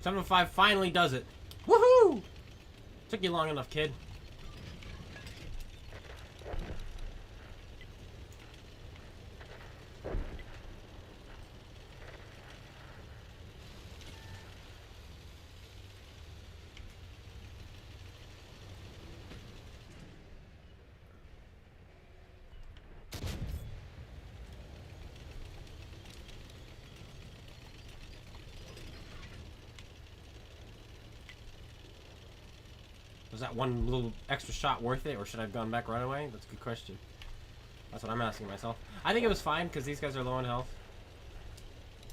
Speaker 1: 705 finally does it. Woohoo! Took you long enough, kid. Was that one little extra shot worth it, or should I have gone back right away? That's a good question. That's what I'm asking myself. I think it was fine, because these guys are low on health.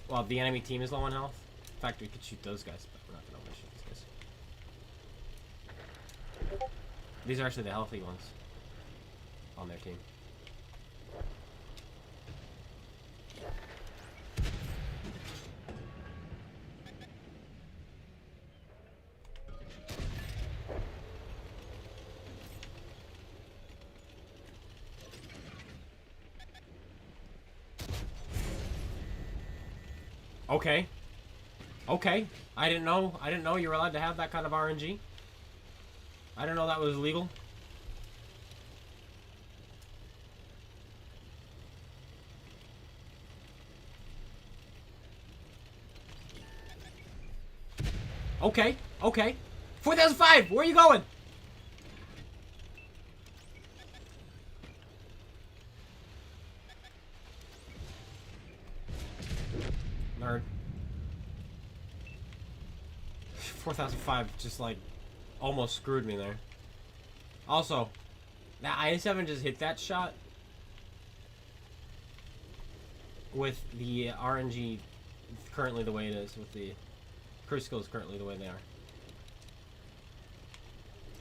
Speaker 1: Well, the enemy team is low on health. In fact, we could shoot those guys, but we're not going to want to shoot these guys. These are actually the healthy ones on their team. Okay. Okay. I didn't know you were allowed to have that kind of RNG. I didn't know that was legal. Okay. Okay. 4005! Where are you going? Nerd. 4005 just like almost screwed me there. Also, that IS-7 just hit that shot with the RNG currently the way it is, with the cruise skills currently the way they are.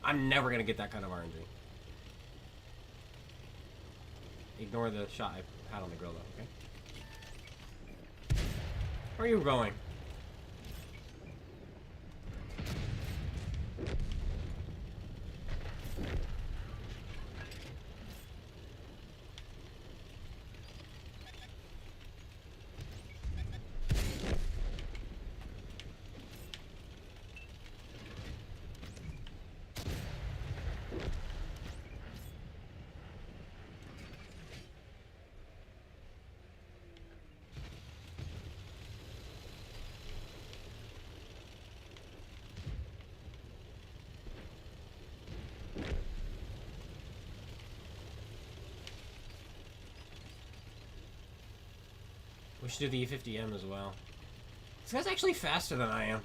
Speaker 1: I'm never gonna get that kind of RNG. Ignore the shot I had on the grill though, okay? Where are you going? We should do the E50M as well. This guy's actually faster than I am.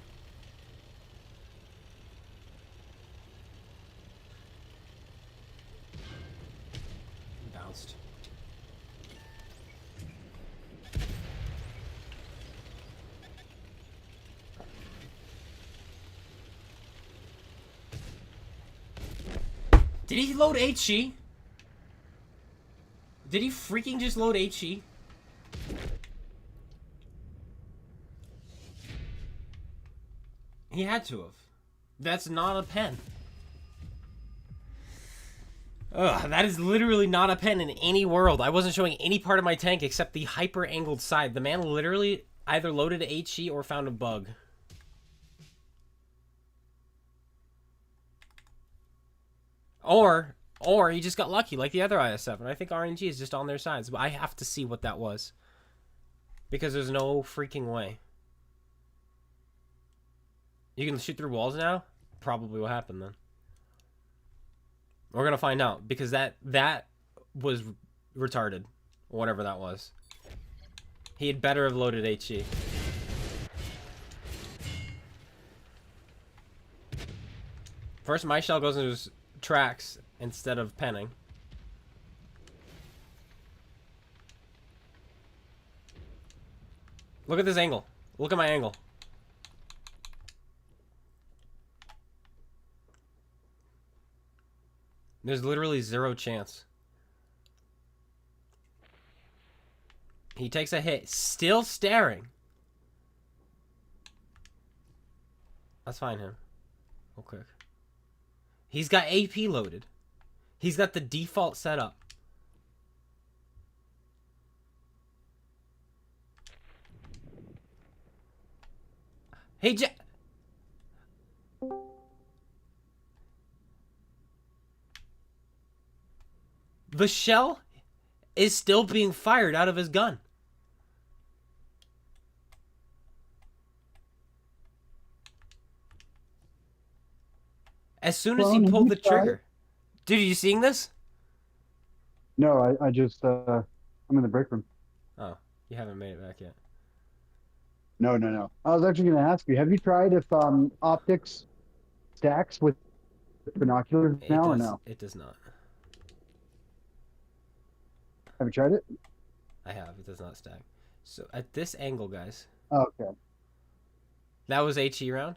Speaker 1: Bounced. Did he load HE? Did he freaking just load HE? He had to have. That's not a pen. Ugh, that is literally not a pen in any world. I wasn't showing any part of my tank except the hyper-angled side. The man literally either loaded a HE or found a bug. Or he just got lucky like the other IS-7. I think RNG is just on their sides. But I have to see what that was. Because there's no freaking way. You can shoot through walls now? Probably what happened then. We're going to find out. Because that was retarded. Whatever that was. He had better have loaded HE. First, my shell goes into his tracks instead of penning. Look at this angle. Look at my angle. There's literally zero chance. He takes a hit, still staring. Let's find him real quick. He's got AP loaded. He's got the default setup. Hey, the shell is still being fired out of his gun. As soon as he pulled the trigger. Dude, are you seeing this?
Speaker 4: No, I just, I'm in the break room.
Speaker 1: Oh, you haven't made it back yet.
Speaker 4: No. I was actually going to ask you, have you tried if optics stacks with binoculars now or no?
Speaker 1: It does not.
Speaker 4: Have you tried it?
Speaker 1: I have. It does not stack. So at this angle, guys.
Speaker 4: Oh, okay.
Speaker 1: That was HE round?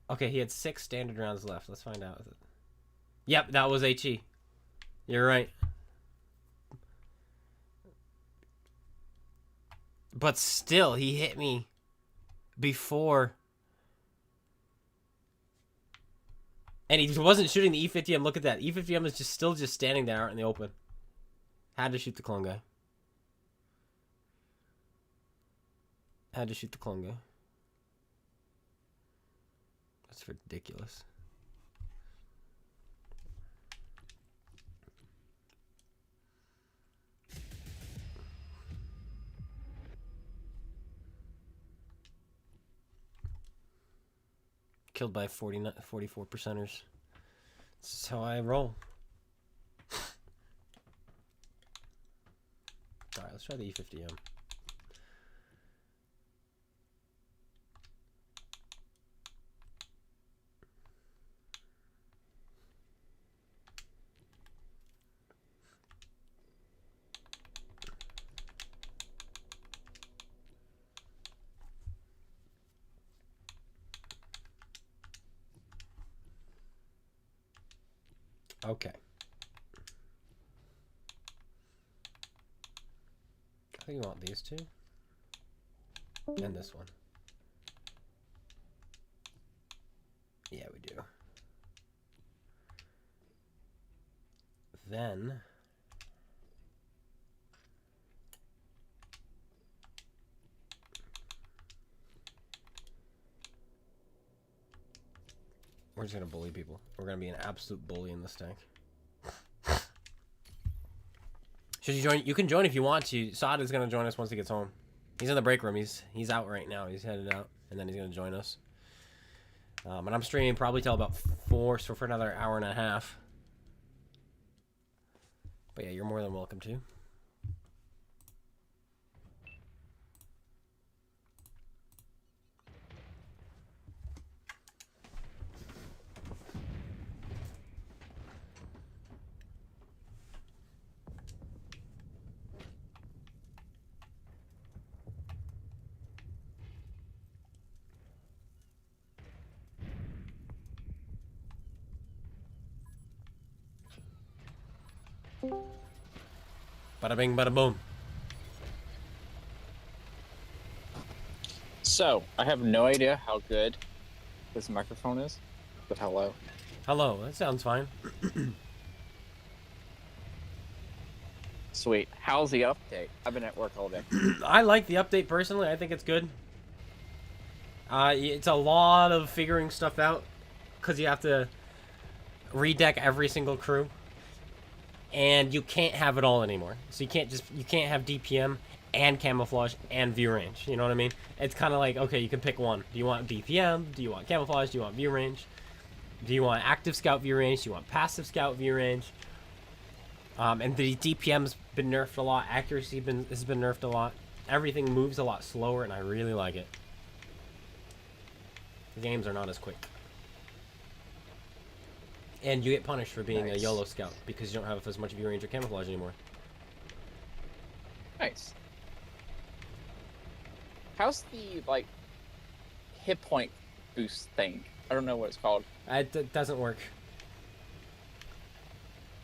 Speaker 1: Okay, he had 6 standard rounds left. Let's find out. Yep, that was HE. You're right. But still, he hit me before. And he wasn't shooting the E50M. Look at that. E50M is still standing there out in the open. Had to shoot the clone guy. Had to shoot the clone guy. That's ridiculous. Killed by 44 percenters. This is how I roll. Alright, let's try the E50M. Okay. I think you want these two. And this one. Yeah, we do. Then we're just gonna bully people. We're gonna be an absolute bully in this tank. Should you join? You can join if you want to. Saad is gonna join us once he gets home. He's in the break room. He's out right now. He's headed out, and then he's gonna join us. And I'm streaming probably till about 4, so for another hour and a half. But yeah, you're more than welcome to. Bada bing, bada boom.
Speaker 9: So, I have no idea how good this microphone is, but hello.
Speaker 1: Hello, that sounds fine.
Speaker 9: Sweet. How's the update? I've been at work all day.
Speaker 1: I like the update personally. I think it's good. It's a lot of figuring stuff out because you have to redeck every single crew, and you can't have it all anymore. So you can't have DPM and camouflage and view range. You know what I mean? It's kind of like, okay, you can pick one. Do you want DPM? Do you want camouflage? Do you want view range? Do you want active scout view range? Do you want passive scout view range? And the DPM's been nerfed a lot. Accuracy has been nerfed a lot. Everything moves a lot slower, and I really like it. The games are not as quick. And you get punished for being a YOLO scout because you don't have as much view range or camouflage anymore.
Speaker 9: Nice. How's the, like, hit point boost thing? I don't know what it's called.
Speaker 1: It doesn't work.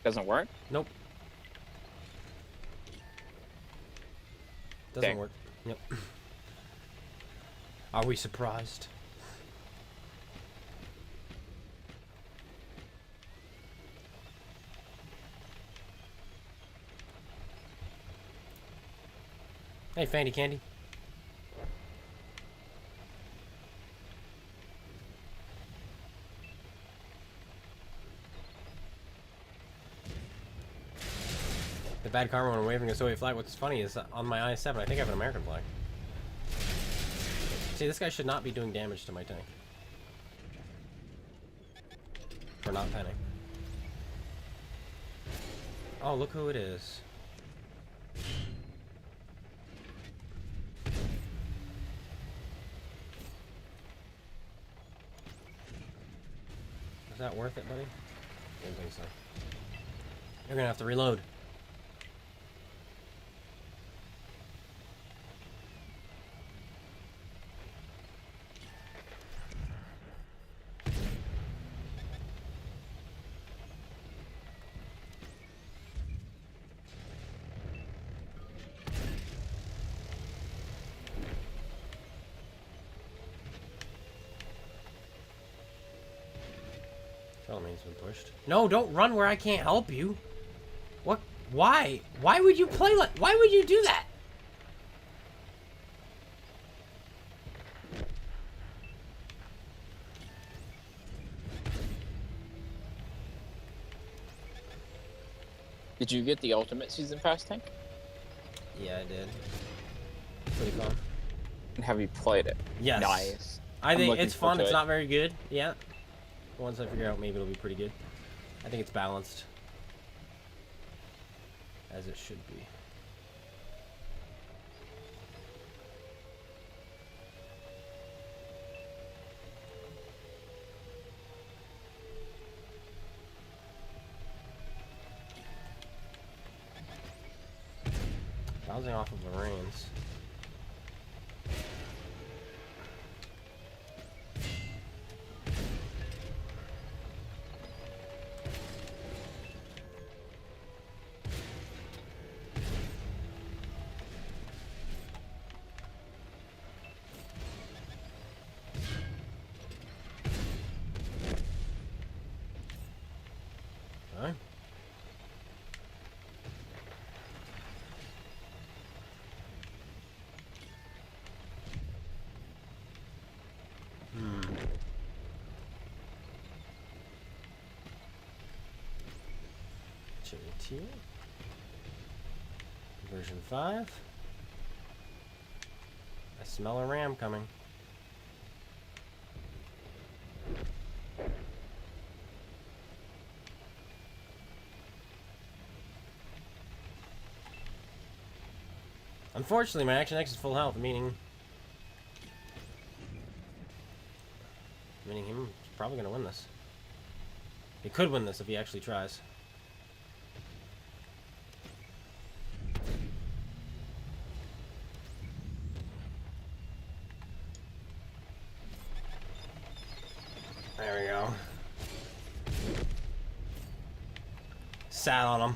Speaker 9: Doesn't work?
Speaker 1: Nope. Doesn't
Speaker 9: Dang.
Speaker 1: work. Yep. Are we surprised? Hey, Fanny Candy. The bad karma when waving a Soviet flag. What's funny is on my I-7, I think I have an American flag. See, this guy should not be doing damage to my tank. For not penning. Oh, look who it is. Is that worth it, buddy? Didn't think so. You're gonna have to reload. Charlemagne's been pushed. No, don't run where I can't help you. What? Why? Why would you play like? Why would you do that?
Speaker 9: Did you get the Ultimate Season Pass tank?
Speaker 1: Yeah, I did. Pretty fun.
Speaker 9: And have you played it?
Speaker 1: Yes.
Speaker 9: Nice.
Speaker 1: I
Speaker 9: I'm
Speaker 1: think
Speaker 9: looking
Speaker 1: it's fun.
Speaker 9: forward to
Speaker 1: It's
Speaker 9: it.
Speaker 1: not very good. Yeah. Once I figure out, maybe it'll be pretty good. I think it's balanced. As it should be. Bouncing off of the reins. Alright. JT. Version 5. I smell a ram coming. Unfortunately, my Action X is full health, meaning he's probably gonna win this. He could win this if he actually tries. There we go. Sat on him.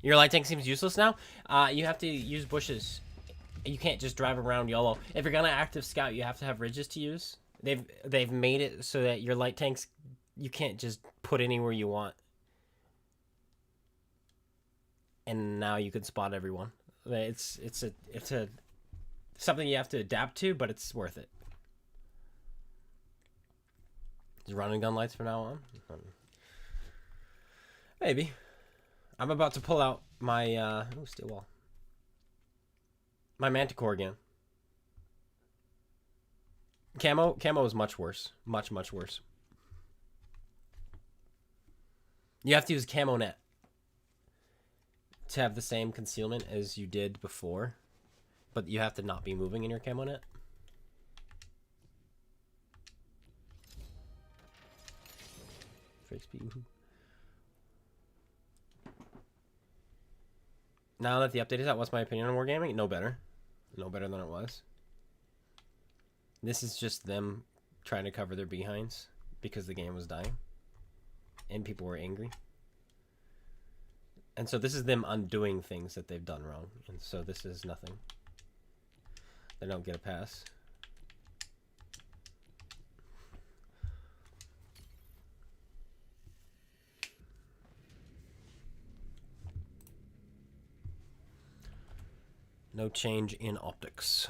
Speaker 1: Your light tank seems useless now. You have to use bushes. You can't just drive around YOLO. If you're gonna active scout, you have to have ridges to use. They've made it so that your light tanks, you can't just put anywhere you want. And now you can spot everyone. It's a something you have to adapt to, but it's worth it. Is running gun lights from now on? Maybe. I'm about to pull out my steel wall. My Manticore again. Camo is much worse. Much worse. You have to use camo net to have the same concealment as you did before, but you have to not be moving in your camo net. Now that the update is out, what's my opinion on Wargaming? No better. No better than it was. This is just them trying to cover their behinds because the game was dying and people were angry. And so this is them undoing things that they've done wrong. And so this is nothing. They don't get a pass. No change in optics.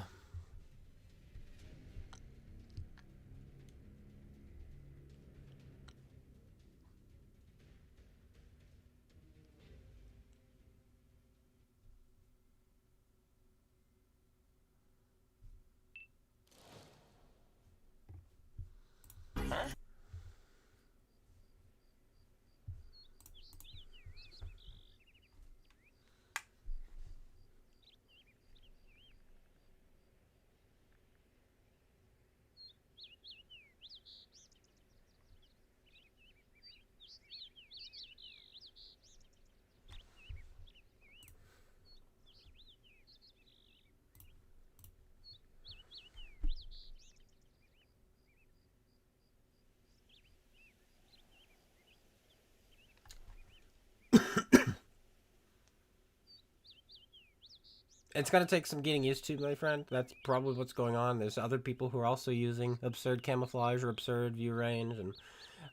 Speaker 1: It's going to take some getting used to, my friend. That's probably what's going on. There's other people who are also using absurd camouflage or absurd view range.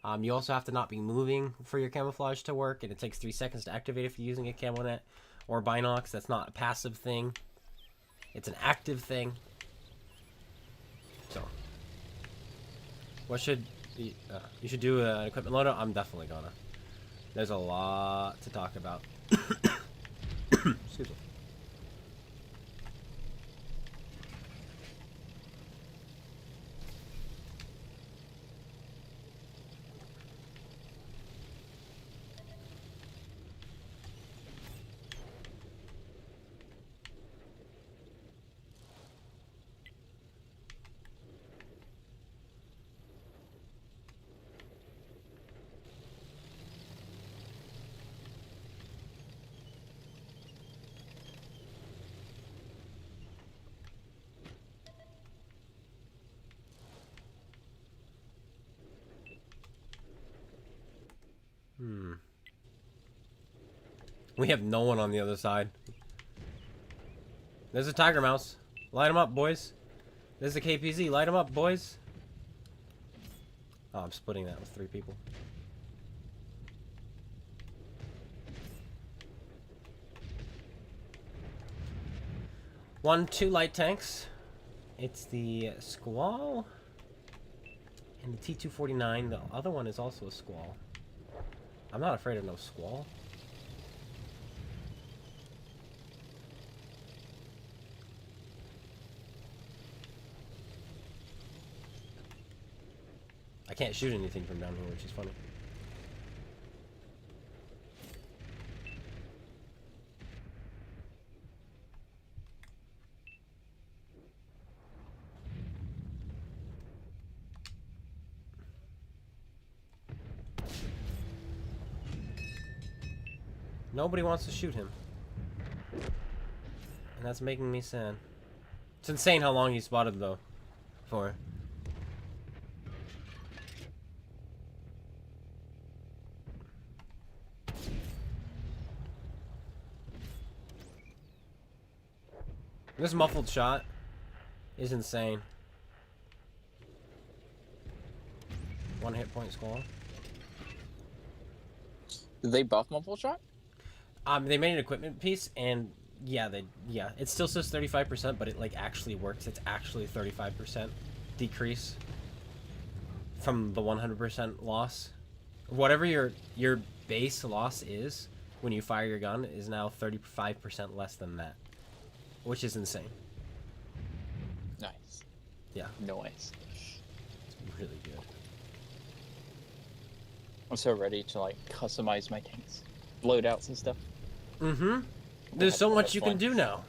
Speaker 1: And you also have to not be moving for your camouflage to work. And it takes 3 seconds to activate if you're using a camo net or binocs. That's not a passive thing. It's an active thing. So, what should... you should do an equipment loadout? I'm definitely gonna. There's a lot to talk about. Excuse me. We have no one on the other side. There's a tiger mouse. Light him up, boys. There's a KPZ. Light him up, boys. Oh, I'm splitting that with 3 people. Two light tanks. It's the Squall and the T-249. The other one is also a Squall. I'm not afraid of no Squall. I can't shoot anything from down here, which is funny. Nobody wants to shoot him. And that's making me sad. It's insane how long he spotted, though, for. This muffled shot is insane. 1 hit point skull.
Speaker 9: Did they buff muffle shot?
Speaker 1: They made an equipment piece, and yeah, it still says 35%, but it like actually works. It's actually 35% decrease from the 100% loss. Whatever your base loss is when you fire your gun is now 35% less than that, which is insane.
Speaker 9: Nice.
Speaker 1: Yeah,
Speaker 9: Nice.
Speaker 1: it's really good.
Speaker 9: I'm so ready to like customize my tanks, loadouts and stuff.
Speaker 1: Mm-hmm. There's so much you can do now.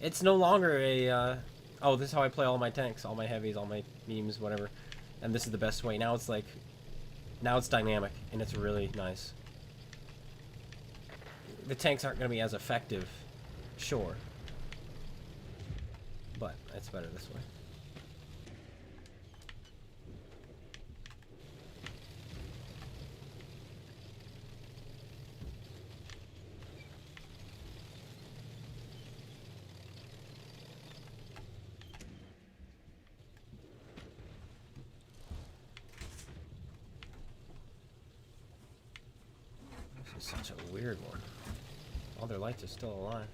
Speaker 1: It's no longer a, oh, this is how I play all my tanks, all my heavies, all my beams, whatever. And this is the best way. Now it's like, now it's dynamic, and it's really nice. The tanks aren't going to be as effective, sure. But it's better this way. This is such a weird one. All their lights are still alive.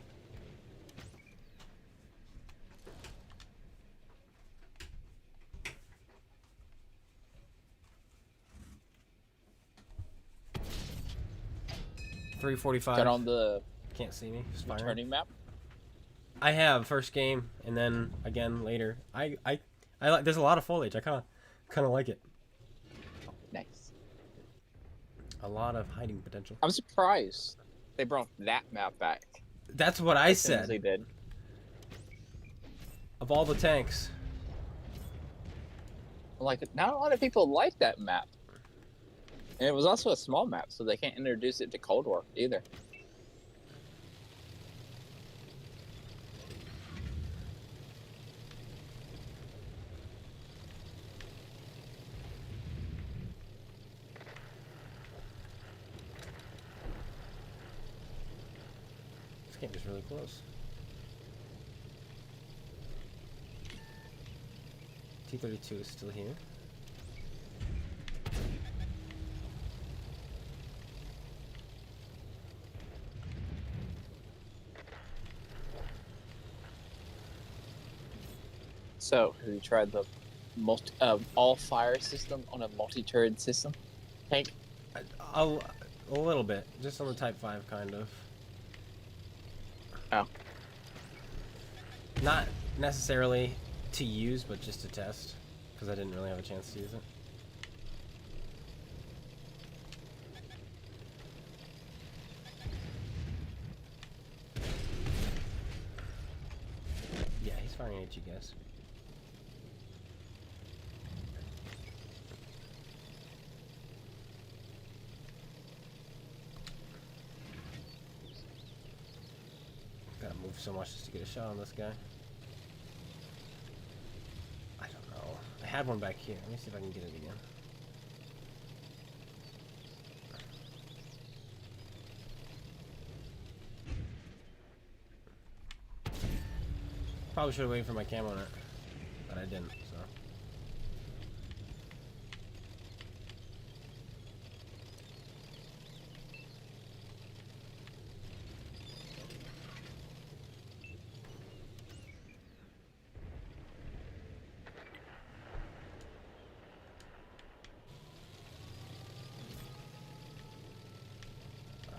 Speaker 1: .345.
Speaker 9: Got on the
Speaker 1: Can't see me. Just firing.
Speaker 9: returning map.
Speaker 1: I have first game, and then again later. I like. There's a lot of foliage. I kind of like it.
Speaker 9: Nice.
Speaker 1: A lot of hiding potential.
Speaker 9: I'm surprised they brought that map back.
Speaker 1: That's what I
Speaker 9: As soon as
Speaker 1: said.
Speaker 9: they did.
Speaker 1: Of all the tanks.
Speaker 9: Like, not a lot of people like that map. And it was also a small map, so they can't introduce it to Cold War either.
Speaker 1: This game is really close. T-32 is still here.
Speaker 9: So, have you tried the all fire system on a multi-turret system tank?
Speaker 1: A little bit, just on the Type 5 kind of.
Speaker 9: Oh.
Speaker 1: Not necessarily to use, but just to test, because I didn't really have a chance to use it. Yeah, he's firing at you guys. Gotta move so much just to get a shot on this guy. I don't know. I had one back here. Let me see if I can get it again. Probably should have waited for my camo on it, but I didn't, so.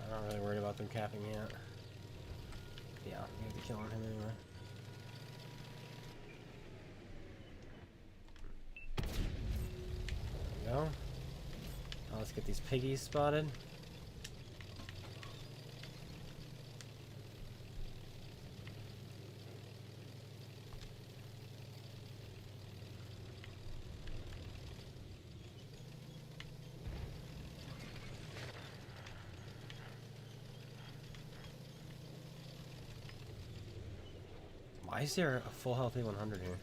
Speaker 1: I'm not really worried about them capping yet. Yeah, we have to kill him anyway. There we go. Now let's get these piggies spotted. Why is there a full health A100 here?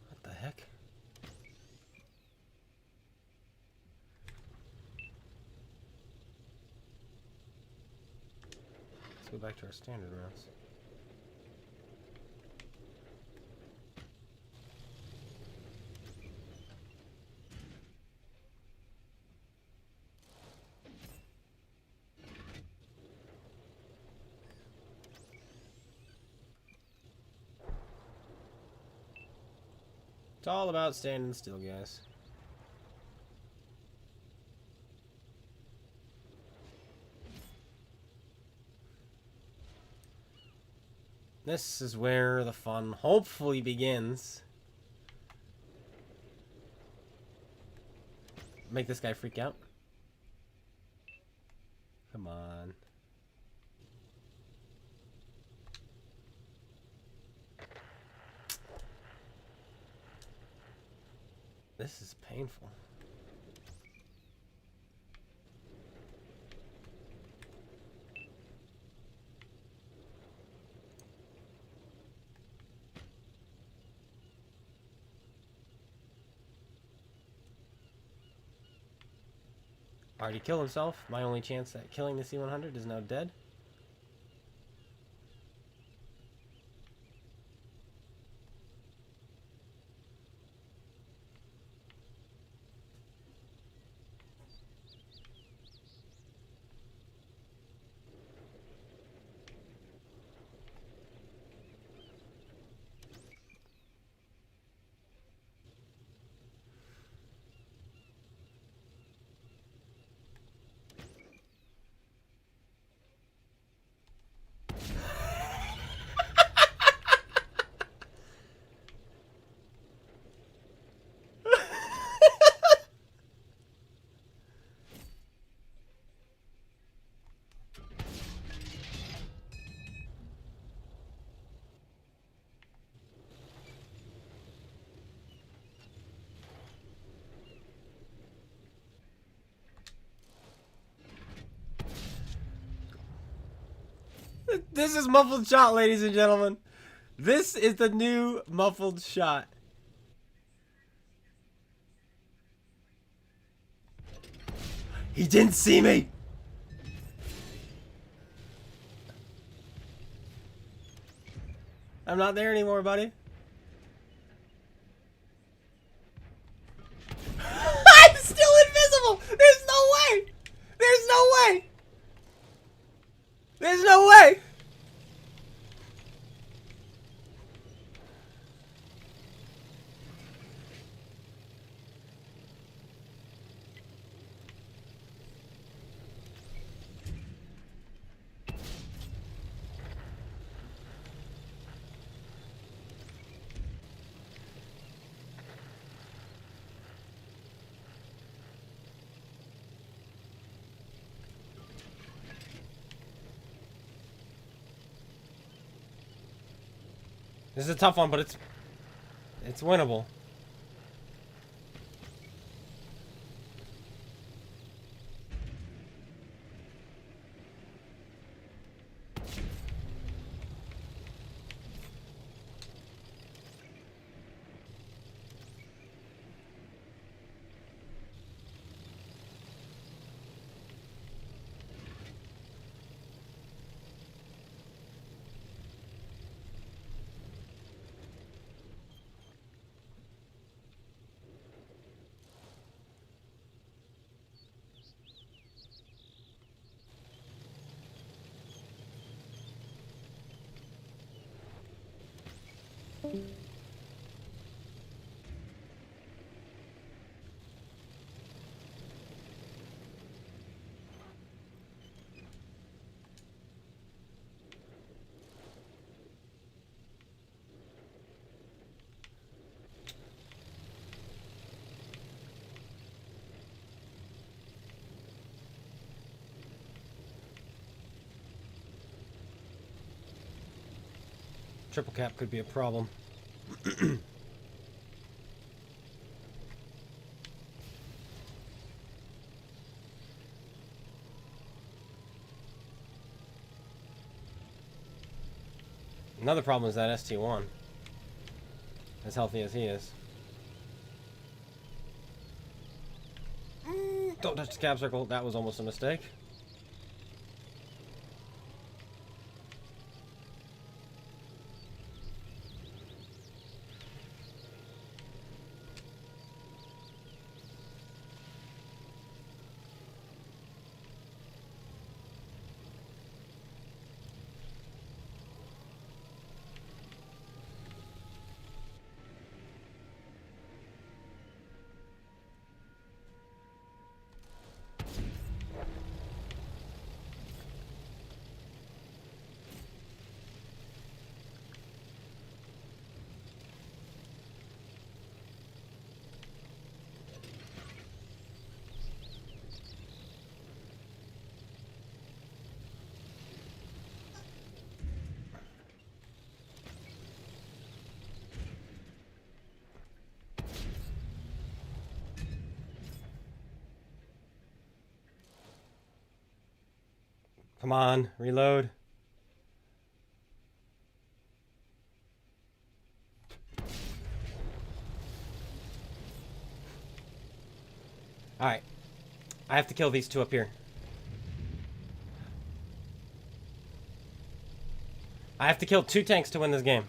Speaker 1: What the heck? Let's go back to our standard rounds. It's all about standing still, guys. This is where the fun hopefully begins. Make this guy freak out. Come on. This is painful. Already killed himself. My only chance at killing the C-100 is now dead. This is muffled shot, ladies and gentlemen. This is the new muffled shot. He didn't see me. I'm not there anymore, buddy. I'm still invisible. There's no way. There's no way. There's no way! This is a tough one, but it's winnable. Triple cap could be a problem. Another problem is that ST1. As healthy as he is. Don't touch the cap circle. That was almost a mistake. Come on, reload. Alright. I have to kill these two up here. I have to kill 2 tanks to win this game.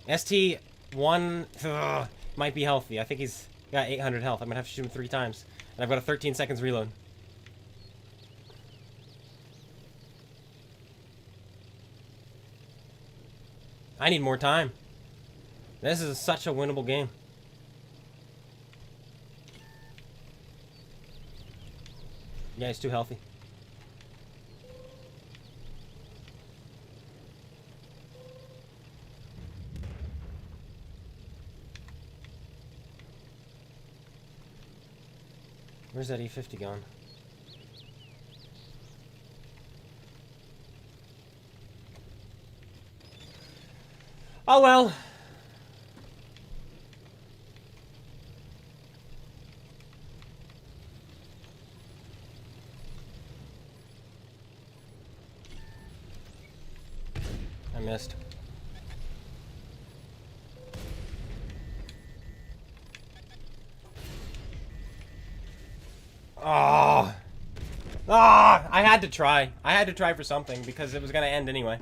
Speaker 1: ST1 might be healthy. I think he's got 800 health. I'm gonna have to shoot him 3 times. And I've got a 13 seconds reload. I need more time. This is such a winnable game. Yeah, he's too healthy. Where's that E50 gone? Oh well. I missed. Oh. Ah, I had to try. I had to try for something because it was going to end anyway.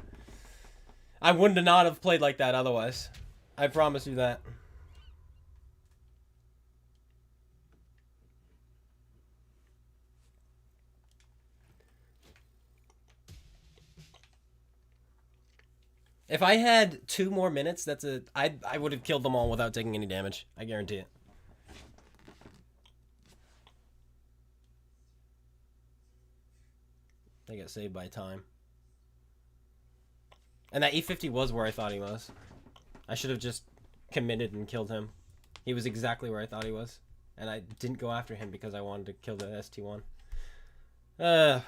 Speaker 1: I wouldn't have not have played like that otherwise. I promise you that. If I had 2 more minutes, I would have killed them all without taking any damage. I guarantee it. They get saved by time. And that E50 was where I thought he was. I should have just committed and killed him. He was exactly where I thought he was. And I didn't go after him because I wanted to kill the ST1.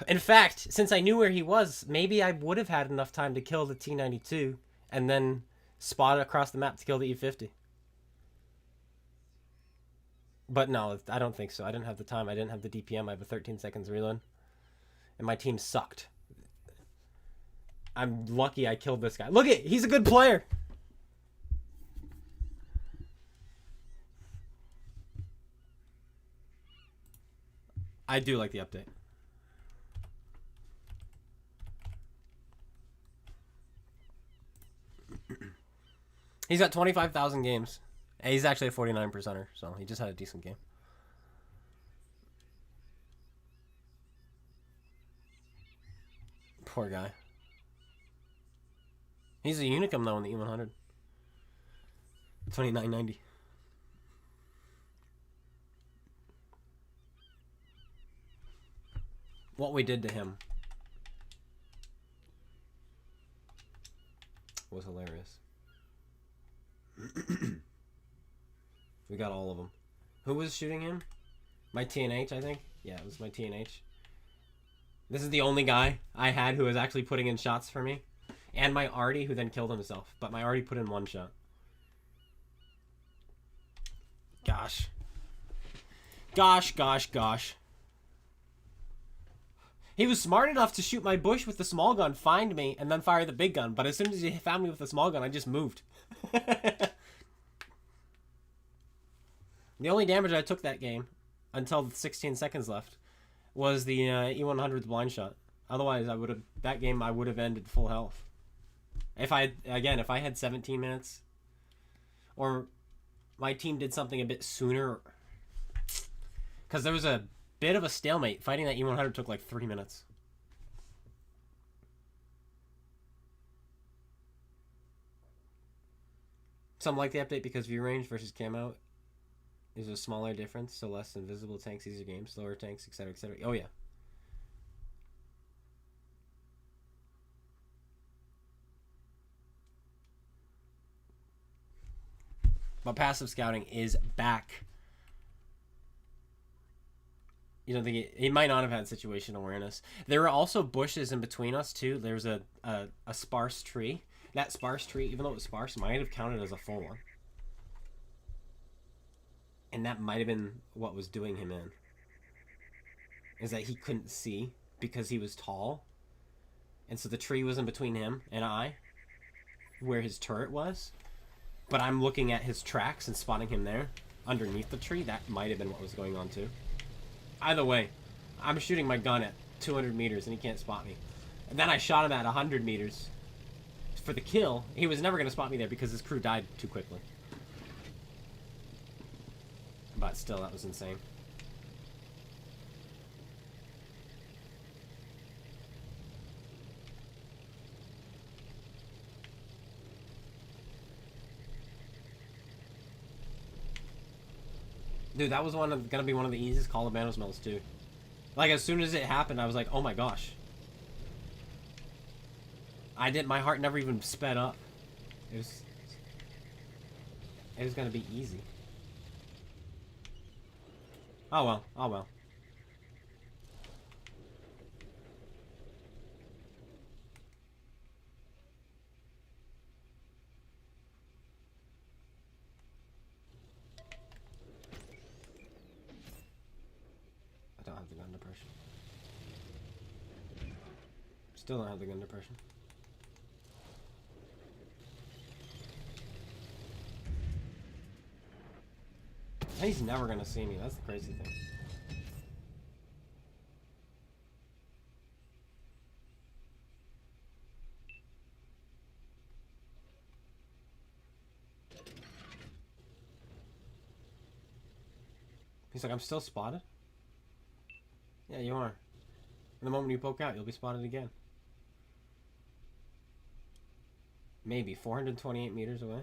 Speaker 1: In fact, since I knew where he was, maybe I would have had enough time to kill the T-92 and then spot it across the map to kill the E-50. But no, I don't think so. I didn't have the time. I didn't have the DPM. I have a 13 seconds reload. And my team sucked. I'm lucky I killed this guy. Look at, he's a good player. I do like the update. He's got 25,000 games. And he's actually a 49%er, so he just had a decent game. Poor guy. He's a Unicum though in the E100. 2990. What we did to him was hilarious. We got all of them. Who was shooting him? My TNH, I think. Yeah, it was my TNH. This is the only guy I had who was actually putting in shots for me. And my Artie, who then killed himself. But my Artie put in 1 shot. Gosh. Gosh. He was smart enough to shoot my bush with the small gun, find me, and then fire the big gun. But as soon as he found me with the small gun, I just moved. The only damage I took that game, until 16 seconds left, was the E100's blind shot. Otherwise, that game I would have ended full health. If I had 17 minutes, or my team did something a bit sooner, because there was a bit of a stalemate. Fighting that E100 took like 3 minutes. Some like the update because view range versus camo is a smaller difference, so less invisible tanks, easier games, slower tanks, etc., etc. Oh yeah. But passive scouting is back. You don't think he might not have had situational awareness. There were also bushes in between us too. There's a sparse tree. That sparse tree, even though it was sparse, might have counted as a full one. And that might have been what was doing him in. is that he couldn't see because he was tall. And so the tree was in between him and I, where his turret was. But I'm looking at his tracks and spotting him there, underneath the tree. That might have been what was going on too. Either way, I'm shooting my gun at 200 meters and he can't spot me. And then I shot him at 100 meters for the kill. He was never going to spot me there because his crew died too quickly. But still, that was insane. Dude, that was gonna be one of the easiest Call of Manos melts too. Like, as soon as it happened, I was like, oh my gosh. My heart never even sped up. It was gonna be easy. Oh well, oh well. I don't have the gun depression. Still don't have the gun depression. He's never gonna see me. That's the crazy thing. He's like, I'm still spotted? Yeah, you are. And the moment you poke out, you'll be spotted again. Maybe 428 meters away.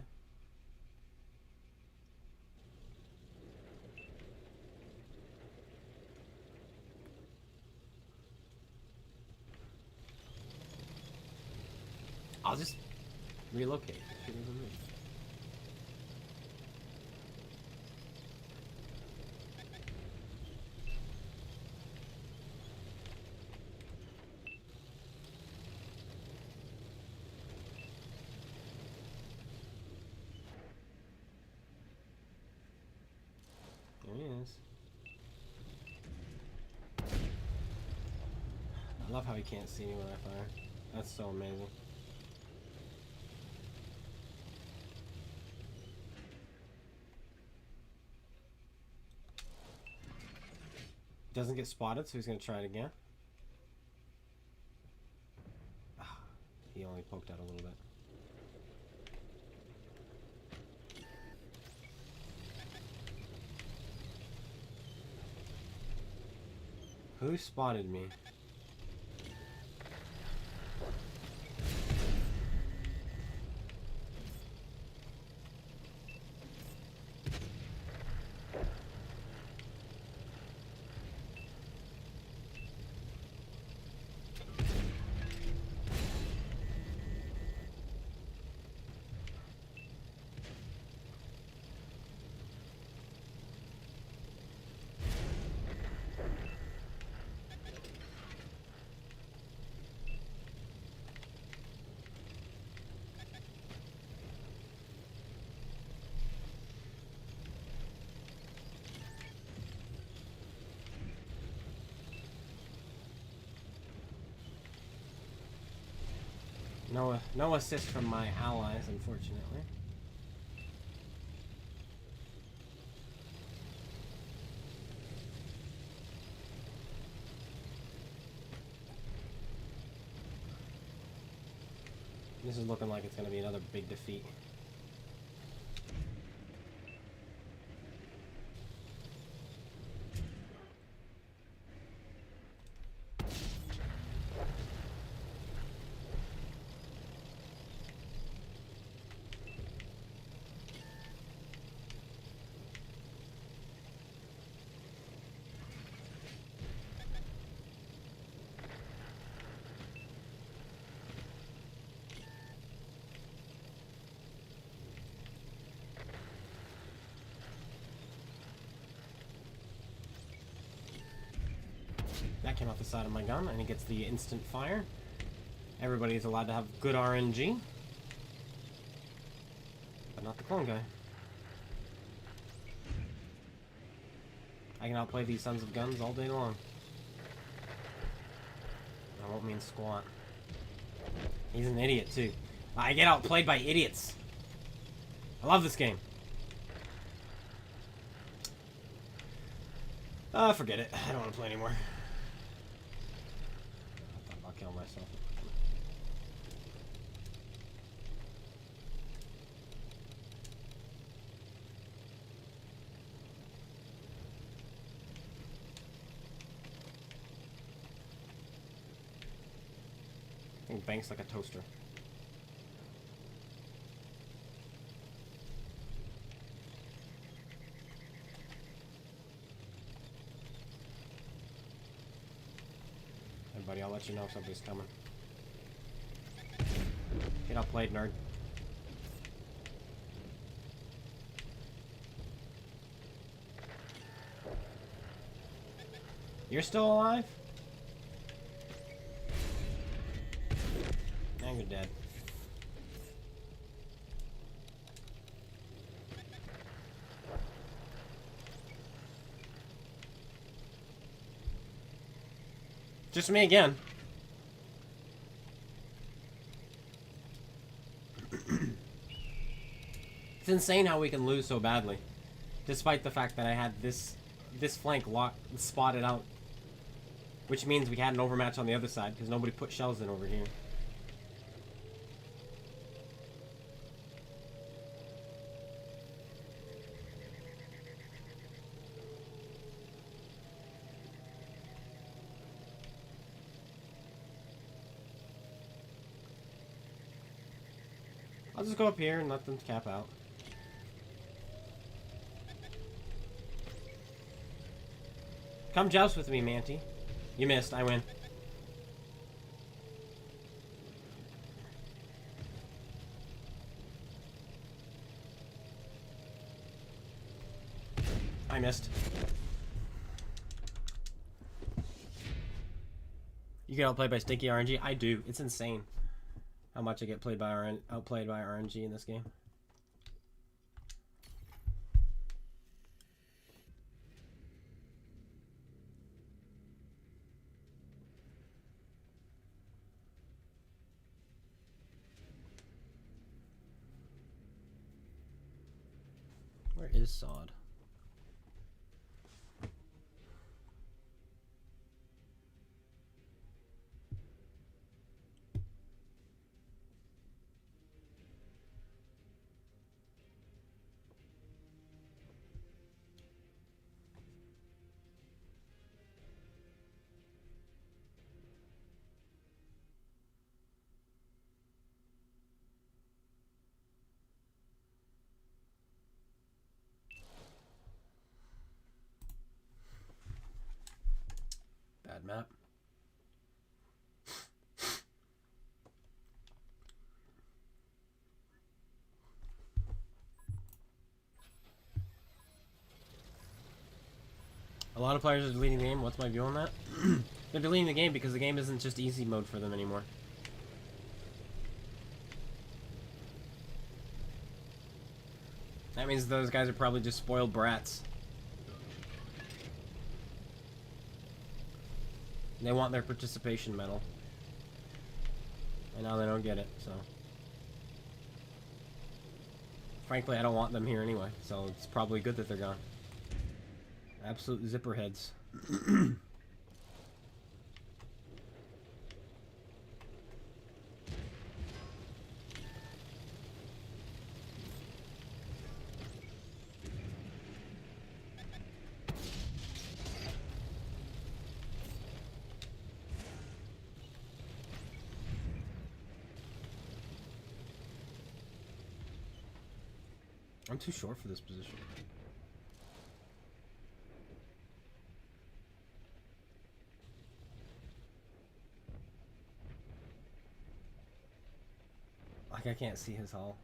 Speaker 1: I'll just relocate. Shoot him. There he is. I love how he can't see me when I fire. That's so amazing. Doesn't get spotted, so he's gonna try it again. Ah, he only poked out a little bit. Who spotted me? No assist from my allies, unfortunately. This is looking like it's going to be another big defeat. That came off the side of my gun, and he gets the instant fire. Everybody's allowed to have good RNG. But not the clone guy. I can outplay these sons of guns all day long. squat. He's an idiot, too. I get outplayed by idiots. I love this game. Forget it. I don't want to play anymore. I'll kill myself. I think Bank's like a toaster. Hey buddy, I'll let you know if somebody's coming. Get outplayed, nerd. You're still alive? And you're dead. Just me again. It's insane how we can lose so badly, despite the fact that I had this flank spotted out, which means we had an overmatch on the other side because nobody put shells in over here. I'll just go up here and let them cap out. Come joust with me, Manty. You missed, I win. I missed. You get outplayed by stinky RNG? I do. It's insane how much I get outplayed by RNG in this game. Where is Sod? Bad map. A lot of players are deleting the game. What's my view on that? They're deleting the game because the game isn't just easy mode for them anymore. That means those guys are probably just spoiled brats. They want their participation medal. And now they don't get it, so. Frankly, I don't want them here anyway, so it's probably good that they're gone. Absolute zipper heads. I'm too short for this position. Like, I can't see his hull.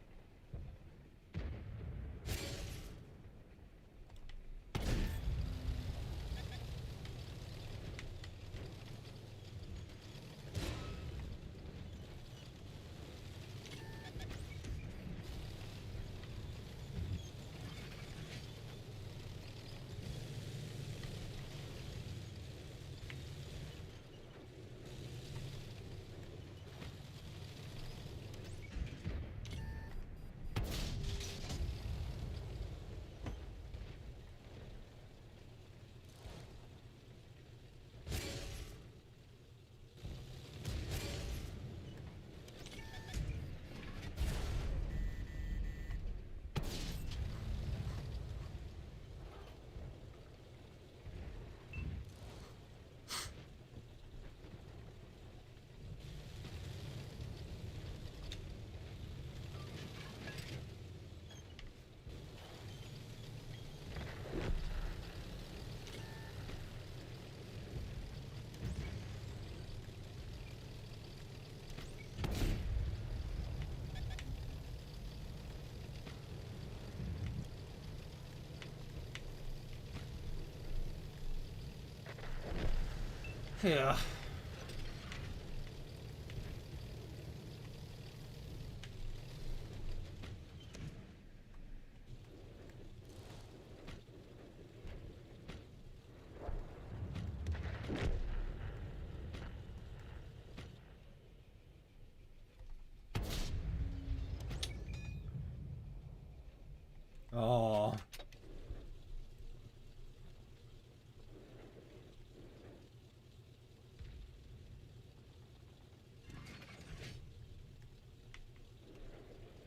Speaker 1: Yeah. Oh.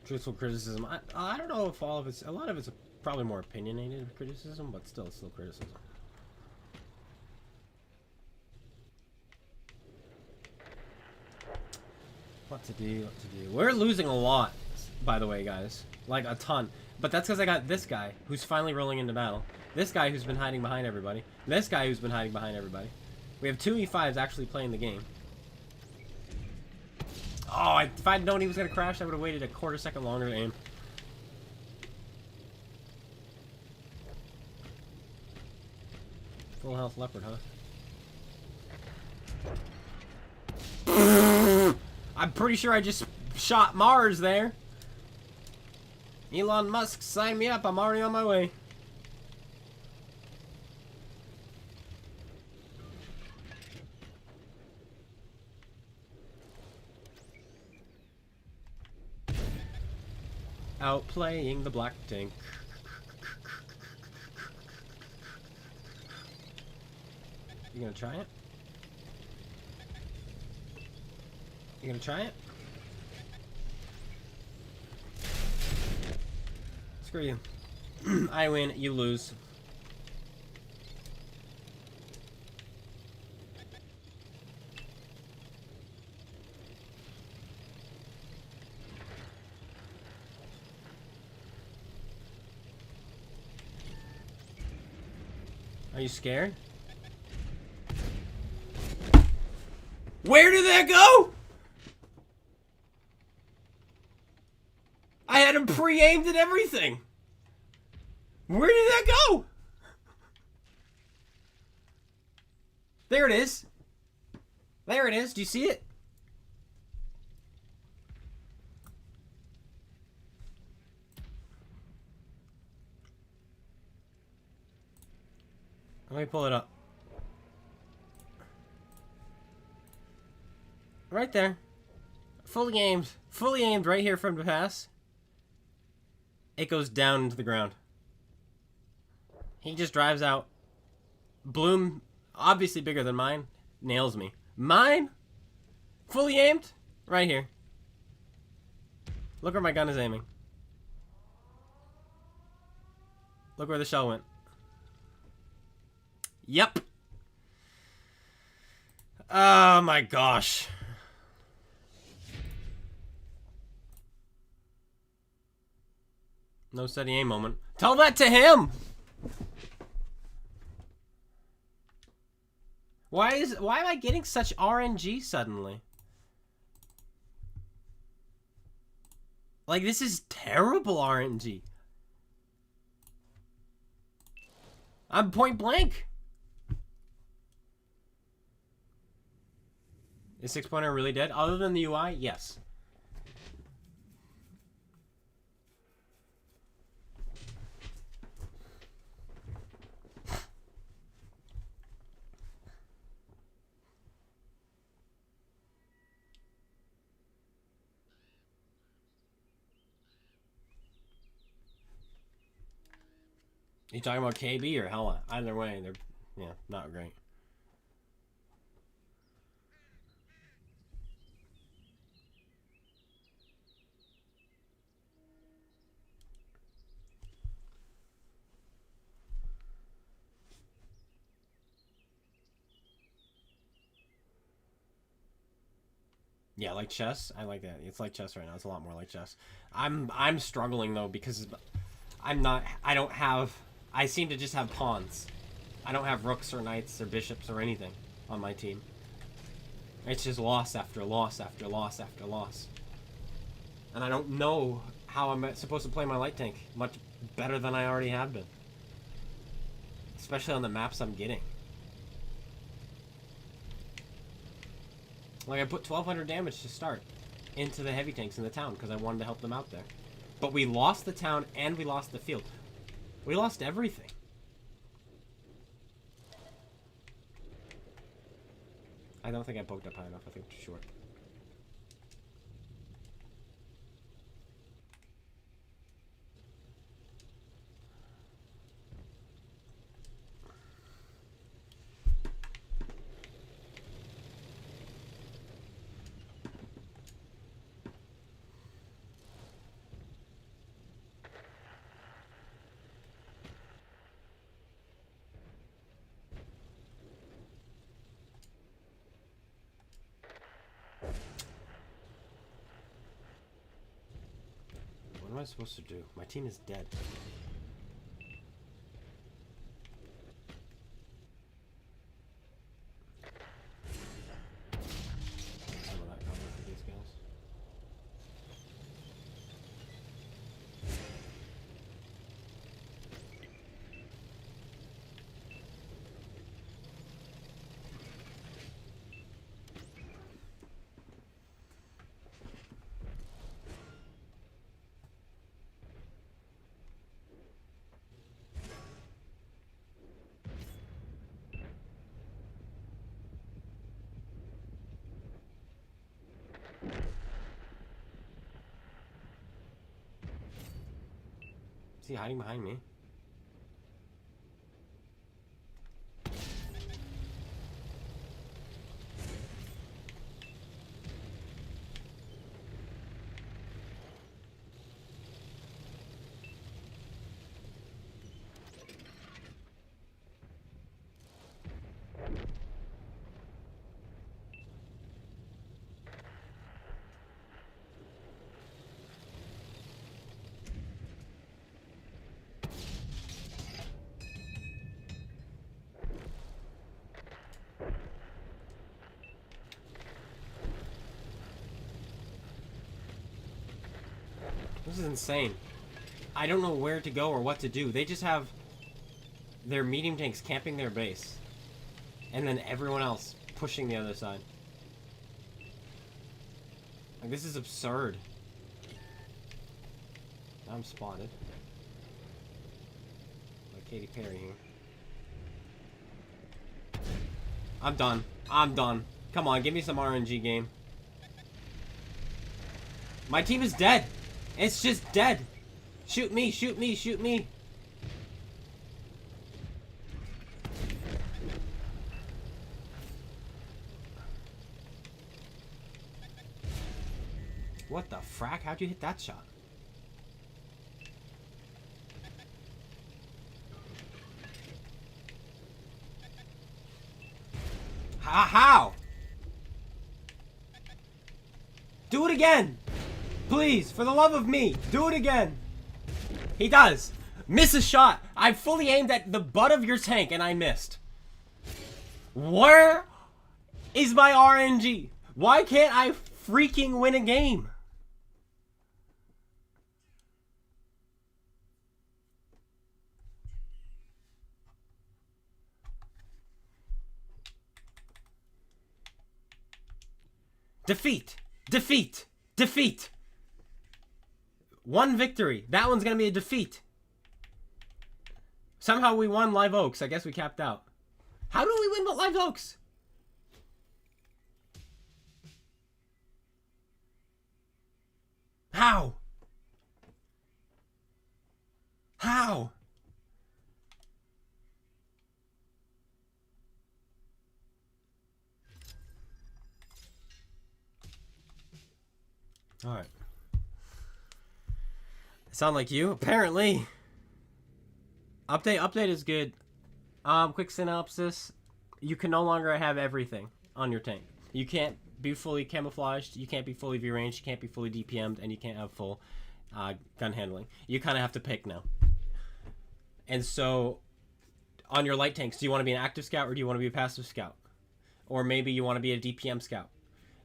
Speaker 1: Truthful criticism. I don't know if all of it's, a lot of it's probably more opinionated criticism, but still criticism. What to do, what to do. We're losing a lot, by the way, guys. Like, a ton. But that's because I got this guy, who's finally rolling into battle. This guy who's been hiding behind everybody. This guy who's been hiding behind everybody. We have 2 E5s actually playing the game. Oh, if I'd known he was going to crash, I would have waited a quarter second longer to aim. Full health leopard, huh? I'm pretty sure I just shot Mars there. Elon Musk, sign me up. I'm already on my way. Outplaying the black tank. You gonna try it? You gonna try it? Screw you. I win, you lose. Are you scared? Where did that go? I had him pre-aimed and everything. Where did that go? There it is. There it is. Do you see it? Let me pull it up. Right there. Fully aimed right here from the pass. It goes down into the ground. He just drives out. Bloom, obviously bigger than mine, nails me. Mine? Fully aimed? Right here. Look where my gun is aiming. Look where the shell went. Yep. Oh my gosh. No steady aim moment. Tell that to him! Why am I getting such RNG suddenly? Like, this is terrible RNG. I'm point blank. Is 6-pointer really dead? Other than the UI? Yes. You talking about KB or Hella? Either way, they're, yeah, not great. Yeah, like chess. I like that. It's like chess right now. It's a lot more like chess. I'm struggling though because I seem to just have pawns. I don't have rooks or knights or bishops or anything on my team. It's just loss after loss after loss after loss. And I don't know how I'm supposed to play my light tank much better than I already have been. Especially on the maps I'm getting. Like, I put 1,200 damage to start into the heavy tanks in the town because I wanted to help them out there. But we lost the town and we lost the field. We lost everything. I don't think I poked up high enough. I think too short. What am I supposed to do? My team is dead. Some of that cover for these guys. Is he hiding behind me? This is insane. I don't know where to go or what to do. They just have their medium tanks camping their base. And then everyone else pushing the other side. Like, this is absurd. I'm spotted. Like Katy Perry here. I'm done. I'm done. Come on, give me some RNG game. My team is dead. It's just dead. Shoot me, shoot me, shoot me. What the frack? How'd you hit that shot? How? Do it again! Please, for the love of me, do it again! He does! Miss a shot! I fully aimed at the butt of your tank and I missed. Where is my RNG? Why can't I freaking win a game? Defeat! Defeat! Defeat! One victory. That one's gonna be a defeat. Somehow we won Live Oaks. I guess we capped out. How do we win Live Oaks? How? How? Alright. Sound like you? Apparently. Update is good. Quick synopsis. You can no longer have everything on your tank. You can't be fully camouflaged, you can't be fully V-ranged, you can't be fully DPM'd, and you can't have full gun handling. You kind of have to pick now. And so, on your light tanks, do you want to be an active scout or do you want to be a passive scout? Or maybe you want to be a DPM scout.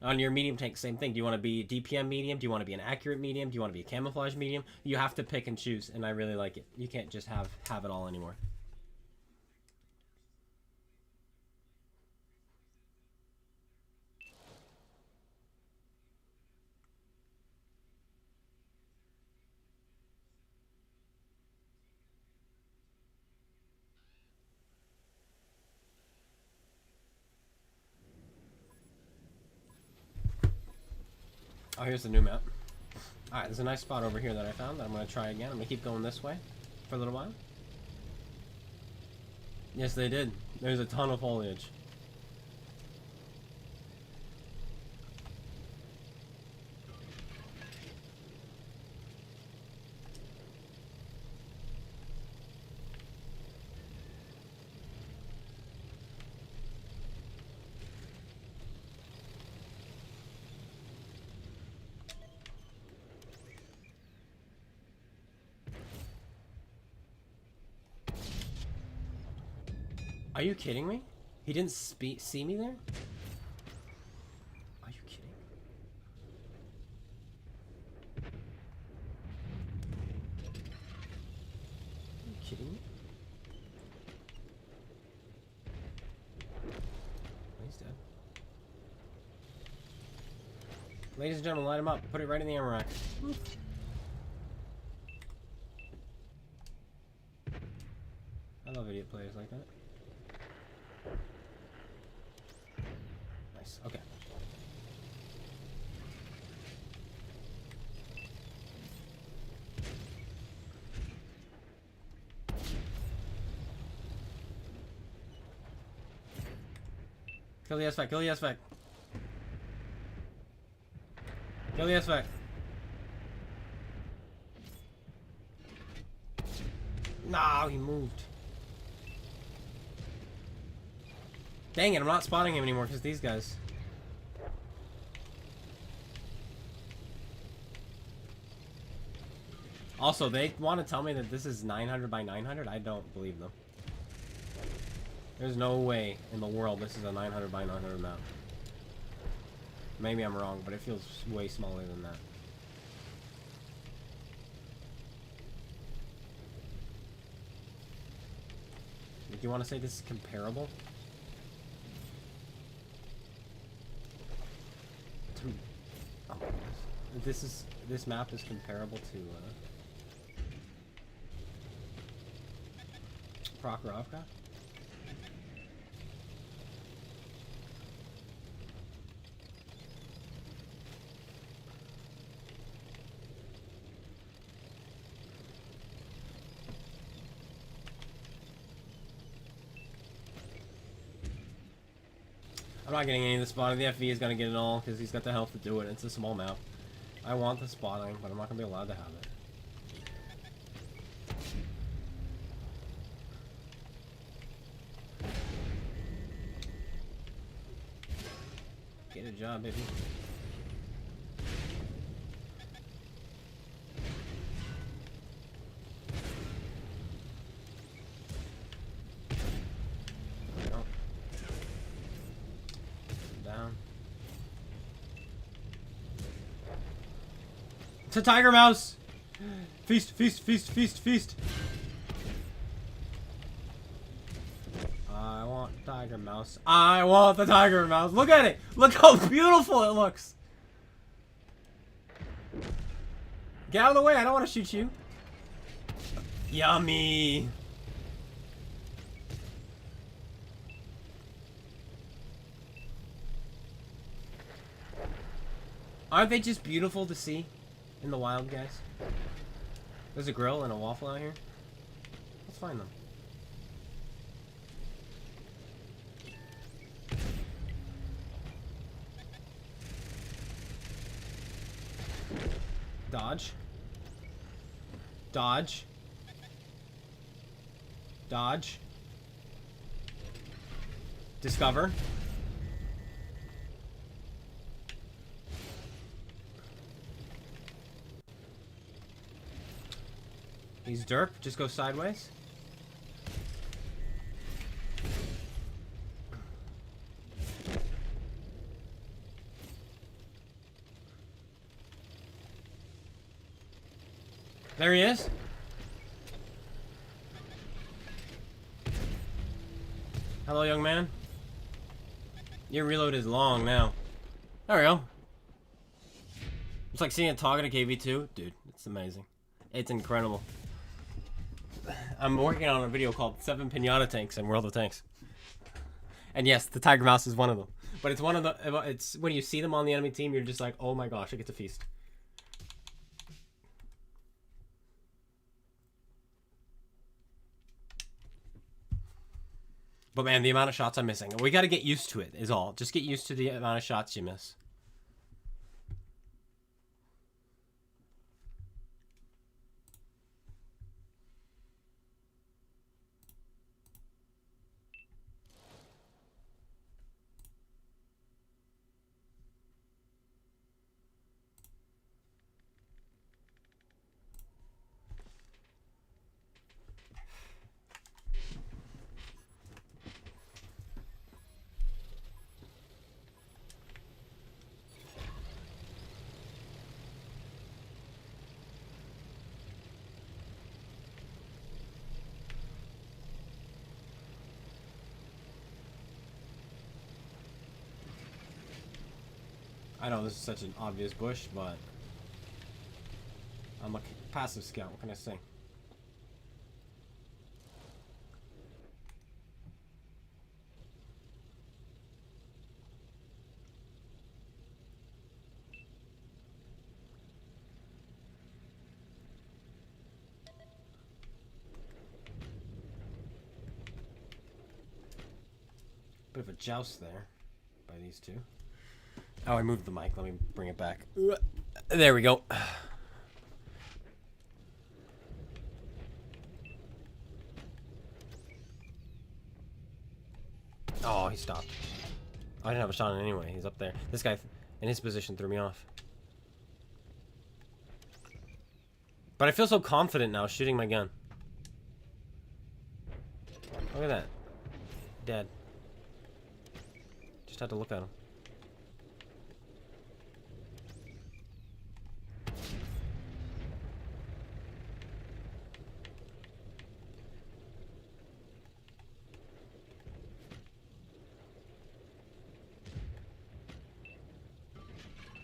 Speaker 1: On your medium tank, same thing. Do you want to be a DPM medium? Do you want to be an accurate medium? Do you want to be a camouflage medium? You have to pick and choose, and I really like it. You can't just have it all anymore. Oh, here's the new map. Alright, there's a nice spot over here that I found that I'm going to try again. I'm going to keep going this way for a little while. Yes, they did. There's a ton of foliage. Are you kidding me? He didn't see me there? Are you kidding? Are you kidding me? He's dead. Ladies and gentlemen, light him up. Put it right in the ammo rack. I love idiot players like that. Nice. Okay. Kill the S-Vac, kill the S-Vac. Kill the S-Vac. No, he moved. Dang it, I'm not spotting him anymore because these guys. Also, they want to tell me that this is 900 by 900. I don't believe them. There's no way in the world this is a 900 by 900 map. Maybe I'm wrong, but it feels way smaller than that. Do you want to say this is comparable? Oh, this map is comparable to Prokhorovka. I'm not getting any of the spotting. The FV is gonna get it all because he's got the health to do it. It's a small map. I want the spotting, but I'm not gonna be allowed to have it. Get a job, baby. It's a tiger mouse! Feast, feast, feast, feast, feast! I want tiger mouse. I want the tiger mouse. Look at it! Look how beautiful it looks! Get out of the way, I don't want to shoot you. Yummy! Aren't they just beautiful to see? In the wild, guys. There's a grill and a waffle out here. Let's find them. Dodge. Dodge. Dodge. Discover. He's derp, just go sideways. There he is. Hello, young man. Your reload is long now. There we go. It's like seeing a target at KV2. Dude, it's amazing. It's incredible. I'm working on a video called 7 Pinata Tanks in World of Tanks. And yes, the Tiger Mouse is one of them. But it's one of the. It's when you see them on the enemy team, you're just like, oh my gosh, I get to feast. But man, the amount of shots I'm missing. We got to get used to it, is all. Just get used to the amount of shots you miss. I know this is such an obvious bush, but I'm a passive scout. What can I say? Bit of a joust there by these two. Oh, I moved the mic. Let me bring it back. There we go. Oh, he stopped. I didn't have a shot on anyway. He's up there. This guy in his position threw me off. But I feel so confident now shooting my gun. Look at that. Dead. Just had to look at him.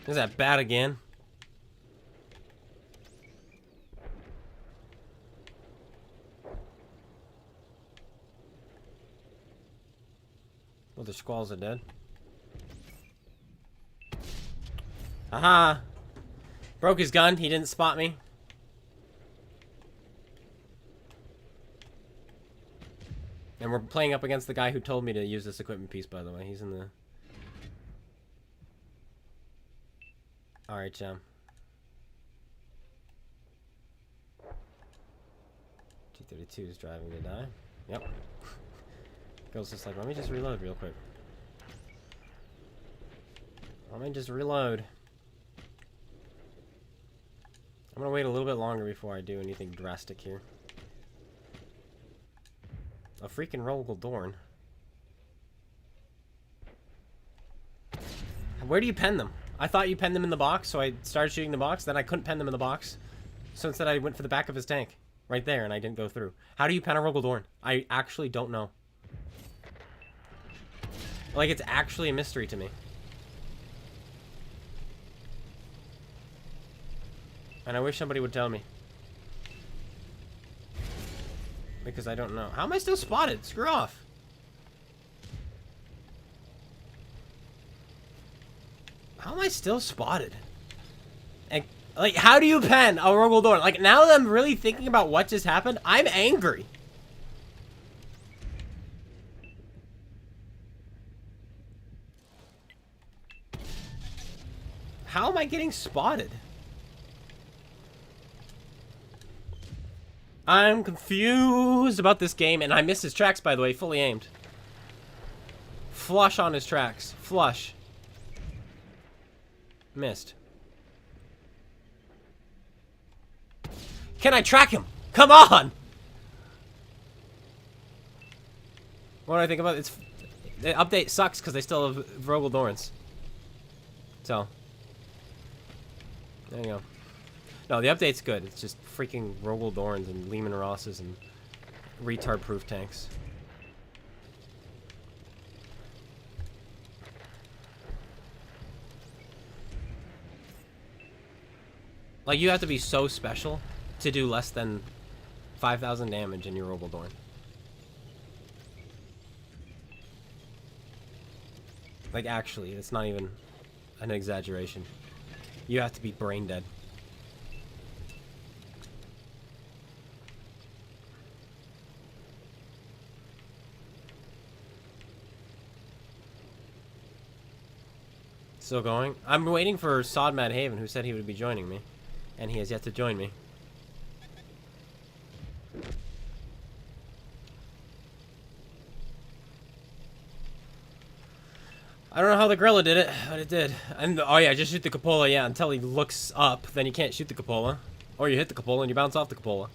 Speaker 1: Is that bad again? Well, the squalls are dead. Aha! Broke his gun. He didn't spot me. And we're playing up against the guy who told me to use this equipment piece, by the way. He's in the... Alright, Jam. 232 is driving to die. Yep. Goes just like, let me just reload real quick. Let me just reload. I'm gonna wait a little bit longer before I do anything drastic here. A freaking Rogaldorn. Where do you pen them? I thought you penned them in the box, so I started shooting the box. Then I couldn't pen them in the box. So instead I went for the back of his tank. Right there, and I didn't go through. How do you pen a Rogaldorn? I actually don't know. Like, it's actually a mystery to me. And I wish somebody would tell me. Because I don't know. How am I still spotted? Screw off. How am I still spotted? And, like, how do you pen a Rogaldorn? Like, now that I'm really thinking about what just happened, I'm angry. How am I getting spotted? I'm confused about this game, and I missed his tracks, by the way, fully aimed. Flush on his tracks. Flush. Missed. Can I track him? Come on! What do I think about it? The update sucks because they still have Rogaldorns. So. There you go. No, the update's good. It's just freaking Rogaldorns and Lehman Rosses and retard-proof tanks. Like, you have to be so special to do less than 5,000 damage in your Rogaldorn. Like, actually, it's not even an exaggeration. You have to be brain dead. Still going? I'm waiting for Sod Mad Haven, who said he would be joining me. And he has yet to join me. I don't know how the gorilla did it, but it did. And oh yeah, just shoot the cupola, yeah, until he looks up, then you can't shoot the cupola. Or you hit the cupola and you bounce off the cupola.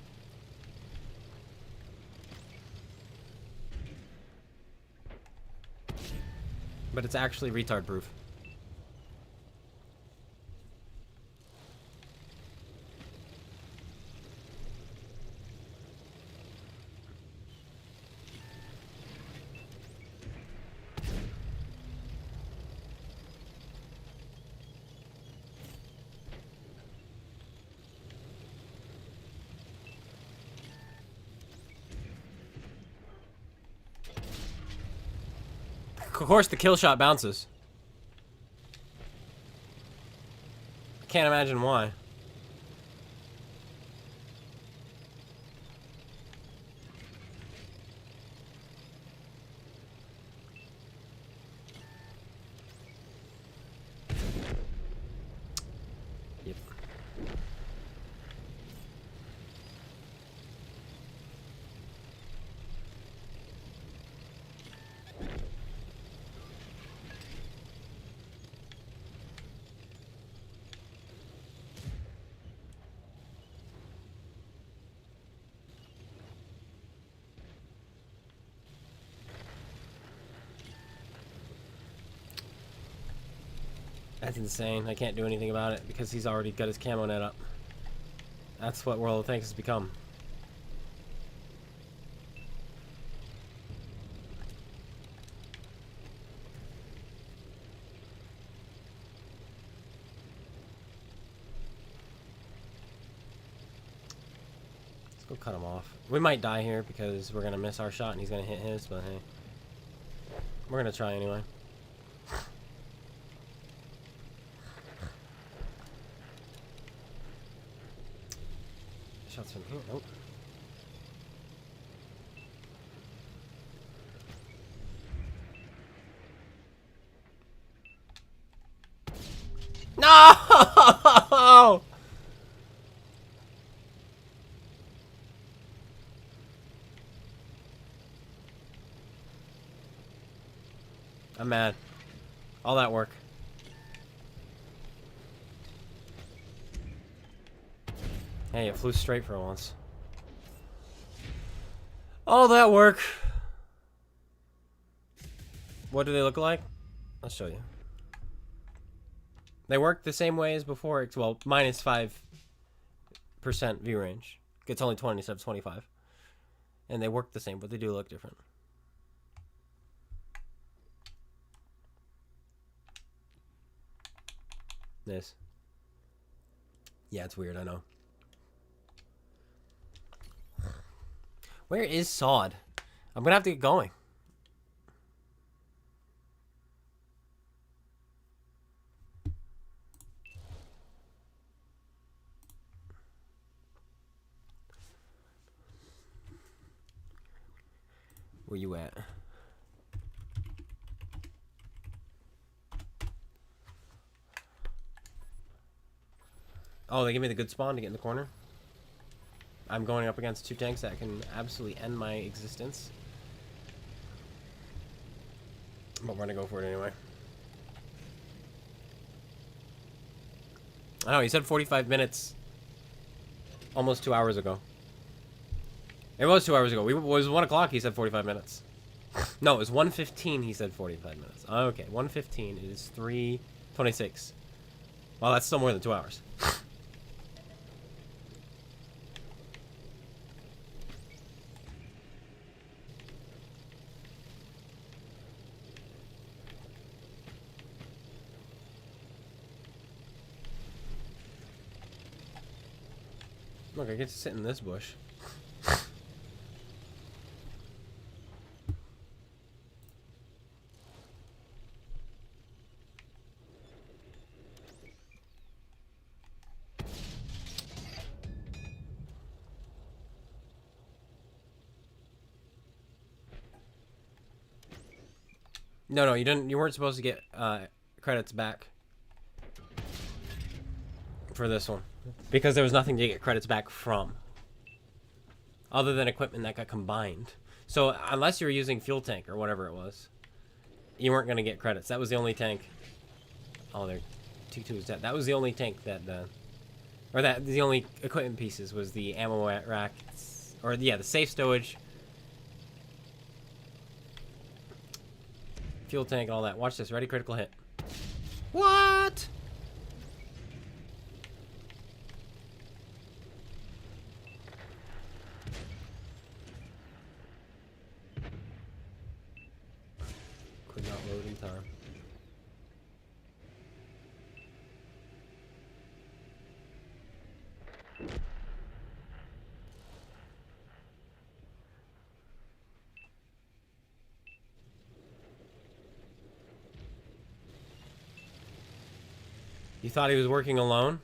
Speaker 1: But it's actually retard proof. Of course, the kill shot bounces. I can't imagine why. Yep. That's insane. I can't do anything about it because he's already got his camo net up. That's what World of Tanks has become. Let's go cut him off. We might die here because we're going to miss our shot and he's going to hit his, but hey. We're going to try anyway. Shots from here. Nope. No! I'm mad. All that work. Hey, it flew straight for once. All that work. What do they look like? I'll show you. They work the same way as before. Well, minus 5% view range. It's only 20 instead of 25. And they work the same, but they do look different. This. Yeah, it's weird, I know. Where is Sod? I'm gonna have to get going. Where you at? Oh, they give me the good spawn to get in the corner. I'm going up against two tanks that can absolutely end my existence. But we're gonna go for it anyway. I know, he said 45 minutes almost 2 hours ago. It was 2 hours ago. It was 1 o'clock, he said 45 minutes. No, it was 1:15, he said 45 minutes. Okay, 1:15 is 3:26. Well, that's still more than 2 hours. Look, I get to sit in this bush. No, you didn't. You weren't supposed to get credits back for this one because there was nothing to get credits back from, other than equipment that got combined. So unless you were using fuel tank or whatever it was, you weren't gonna get credits. That was the only tank. Oh, there, T2 is dead. That was the only tank that, or that the only equipment pieces was the ammo rack, or yeah, the safe stowage, fuel tank, and all that. Watch this. Ready? Critical hit. What? Could not load in time. You thought he was working alone?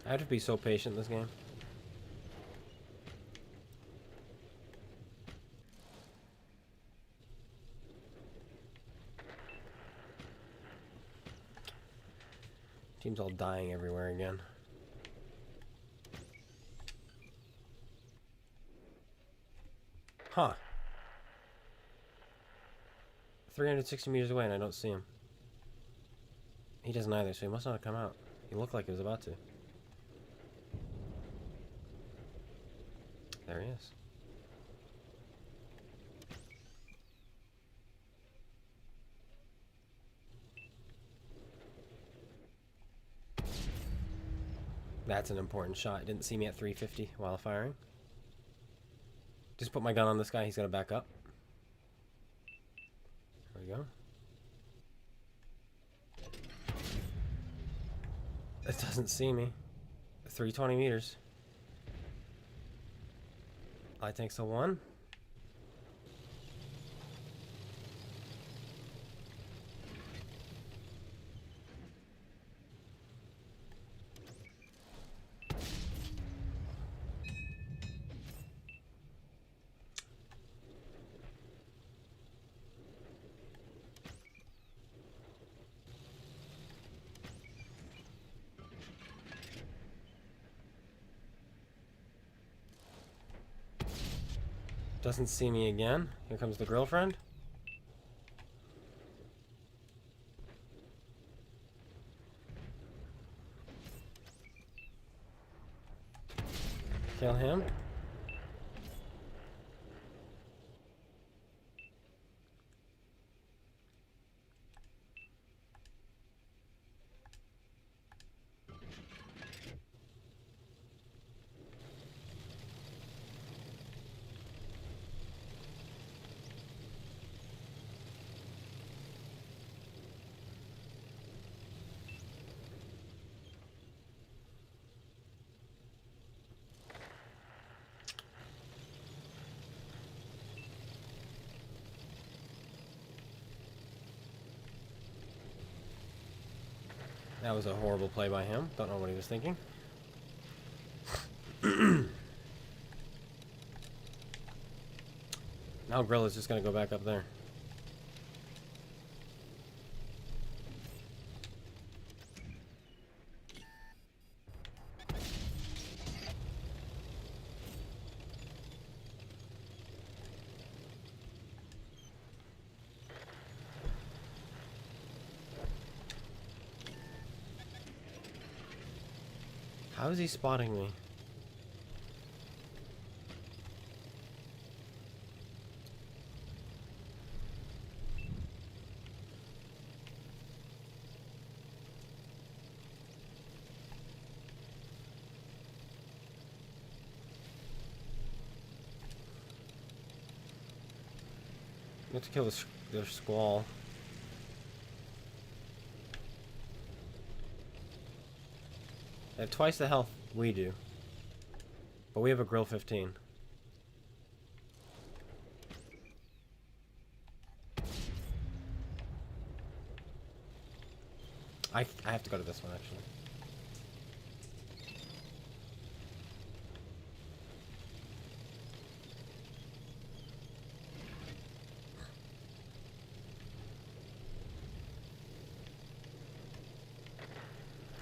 Speaker 1: I have to be so patient in this game. Team's all dying everywhere again. Huh. 360 meters away and I don't see him. He doesn't either, so he must not have come out. He looked like he was about to. There he is. That's an important shot. Didn't see me at 350 while firing. Just put my gun on this guy. He's gonna back up. There we go. It doesn't see me. 320 meters. I think so. One. Doesn't see me again. Here comes the girlfriend. Kill him. That was a horrible play by him. Don't know what he was thinking. Now Grilla's just gonna go back up there. How is he spotting me? You have to kill the squall. They have twice the health we do. But we have a grill 15. I have to go to this one, actually.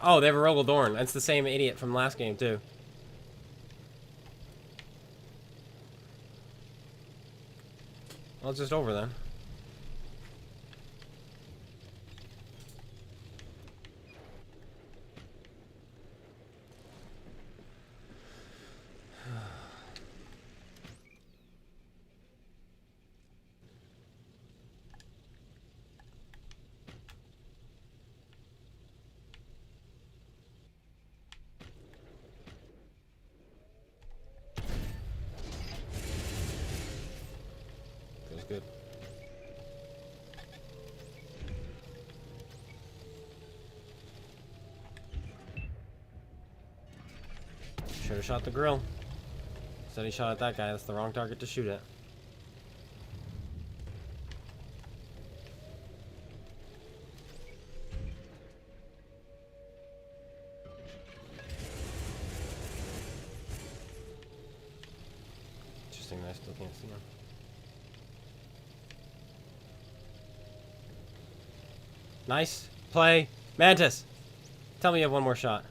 Speaker 1: Oh, they have a Rogaldorn. That's the same idiot from last game, too. Well, it's just over then. Feels good. Should have shot the grill. Said he shot at that guy. That's the wrong target to shoot at. Interesting that I still can't see him. Nice play. Mantis! Tell me you have one more shot.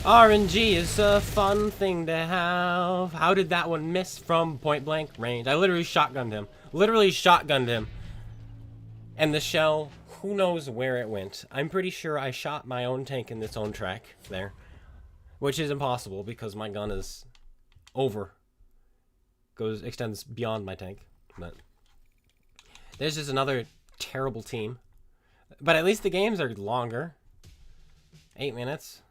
Speaker 1: RNG is a fun thing to have. How did that one miss from point blank range? I literally shotgunned him. Literally shotgunned him. And the shell, who knows where it went. I'm pretty sure I shot my own tank in its own track there. Which is impossible because my gun is extends beyond my tank. But there's just another terrible team. But at least the games are longer. 8 minutes.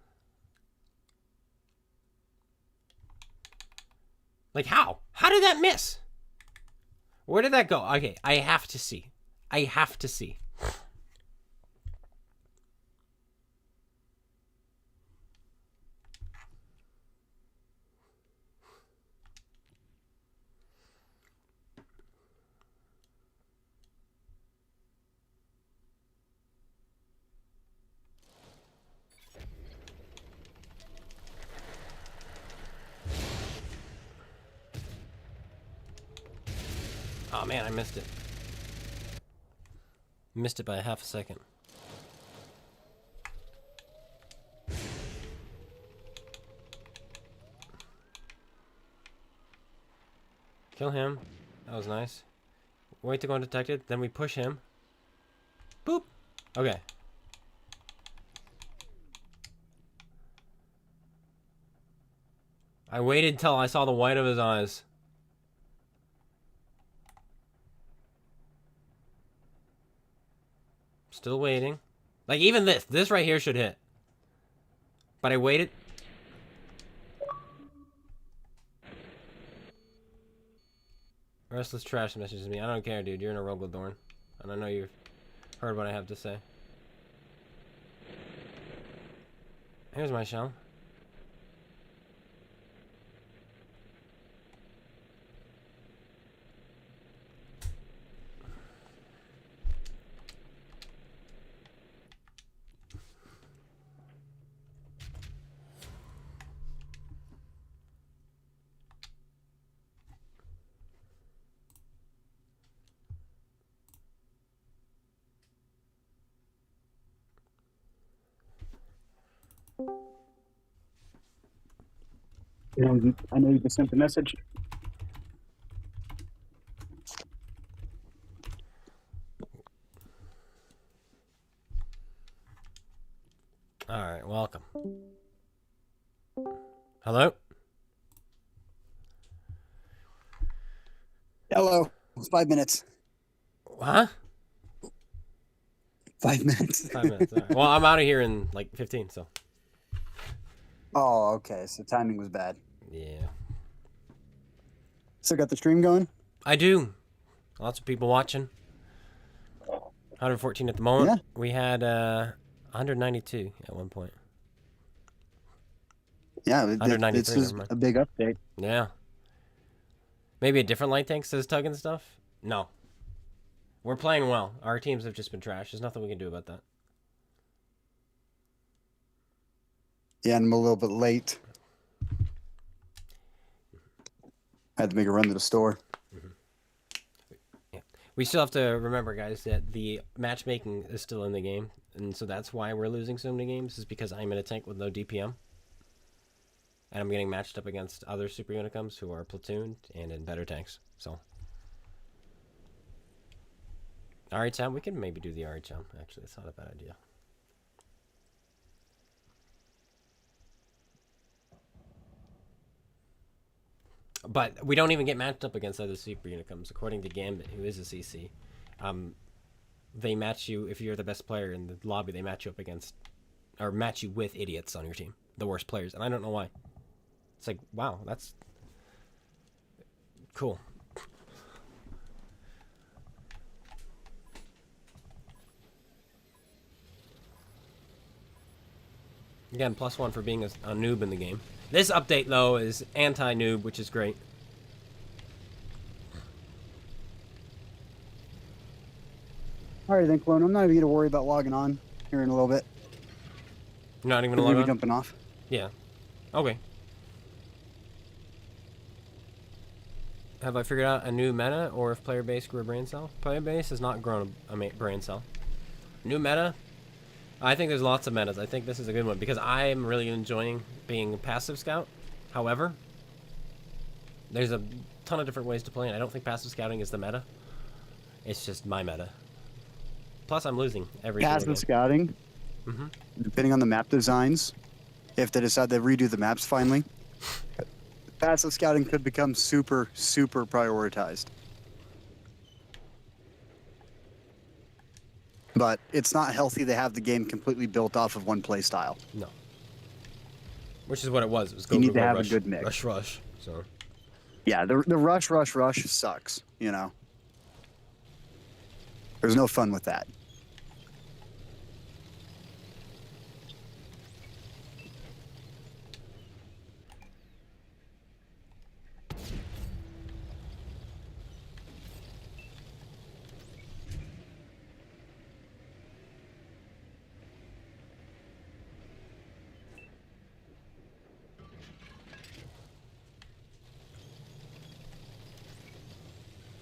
Speaker 1: Like, how? How did that miss? Where did that go? Okay, I have to see. I have to see. Oh man, I missed it. Missed it by a half a second. Kill him. That was nice. Wait to go undetected, then we push him. Boop! Okay. I waited till I saw the white of his eyes. Still waiting. Like, even this right here should hit. But I waited. Restless Trash messages me. I don't care, dude. You're in a Rogaldorn. And I know you've heard what I have to say. Here's my shell.
Speaker 4: I know you just sent the message.
Speaker 1: All right, welcome. Hello?
Speaker 4: Hello. 5 minutes.
Speaker 1: Huh?
Speaker 4: 5 minutes.
Speaker 1: 5 minutes. All right. Well, I'm out of here in like 15, so.
Speaker 4: Oh, okay. So timing was bad.
Speaker 1: Yeah.
Speaker 4: Still got the stream going?
Speaker 1: I do. Lots of people watching. 114 at the moment.
Speaker 4: Yeah.
Speaker 1: We had 192 at one point.
Speaker 4: Yeah,
Speaker 1: 193,
Speaker 4: this is
Speaker 1: never mind.
Speaker 4: a big update.
Speaker 1: Yeah. Maybe a different light tank says tug and stuff? No. We're playing well. Our teams have just been trash. There's nothing we can do about that.
Speaker 4: Yeah, and I'm a little bit late. I had to make a run to the store.
Speaker 1: Yeah. We still have to remember, guys, that the matchmaking is still in the game. And so that's why we're losing so many games, is because I'm in a tank with no DPM. And I'm getting matched up against other super unicums who are platooned and in better tanks. So, RHM, we can maybe do the RHM. Actually, it's not a bad idea. But we don't even get matched up against other super unicums. According to Gambit, who is a CC, they match you, if you're the best player in the lobby, they match you up against, or match you with idiots on your team. The worst players. And I don't know why. It's like, wow, that's cool. Again, +1 for being a noob in the game. This update, though, is anti-noob, which is great.
Speaker 4: All right, then, Clone. I'm not even going to worry about logging on here in a little bit.
Speaker 1: You're not even
Speaker 4: We're
Speaker 1: going to log
Speaker 4: be
Speaker 1: on?
Speaker 4: jumping off.
Speaker 1: Yeah. Okay. Have I figured out a new meta, or if player base grew a brain cell? Player base has not grown a brain cell. New meta? I think there's lots of metas. I think this is a good one, because I am really enjoying being passive scout. However, there's a ton of different ways to play, and I don't think passive scouting is the meta. It's just my meta. Plus, I'm losing every single
Speaker 4: Passive
Speaker 1: game.
Speaker 4: scouting, depending on the map designs, if they decide to redo the maps finally, passive scouting could become super, super prioritized. But it's not healthy to have the game completely built off of one play style.
Speaker 1: No. Which is what it was. It was go,
Speaker 4: You need
Speaker 1: go,
Speaker 4: to
Speaker 1: go,
Speaker 4: have
Speaker 1: rush,
Speaker 4: a good mix.
Speaker 1: Rush, rush. So.
Speaker 4: Yeah, the rush sucks, you know. There's no fun with that.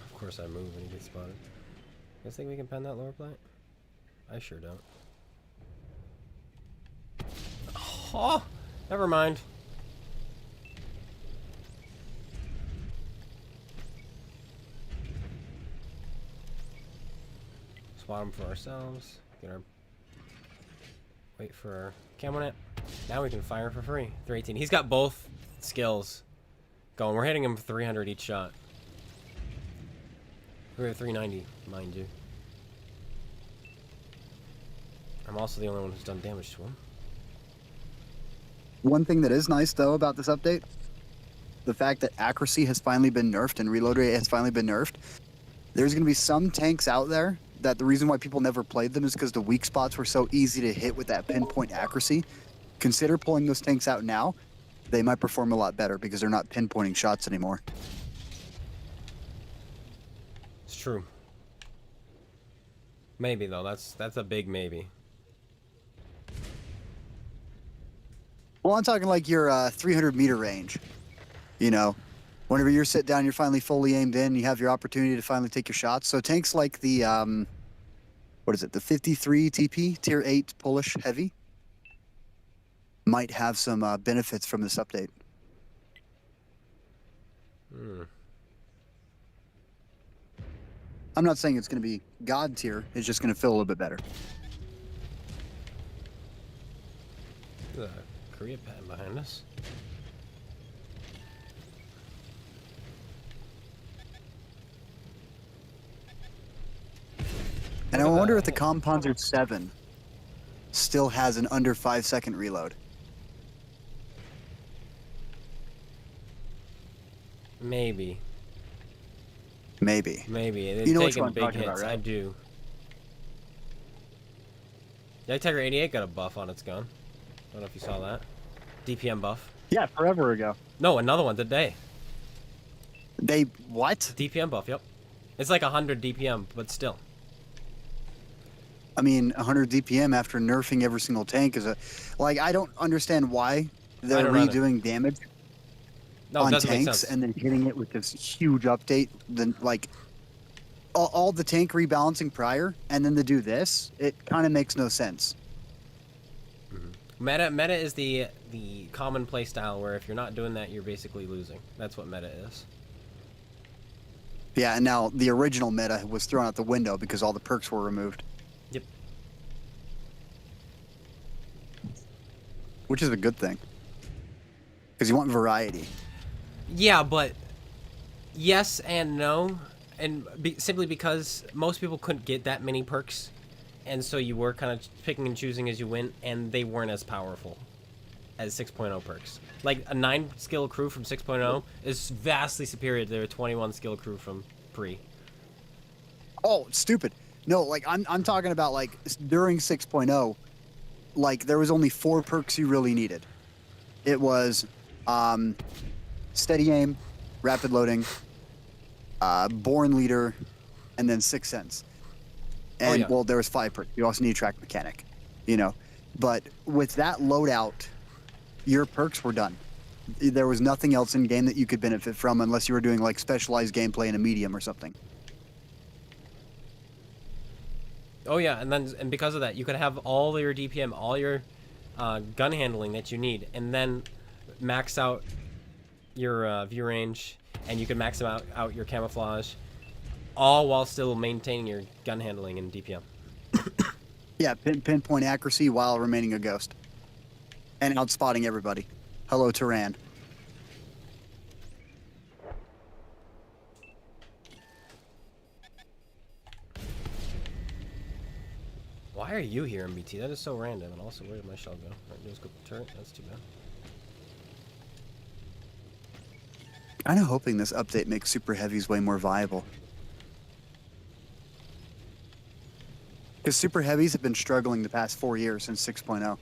Speaker 1: Of course I move when you get spotted. You guys think we can pen that lower plate? I sure don't. Oh, never mind. Spot them for ourselves. Get our... Wait for our camo net. Now we can fire for free. 318. He's got both skills going. We're hitting him 300 each shot. We're at 390, mind you. I'm also the only one who's done damage to him.
Speaker 4: One thing that is nice, though, about this update, the fact that accuracy has finally been nerfed and reload rate has finally been nerfed. There's going to be some tanks out there that the reason why people never played them is because the weak spots were so easy to hit with that pinpoint accuracy. Consider pulling those tanks out now. They might perform a lot better because they're not pinpointing shots anymore.
Speaker 1: It's true. Maybe, though. That's a big maybe.
Speaker 4: Well, I'm talking like your 300-meter range. You know, whenever you're sit down, you're finally fully aimed in, you have your opportunity to finally take your shots. So tanks like the, what is it, the 53 TP, Tier 8 Polish Heavy, might have some benefits from this update. I'm not saying it's going to be God tier. It's just going to feel a little bit better.
Speaker 1: The Korea patent behind us.
Speaker 4: And I wonder if the Companzer 7 still has an under 5-second reload.
Speaker 1: Maybe.
Speaker 4: Maybe.
Speaker 1: Maybe. They're
Speaker 4: You know which
Speaker 1: taking
Speaker 4: one I'm
Speaker 1: big
Speaker 4: talking
Speaker 1: hits.
Speaker 4: about, right?
Speaker 1: I do. The Tiger 88 got a buff on its gun. I don't know if you saw that. DPM buff.
Speaker 4: Yeah, forever ago.
Speaker 1: No, another one today.
Speaker 4: They what?
Speaker 1: DPM buff, yep. It's like 100 DPM, but still.
Speaker 4: I mean, 100 DPM after nerfing every single tank is a... Like, I don't understand why they're
Speaker 1: don't either.
Speaker 4: redoing damage
Speaker 1: No, it
Speaker 4: on
Speaker 1: doesn't make
Speaker 4: tanks
Speaker 1: sense.
Speaker 4: and then hitting it with this huge update. Then, like, all the tank rebalancing prior, and then to do this, it kind of makes no sense.
Speaker 1: Meta is the common play style where if you're not doing that, you're basically losing. That's what meta is.
Speaker 4: Yeah, and now the original meta was thrown out the window because all the perks were removed.
Speaker 1: Yep.
Speaker 4: Which is a good thing. Because you want variety.
Speaker 1: Yeah, but yes and no. And simply because most people couldn't get that many perks. And so you were kind of picking and choosing as you went, and they weren't as powerful as 6.0 perks. Like, a 9-skill crew from 6.0 is vastly superior to their 21-skill crew from pre.
Speaker 4: Oh, stupid. No, like, I'm talking about, like, during 6.0, like, there was only 4 perks you really needed. It was steady aim, rapid loading, born leader, and then 6th sense. And, well, there was 5 perks. You also need track mechanic, you know. But with that loadout, your perks were done. There was nothing else in game that you could benefit from unless you were doing, like, specialized gameplay in a medium or something.
Speaker 1: Oh yeah, and because of that, you could have all your DPM, all your gun handling that you need, and then max out your view range, and you could max out your camouflage, all while still maintaining your gun handling and DPM.
Speaker 4: Yeah, pinpoint accuracy while remaining a ghost. And outspotting everybody. Hello, Tyran.
Speaker 1: Why are you here, MBT? That is so random. And also, where did my shell go? Alright, let's go turret. That's too bad.
Speaker 4: Kind of hoping this update makes super heavies way more viable. Because super heavies have been struggling the past 4 years since 6.0.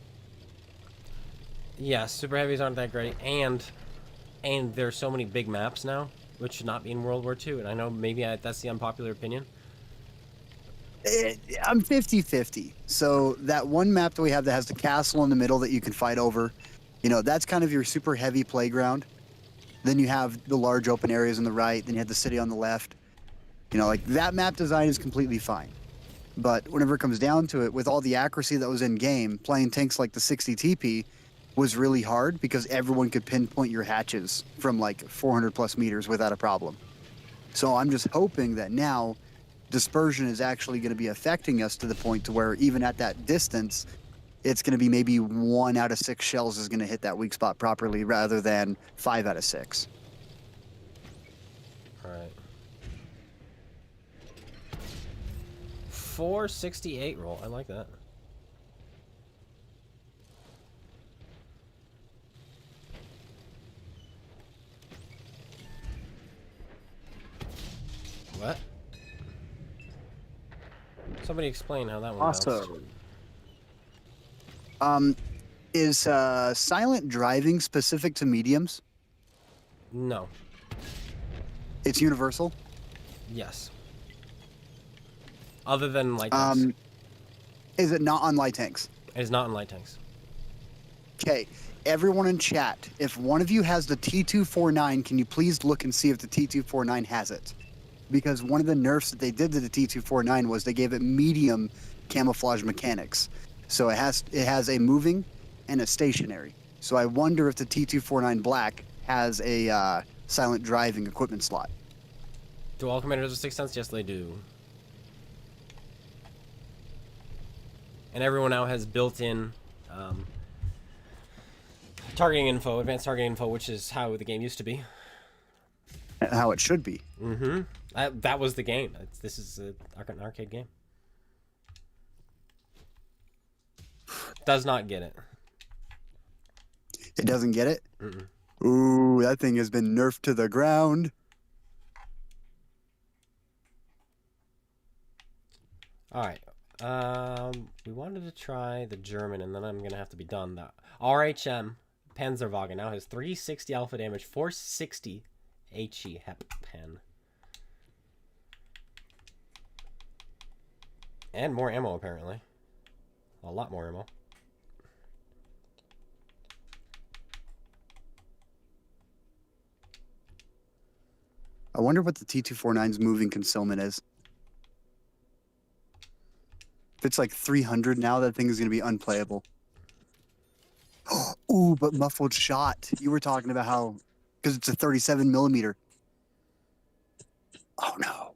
Speaker 1: Yeah, super heavies aren't that great, and there's so many big maps now, which should not be in World War II. And I know maybe that's the unpopular opinion.
Speaker 4: I'm 50-50. So that one map that we have that has the castle in the middle that you can fight over, you know, that's kind of your super heavy playground. Then you have the large open areas on the right. Then you have the city on the left. You know, like, that map design is completely fine. But whenever it comes down to it, with all the accuracy that was in game, playing tanks like the 60 TP was really hard because everyone could pinpoint your hatches from like 400 plus meters without a problem. So I'm just hoping that now dispersion is actually going to be affecting us to the point to where even at that distance, it's going to be maybe 1 out of 6 shells is going to hit that weak spot properly rather than 5 out of 6.
Speaker 1: All right. 468 roll. I like that. What? Somebody explain how that one bounced.
Speaker 4: Is silent driving specific to mediums?
Speaker 1: No.
Speaker 4: It's universal?
Speaker 1: Yes. Other than light tanks.
Speaker 4: Is it not on light tanks?
Speaker 1: It is not in light tanks.
Speaker 4: Okay, everyone in chat, if one of you has the T249, can you please look and see if the T249 has it? Because one of the nerfs that they did to the T249 was they gave it medium camouflage mechanics. So it has a moving and a stationary. So I wonder if the T249 Black has a silent driving equipment slot.
Speaker 1: Do all commanders have 6th sense? Yes, they do. And everyone now has built-in targeting info, advanced targeting info, which is how the game used to be.
Speaker 4: How it should be.
Speaker 1: Mm-hmm. That was the game. This is an arcade game. Does not get it.
Speaker 4: It doesn't get it?
Speaker 1: Mm-mm.
Speaker 4: Ooh, that thing has been nerfed to the ground.
Speaker 1: All right. We wanted to try the German, and then I'm gonna have to be done. The RHM Panzerwagen now has 360 alpha damage, 460 HE Hep Pen, and more ammo apparently. A lot more ammo.
Speaker 4: I wonder what the T249's moving concealment is. If it's like 300 now, that thing is going to be unplayable. Ooh, but muffled shot. You were talking about how, because it's a 37 millimeter. Oh no.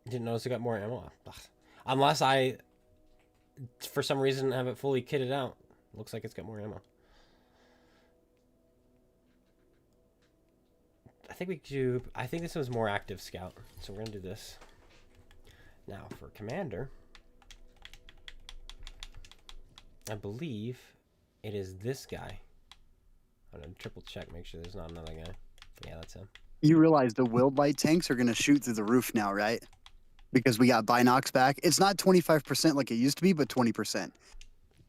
Speaker 1: Didn't notice it got more ammo. Ugh. Unless I, for some reason, have it fully kitted out. Looks like it's got more ammo. I think we could do... I think this was more active scout. So we're going to do this. Now, for commander, I believe it is this guy. I'm going to triple check, make sure there's not another guy. Yeah, that's him.
Speaker 4: You realize the Wild Light tanks are going to shoot through the roof now, right? Because we got Binox back. It's not 25% like it used to be, but 20%.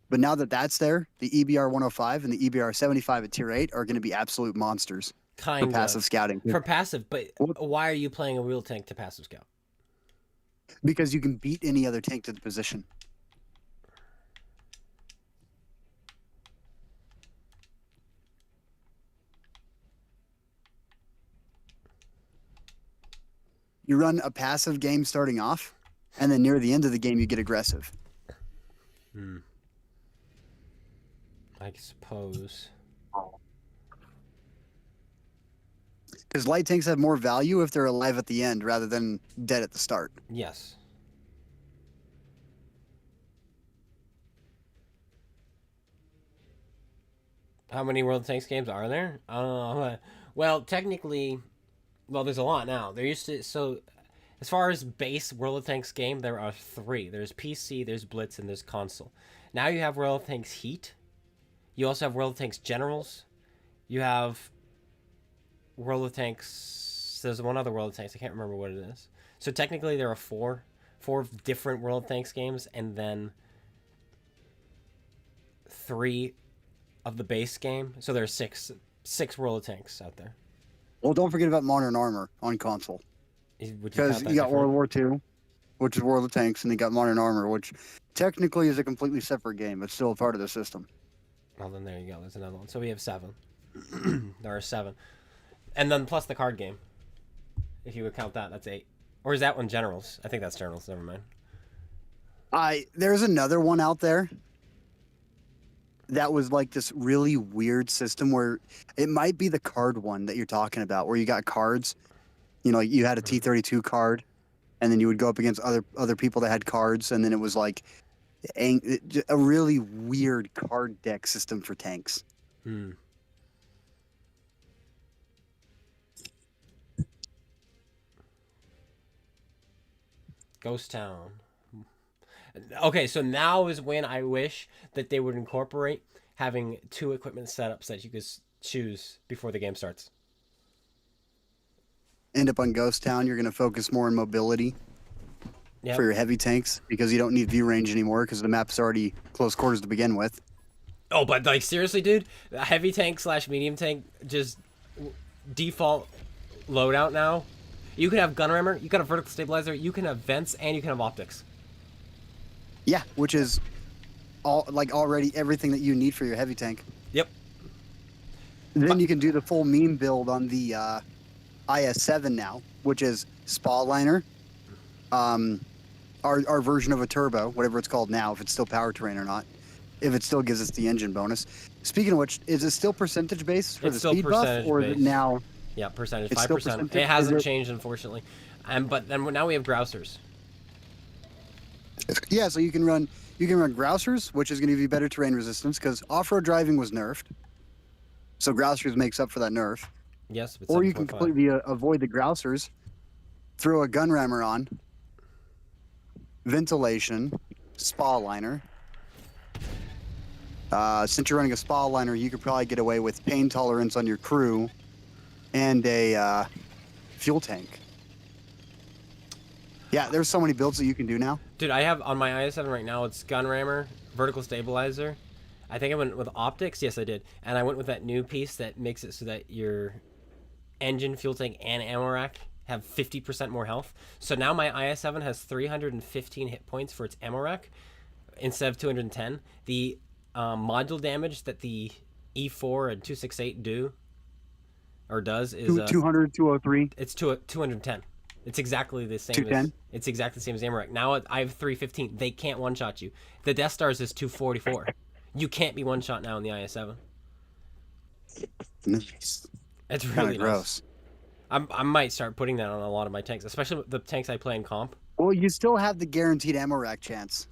Speaker 4: But now that that's there, the EBR 105 and the EBR 75 at tier 8 are going to be absolute monsters for passive scouting.
Speaker 1: For passive, but why are you playing a wheel tank to passive scout?
Speaker 4: Because you can beat any other tank to the position. You run a passive game starting off, and then near the end of the game, you get aggressive.
Speaker 1: Hmm. I suppose.
Speaker 4: Because light tanks have more value if they're alive at the end rather than dead at the start.
Speaker 1: Yes. How many World of Tanks games are there? Well, technically, well, there's a lot now. There used to, so as far as base World of Tanks game, there are 3. There's PC, there's Blitz, and there's console. Now you have World of Tanks Heat. You also have World of Tanks Generals. You have World of Tanks. There's one other World of Tanks. I can't remember what it is. So technically there are 4 different World of Tanks games, and then 3 of the base game. So there are 6 World of Tanks out there.
Speaker 4: Well, don't forget about Modern Armor on console. Because you got World War II, which is World of Tanks, and you got Modern Armor, which technically is a completely separate game, but still a part of the system.
Speaker 1: Well, then there you go. There's another one. So we have 7. There are 7. And then plus the card game. If you would count that, that's 8. Or is that one Generals? I think that's Generals. Never mind.
Speaker 4: There's another one out there that was like this really weird system where it might be the card one that you're talking about, where you got cards. You know, you had a T-32 card, and then you would go up against other people that had cards, and then it was like a really weird card deck system for tanks.
Speaker 1: Hmm. Ghost Town. Okay, so now is when I wish that they would incorporate having 2 equipment setups that you could choose before the game starts.
Speaker 4: End up on Ghost Town, you're going to focus more on mobility for your heavy tanks because you don't need view range anymore because the map's already close quarters to begin with.
Speaker 1: Oh, but like seriously, dude, a heavy tank / medium tank just default loadout now. You can have gun rammer, you can have vertical stabilizer, you can have vents, and you can have optics.
Speaker 4: Yeah, which is already everything that you need for your heavy tank.
Speaker 1: Yep.
Speaker 4: Then you can do the full meme build on the IS-7 now, which is Spa Liner, our version of a turbo, whatever it's called now, if it's still powertrain or not, if it still gives us the engine bonus. Speaking of which, is it still percentage based for
Speaker 1: It's
Speaker 4: the
Speaker 1: still
Speaker 4: speed buff,
Speaker 1: percentage
Speaker 4: or is it
Speaker 1: based.
Speaker 4: now?
Speaker 1: Yeah, percentage,
Speaker 4: It's still
Speaker 1: 5%.
Speaker 4: percentage?
Speaker 1: It hasn't
Speaker 4: Is it-
Speaker 1: changed, unfortunately. But then now we have grousers.
Speaker 4: Yeah, so you can run grousers, which is going to give you better terrain resistance because off-road driving was nerfed. So grousers makes up for that nerf.
Speaker 1: Yes, but
Speaker 4: Or you can
Speaker 1: 7.5.
Speaker 4: completely avoid the grousers, throw a gun rammer on, ventilation, spa liner. Since you're running a spa liner, you could probably get away with pain tolerance on your crew and a fuel tank. Yeah, there's so many builds that you can do now.
Speaker 1: Dude, I have on my IS7 right now, it's gun rammer, vertical stabilizer. I think I went with optics. Yes, I did. And I went with that new piece that makes it so that your engine, fuel tank, and ammo rack have 50% more health. So now my IS7 has 315 hit points for its ammo rack instead of 210. The module damage that the E4 and 268 do or does is
Speaker 4: 200, 203.
Speaker 1: it's 210. It's exactly the same.
Speaker 4: 210?
Speaker 1: It's exactly the same as ammo rack. Now I have 315. They can't one shot you. The Death Stars is 244. You can't be one shot now in the IS7.
Speaker 4: Nice.
Speaker 1: It's
Speaker 4: Kind
Speaker 1: really
Speaker 4: of gross.
Speaker 1: nice. I might start putting that on a lot of my tanks, especially the tanks I play in comp.
Speaker 4: Well, you still have the guaranteed ammo rack chance.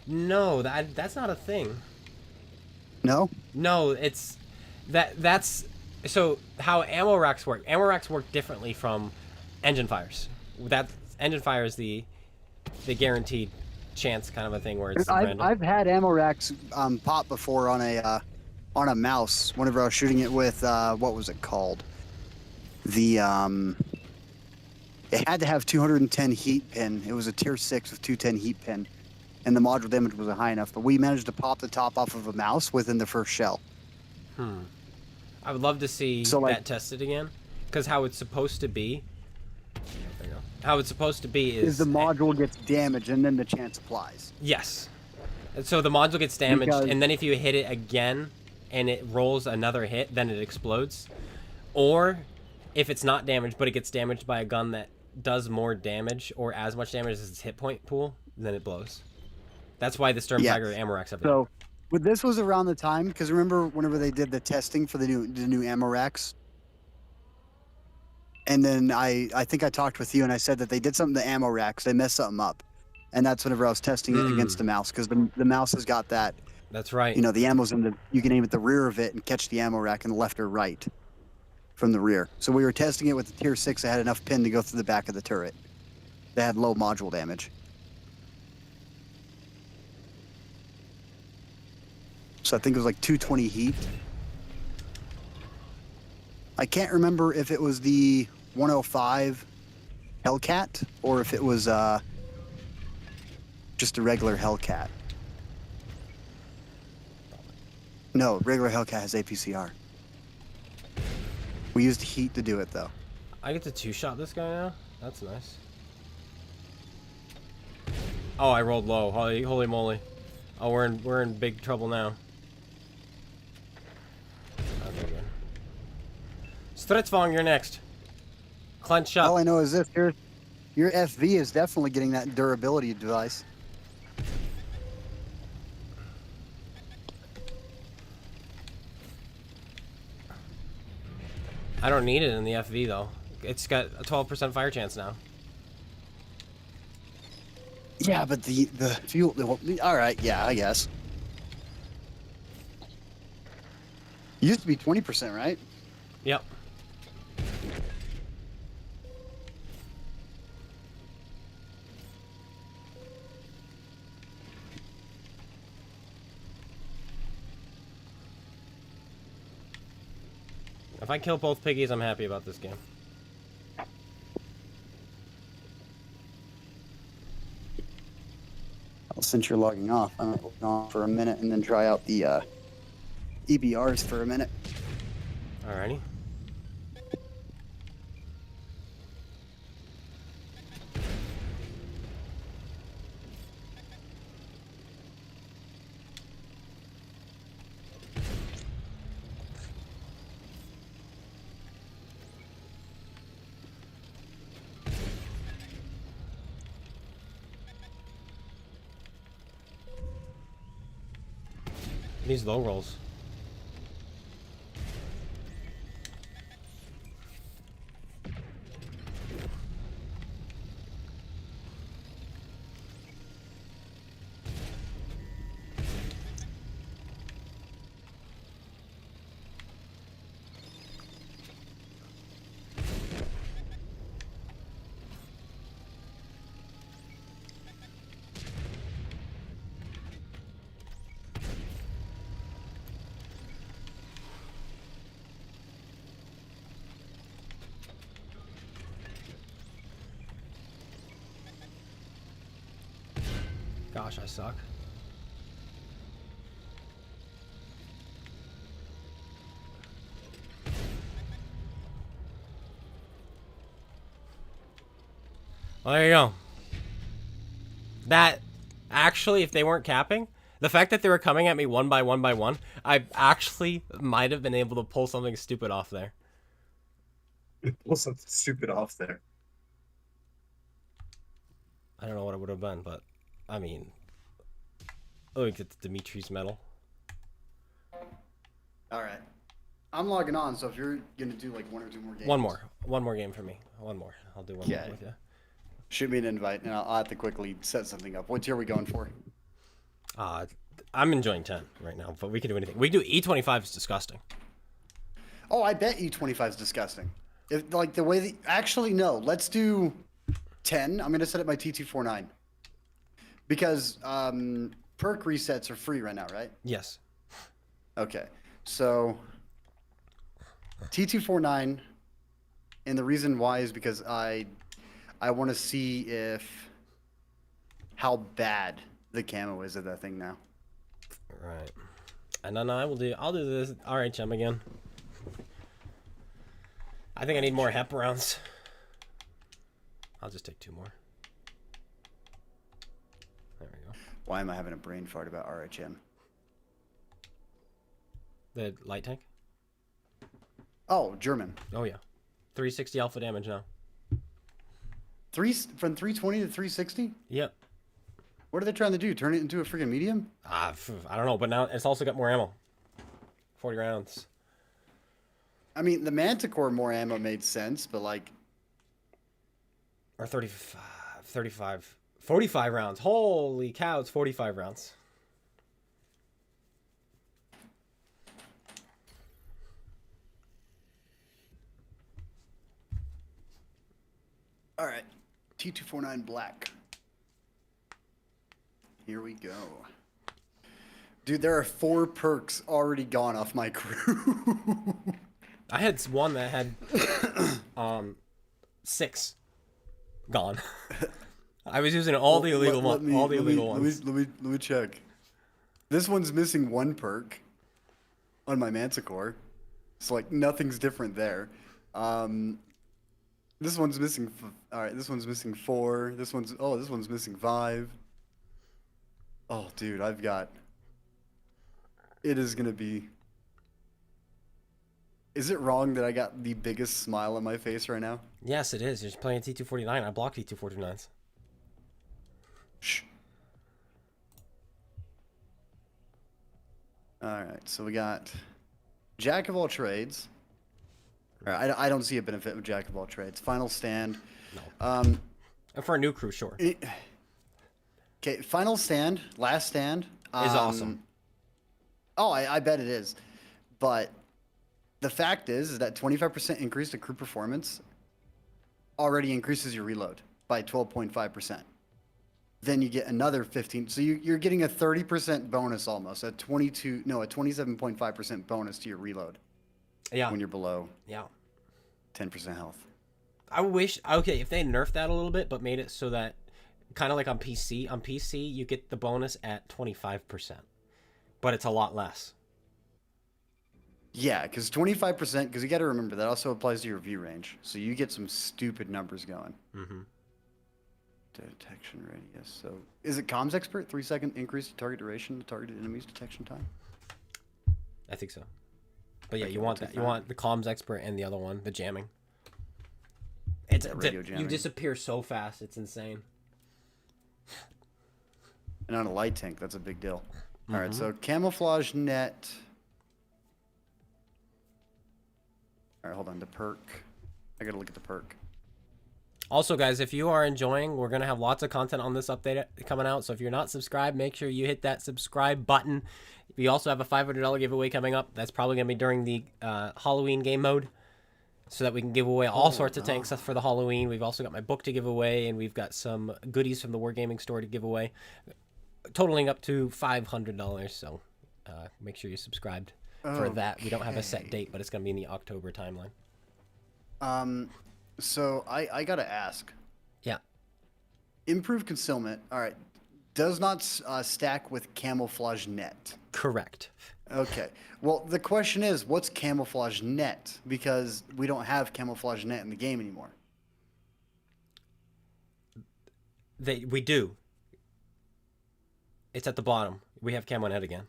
Speaker 1: No, that's not a thing.
Speaker 4: No?
Speaker 1: No, it's that's so how ammo racks work. Ammo racks work differently from engine fires. That engine fire is the guaranteed chance kind of a thing where it's random.
Speaker 4: I've had ammo racks pop before on a mouse whenever I was shooting it with what was it called? The it had to have 210 heat pin. It was a tier 6 with 210 heat pin, and the module damage wasn't high enough. But we managed to pop the top off of a mouse within the first shell.
Speaker 1: I would love to see that tested again, because how it's supposed to be. There you go. How it's supposed to be is
Speaker 4: the module gets damaged and then the chance applies.
Speaker 1: Yes. And so the module gets damaged,
Speaker 4: Because-
Speaker 1: and then if you hit it again and it rolls another hit, then it explodes. Or if it's not damaged, but it gets damaged by a gun that does more damage or as much damage as its hit point pool, then it blows. That's why the Sturmtiger ammo racks have it.
Speaker 4: So, but this was around the time because remember whenever they did the testing for the new ammo racks, and then I think I talked with you and I said that they did something to the ammo racks. They messed something up, and that's whenever I was testing it against the mouse because the mouse has got that.
Speaker 1: That's right.
Speaker 4: You know, the ammo's in the. You can aim at the rear of it and catch the ammo rack in the left or right, from the rear. So we were testing it with the tier 6 that had enough pin to go through the back of the turret. That had low module damage. So I think it was like 220 heat. I can't remember if it was the 105 Hellcat or if it was just a regular Hellcat. No, regular Hellcat has APCR. We used heat to do it though.
Speaker 1: I get to two-shot this guy now? That's nice. Oh, I rolled low. Holy moly. Oh, we're in big trouble now. Okay, good. Stritzvong, you're next. Clench up.
Speaker 4: All I know is this: your FV is definitely getting that durability device.
Speaker 1: I don't need it in the FV though. It's got a 12% fire chance now.
Speaker 4: Yeah, but the fuel. All right, yeah, I guess. Used to be 20%, right?
Speaker 1: Yep. If I kill both piggies, I'm happy about this game.
Speaker 4: Well, since you're logging off, I'm gonna log on for a minute and then try out the EBRs for a minute.
Speaker 1: Alrighty. These low rolls. Gosh, I suck. Well, there you go. That, actually, if they weren't capping, the fact that they were coming at me one by one, I actually might have been able to pull something stupid off there.
Speaker 10: Pull something stupid off there.
Speaker 1: I don't know what it would have been, but, I mean... Oh, we get Dimitri's medal.
Speaker 4: Alright. I'm logging on, so if you're gonna do like 1 or 2 more games.
Speaker 1: One more game for me. One more. I'll do one more with you.
Speaker 4: Shoot me an invite, and I'll have to quickly set something up. What tier are we going for?
Speaker 1: I'm enjoying 10 right now, but we can do anything. We do E25 is disgusting.
Speaker 4: Oh, I bet E25 is disgusting. If like the way that actually no, let's do 10. I'm gonna set up my T249 because perk resets are free right now, right?
Speaker 1: Yes.
Speaker 4: Okay, so T249, and the reason why is because I want to see how bad the camo is of that thing now.
Speaker 1: Right. And then I'll do this RHM again. I think I need more HEP rounds. I'll just take 2 more. There we go.
Speaker 4: Why am I having a brain fart about RHM?
Speaker 1: The light tank?
Speaker 4: Oh, German.
Speaker 1: Oh yeah. 360 alpha damage now.
Speaker 4: From 320 to 360?
Speaker 1: Yep.
Speaker 4: What are they trying to do? Turn it into a freaking medium?
Speaker 1: I don't know, but now it's also got more ammo. 40 rounds.
Speaker 4: I mean, the Manticore more ammo made sense, but like...
Speaker 1: Or 45 rounds. Holy cow, it's 45 rounds.
Speaker 4: All right. T249 black. Here we go. Dude, there are 4 perks already gone off my crew.
Speaker 1: I had one that had 6 gone. I was using all the illegal ones.
Speaker 4: Let me check. This one's missing 1 perk on my Manticore. So like nothing's different there. This one's missing. All right, this one's missing 4. This one's missing 5. Oh, dude, I've got. It is gonna be. Is it wrong that I got the biggest smile on my face right now?
Speaker 1: Yes, it is. You're just playing T249. I blocked T249s.
Speaker 4: Shh. All right, so we got Jack of all trades. All right, I don't see a benefit with Jack of all trades. Final stand.
Speaker 1: No. And for a new crew, sure.
Speaker 4: Okay, final stand, last stand
Speaker 1: is awesome.
Speaker 4: Oh, I bet it is. But the fact is that 25% increase to crew performance already increases your reload by 12.5%. Then you get another 15. So you're getting a 30% bonus almost, a 27.5% bonus to your reload.
Speaker 1: Yeah.
Speaker 4: When you're below.
Speaker 1: Yeah.
Speaker 4: 10% health.
Speaker 1: I wish, okay, if they nerfed that a little bit, but made it so that, kind of like on PC. On PC, you get the bonus at 25%, but it's a lot less.
Speaker 4: Yeah, because 25%, because you got to remember that also applies to your view range. So you get some stupid numbers going.
Speaker 1: Mm-hmm.
Speaker 4: Detection radius. So is it comms expert? 3-second increase to target duration to targeted enemies detection time?
Speaker 1: I think so. But yeah, you want that. You want the comms expert and the other one, the jamming. It's
Speaker 4: radio jamming.
Speaker 1: You disappear so fast. It's insane.
Speaker 4: And on a light tank, that's a big deal. All right, so camouflage net. All right, hold on. The perk. I gotta look at the perk.
Speaker 1: Also, guys, if you are enjoying, we're going to have lots of content on this update coming out. So if you're not subscribed, make sure you hit that subscribe button. We also have a $500 giveaway coming up. That's probably going to be during the Halloween game mode, so that we can give away all sorts of tanks for the Halloween. We've also got my book to give away, and we've got some goodies from the Wargaming store to give away, totaling up to $500. So make sure you're subscribed for that. We don't have a set date, but it's going to be in the October timeline.
Speaker 4: So I gotta ask.
Speaker 1: Yeah.
Speaker 4: Improved concealment. All right. Does not stack with camouflage net.
Speaker 1: Correct.
Speaker 4: Okay. Well, the question is, what's camouflage net? Because we don't have camouflage net in the game anymore.
Speaker 1: We do. It's at the bottom. We have camo net again.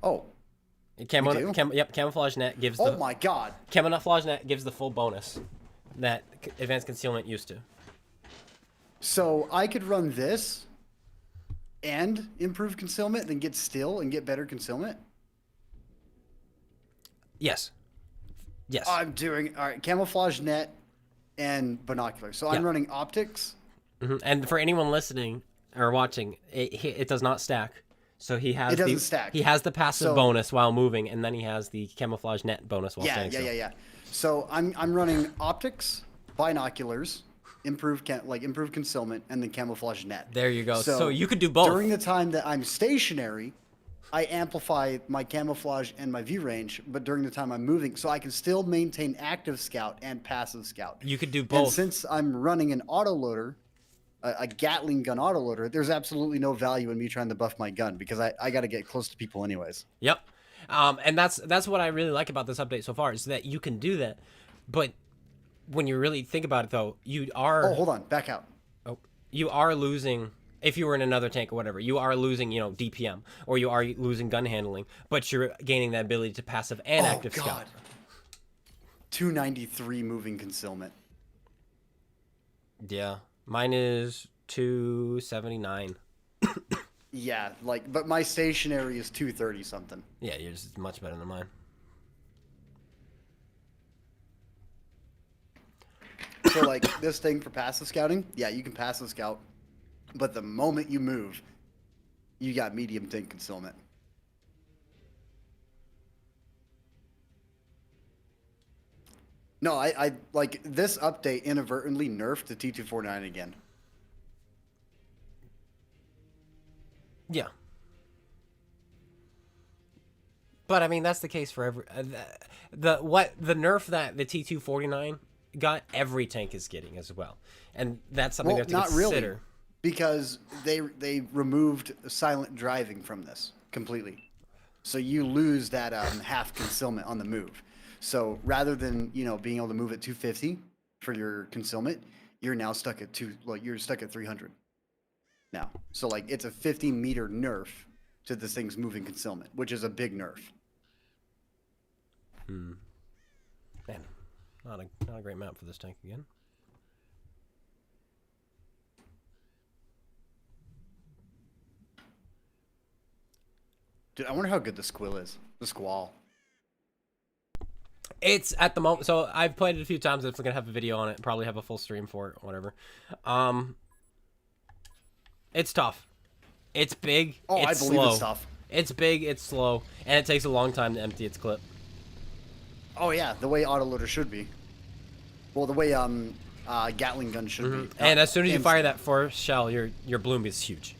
Speaker 4: Oh.
Speaker 1: Camouflage net gives the...
Speaker 4: Oh my god.
Speaker 1: Camouflage net gives the full bonus that advanced concealment used to.
Speaker 4: So I could run this and improve concealment, then get still and get better concealment?
Speaker 1: Yes. Yes.
Speaker 4: I'm doing... All right, camouflage net and binoculars. So I'm running optics.
Speaker 1: And for anyone listening or watching, it does not stack. So he has
Speaker 4: stack.
Speaker 1: He has the passive bonus while moving, and then he has the camouflage net bonus while staying still.
Speaker 4: Yeah. So I'm running optics, binoculars, improve concealment, and then camouflage net.
Speaker 1: There you go. So you could do both.
Speaker 4: During the time that I'm stationary, I amplify my camouflage and my view range, but during the time I'm moving, so I can still maintain active scout and passive scout.
Speaker 1: You could do both.
Speaker 4: And since I'm running an autoloader, a Gatling gun autoloader, there's absolutely no value in me trying to buff my gun because I got to get close to people anyways.
Speaker 1: Yep. And that's what I really like about this update so far, is that you can do that. But when you really think about it, though, you are...
Speaker 4: Oh, hold on. Back out.
Speaker 1: Oh, you are losing... If you were in another tank or whatever, you are losing, DPM, or you are losing gun handling, but you're gaining that ability to passive and active scout.
Speaker 4: 293 moving concealment.
Speaker 1: Yeah. Mine is 279.
Speaker 4: Yeah, but my stationary is 230 something.
Speaker 1: Yeah, yours is much better than mine.
Speaker 4: So this thing for passive scouting, yeah, you can passive scout, but the moment you move, you got medium tank concealment. No, I this update inadvertently nerfed the T249 again.
Speaker 1: Yeah. But I mean, that's the case for every the nerf that the T249 got, every tank is getting as well. And that's something you have to consider.
Speaker 4: Really, because they removed silent driving from this completely. So you lose that half concealment on the move. So rather than, being able to move at 250 for your concealment, you're now stuck at you're stuck at 300 now. So it's a 50-meter nerf to this thing's moving concealment, which is a big nerf.
Speaker 1: Man, not a great map for this tank again.
Speaker 4: Dude, I wonder how good the Squill is. The Squall.
Speaker 1: It's at the moment, so I've played it a few times. It's gonna have a video on it, probably have a full stream for it, whatever. It's tough. It's big.
Speaker 4: Oh,
Speaker 1: it's
Speaker 4: I believe
Speaker 1: slow.
Speaker 4: it's tough.
Speaker 1: It's big. It's slow, and it takes a long time to empty its clip.
Speaker 4: Oh yeah, the way autoloader should be. Well, the way Gatling gun should be.
Speaker 1: And as soon as you fire that first shell, your bloom is huge.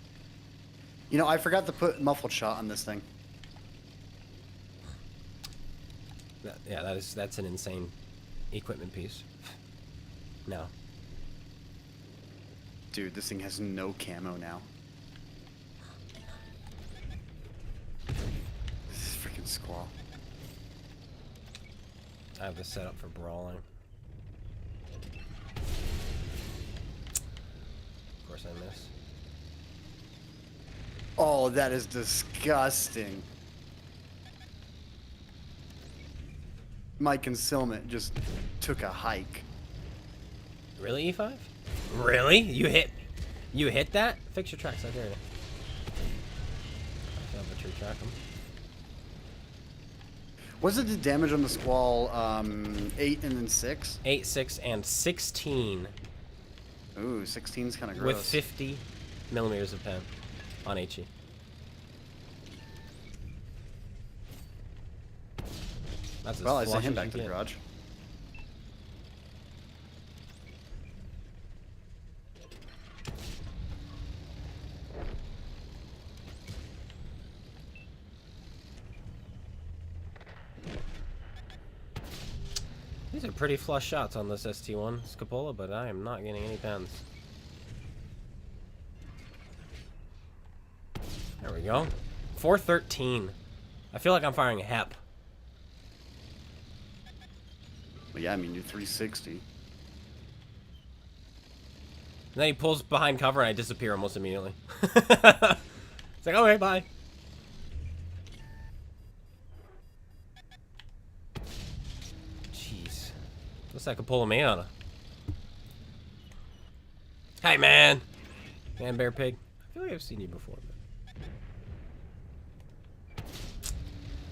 Speaker 4: I forgot to put muffled shot on this thing.
Speaker 1: Yeah, that's an insane equipment piece. No.
Speaker 4: Dude, this thing has no camo now. This is freaking Squall.
Speaker 1: I have this set up for brawling. Of course I miss.
Speaker 4: Oh, that is disgusting. My concealment just took a hike.
Speaker 1: Really, E5? Really? You hit that? Fix your tracks, I dare you. actually track them.
Speaker 4: What's the damage on the Squall? 8 and then 6?
Speaker 1: 8, 6, and 16.
Speaker 4: Ooh, 16's kind of gross.
Speaker 1: With 50 millimeters of pen on HE. That's
Speaker 4: Well, I
Speaker 1: as
Speaker 4: sent
Speaker 1: flush
Speaker 4: him
Speaker 1: as
Speaker 4: back
Speaker 1: you
Speaker 4: to the
Speaker 1: get.
Speaker 4: garage.
Speaker 1: These are pretty flush shots on this ST1 Scapola, but I am not getting any pens. There we go. 413. I feel like I'm firing a HEP.
Speaker 4: Well, yeah, I mean, you're 360.
Speaker 1: And then he pulls behind cover and I disappear almost immediately. It's like, okay, bye. Jeez. Looks like I could pull a man on her. Hey, man. Man, bear, pig. I feel like I've seen you before.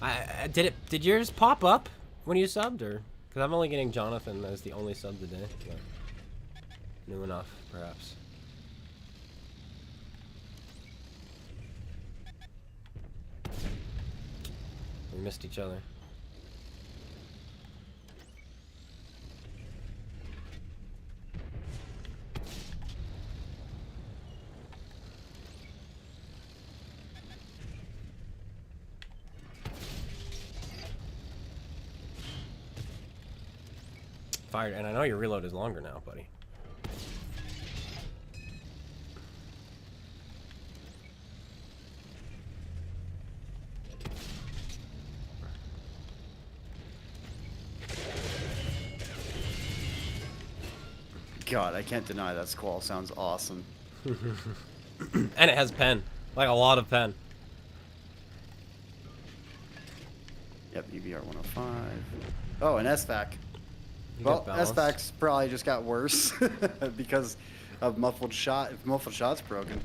Speaker 1: But... Did yours pop up when you subbed, or? Because I'm only getting Jonathan as the only sub today. But new enough, perhaps. We missed each other. Fired, and I know your reload is longer now, buddy.
Speaker 4: God, I can't deny that Squall sounds awesome.
Speaker 1: And it has pen. Like a lot of pen.
Speaker 4: Yep, EBR 105. Oh, and SVAC.
Speaker 1: You
Speaker 4: Well,
Speaker 1: get balanced.
Speaker 4: SVAC's probably just got worse because of muffled shot. If muffled shot's broken.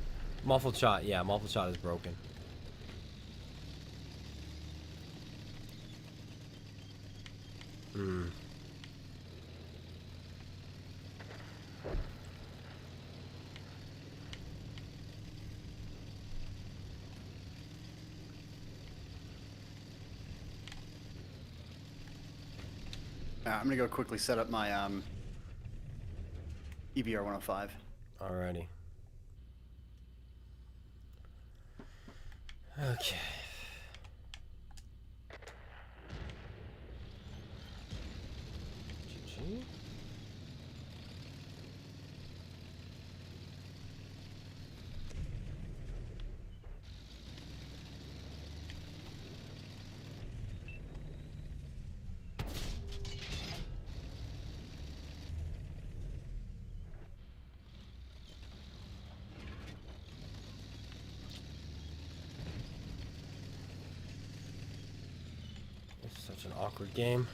Speaker 1: Muffled shot, yeah, muffled shot is broken. Hmm.
Speaker 4: I'm gonna go quickly set up my EBR 105.
Speaker 1: Alrighty. Okay. GG. This is such an awkward game.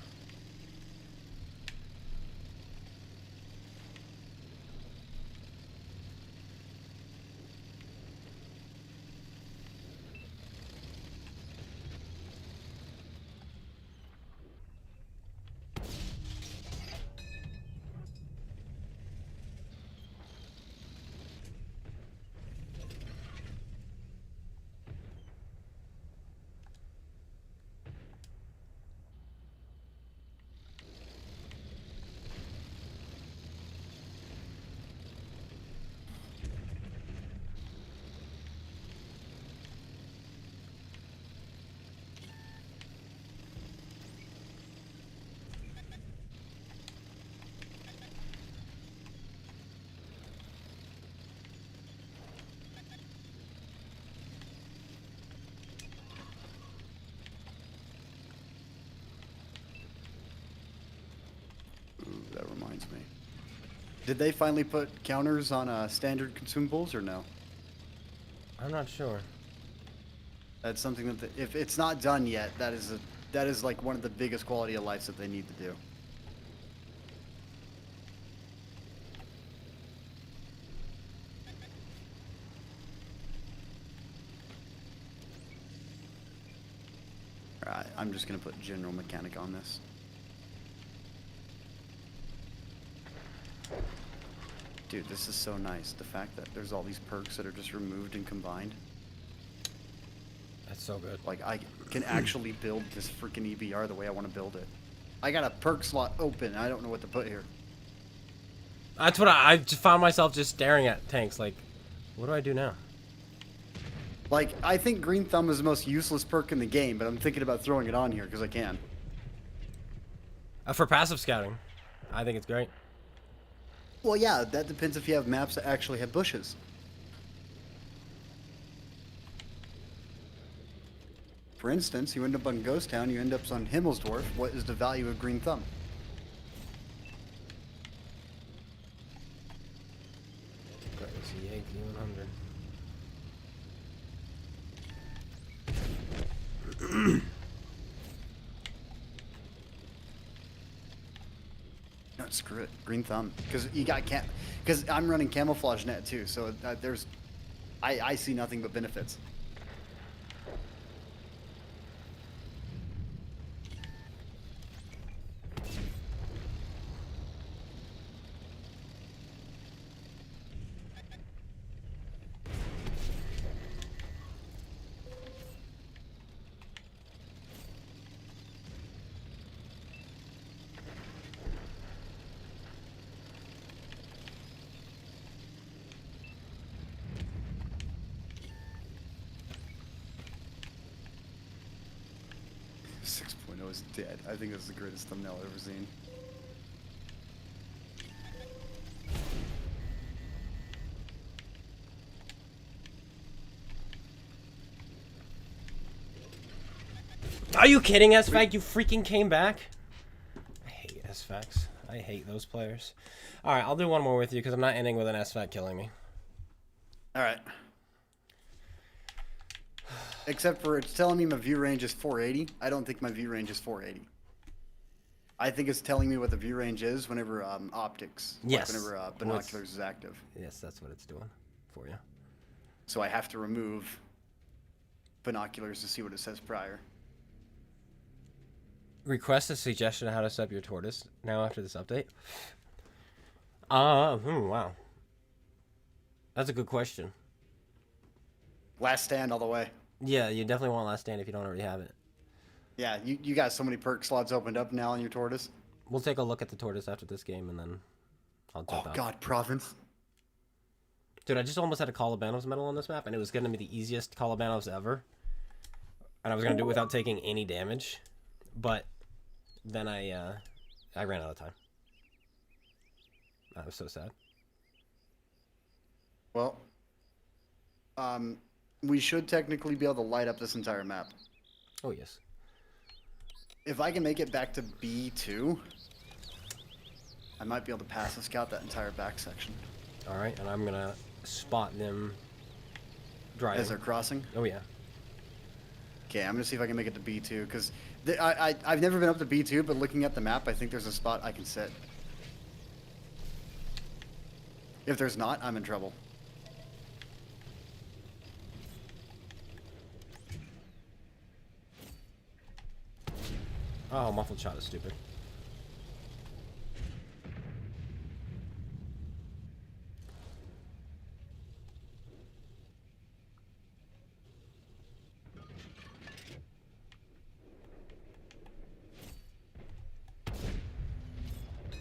Speaker 4: Ooh, that reminds me. Did they finally put counters on standard consumables or no?
Speaker 1: I'm not sure.
Speaker 4: That's something that if it's not done yet, that is like one of the biggest quality of life that they need to do. Right, I'm just gonna put general mechanic on this. Dude, this is so nice. The fact that there's all these perks that are just removed and combined.
Speaker 1: That's so good.
Speaker 4: Like, I can actually build this freaking EBR the way I want to build it. I got a perk slot open. I don't know what to put here.
Speaker 1: That's what I just found myself just staring at tanks. Like, what do I do now?
Speaker 4: Like, I think Green Thumb is the most useless perk in the game, but I'm thinking about throwing it on here because I can.
Speaker 1: For passive scouting, I think it's great.
Speaker 4: Well, yeah, that depends if you have maps that actually have bushes. For instance, you end up on Ghost Town, you end up on Himmelsdorf. What is the value of Green Thumb?
Speaker 1: Crazy 100.
Speaker 4: No, screw it. Green Thumb. Because you got because I'm running camouflage net too, so there's I see nothing but benefits. Is dead. I think that's the greatest thumbnail I've ever seen.
Speaker 1: Are you kidding, SFAC? You freaking came back? I hate SFACs. I hate those players. Alright, I'll do one more with you because I'm not ending with an SFAC killing me.
Speaker 4: Alright. Except for it's telling me my view range is 480. I don't think my view range is 480. I think it's telling me what the view range is whenever optics.
Speaker 1: Yes.
Speaker 4: Like whenever binoculars is active.
Speaker 1: Yes, that's what it's doing for you.
Speaker 4: So I have to remove binoculars to see what it says prior.
Speaker 1: Request a suggestion on how to set up your tortoise now after this update. Wow. That's a good question.
Speaker 4: Last stand all the way.
Speaker 1: Yeah, you definitely want last stand if you don't already have it.
Speaker 4: Yeah, you got so many perk slots opened up now on your tortoise.
Speaker 1: We'll take a look at the tortoise after this game and then I'll jump out.
Speaker 4: Oh god, province.
Speaker 1: Dude, I just almost had a Colabanos medal on this map and it was gonna be the easiest Colabanos ever. And I was gonna do it without taking any damage. But then I ran out of time. I was so sad.
Speaker 4: Well, we should technically be able to light up this entire map.
Speaker 1: Oh, yes.
Speaker 4: If I can make it back to B2, I might be able to passive scout that entire back section.
Speaker 1: Alright, and I'm gonna spot them driving.
Speaker 4: As they're crossing?
Speaker 1: Oh, yeah.
Speaker 4: Okay, I'm gonna see if I can make it to B2, because I've never been up to B2, but looking at the map, I think there's a spot I can sit. If there's not, I'm in trouble.
Speaker 1: Oh, muffled shot is stupid.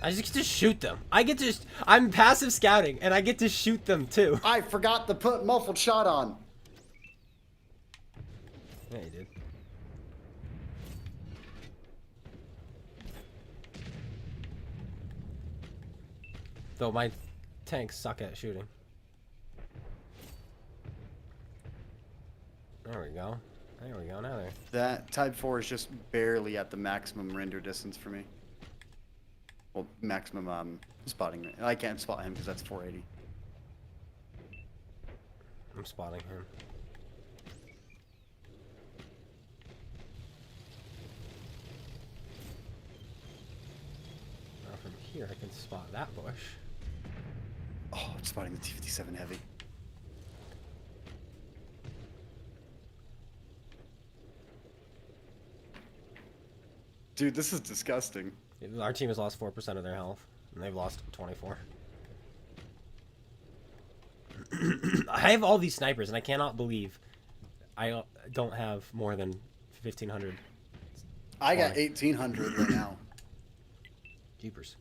Speaker 1: I just get to shoot them. I'm passive scouting, and I get to shoot them, too.
Speaker 4: I forgot to put muffled shot on.
Speaker 1: Yeah, you did. Though my tanks suck at shooting. There we go. There we go. Now there.
Speaker 4: That Type 4 is just barely at the maximum render distance for me. Well, maximum spotting. I can't spot him because that's 480.
Speaker 1: I'm spotting him. Now from here I can spot that bush.
Speaker 4: Oh, I'm spotting the T-57 heavy. Dude, this is disgusting.
Speaker 1: Our team has lost 4% of their health, and they've lost 24. I have all these snipers, and I cannot believe I don't have more than 1,500.
Speaker 4: I got 1,800 right now.
Speaker 1: Jeepers.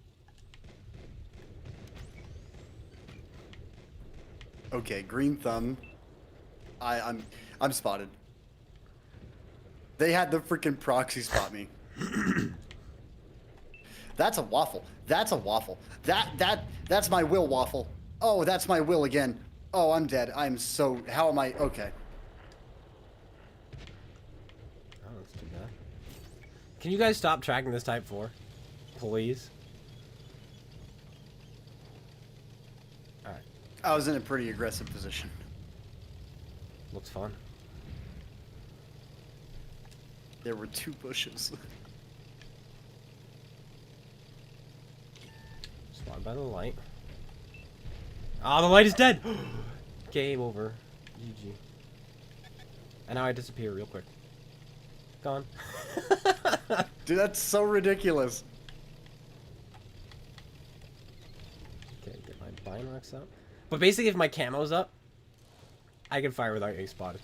Speaker 4: Okay, green thumb. I'm spotted. They had the freaking proxy spot me. That's a waffle. That's a waffle. That's my will waffle. Oh, that's my will again. Oh, I'm dead. I'm so. How am I? Okay.
Speaker 1: Oh, that's too bad. Can you guys stop tracking this Type 4? Please? Alright.
Speaker 4: I was in a pretty aggressive position.
Speaker 1: Looks fun.
Speaker 4: There were 2 bushes.
Speaker 1: Spotted by the light. Ah, the light is dead! Game over. GG. And now I disappear real quick. Gone.
Speaker 4: Dude, that's so ridiculous.
Speaker 1: Okay, get my binocs up. But basically, if my camo's up, I can fire without getting spotted.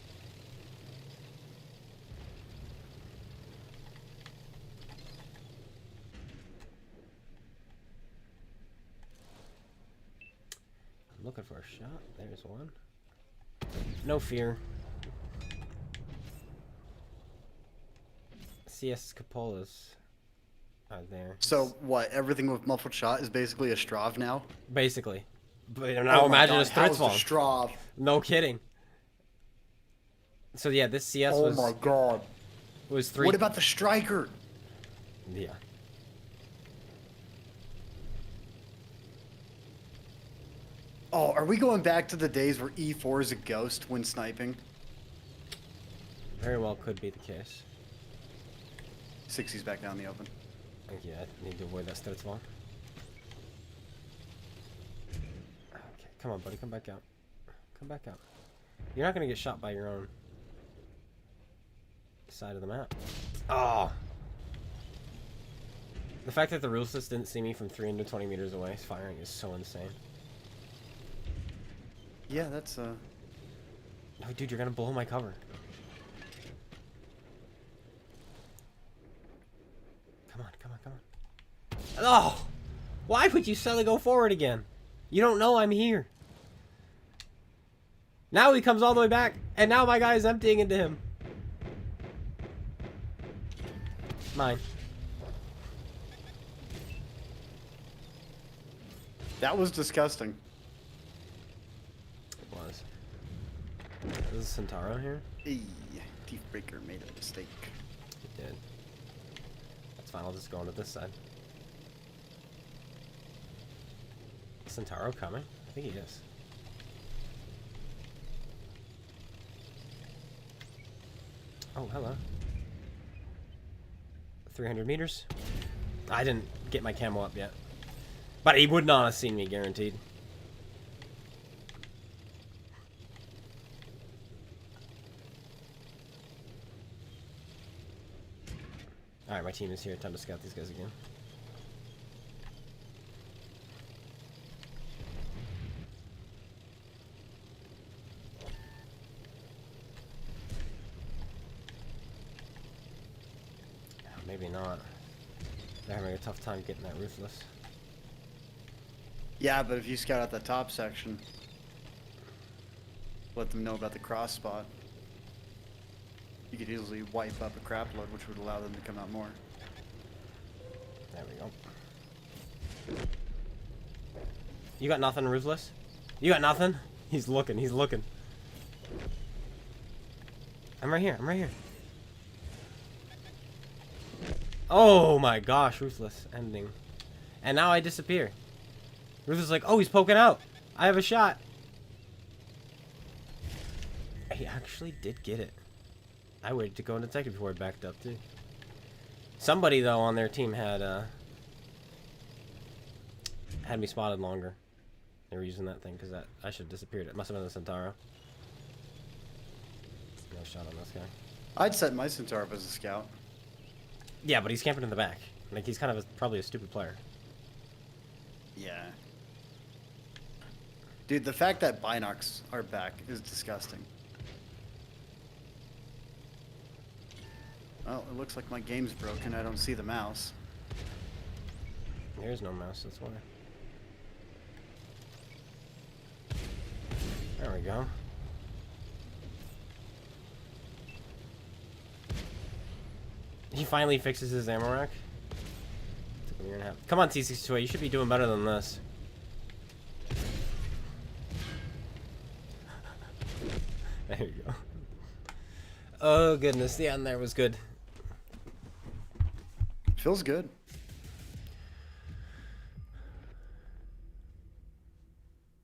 Speaker 1: I'm looking for a shot. There's one. No fear. CS Capolas are there.
Speaker 4: So what? Everything with muffled shot is basically a Strav now.
Speaker 1: Basically. But now imagine a
Speaker 4: how's the
Speaker 1: Stritzwall.
Speaker 4: Strav?
Speaker 1: No kidding. So yeah, this CS
Speaker 4: Oh
Speaker 1: was.
Speaker 4: my god.
Speaker 1: Was 3.
Speaker 4: What about the striker?
Speaker 1: Yeah.
Speaker 4: Oh, are we going back to the days where E4 is a ghost when sniping?
Speaker 1: Very well could be the case.
Speaker 4: 60's back down the open.
Speaker 1: Yeah, I need to avoid that Stritzwall. Okay, come on, buddy, come back out. Come back out. You're not gonna get shot by your own side of the map. Oh! The fact that the Ruthless didn't see me from 320 meters away firing is so insane.
Speaker 4: Yeah, that's
Speaker 1: No, dude, you're gonna blow my cover. Come on, come on, come on. Oh! Why would you suddenly go forward again? You don't know I'm here. Now he comes all the way back, and now my guy is emptying into him. Mine.
Speaker 4: That was disgusting.
Speaker 1: It was. Is Centauro here?
Speaker 4: Eee, Teeth Breaker made a mistake.
Speaker 1: He did. That's fine, I'll just go into this side. Is Centauro coming? I think he is. Oh, hello. 300 meters. I didn't get my camo up yet. But he would not have seen me, guaranteed. Alright, my team is here. Time to scout these guys again. Maybe not. They're having a tough time getting that Ruthless.
Speaker 4: Yeah, but if you scout out the top section, let them know about the cross spot, you could easily wipe up a crap load, which would allow them to come out more.
Speaker 1: There we go. You got nothing, Ruthless? You got nothing? He's looking, he's looking. I'm right here, I'm right here. Oh my gosh, Ruthless ending. And now I disappear. Ruthless is like, oh, he's poking out. I have a shot. He actually did get it. I waited to go into detective before it backed up too. Somebody though on their team had me spotted longer. They were using that thing because that I should have disappeared. It must have been the Centauro. No shot on this guy.
Speaker 4: I'd set my Centaur up as a scout.
Speaker 1: Yeah, but he's camping in the back. Like, he's kind of probably a stupid player.
Speaker 4: Yeah. Dude, the fact that binocs are back is disgusting. Well, it looks like my game's broken. I don't see the mouse.
Speaker 1: There's no mouse, that's why. There we go. He finally fixes his ammo rack. Took him a year and a half. Come on, T62, you should be doing better than this. There you go. Oh goodness, the end there was good.
Speaker 4: Feels good.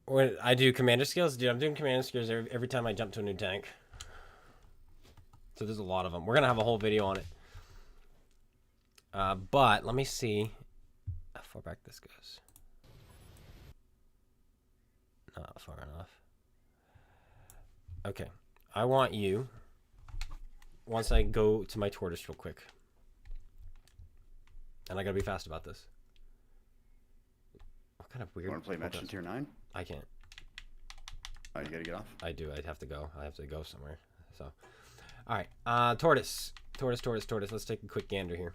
Speaker 1: When I do commander skills, dude, I'm doing commander skills every time I jump to a new tank. So there's a lot of them. We're gonna have a whole video on it. But let me see how far back this goes. Not far enough. Okay, I want you. Once I go to my tortoise real quick, and I gotta be fast about this. What kind of weird?
Speaker 4: You want to play match in tier 9?
Speaker 1: I can't.
Speaker 4: Oh, you gotta get off.
Speaker 1: I do. I have to go. I have to go somewhere. So, all right. Tortoise. Let's take a quick gander here.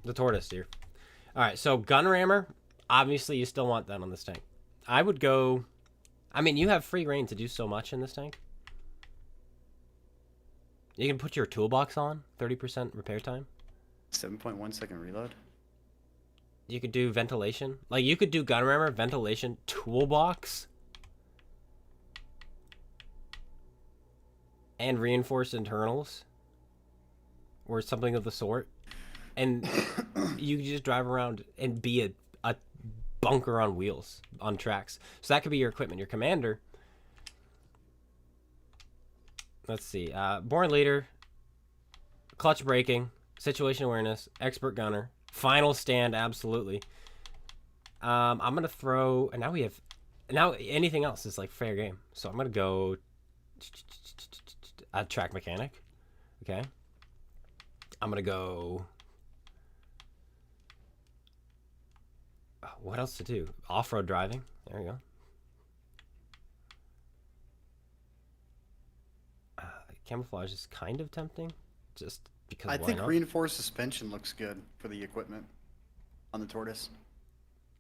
Speaker 1: The tortoise, dear. All right. So gun rammer. Obviously, you still want that on this tank. I would go. I mean, you have free reign to do so much in this tank. You can put your toolbox on. 30% repair time.
Speaker 4: 7.1 second reload.
Speaker 1: You could do ventilation. Like, you could do gun rammer, ventilation, toolbox, and reinforced internals, or something of the sort. And you could just drive around and be a bunker on wheels, on tracks. So that could be your equipment. Your commander. Let's see. Born leader, clutch braking, situation awareness, expert gunner. Final stand, absolutely. I'm gonna throw, and now anything else is like fair game. So I'm gonna go a track mechanic. Okay. I'm gonna go. What else to do? Off-road driving. There you go. Camouflage is kind of tempting, just because.
Speaker 4: I
Speaker 1: why
Speaker 4: think
Speaker 1: not?
Speaker 4: reinforced suspension looks good for the equipment on the tortoise.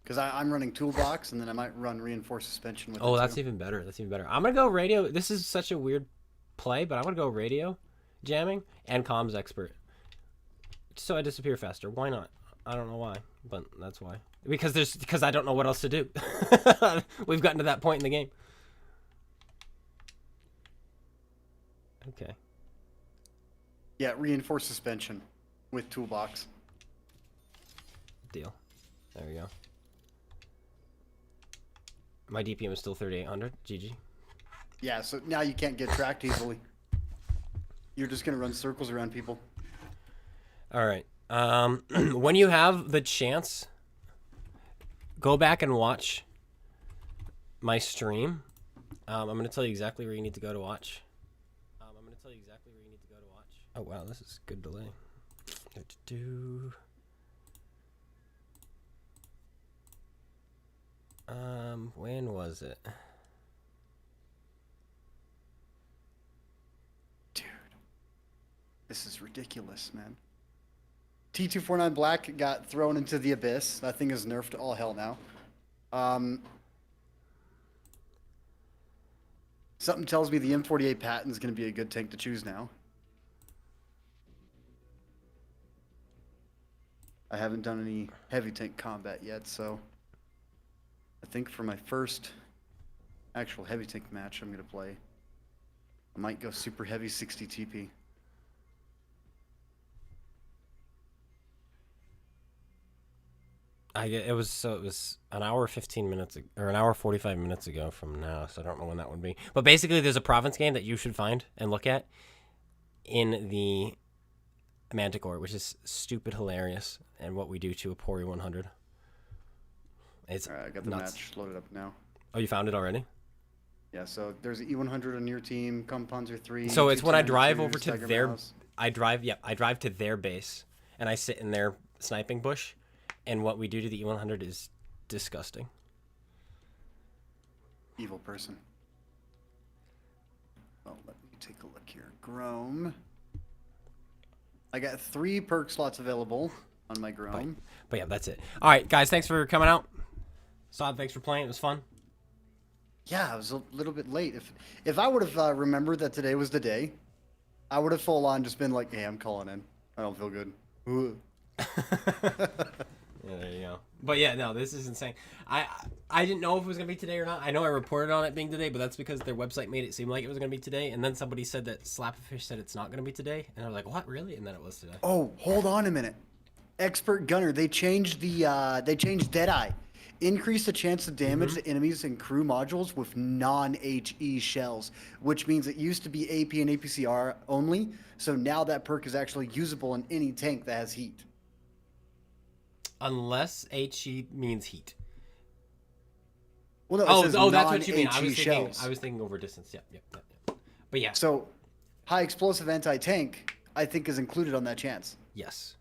Speaker 4: Because I'm running toolbox, and then I might run reinforced suspension with it.
Speaker 1: Oh, that's even better. That's even better. I'm gonna go radio. This is such a weird play, but I'm gonna go radio jamming and comms expert. So I disappear faster. Why not? I don't know why, but that's why. Because I don't know what else to do. We've gotten to that point in the game. Okay.
Speaker 4: Yeah, reinforced suspension with toolbox.
Speaker 1: Deal. There we go. My DPM is still 3,800. GG.
Speaker 4: Yeah, so now you can't get tracked easily. You're just gonna run circles around people.
Speaker 1: All right. When you have the chance, go back and watch my stream. I'm gonna tell you exactly where you need to go to watch. Oh wow, this is good delay. When was it?
Speaker 4: Dude, this is ridiculous, man. T249 Black got thrown into the abyss. That thing is nerfed to all hell now. Something tells me the M48 Patton is going to be a good tank to choose now. I haven't done any heavy tank combat yet, so I think for my first actual heavy tank match I'm going to play, I might go super heavy 60 TP.
Speaker 1: It was an hour 15 minutes or an hour 45 minutes ago from now, so I don't know when that would be. But basically, there's a province game that you should find and look at in the Manticore, which is stupid hilarious, and what we do to a Pori 100. It's
Speaker 4: Alright, I got the
Speaker 1: nuts.
Speaker 4: match loaded up now.
Speaker 1: Oh, you found it already?
Speaker 4: Yeah, so there's an E100 on your team, Kampfpanzer 3.
Speaker 1: So it's when I drive
Speaker 4: 292,
Speaker 1: over to
Speaker 4: Tiger
Speaker 1: their
Speaker 4: Mouse.
Speaker 1: I drive to their base and I sit in their sniping bush, and what we do to the E100 is disgusting.
Speaker 4: Evil person. Well, let me take a look here. Grom. I got 3 perk slots available on my Grom.
Speaker 1: But yeah, that's it. All right, guys, thanks for coming out. Sod, thanks for playing. It was fun.
Speaker 4: Yeah, I was a little bit late. If I would have remembered that today was the day, I would have full on just been like, hey, I'm calling in. I don't feel good. Ooh.
Speaker 1: Yeah, there you go. But yeah, no, this is insane. I didn't know if it was gonna be today or not. I know I reported on it being today, but that's because their website made it seem like it was gonna be today. And then somebody said that Slapafish said it's not gonna be today, and I was like, what, really? And then it was today.
Speaker 4: Oh, hold on a minute. Expert Gunner, they changed Deadeye. Increase the chance of damage to enemies and crew modules with non-HE shells, which means it used to be AP and APCR only. So now that perk is actually usable in any tank that has heat.
Speaker 1: Unless HE means heat.
Speaker 4: Well, no, it says
Speaker 1: that's what you mean. I
Speaker 4: shells.
Speaker 1: was thinking over distance. Yep. But yeah.
Speaker 4: So, high explosive anti-tank, I think, is included on that chance.
Speaker 1: Yes.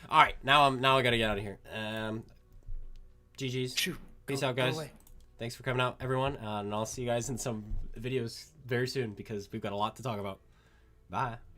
Speaker 1: All right, now I gotta get out of here. GG's.
Speaker 4: Shoo,
Speaker 1: Peace out, guys. Thanks for coming out, everyone. And I'll see you guys in some videos very soon because we've got a lot to talk about. Bye.